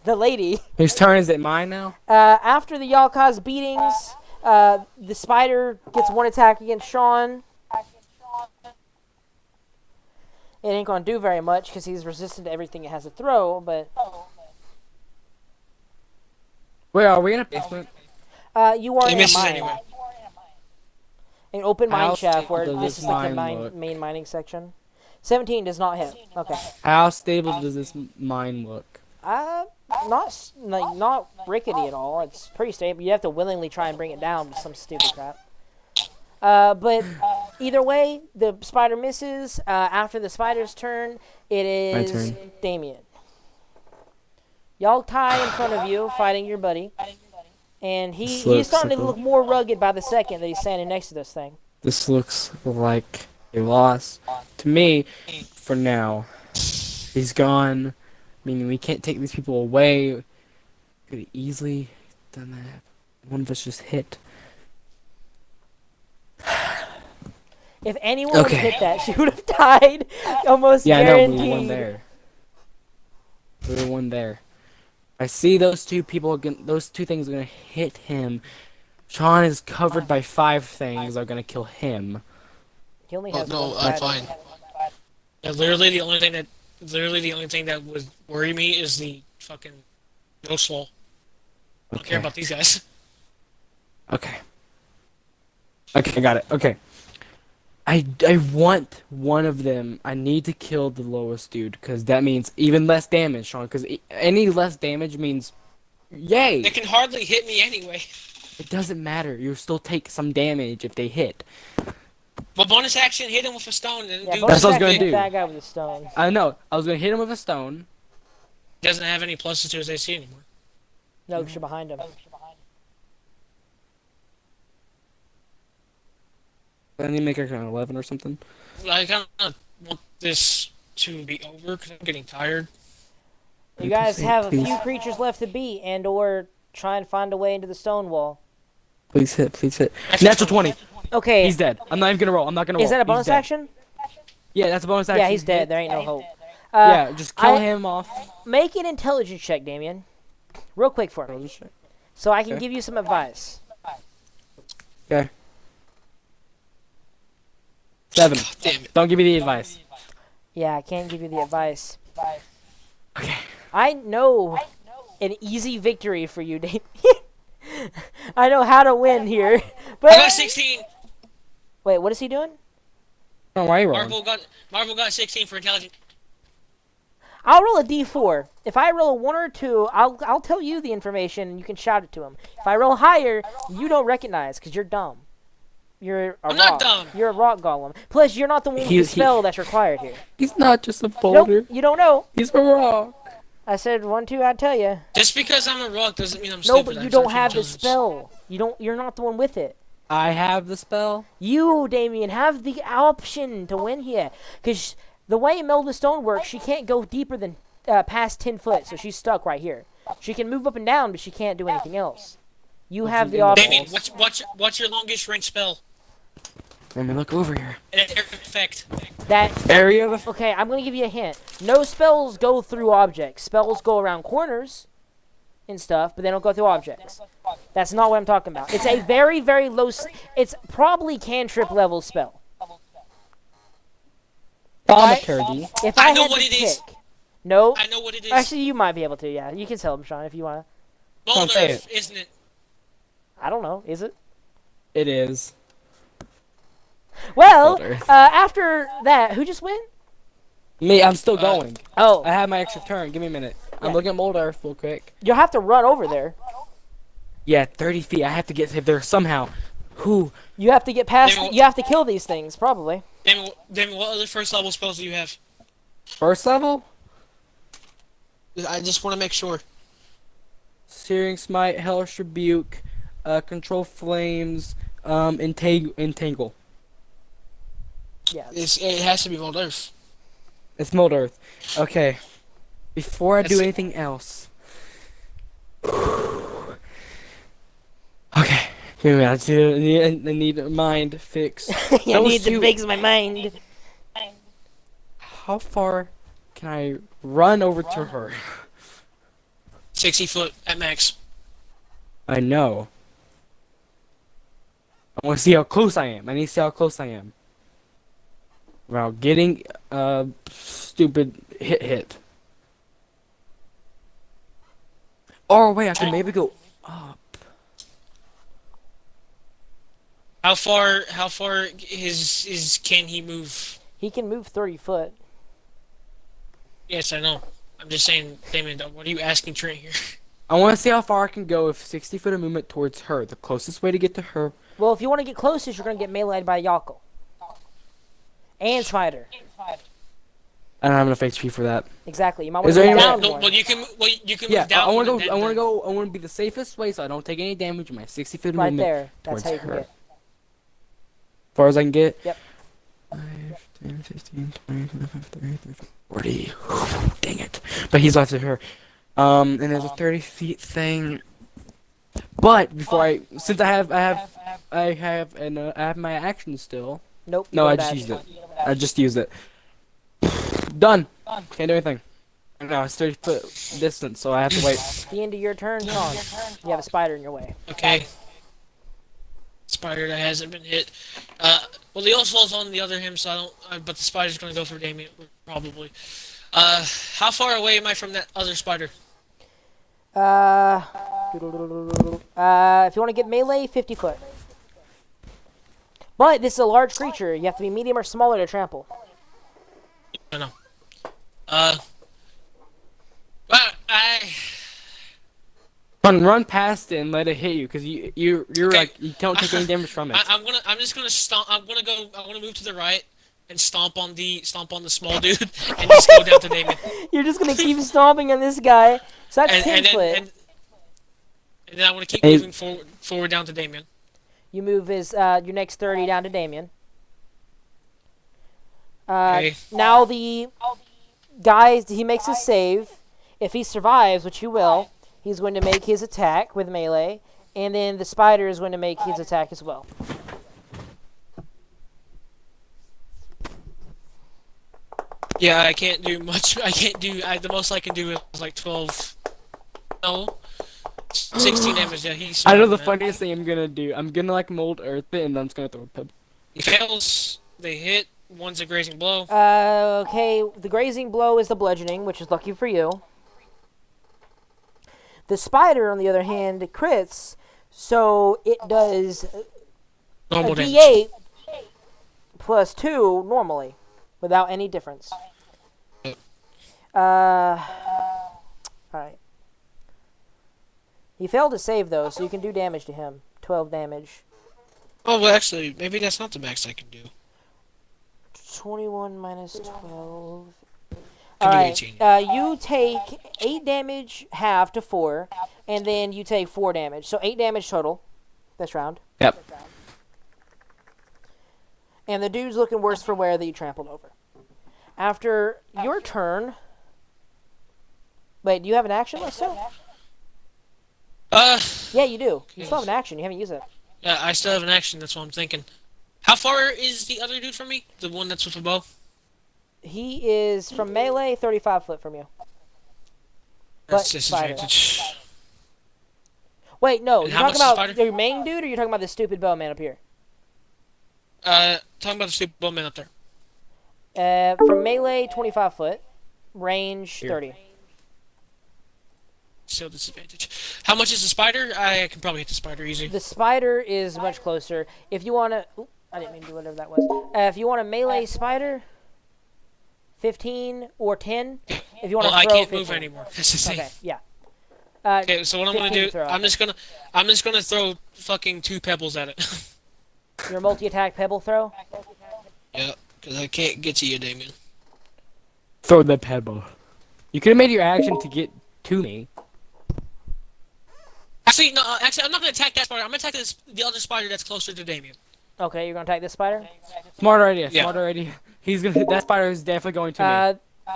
the lady. Whose turn is it? Mine now? After the Yalka's beatings, the spider gets 1 attack against Sean. It ain't gonna do very much because he's resistant to everything it has to throw, but Wait, are we in a basement? you are He in a misses mine. anyway. An open mine How shaft where stable this does is like the mine look? main mining section. 17 does not hit. Okay. How stable does this mine look? Not rickety at all. It's pretty stable. You have to willingly try and bring it down with some stupid crap. But either way, the spider misses. After the spider's turn, it is turn. Damien. Y'all tie in front of you, fighting your buddy. And he's Looks starting to like a- look more rugged by the second that he's standing next to this thing. This looks like a loss to me for now. He's gone. Meaning we can't take these people away. Could easily done that. One of us just hit. If anyone would Okay. hit that, she would have died. Almost Yeah, I know. guaranteed. We were one there. We were one there. I see those two people. Those two things are gonna hit him. Sean is covered by 5 things that are gonna kill him. He only Oh, has no, one I'm spider. fine. Yeah, literally the only thing that would worry me is the fucking ghost wall. I don't care Okay. about these guys. Okay. Okay, I got it. Okay. I want one of them. I need to kill the lowest dude because that means even less damage, Sean. Because any less damage means, yay! They can hardly hit me anyway. It doesn't matter. You still take some damage if they hit. Well, bonus action, hit him with a stone, and Yeah, do That's what I was bonus gonna action, do. that guy with the stone. I know. I was gonna hit him with a stone. Doesn't have any pluses to his AC anymore. No, because you're behind him. I need to make it an 11 or something. I kind of want this to be over because I'm getting tired. You guys have a Please. few creatures left to beat, and or try and find a way into the stone wall. Please hit. Please hit. Natural 20. Okay, He's dead. I'm not even gonna roll. I'm not gonna roll. is that a He's bonus dead. action? Yeah, that's a bonus action. Yeah, he's dead. There ain't no hope. Yeah, just kill I- him off. Make an intelligence check, Damien. Real quick for me, so I can Okay. give you some advice. 7. God damn it. Don't give me the advice. Yeah, I can't give you the advice. Okay. I know an easy victory for you, Damien. I know how to win here, but I got 16. wait, what is he doing? Oh, why are you rolling? Marvel got 16 for intelligence. I'll roll a d4. If I roll a 1 or 2, I'll tell you the information and you can shout it to him. If I roll higher, you don't recognize because you're dumb. You're a I'm rock. not dumb. You're a rock golem. Plus, you're not the one with the He- spell that's required here. He's not just a boulder. Nope, you don't know. He's a rock. I said 1, 2, I'd tell you. Just because I'm a rock doesn't mean I'm No, stupid. but I you have don't 13 have the intelligence. spell. You're not the one with it. I have the spell. You, Damien, have the option to win here. Because the way Melda Stone works, she can't go deeper than past 10 foot, so she's stuck right here. She can move up and down, but she can't do anything else. You have the option. Damien, what's your longest range spell? Let me look over here. And an effect. That Area of Okay, I'm gonna give you a hint. No spells go through objects. Spells go around corners and stuff, but they don't go through objects. That's not what I'm talking about. It's a very, very low. It's probably cantrip level spell. thaumaturgy. If I I know had what to it is. pick, no. I know what it is. Actually, you might be able to. Yeah, you can tell them, Sean, if you wanna. Boulder, say it. isn't it? I don't know. Is it? It is. Well, Boulder. after that, who just went? Me, I'm still going. Oh, I have my extra turn. Give me a minute. I'm Yeah. looking at Mold Earth real quick. you'll have to run over there. Yeah, 30 feet. I have to get there somehow. Who? You have to get past. They won't- You have to kill these things, probably. Damien, what other first level spells do you have? First level? I just want to make sure. Searing Smite, Hellish Rebuke, Control Flames, Entangle. Yeah. It has to be Mold Earth. It's Mold Earth. Okay. Before I do That's- anything else. Okay. Give me a minute. I need a mind fix. I Those need to two- fix my mind. How far can I run over to her? 60 foot at max. I know. I want to see how close I am. I need to see how close I am. Without getting stupid hit. Or wait, I can maybe go up. How far can he move? He can move 30 foot. Yes, I know. I'm just saying, Damien, what are you asking Trent here? I want to see how far I can go with 60 foot of movement towards her. The closest way to get to her. Well, if you want to get closest, you're going to get meleeed by Yako. And Spider. I don't have enough HP for that. Exactly. You might want Is to there go any- down No, one. well, you can Yeah, move down. I want to one go. and I want to then- go. I want to be the safest way, so I don't take any damage. My 60 foot of Right movement there. That's towards how you can her. get. As far as I can get. Yep. 5, 10, 15, 20, 25, 30, 35, 40. Dang it. But he's left to her. And there's a 30 feet thing. But before since I have my action still. Nope. you No, go I just back. used it. I just used it. Done. Can't do anything. No, it's 30 foot distance, so I have to wait. The end of your turn, Sean. You have a spider in your way. Okay. Spider that hasn't been hit. Well, the Oswald's on the other him, so I don't. But the spider's gonna go for Damien, probably. How far away am I from that other spider? If you want to get melee, 50 foot. But this is a large creature. You have to be medium or smaller to trample. I know. But Run past it and let it hit you, because you're Okay. like you don't take any damage from it. I'm just gonna stomp. I'm gonna move to the right and stomp on the small dude and just go down to Damien. You're just gonna keep stomping on this guy. So that's 10 foot. And then I want to keep Hey. moving forward down to Damien. You move his your next 30 down to Damien. Okay. Now the guy, he makes his save. If he survives, which he will, he's going to make his attack with melee, and then the spider is going to make his attack as well. Yeah, I can't do much. I can't do. The most I can do is like 12. No. 16 damage. Yeah, he's. I know the man. funniest thing I'm gonna do. I'm gonna like mold earth it, and then I'm just gonna throw a pebble. He fails. They hit. One's a grazing blow. Okay, the grazing blow is the bludgeoning, which is lucky for you. The spider, on the other hand, crits, so it does Normal a damage. D8 plus 2 normally, without any difference. Alright. He failed to save, though, so you can do damage to him. 12 damage. Oh, well, actually, maybe that's not the max I can do. 21 minus 12. Can do Alright, 18. you take 8 damage, half to 4, and then you take 4 damage. So 8 damage total this round. Yep. And the dude's looking worse for wear that you trampled over. After your turn... Wait, do you have an action, Listo? Yeah, you do. You still have an action. You haven't used it. Yeah, I still have an action. That's what I'm thinking. How far is the other dude from me? The one that's with a bow? He is from melee 35 foot from you. That's But spider. disadvantage. Wait, no. And You're how talking much is about spider? your main dude, or you're talking about the stupid bowman up here? Talking about the stupid bowman up there. From melee 25 foot, range 30. Still disadvantage. How much is the spider? I can probably hit the spider easy. The spider is much closer. If you want to... I didn't mean to do whatever that was. If you want a melee spider, 15 or 10. If you want Well, to I throw can't 15. move anymore. That's the thing. Okay, yeah. Okay, so what I'm gonna 15 do? throw. I'm just gonna throw fucking 2 pebbles at it. Your multi-attack pebble throw. Yeah, because I can't get to you, Damien. Throw the pebble. You could have made your action to get to me. Actually, no. Actually, I'm not gonna attack that spider. I'm gonna attack the other spider that's closer to Damien. Okay, you're going to attack this spider? Smarter idea. Yeah. Smarter idea. He's gonna. That spider is definitely going to me.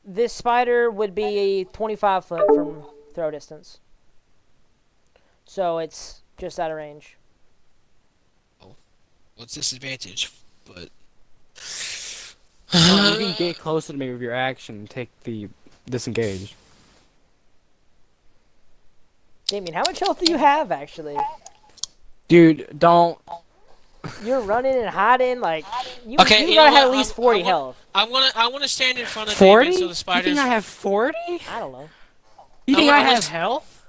This spider would be 25 foot from throw distance. So it's just out of range. Well, it's disadvantage, but You can get closer to me with your action and take the disengage. Damien, how much health do you have, actually? Dude, don't. You're running and hiding, like... You, Okay, you you gotta know have at what? least 40 I'm health. I wanna stand in front of 40? Damien so the You spiders. think I have 40? I don't know. You think I I want- have health?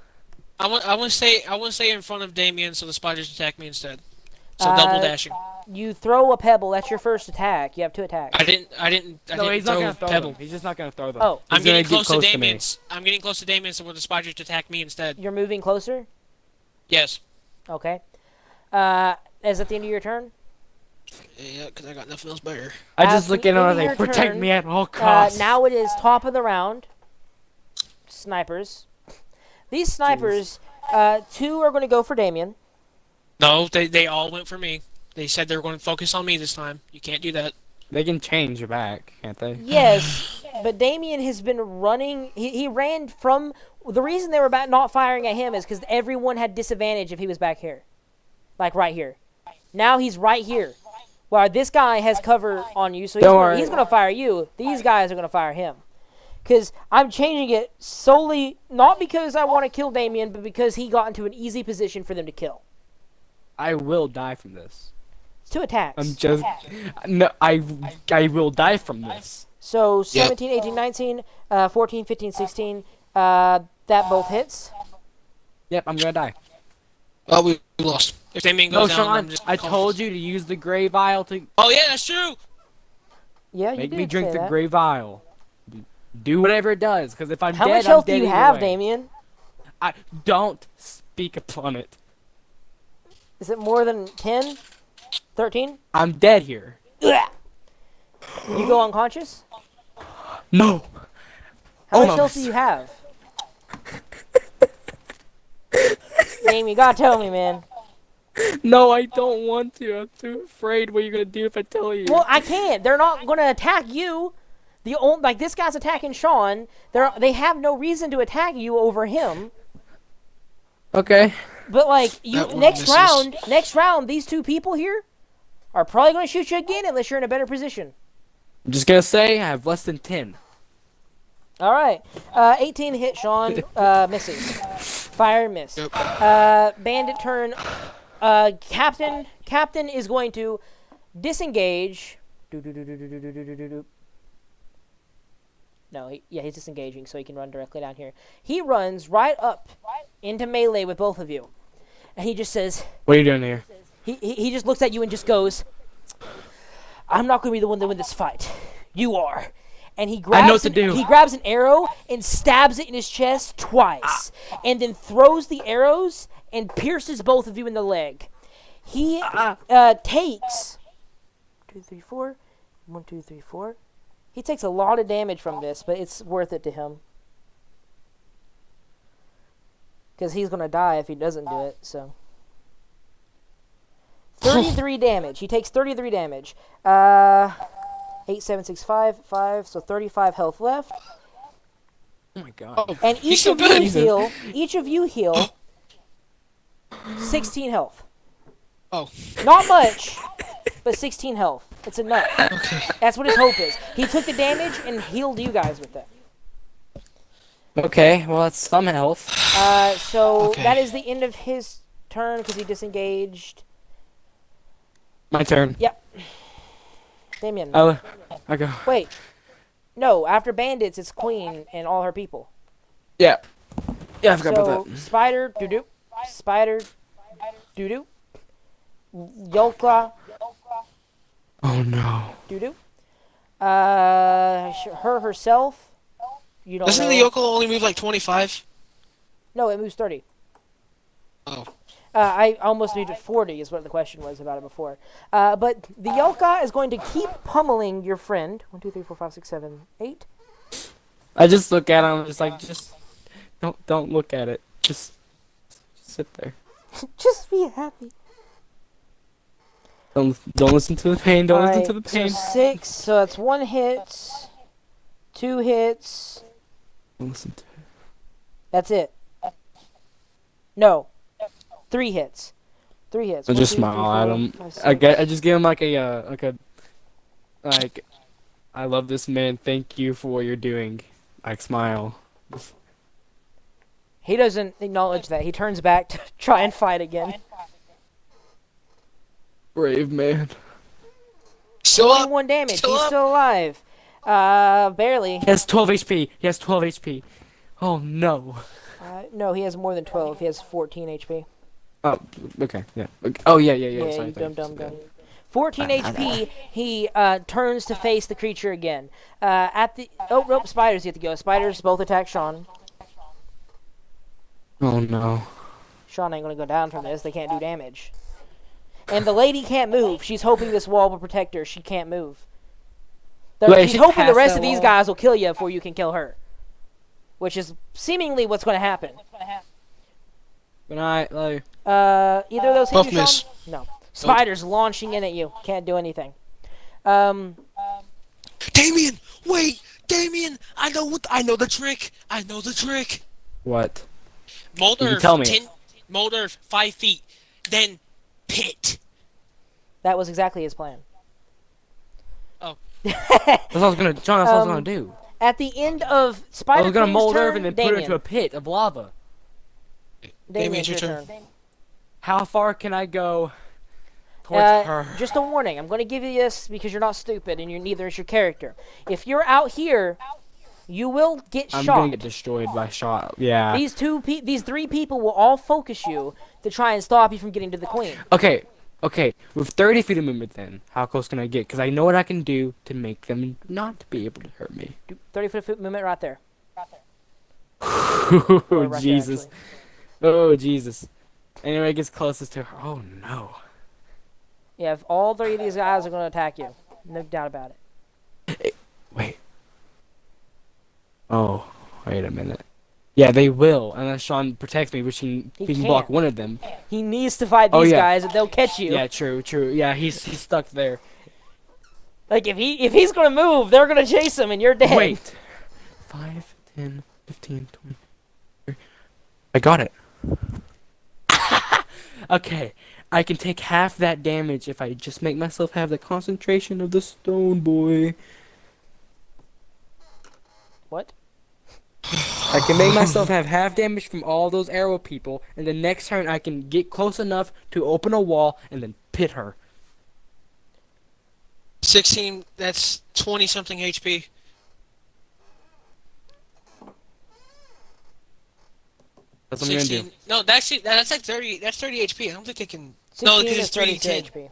I want to stay in front of Damien so the spiders attack me instead. So double dashing. You throw a pebble, that's your first attack. You have 2 attacks. I didn't No, he's not throw gonna throw pebble. them. He's just not gonna throw them. Oh. I'm He's gonna getting get close to to me. Damien's. I'm getting close to Damien so where the spiders attack me instead. You're moving closer? Yes. Okay. Is that the end of your turn? Yeah, because I got nothing else better. I At just look the at him and end I of say, your protect turn, me at all costs. Now it is top of the round. Snipers. These snipers, 2 are going to go for Damien. No, they all went for me. They said they were going to focus on me this time. You can't do that. They can change your back, can't they? Yes, but Damien has been running. He ran from... The reason they were not firing at him is because everyone had disadvantage if he was back here. Like right here. Now he's right here. While this guy has cover on you, so he's going to fire you. These guys are going to fire him. Because I'm changing it solely, not because I want to kill Damien, but because he got into an easy position for them to kill. I will die from this. It's 2 attacks. I'm just... No, I will die from this. So 17, 18, 19, 14, 15, 16, that both hits. Yep, I'm gonna die. Well, we We lost. If Damien No, goes down, Sean, I'm just. I told you to use the gray vial to Oh yeah, that's true. Yeah, you make did me drink say the that. gray vial. Do whatever it does, because if I'm How dead, much health I'm dead do you either have, way. Damien? I don't speak upon it. Is it more than 10? 13? I'm dead here. Ugh. You go unconscious? No. How much Almost. health do you have? Damien, you gotta tell me, man. No, I don't want to. I'm too afraid what you're gonna do if I tell you. Well, I can't. They're not gonna attack you. Like this guy's attacking Sean. They have no reason to attack you over him. Okay. But like That one next misses. round, these two people here are probably gonna shoot you again unless you're in a better position. I'm just gonna say I have less than 10. All right, 18 hit Sean, misses. Fire miss. Yep. Bandit turn. Captain is going to disengage. No, he's disengaging, so he can run directly down here. He runs right up into melee with both of you, and he just says, What are you doing here? he just looks at you and just goes, "I'm not going to be the one to win this fight. You are." And he grabs know what to do. He grabs an arrow and stabs it in his chest twice, and then throws the arrows and pierces both of you in the leg. He takes 2, 3, 4. 1, 2, 3, 4. He takes a lot of damage from this, but it's worth it to him. Because he's going to die if he doesn't do it, so. 33 damage. He takes 33 damage. 8, 7, 6, 5, 5, so 35 health left. Oh my god. Oh, And he's each so of you good. heal. Each of you heal 16 health. Oh, Not much, but 16 health. It's enough. okay. That's what his hope is. He took the damage and healed you guys with it. Okay, well that's some health. So Okay. that is the end of his turn because he disengaged. My turn. Yep. Damien. Oh, I go. Wait. No, after bandits, it's queen and all her people. Yeah. Yeah, I forgot So about that. spider, doo-doo. Spider, doo-doo. Yolka, Oh no. doo-doo. Her herself. You don't Doesn't know. the yokel only move like 25? No, it moves 30. Oh. I almost moved it 40 is what the question was about it before. But the Yoka is going to keep pummeling your friend. 1, 2, 3, 4, 5, 6, 7, 8. I just look at him, just like, don't look at it. Just sit there. Just be happy. Don't listen to the pain. Don't listen to the pain. So 6, so that's 1 hit, 2 hits. Don't listen to. That's it. No. 3 hits. 3 hits. I 1, just 2, 3, smile at 4, him. 5, 6. I just give him like I love this man. Thank you for what you're doing. I smile. He doesn't acknowledge that. He turns back to try and fight again. Brave man. Still up. 21 damage. Still He's up. still alive. Barely. He has 12 HP. He has 12 HP. Oh no. No, he has more than 12. He has 14 HP. Oh, okay. Yeah. Okay. Oh yeah. Yeah, Sorry, you thanks. dumb. 14 HP, he turns to face the creature again. Oh, nope, spiders get to go. Spiders both attack Sean. Oh no. Sean ain't gonna go down from this. They can't do damage. And the lady can't move. She's hoping this wall will protect her. She can't move. Wait, She's she hoping the passed rest that of these wall? guys will kill you before you can kill her. Which is seemingly what's gonna happen. Good night. Love you. Either of those hit Both you, Sean? miss. No. Spiders launching in at you. Can't do anything. Damien, wait, Damien, I know the trick. I know the trick. What? Molder, You tell me. Molder, 5 feet, then pit. That was exactly his plan. Oh. That's what I was gonna, John. That's what I was gonna do. At the end of I Spider was gonna Queen's mold turn, Irv and then put her Damien. into a pit of lava. Damien's Damien's your your turn. How far can I go towards her? Just a warning. I'm going to give you this because you're not stupid and neither is your character. If you're out here, you will get I'm shot. gonna get destroyed by shot. Yeah. These 3 people will all focus you. to try and stop you from getting to the queen. Okay, with 30 feet of movement then, how close can I get? Because I know what I can do to make them not be able to hurt me. 30-foot movement right there. Oh, Or right there, Jesus. actually. Oh, Jesus. Anyway, it gets closest to her. Oh, no. Yeah, if all 3 of these guys are going to attack you. No doubt about it. Wait. Oh, wait a minute. Yeah, they will, unless Sean protects me, which he can block can't. one of them. He needs to fight Oh, these yeah. guys, and they'll catch you. Yeah, true. Yeah, he's stuck there. Like, if he's going to move, they're going to chase him, and you're dead. Wait. 5, 10, 15, 20. I got it. Okay, I can take half that damage if I just make myself have the concentration of the stone boy. What? I can make myself have half damage from all those arrow people, and the next turn I can get close enough to open a wall and then pit her. 16. That's 20 something HP. That's what I'm gonna do. 16. No, that's like 30. That's 30 HP. I don't think they can. 16 No, because is it's 32 3d10. HP.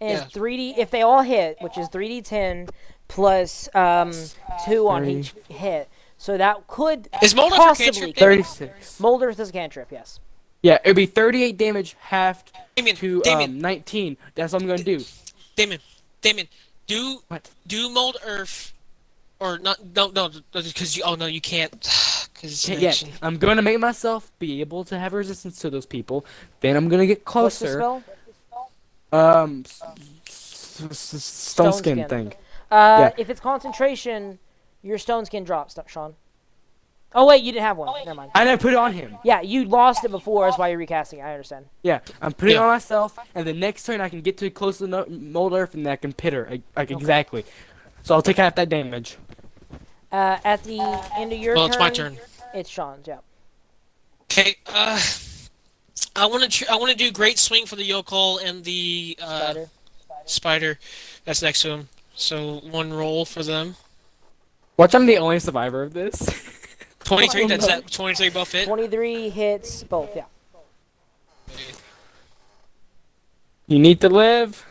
And Yeah. it's 3D, if they all hit, which is 3d10 plus 2 on each hit. So that could Is Moldarth your possibly cantrip? kill. 36. Moldarth is a cantrip, yes. Yeah, it'd be 38 damage halved Damien, to Damien, 19. That's what I'm gonna do. Damien. Do What? mold earth, or not? No, because you. Oh no, you can't. Because it's an Yeah, action. I'm gonna make myself be able to have resistance to those people. Then I'm gonna get What's the closer. spell? Stone skin skin. thing. Yeah. If it's concentration, your stone skin drops, Sean. Oh, wait, you didn't have one. Never mind. I never put it on him. Yeah, you lost it before. That's why you're recasting it. I understand. Yeah, I'm putting it Yeah. on myself, and the next turn I can get to close to the mold earth, and then I can pit her. Exactly. So I'll take half that damage. At the end of your Well, turn, it's my turn. It's Sean's, yeah. Okay. I want to do great swing for the Yokol and the Spider. spider that's next to him. So one roll for them. Watch, I'm the only survivor of this. 23. Oh, That's no. that. 23 both hit. 23 hits both, yeah. You need to live.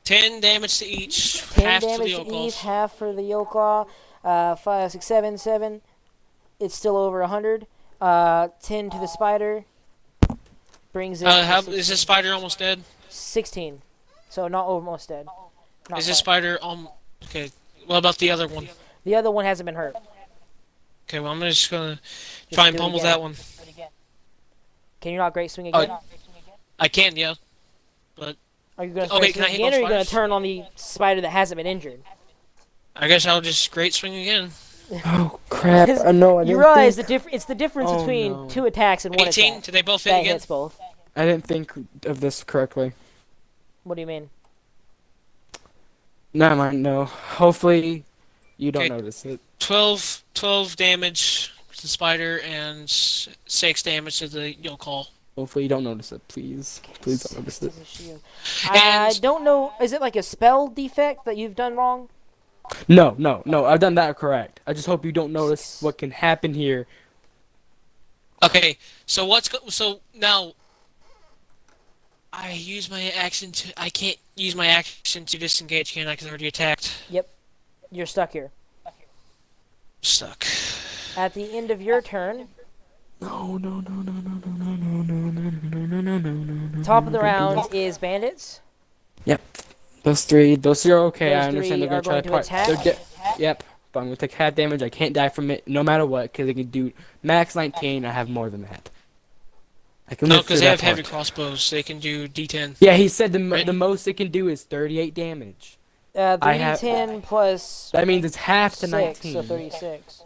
10 damage to each. 10 half to the damage to Yokols. each, half for the Yokol. 5, 6, 7, 7. It's still over 100. 10 to the spider. Brings it to How, 16. is this spider almost dead? 16. So not almost dead. Not Is this quite. spider okay? What about the other one? The other one hasn't been hurt. Okay, well I'm just gonna Just try and do it pummel again. that one. Can you not great swing Oh, again? I can, yeah. Are you going to okay, great can I swing hit again, or both are you going to spiders? turn on the spider that hasn't been injured? I guess I'll just great swing again. Oh crap! I know. I You didn't realize think. it's the difference Oh, between no. 2 attacks and 1 18. attack. Did they both hit That again? hits both. I didn't think of this correctly. What do you mean? Never mind. No. Hopefully, you don't Okay. notice it. 12 damage to the spider and 6 damage to the Yokol. Hopefully, you don't notice it. Please, please don't notice it. I And don't know. Is it like a spell defect that you've done wrong? No. I've done that correct. I just hope you don't notice what can happen here. okay, so so now I use my action to. I can't use my action to disengage, can I? Because I already attacked. You're stuck here. Stuck. At the end of your turn, No. top of the round is bandits. Those three are okay. I Those understand three they're are gonna try going to to part. attack. Yep. But I'm gonna take half damage. I can't die from it, no matter what, because they can do max 19. I have more than that. I can No, live because through they that have heavy part. crossbows. They can do D10. Yeah, he said the Right. the most it can do is 38 damage. I have- 3d10 plus That means it's half to 6, 19. so 36.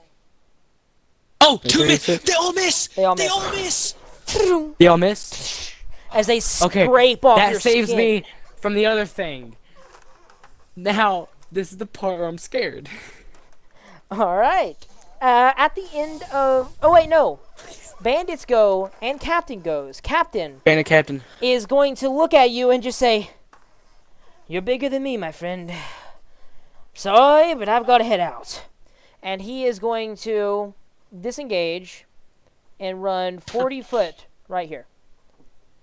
Oh, Wait, 2 miss! 36? They all miss! They all They miss. all miss! They all missed. As they Okay, scrape off that your saves skin. me from the other thing. Now, this is the part where I'm scared. All right. At the end of... Oh, wait, no. Bandits go, and Captain goes. Captain Bandit Captain. is going to look at you and just say, "You're bigger than me, my friend. Sorry, but I've got to head out." And he is going to disengage and run 40 foot right here.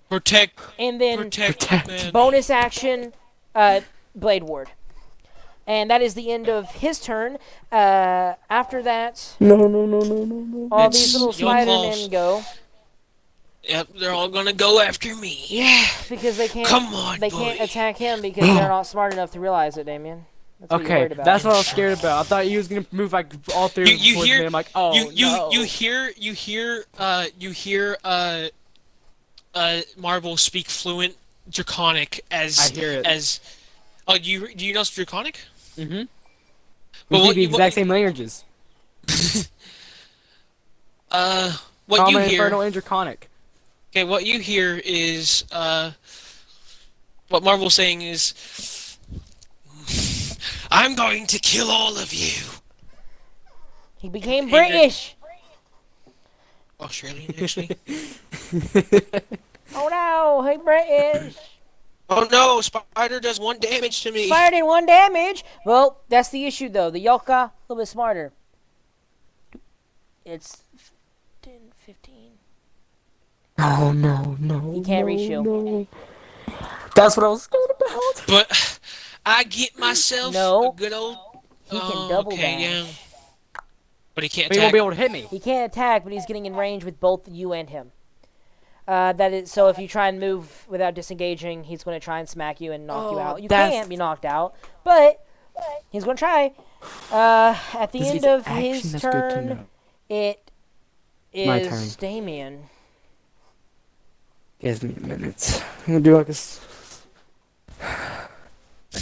Protect, And then protect, man. bonus action, Blade Ward. And that is the end of his turn. After that, No. all It's these little your Spider-Men calls. go. Yep, they're all gonna go after me. Yeah, because they can't. Come on, They boy. can't attack him because they're not smart enough to realize it, Damien. That's what you're Okay, worried about. that's what I was scared about. I thought he was gonna move like all through You towards hear me. I'm like, oh no. you hear Marvel speak fluent Draconic as I hear it. as oh do you know Draconic? Mm-hmm. But We what speak the you- exact same languages. what you Common, hear Infernal, and Draconic. okay what you hear is what Marvel's saying is I'm going to kill all of you. He became Hey, British. Australian actually. Oh no, he British. Oh no, Spider does 1 damage to me. Fired in 1 damage. Well, that's the issue though. The Yoka, a little bit smarter. It's 10, 15. Oh no. He can't reach you. No. That's what I was scared about. But I get myself No. a good old. He can double okay, dash. yeah. But he can't But he won't attack. be able to hit me. He can't attack, but he's getting in range with both you and him. That is so. If you try and move without disengaging, he's going to try and smack you and knock you Oh, out. You that's- can't be knocked out, but he's going to try. At the This end is of action, his that's good to turn, know. it My is turn. Damien. Give me a minute. I'm gonna do like this.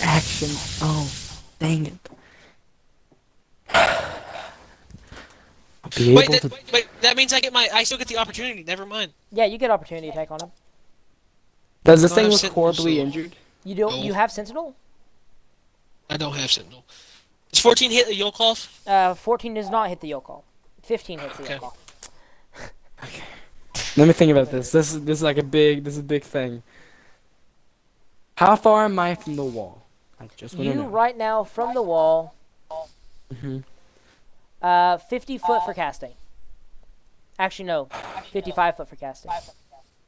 Action. Oh, dang it. I'll be Wait, able to. wait, that means I still get the opportunity. Never mind. Yeah, you get opportunity attack on him. Does this I thing have look Sentinel, horribly so- injured? You don't. No. You have Sentinel. I don't have Sentinel. Does 14 hit the Yolkov? 14 does not hit the Yokol. 15 hits the Okay. Yokol. Let me think about this. This is like a big thing. How far am I from the wall? I just want to You know. right now from the wall. Mhm. 50 foot for casting. Actually, no. 55 foot for casting.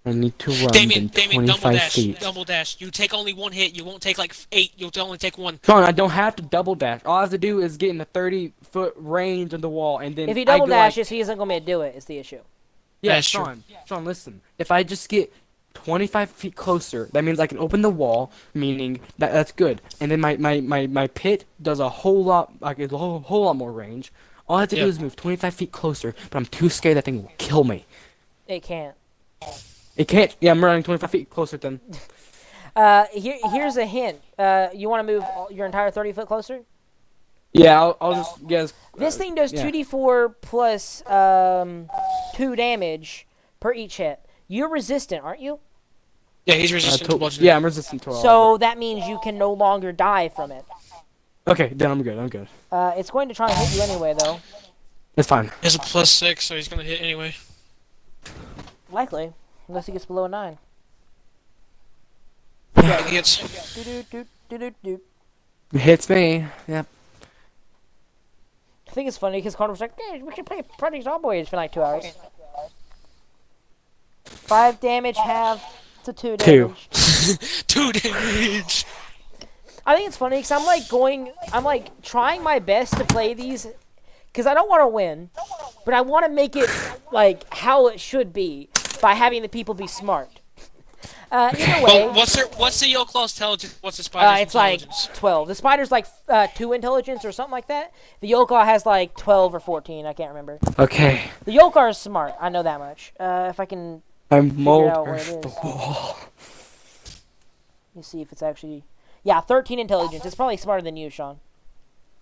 I need to run Damien, in double 25 dash, feet. double dash. You take only 1 hit. You won't take like 8. You'll only take 1. Sean, I don't have to double dash. All I have to do is get in the 30-foot range of the wall, and then If he I double go like- dashes, he isn't going to be able to do it. Is the issue. Yeah, That's true. Sean, listen. If I just get 25 feet closer, that means I can open the wall, meaning that's good. And then my pit does a whole lot, like a whole lot more range. All I have to do Yeah. is move 25 feet closer, but I'm too scared that thing will kill me. It can't. It can't. Yeah, I'm running 25 feet closer then. Here's a hint. You want to move your entire 30 foot closer? Yeah, I'll just guess. This thing does yeah. 2d4 plus 2 damage per each hit. You're resistant, aren't you? Yeah, he's resistant to bludgeoning. Yeah, I'm resistant to all of So that means you can no longer die from it. it. Okay, then I'm good. It's going to try and hit you anyway, though. It's fine. He has a +6, so he's gonna hit anyway. Likely, unless he gets below a 9. Yeah, he hits. Do-do-do-do-do-do. It hits me. Yep. I think it's funny because Connor was like, "Hey, we should play Project Zomboid for like 2 hours." 5 damage, half to 2 Two. damage. 2 damage. I think it's funny because I'm like trying my best to play these because I don't want to win, but I want to make it like how it should be by having the people be smart. Either way, Well, what's the Yolklov's intelligence? What's the spider's it's like intelligence? 12. The spider's like 2 intelligence or something like that. The Yolkar has like 12 or 14. I can't remember. Okay. The Yolkar is smart. I know that much. If I can, I'm mold out where it earth the is. wall. let me see if it's actually. Yeah, 13 intelligence. It's probably smarter than you, Sean.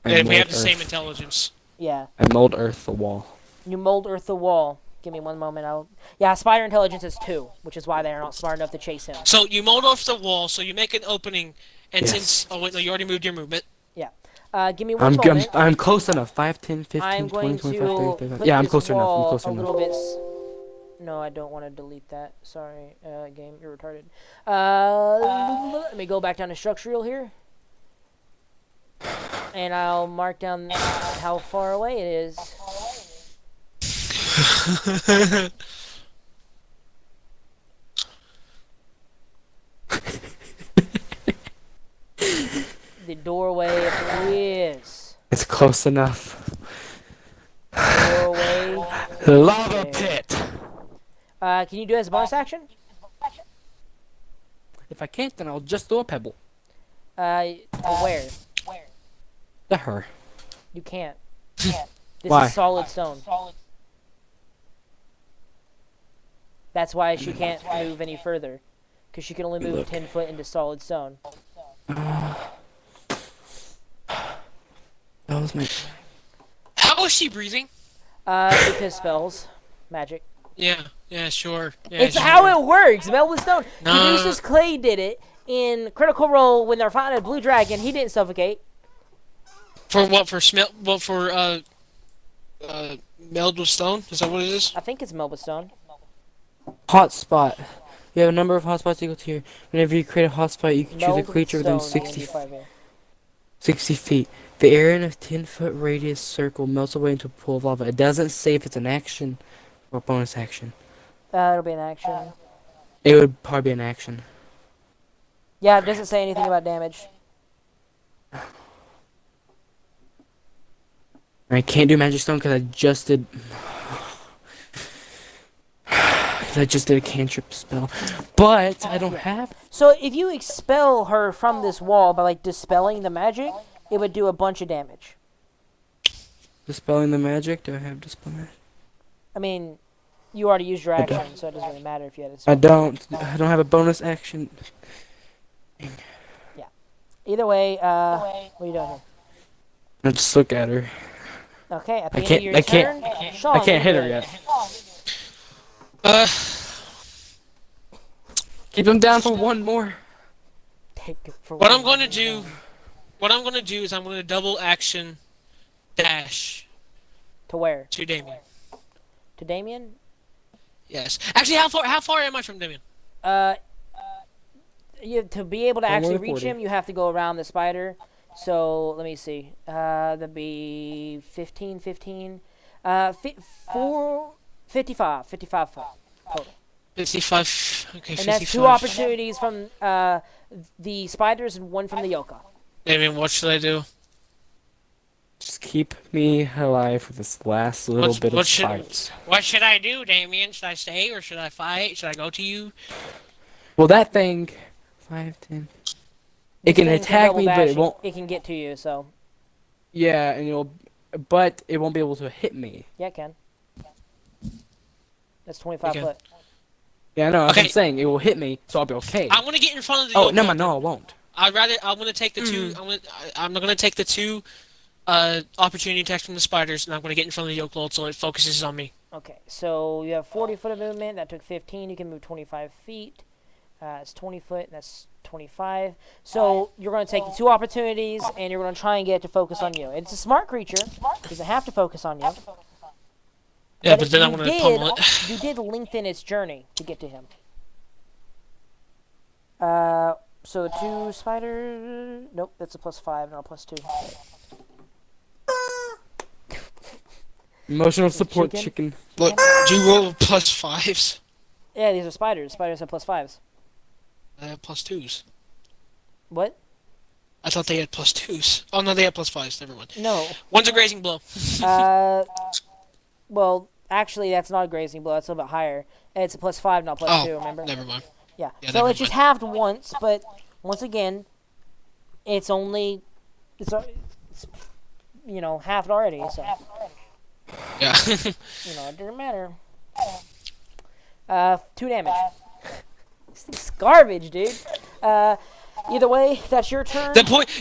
I And we mold have the same earth. intelligence. Yeah. I mold earth the wall. You mold earth the wall. Give me 1 moment. Yeah, spider intelligence is 2, which is why they're not smart enough to chase him. So you mold off the wall, so you make an opening, and Yes. since oh wait no, you already moved your movement. Give me 1 I'm moment. I'm close enough. 5, 10, 15, I'm 20, going 25, to 30, 35. put Yeah, I'm this closer enough. I'm wall closer a enough. little bit. No, I don't want to delete that. Sorry, game, you're retarded. Let me go back down to structural here, and I'll mark down how far away it is. The doorway appears. It's close enough. Doorway. Lava Okay. pit. Can you do it as a bonus action? If I can't, then I'll just throw a pebble. Where? To her. You can't. This Why? is solid stone. That's why she can't move any further. Because she can only move 10 foot into solid stone. That was my. How is she breathing? Because spells. Magic. Yeah, sure. Yeah, It's sure. how it works. Melt with stone. No. Caduceus Clay did it in Critical Role when they're fighting a blue dragon. He didn't suffocate. For what? For smell? What for? Meld with stone? Is that what it is? I think it's melt with stone. Hotspot. You have a number of hotspots equal to your. Whenever you create a hotspot, you can choose a Meld with creature within stone, 60 feet. The area in a 10-foot radius circle melts away into a pool of lava. It doesn't say if it's an action or a bonus action. It'll be an action. It would probably be an action. Yeah, it doesn't say anything about damage. I can't do magic stone because I just did. I just did a cantrip spell, but I don't have. So if you expel her from this wall by like dispelling the magic, it would do a bunch of damage. Dispelling the magic? Do I have dispel magic? I mean, you already used your I don't. action, so it doesn't really matter if you had I a don't. I don't have a bonus action. Either way, what are you doing here? I just look at her. Okay, at the I end can't- of your I can't- turn, Sean, I what can't are hit you her doing? yet. Keep him down for one more. Take it for What one I'm going to more. do. What I'm going to do is I'm going to double action dash To where? to Damien. To Damien? Yes. Actually, how far am I from Damien? To be able to Don't actually worry, reach 40. him, you have to go around the spider. So let me see. That'd be 15, 15. 55 foot total. 55. Okay, And 55. that's 2 opportunities from the spiders and 1 from the Yoka. Damien, what should I do? Just keep me alive for this last little bit what of should- fights. What should I do, Damien? Should I stay or should I fight? Should I go to you? Well, that thing, 5, 10. It This can thing attack double me, but dash, it won't. It can get to you, so Yeah, and but it won't be able to hit me. yeah, it can. That's 25 Okay. foot. Yeah, I know. That's what Okay. I'm saying. It will hit me, so I'll be okay. I want to get in front of the. Oh, yoke no, lord. no, I won't. I'm going to take the two. I'm going to take the 2 opportunity attacks from the spiders, and I'm going to get in front of the yoke lord so it focuses on me. Okay, so you have 40 foot of movement. That took 15. You can move 25 feet. It's 20 foot, and that's 25. So you're going to take the 2 opportunities, and you're going to try and get it to focus on you. It's a smart creature. It doesn't have to focus on you. Yeah, but it- then I'm you going to did- pummel it. You did lengthen its journey to get to him. So the 2 spiders... Nope, that's a +5, not a +2. Emotional support chicken? chicken. Look, do you roll +5s? Yeah, these are spiders. Spiders have +5s. I have +2s. What? I thought they had +2s. Oh no, they have +5s. Never mind. No. One's a grazing blow. Well, actually, that's not a grazing blow. That's a little bit higher. It's a +5, not +2, Oh, remember? never mind. Yeah. Yeah, So never it's just mind. halved once, but once again, it's only... It's halved already, so... Yeah. It doesn't matter. 2 damage. This thing's garbage, dude. Either way, that's your turn.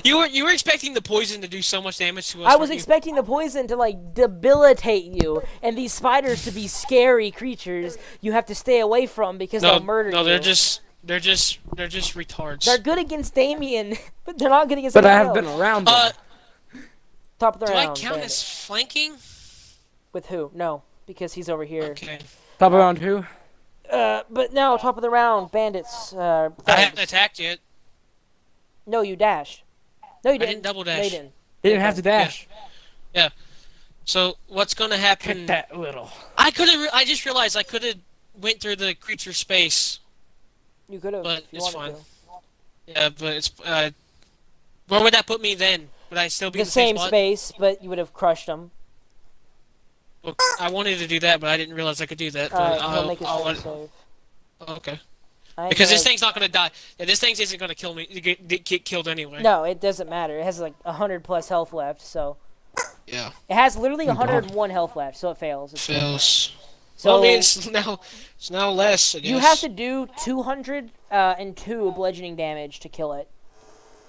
You were expecting the poison to do so much damage to us. I was weren't you? expecting the poison to like debilitate you, and these spiders to be scary creatures you have to stay away from because they'll murder No, you. they're just retards. They're good against Damien, but they're not good against. But I have anything been else. around them. Top of the Do I round. count bandit. as flanking? With who? No, because he's over here. Okay. Top around who? But no, top of the round, bandits. I haven't thugs. attacked yet. No, you dashed. No, you I didn't. didn't double No, you dash. didn't. He didn't have to dash. So what's gonna happen? that little. I could have. I just realized I could have went through the creature space. You could have. But if you it's wanted fine. to. Yeah, but it's Where would that put me then? Would I still be The in the same same spot? space, but you would have crushed him. Well, I wanted to do that, but I didn't realize I could do that. But Alright, he'll make his turn save. okay. I ain't Because this gonna- thing's not gonna die. Yeah, this thing isn't gonna kill me. Get killed anyway. No, it doesn't matter. It has like 100 plus health left, so Yeah. it has literally 101 health left, so it fails. It's Fails. So Well, I mean, it's now less. I guess. you have to do 202 bludgeoning damage to kill it.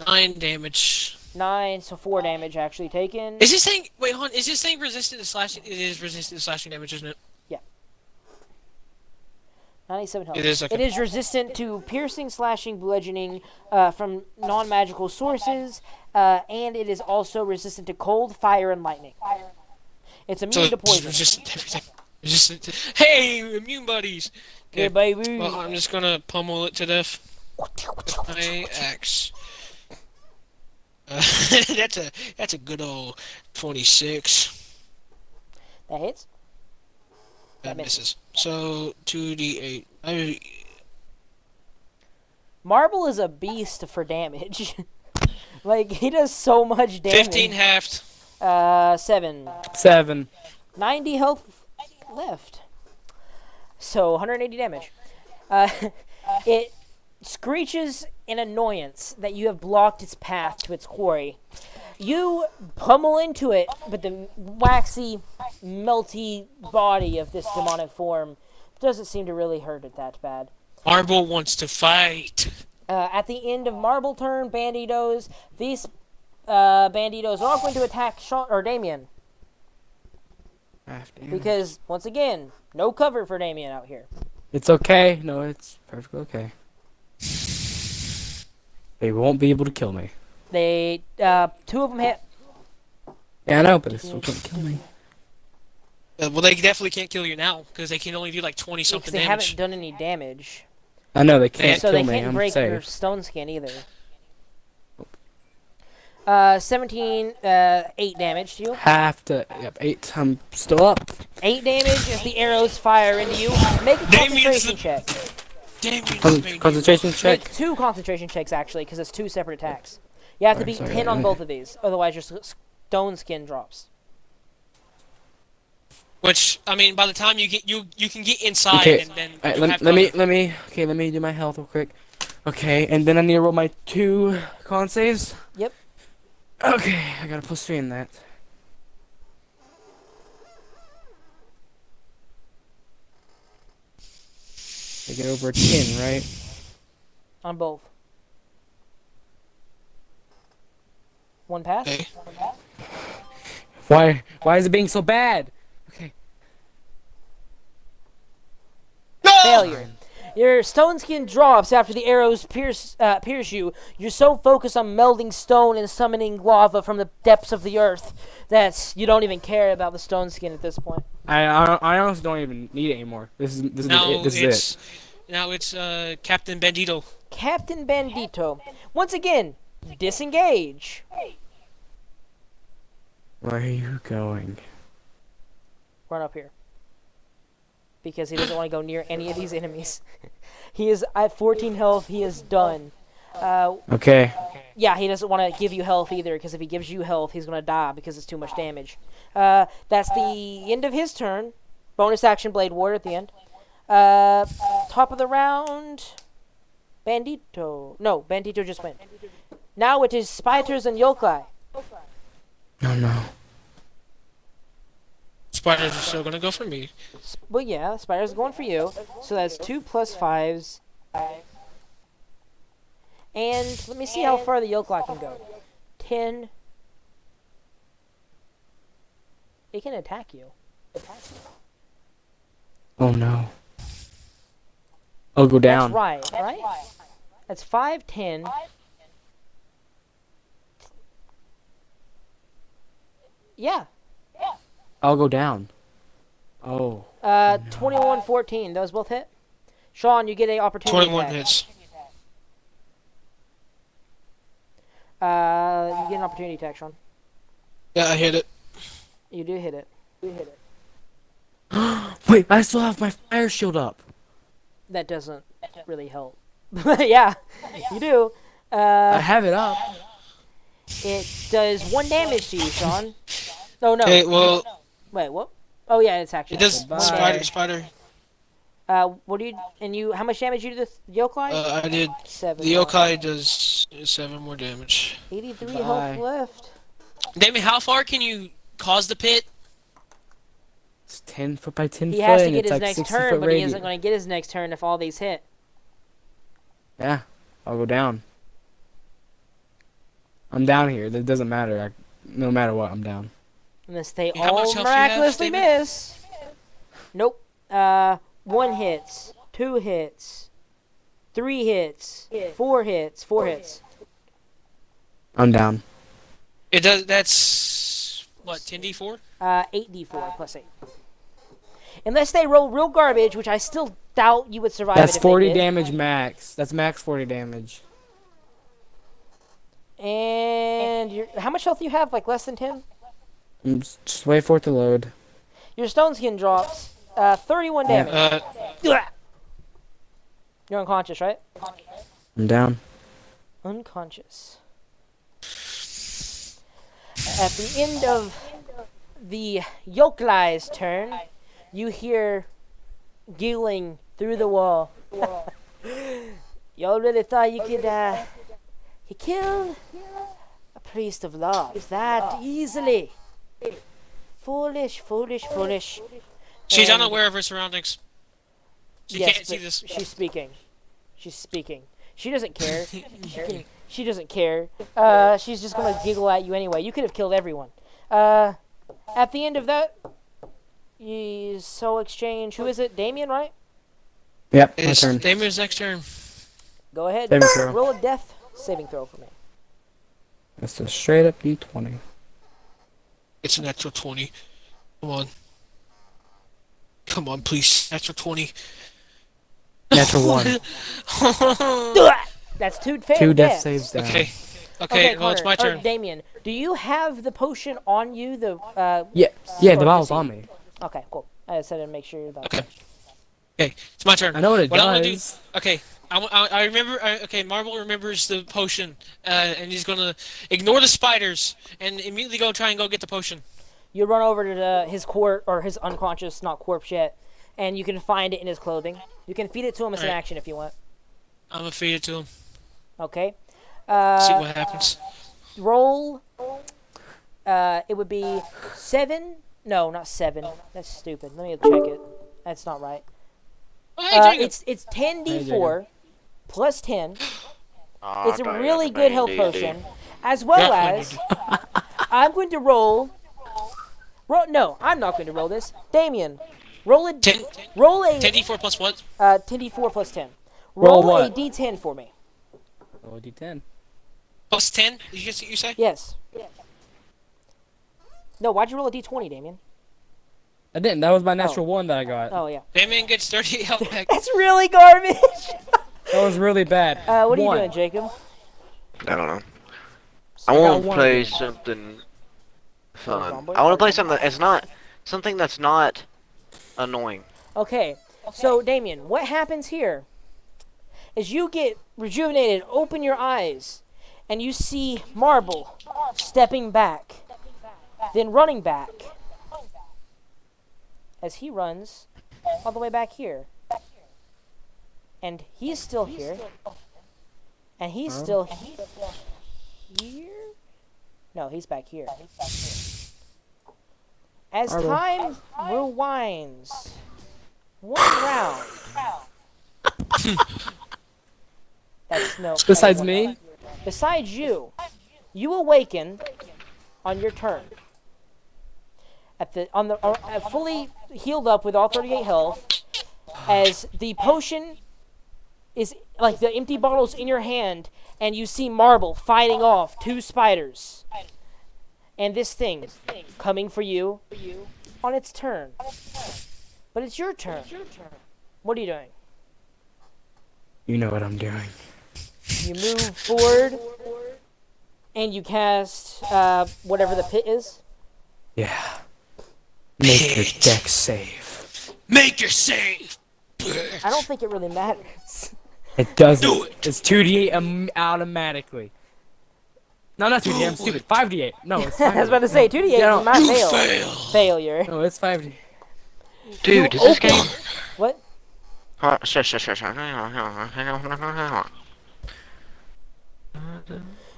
9 damage. 9, so 4 damage actually taken. Is this thing? Wait, hold on. Is this thing resistant to slashing? It is resistant to slashing damage, isn't it? 97 health. It is, okay. It is resistant to piercing, slashing, bludgeoning from non-magical sources, and it is also resistant to cold, fire, and lightning. It's immune So to it's poison. resistant to everything. Resistant to... Hey, immune buddies. Yeah, Okay. baby. Well, I'm just gonna pummel it to death. My axe. That's a good old 26. That hits. That misses. So 2d8. Marble is a beast for damage. Like, he does so much damage. 15 halved. 7. 7. 90 health left. So, 180 damage. It screeches in annoyance that you have blocked its path to its quarry. You pummel into it, but the waxy, melty body of this demonic form doesn't seem to really hurt it that bad. Marble wants to fight. At the end of Marble turn, Banditos, these Banditos are all going to attack Sean or Damien. Because, once again, no cover for Damien out here. It's okay. No, it's perfectly okay. They won't be able to kill me. They, 2 of them hit. Yeah, I know, but it still can't kill me. Well, they definitely can't kill you now because they can only do like 20 Because something they damage. haven't done any damage. I know they can't So kill they me. can't I'm break your safe. stone skin either. 17, 8 damage to you. Have to. Yep, 8. I'm still up. 8 damage as the arrows fire into you. Make a Damien's concentration check. Concentration check. Make 2 concentration checks, actually, because it's 2 separate attacks. You have to beat Sorry, 10 on both of these, otherwise your stone skin drops. Which I mean, by the time you can get inside Okay. and then Alright, you have let cover. me do my health real quick. Okay, and then I need to roll my 2 con saves. Yep. Okay, I got a +3 in that. I get over a 10, right? On both. 1 pass. Okay. Why is it being so bad? Okay. Failure. Your stone skin drops after the arrows pierce you. You're so focused on melding stone and summoning lava from the depths of the earth that you don't even care about the stone skin at this point. I honestly don't even need it anymore. This is Now it. This is it. now it's Captain Bandito. Captain Bandito. Once again, disengage. Where are you going? Run up here. Because he doesn't want to go near any of these enemies. He is at 14 health. He is done. Okay. Yeah, he doesn't want to give you health either, because if he gives you health, he's going to die because it's too much damage. That's the end of his turn. Bonus action Blade Warrior at the end. Top of the round. Bandito. No, Bandito just went. Now it is Spiders and Yokai. Oh no. Spiders are still gonna go for me. Well, yeah, Spider's going for you. So that's 2 plus 5s. And let me see how far the Yokai can go. 10. It can attack you. Oh no. I'll go down. That's right? That's 5, 10. Yeah. I'll go down. Oh. 21, 14. Those both hit. Sean, you get an opportunity 21 attack. hits. You get an opportunity attack, Sean. Yeah, I hit it. You do hit it. Wait, I still have my fire shield up. That doesn't really help. Yeah, you do. I have it up. It does 1 damage to you, Sean. Oh no. Okay, well, Wait, what? Oh yeah, it's actually it does Goodbye. spider. what do you and you? How much damage you do the yokai? I did. 7. The yokai does 7 more damage. 83 Bye. health left. Damien, how far can you cause the pit? It's 10 foot by 10 He foot. has to and get it's his like next 60 turn, foot but he radius. isn't going to get his next turn if all these hit. Yeah, I'll go down. I'm down here. That doesn't matter. No matter what, I'm down. Unless they How much all health do you have, miraculously Damien? miss. Nope. 1 hits, 2 hits, 3 hits, 4 hits, 4 hits. I'm down. It does. That's what 10d4. 8d4 plus 8. Unless they roll real garbage, which I still doubt you would survive That's it if they 40 did. damage max. That's max 40 damage. And how much health do you have? Like less than 10? Just wait for it to load. Your stone skin drops. 31 Yeah. damage. Ugh. You're unconscious, right? I'm down. Unconscious. At the end of the Yoklai's turn, you hear giggling through the wall. Y'all really thought you could, you killed a priest of love that easily. Foolish, foolish, foolish. She's And- unaware of her surroundings. She Yes, can't see but this. She's speaking. She's speaking. She doesn't care. She doesn't care. She's just gonna giggle at you anyway. You could have killed everyone. At the end of that, you so exchange. Who is it? Damien, right? Yep, my It's turn. Damien's next turn. Go ahead. Saving throw. Roll a death saving throw for me. That's a straight up D20. It's a natural 20. Come on. Come on, please. Natural 20. Natural 1. That's 2 2 death deaths. saves down. Okay. Okay, well, it's Connor, my or turn. Damien, do you have the potion on you? The Yeah, Sword the bottle's to on see. me. Okay, cool. I just had to make sure about Okay. Okay, it's my turn. I know what it What I'm gonna do- does. Okay, I remember. Okay, Marble remembers the potion, and he's gonna ignore the spiders and immediately go try and go get the potion. You run over to his corpse, or his unconscious, not corpse yet, and you can find it in his clothing. You can feed it to him as an Alright. action if you want. I'm gonna feed it to him. Okay. See what happens. Roll. It would be 7. No, not 7. That's stupid. Let me check it. That's not right. Oh, hey, Jacob. It's 10d4 plus 10. Oh, It's a really good health potion, as well Yeah, as I'm going to roll. No, I'm not going to roll this. Damien, roll a 10, roll a 10d4 plus what? 10d4 plus 10. Roll Roll a what? d10 for me. Roll a D10. Plus 10? Did you say? Yes. No, why'd you roll a d20, Damien? I didn't. That was my natural 1 that I got. Oh yeah. Damien gets 30 health back. That's really garbage. That was really bad. What are you 1. doing, Jacob? I don't know. I I got want to 1 play again. something fun. Combo? I want to play something it's not something that's not annoying. Okay. So Damien, what happens here is you get rejuvenated, open your eyes, and you see Marble stepping back, then running back. As he runs all the way back here. And he's still here. And he's still here? No, he's back here. As Marble. time rewinds, 1 round. That's no. Besides me? Besides you, you awaken on your turn. Fully healed up with all 38 health, as the potion is like the empty bottle's in your hand, and you see Marble fighting off 2 spiders, and this thing coming for you on its turn. But it's your turn. What are you doing? You know what I'm doing. You move forward, and you cast whatever the pit is. Yeah. Make your deck save. Make your save! I don't think it really matters. It doesn't. Do it. It's 2D automatically. No, not 2D. I'm stupid. 5D8. No, it's I was 5D8. about to say 2d8 Yeah, is my You fail. fail. Failure. No, it's 5D. Dude, is this game? What? Shush.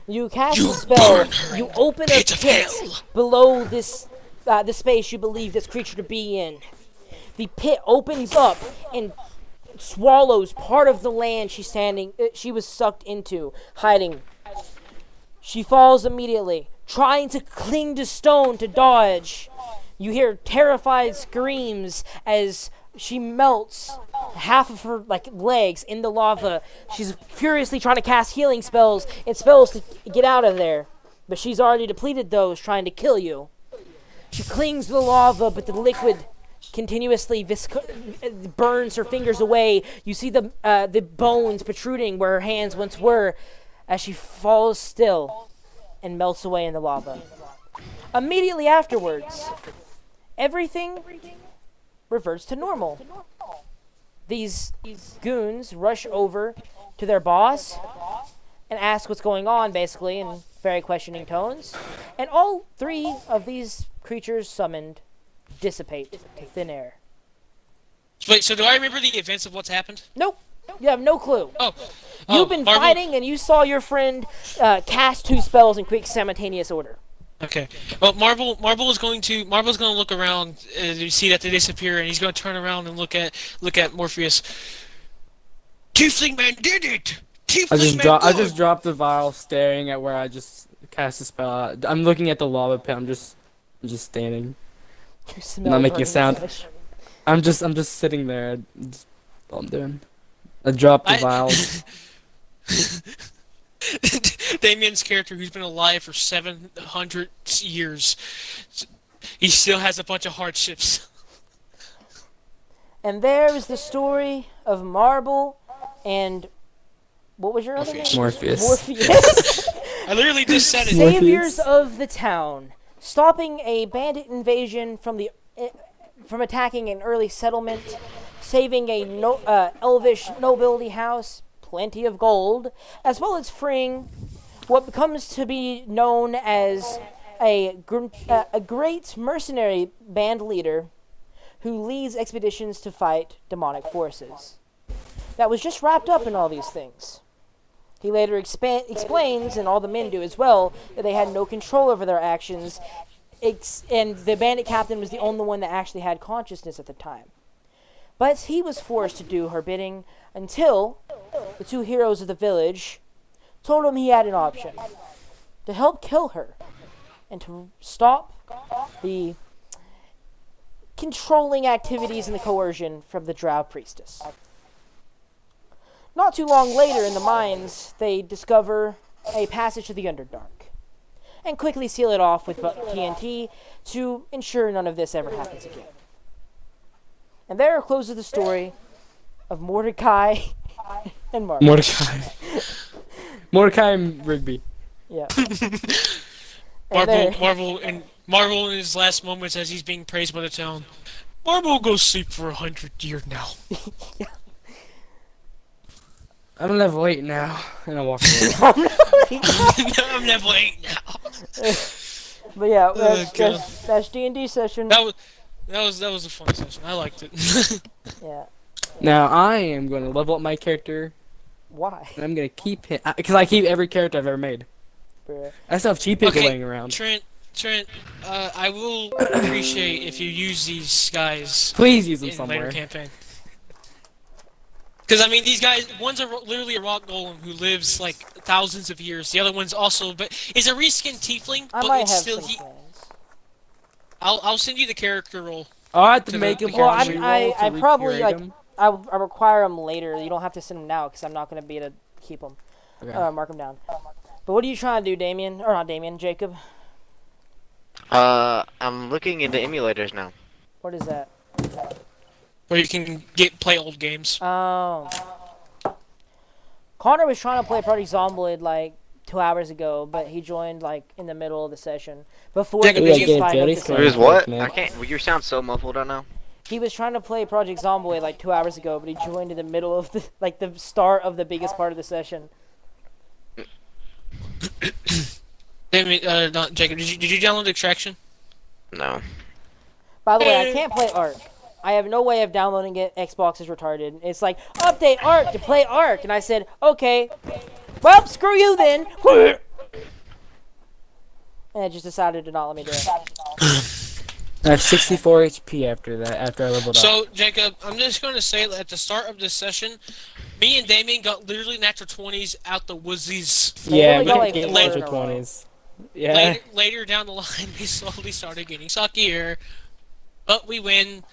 You cast You a spell. burn her You open a pit of pit hell. below this, the space you believe this creature to be in. The pit opens up and swallows part of the land she was sucked into, hiding. She falls immediately, trying to cling to stone to dodge. You hear terrified screams as she melts half of her legs in the lava. She's furiously trying to cast healing spells and spells to get out of there, but she's already depleted those, trying to kill you. She clings to the lava, but the liquid continuously burns her fingers away. You see the bones protruding where her hands once were as she falls still and melts away in the lava. Immediately afterwards, everything reverts to normal. These goons rush over to their boss and ask what's going on, basically, in very questioning tones. And all 3 of these creatures summoned dissipate to thin air. Wait, so do I remember the events of what's happened? Nope. You have no clue. Oh. You've been Marvel- fighting and you saw your friend cast 2 spells in quick simultaneous order. Okay. Well, Marvel's going to look around to see that they disappear, and he's going to turn around and look at Morpheus. Tiefling man did it. Tiefling man. I just dropped the vial, staring at where I just cast a spell. I'm looking at the lava pit. I'm just standing. You smell Not making a burning sound. flesh. I'm just sitting there. That's all I'm doing. I dropped the vial. Damien's character, who's been alive for 700 years, he still has a bunch of hardships. And there is the story of Marble and what was your other name? Morpheus. Morpheus. I literally just said it. Saviors of the town, stopping a bandit invasion from attacking an early settlement, saving a elvish nobility house, plenty of gold, as well as freeing what becomes to be known as a great mercenary band leader who leads expeditions to fight demonic forces. That was just wrapped up in all these things. He later explains, and all the men do as well, that they had no control over their actions, and the bandit captain was the only one that actually had consciousness at the time. But he was forced to do her bidding until the 2 heroes of the village told him he had an option: to help kill her and to stop the controlling activities and the coercion from the drow priestess. Not too long later, in the mines, they discover a passage to the Underdark and quickly seal it off with TNT to ensure none of this ever happens again. And there closes the story of Mordecai and Marvel. Mordecai and Rigby. Yeah. And Marvel in his last moments as he's being praised by the town. Marvel will go sleep for 100 years now. I'm level 8 now, and I walk away. I'm level 8 now. But yeah, God. that's D&D session. That was a fun session. I liked it. Yeah. Now I am going to level up my character, Why? and I'm going to keep him because I keep every character I've ever made. Bruh. I still have cheap people Okay, laying around. Trent, I will appreciate if you use these guys Please use them in somewhere. later campaign. Because I mean, these guys, one's literally a rock golem who lives like thousands of years. The other one's also, but is a reskinned tiefling, I but might it's have still some plans. I'll send you the character role. I'll have To to the- make him Well, on I reroll to probably recreate like him. I require them later. You don't have to send them now because I'm not going to be able to keep them. Okay. Mark them down. But what are you trying to do, Damien? Or not Damien, Jacob? I'm looking into emulators now. What is that? Where you can play old games. Oh. Connor was trying to play Project Zomboid like 2 hours ago, but he joined like in the middle of the session before Jacob, the did you- biggest fight of the It session. Who's what? man. I can't. You sound so muffled right now. He was trying to play Project Zomboid like 2 hours ago, but he joined in the middle of the the start of the biggest part of the session. Not Jacob. Did you download Extraction? No. By the way, I can't play Ark. I have no way of downloading it. Xbox is retarded. It's like, update Ark to play Ark. And I said, okay. Well, screw you then. And it just decided to not let me do it. I have 64 HP after that, after I leveled up. So, Jacob, I'm just going to say that at the start of this session, me and Damien got literally natural 20s out the woozies. Yeah, only we got, can like, get 4 later in a row. 20s. Yeah. Later down the line, we slowly started getting suckier, but we win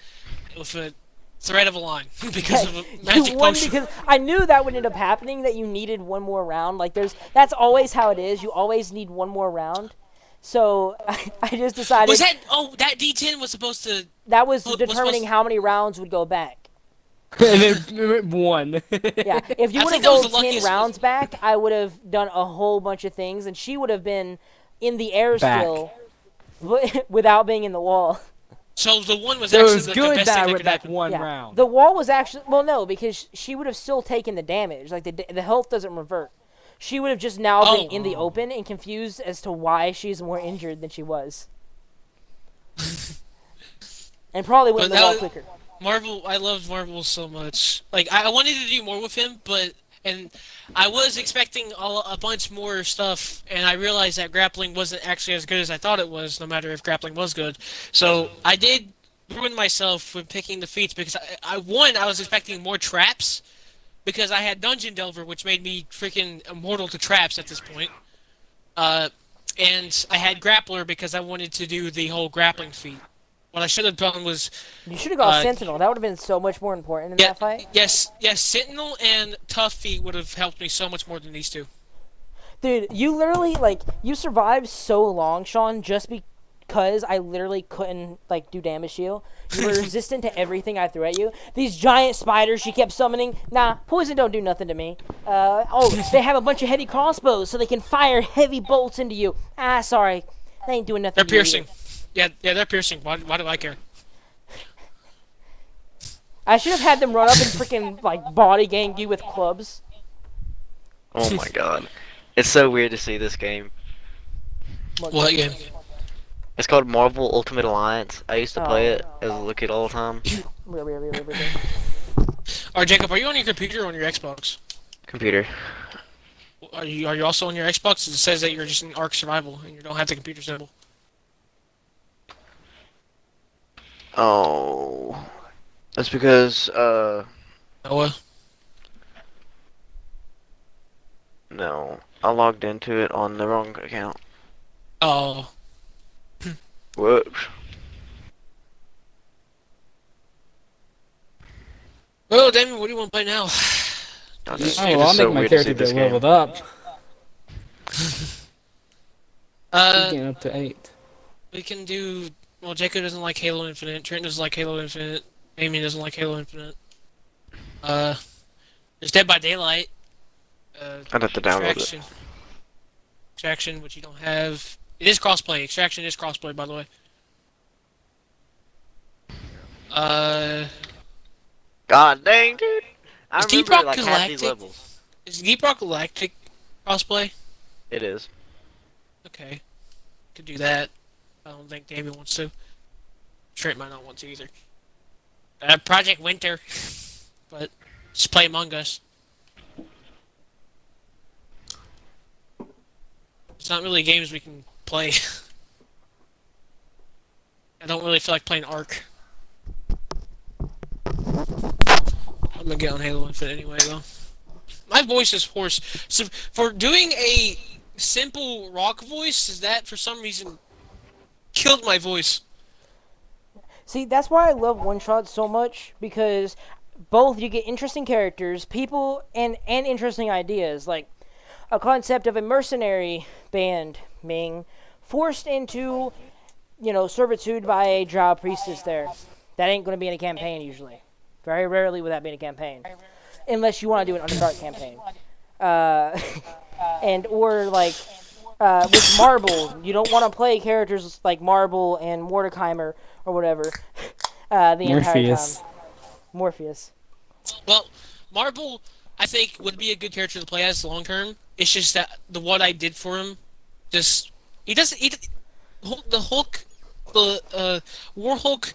with a thread of a line because of a magic You won potion. because I knew that would end up happening, that you needed one more round. Like, that's always how it is. You always need one more round. So, I just decided... Was that... Oh, that D10 was supposed to... That was was determining supposed- how many rounds would go back. And then one. Yeah, if you I would think have that was rolled the 10 luckiest rounds back, I would have done a whole bunch of things, and she would have been in the air Back. still without being in the wall. So the one was So it actually was the good best that thing I that read could that happen. one Yeah. round. The wall was actually... Well, no, because she would have still taken the damage. Like, the health doesn't revert. She would have just now been in the open and confused as to why she's more injured than she was. And probably went in But the that wall was- quicker. Marvel, I loved Marvel so much. Like, I wanted to do more with him, and I was expecting a bunch more stuff, and I realized that grappling wasn't actually as good as I thought it was, no matter if grappling was good. So I did ruin myself with picking the feats, because I was expecting more traps, because I had Dungeon Delver, which made me freaking immortal to traps at this point. And I had Grappler, because I wanted to do the whole grappling feat. What I should have done was... You should have got Sentinel. That would have been so much more important in that fight. Yes, Sentinel and Tough Feet would have helped me so much more than these two. Dude, you literally, like, you survived so long, Sean, just because I literally couldn't, like, do damage to you. You were resistant to everything I threw at you. These giant spiders she kept summoning. Nah, poison don't do nothing to me. They have a bunch of heavy crossbows so they can fire heavy bolts into you. Ah, sorry. They ain't doing nothing They're to you. piercing. Yeah, they're piercing. Why do I care? I should have had them run up and freaking, like, body gang you with clubs. Oh my god. It's so weird to see this game. What game? It's called Marvel Ultimate Alliance. I used to play it Oh. as a little kid all the time. Really. Alright, Jacob, are you on your computer or on your Xbox? Computer. Are you also on your Xbox? It says that you're just in Ark Survival and you don't have the computer symbol. Oh. That's because, Noah? no. I logged into it on the wrong account. Oh. Whoops. Well, Damien, what do you want to play now? God, this Oh, game well, is I'll so make my weird to see character this get game. leveled up. Uh, Getting up to 8. we can do... Well, Jacob doesn't like Halo Infinite. Trent doesn't like Halo Infinite. Damien doesn't like Halo Infinite. There's Dead by Daylight. I'd have to download it. Extraction, which you don't have. It is crossplay. Extraction is crossplay, by the way. God dang, dude. I Is Deep remember Rock like half these Galactic? levels. Is Deep Rock Galactic crossplay? It is. Okay. Could do that. I don't think Damien wants to. Trent might not want to either. Project Winter. But just play Among Us. It's not really games we can play. I don't really feel like playing Ark. I'm gonna get on Halo Infinite anyway, though. My voice is hoarse. So for doing a simple rock voice, is that for some reason killed my voice? See, that's why I love one-shots so much, because both you get interesting characters, people, and interesting ideas. Like, a concept of a mercenary band being forced into, servitude by a drow priestess there. That ain't going to be in a campaign, usually. Very rarely would that be in a campaign. Unless you want to do an Underdark campaign. With Marble, you don't want to play characters like Marble and Mordecaimer or whatever the entire time. Morpheus. Well, Marble, I think, would be a good character to play as long term. It's just that what I did for him just He doesn't. The Hulk, the War Hulk,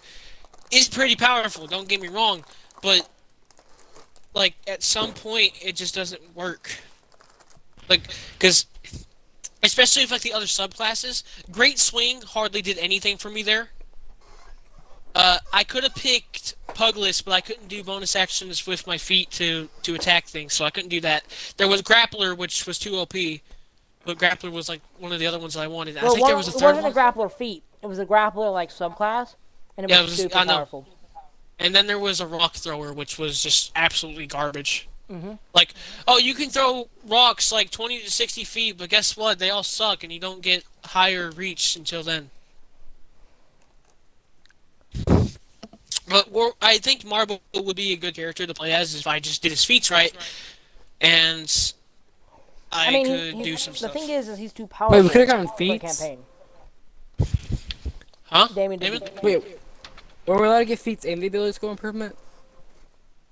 is pretty powerful. Don't get me wrong, but like at some point it just doesn't work. Like, because especially with like the other subclasses, Great Swing hardly did anything for me there. I could have picked Pugless, but I couldn't do bonus actions with my feet to attack things, so I couldn't do that. There was Grappler, which was too OP, but Grappler was like one of the other ones that I wanted. I think there was a it third wasn't one. a grappler feat. It was a grappler like subclass, and Yeah, it was super I know. powerful. And then there was a Rock Thrower, which was just absolutely garbage. Mhm. Like, oh, you can throw rocks like 20 to 60 feet, but guess what? They all suck, and you don't get higher reach until then. But I think Marble would be a good character to play as if I just did his feats right, and I mean, could do some the stuff. thing is he's too powerful. Wait, we could have gotten for a feats. campaign. Huh? Damien Damon? didn't- Wait, were we allowed to get feats and the ability skill improvement?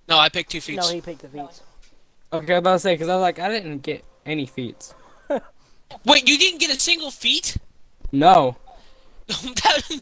No, I picked 2 feats. No, he picked the feats. Okay, I was about to say, because I was like, I didn't get any feats. Wait, you didn't get a single feat? No. That-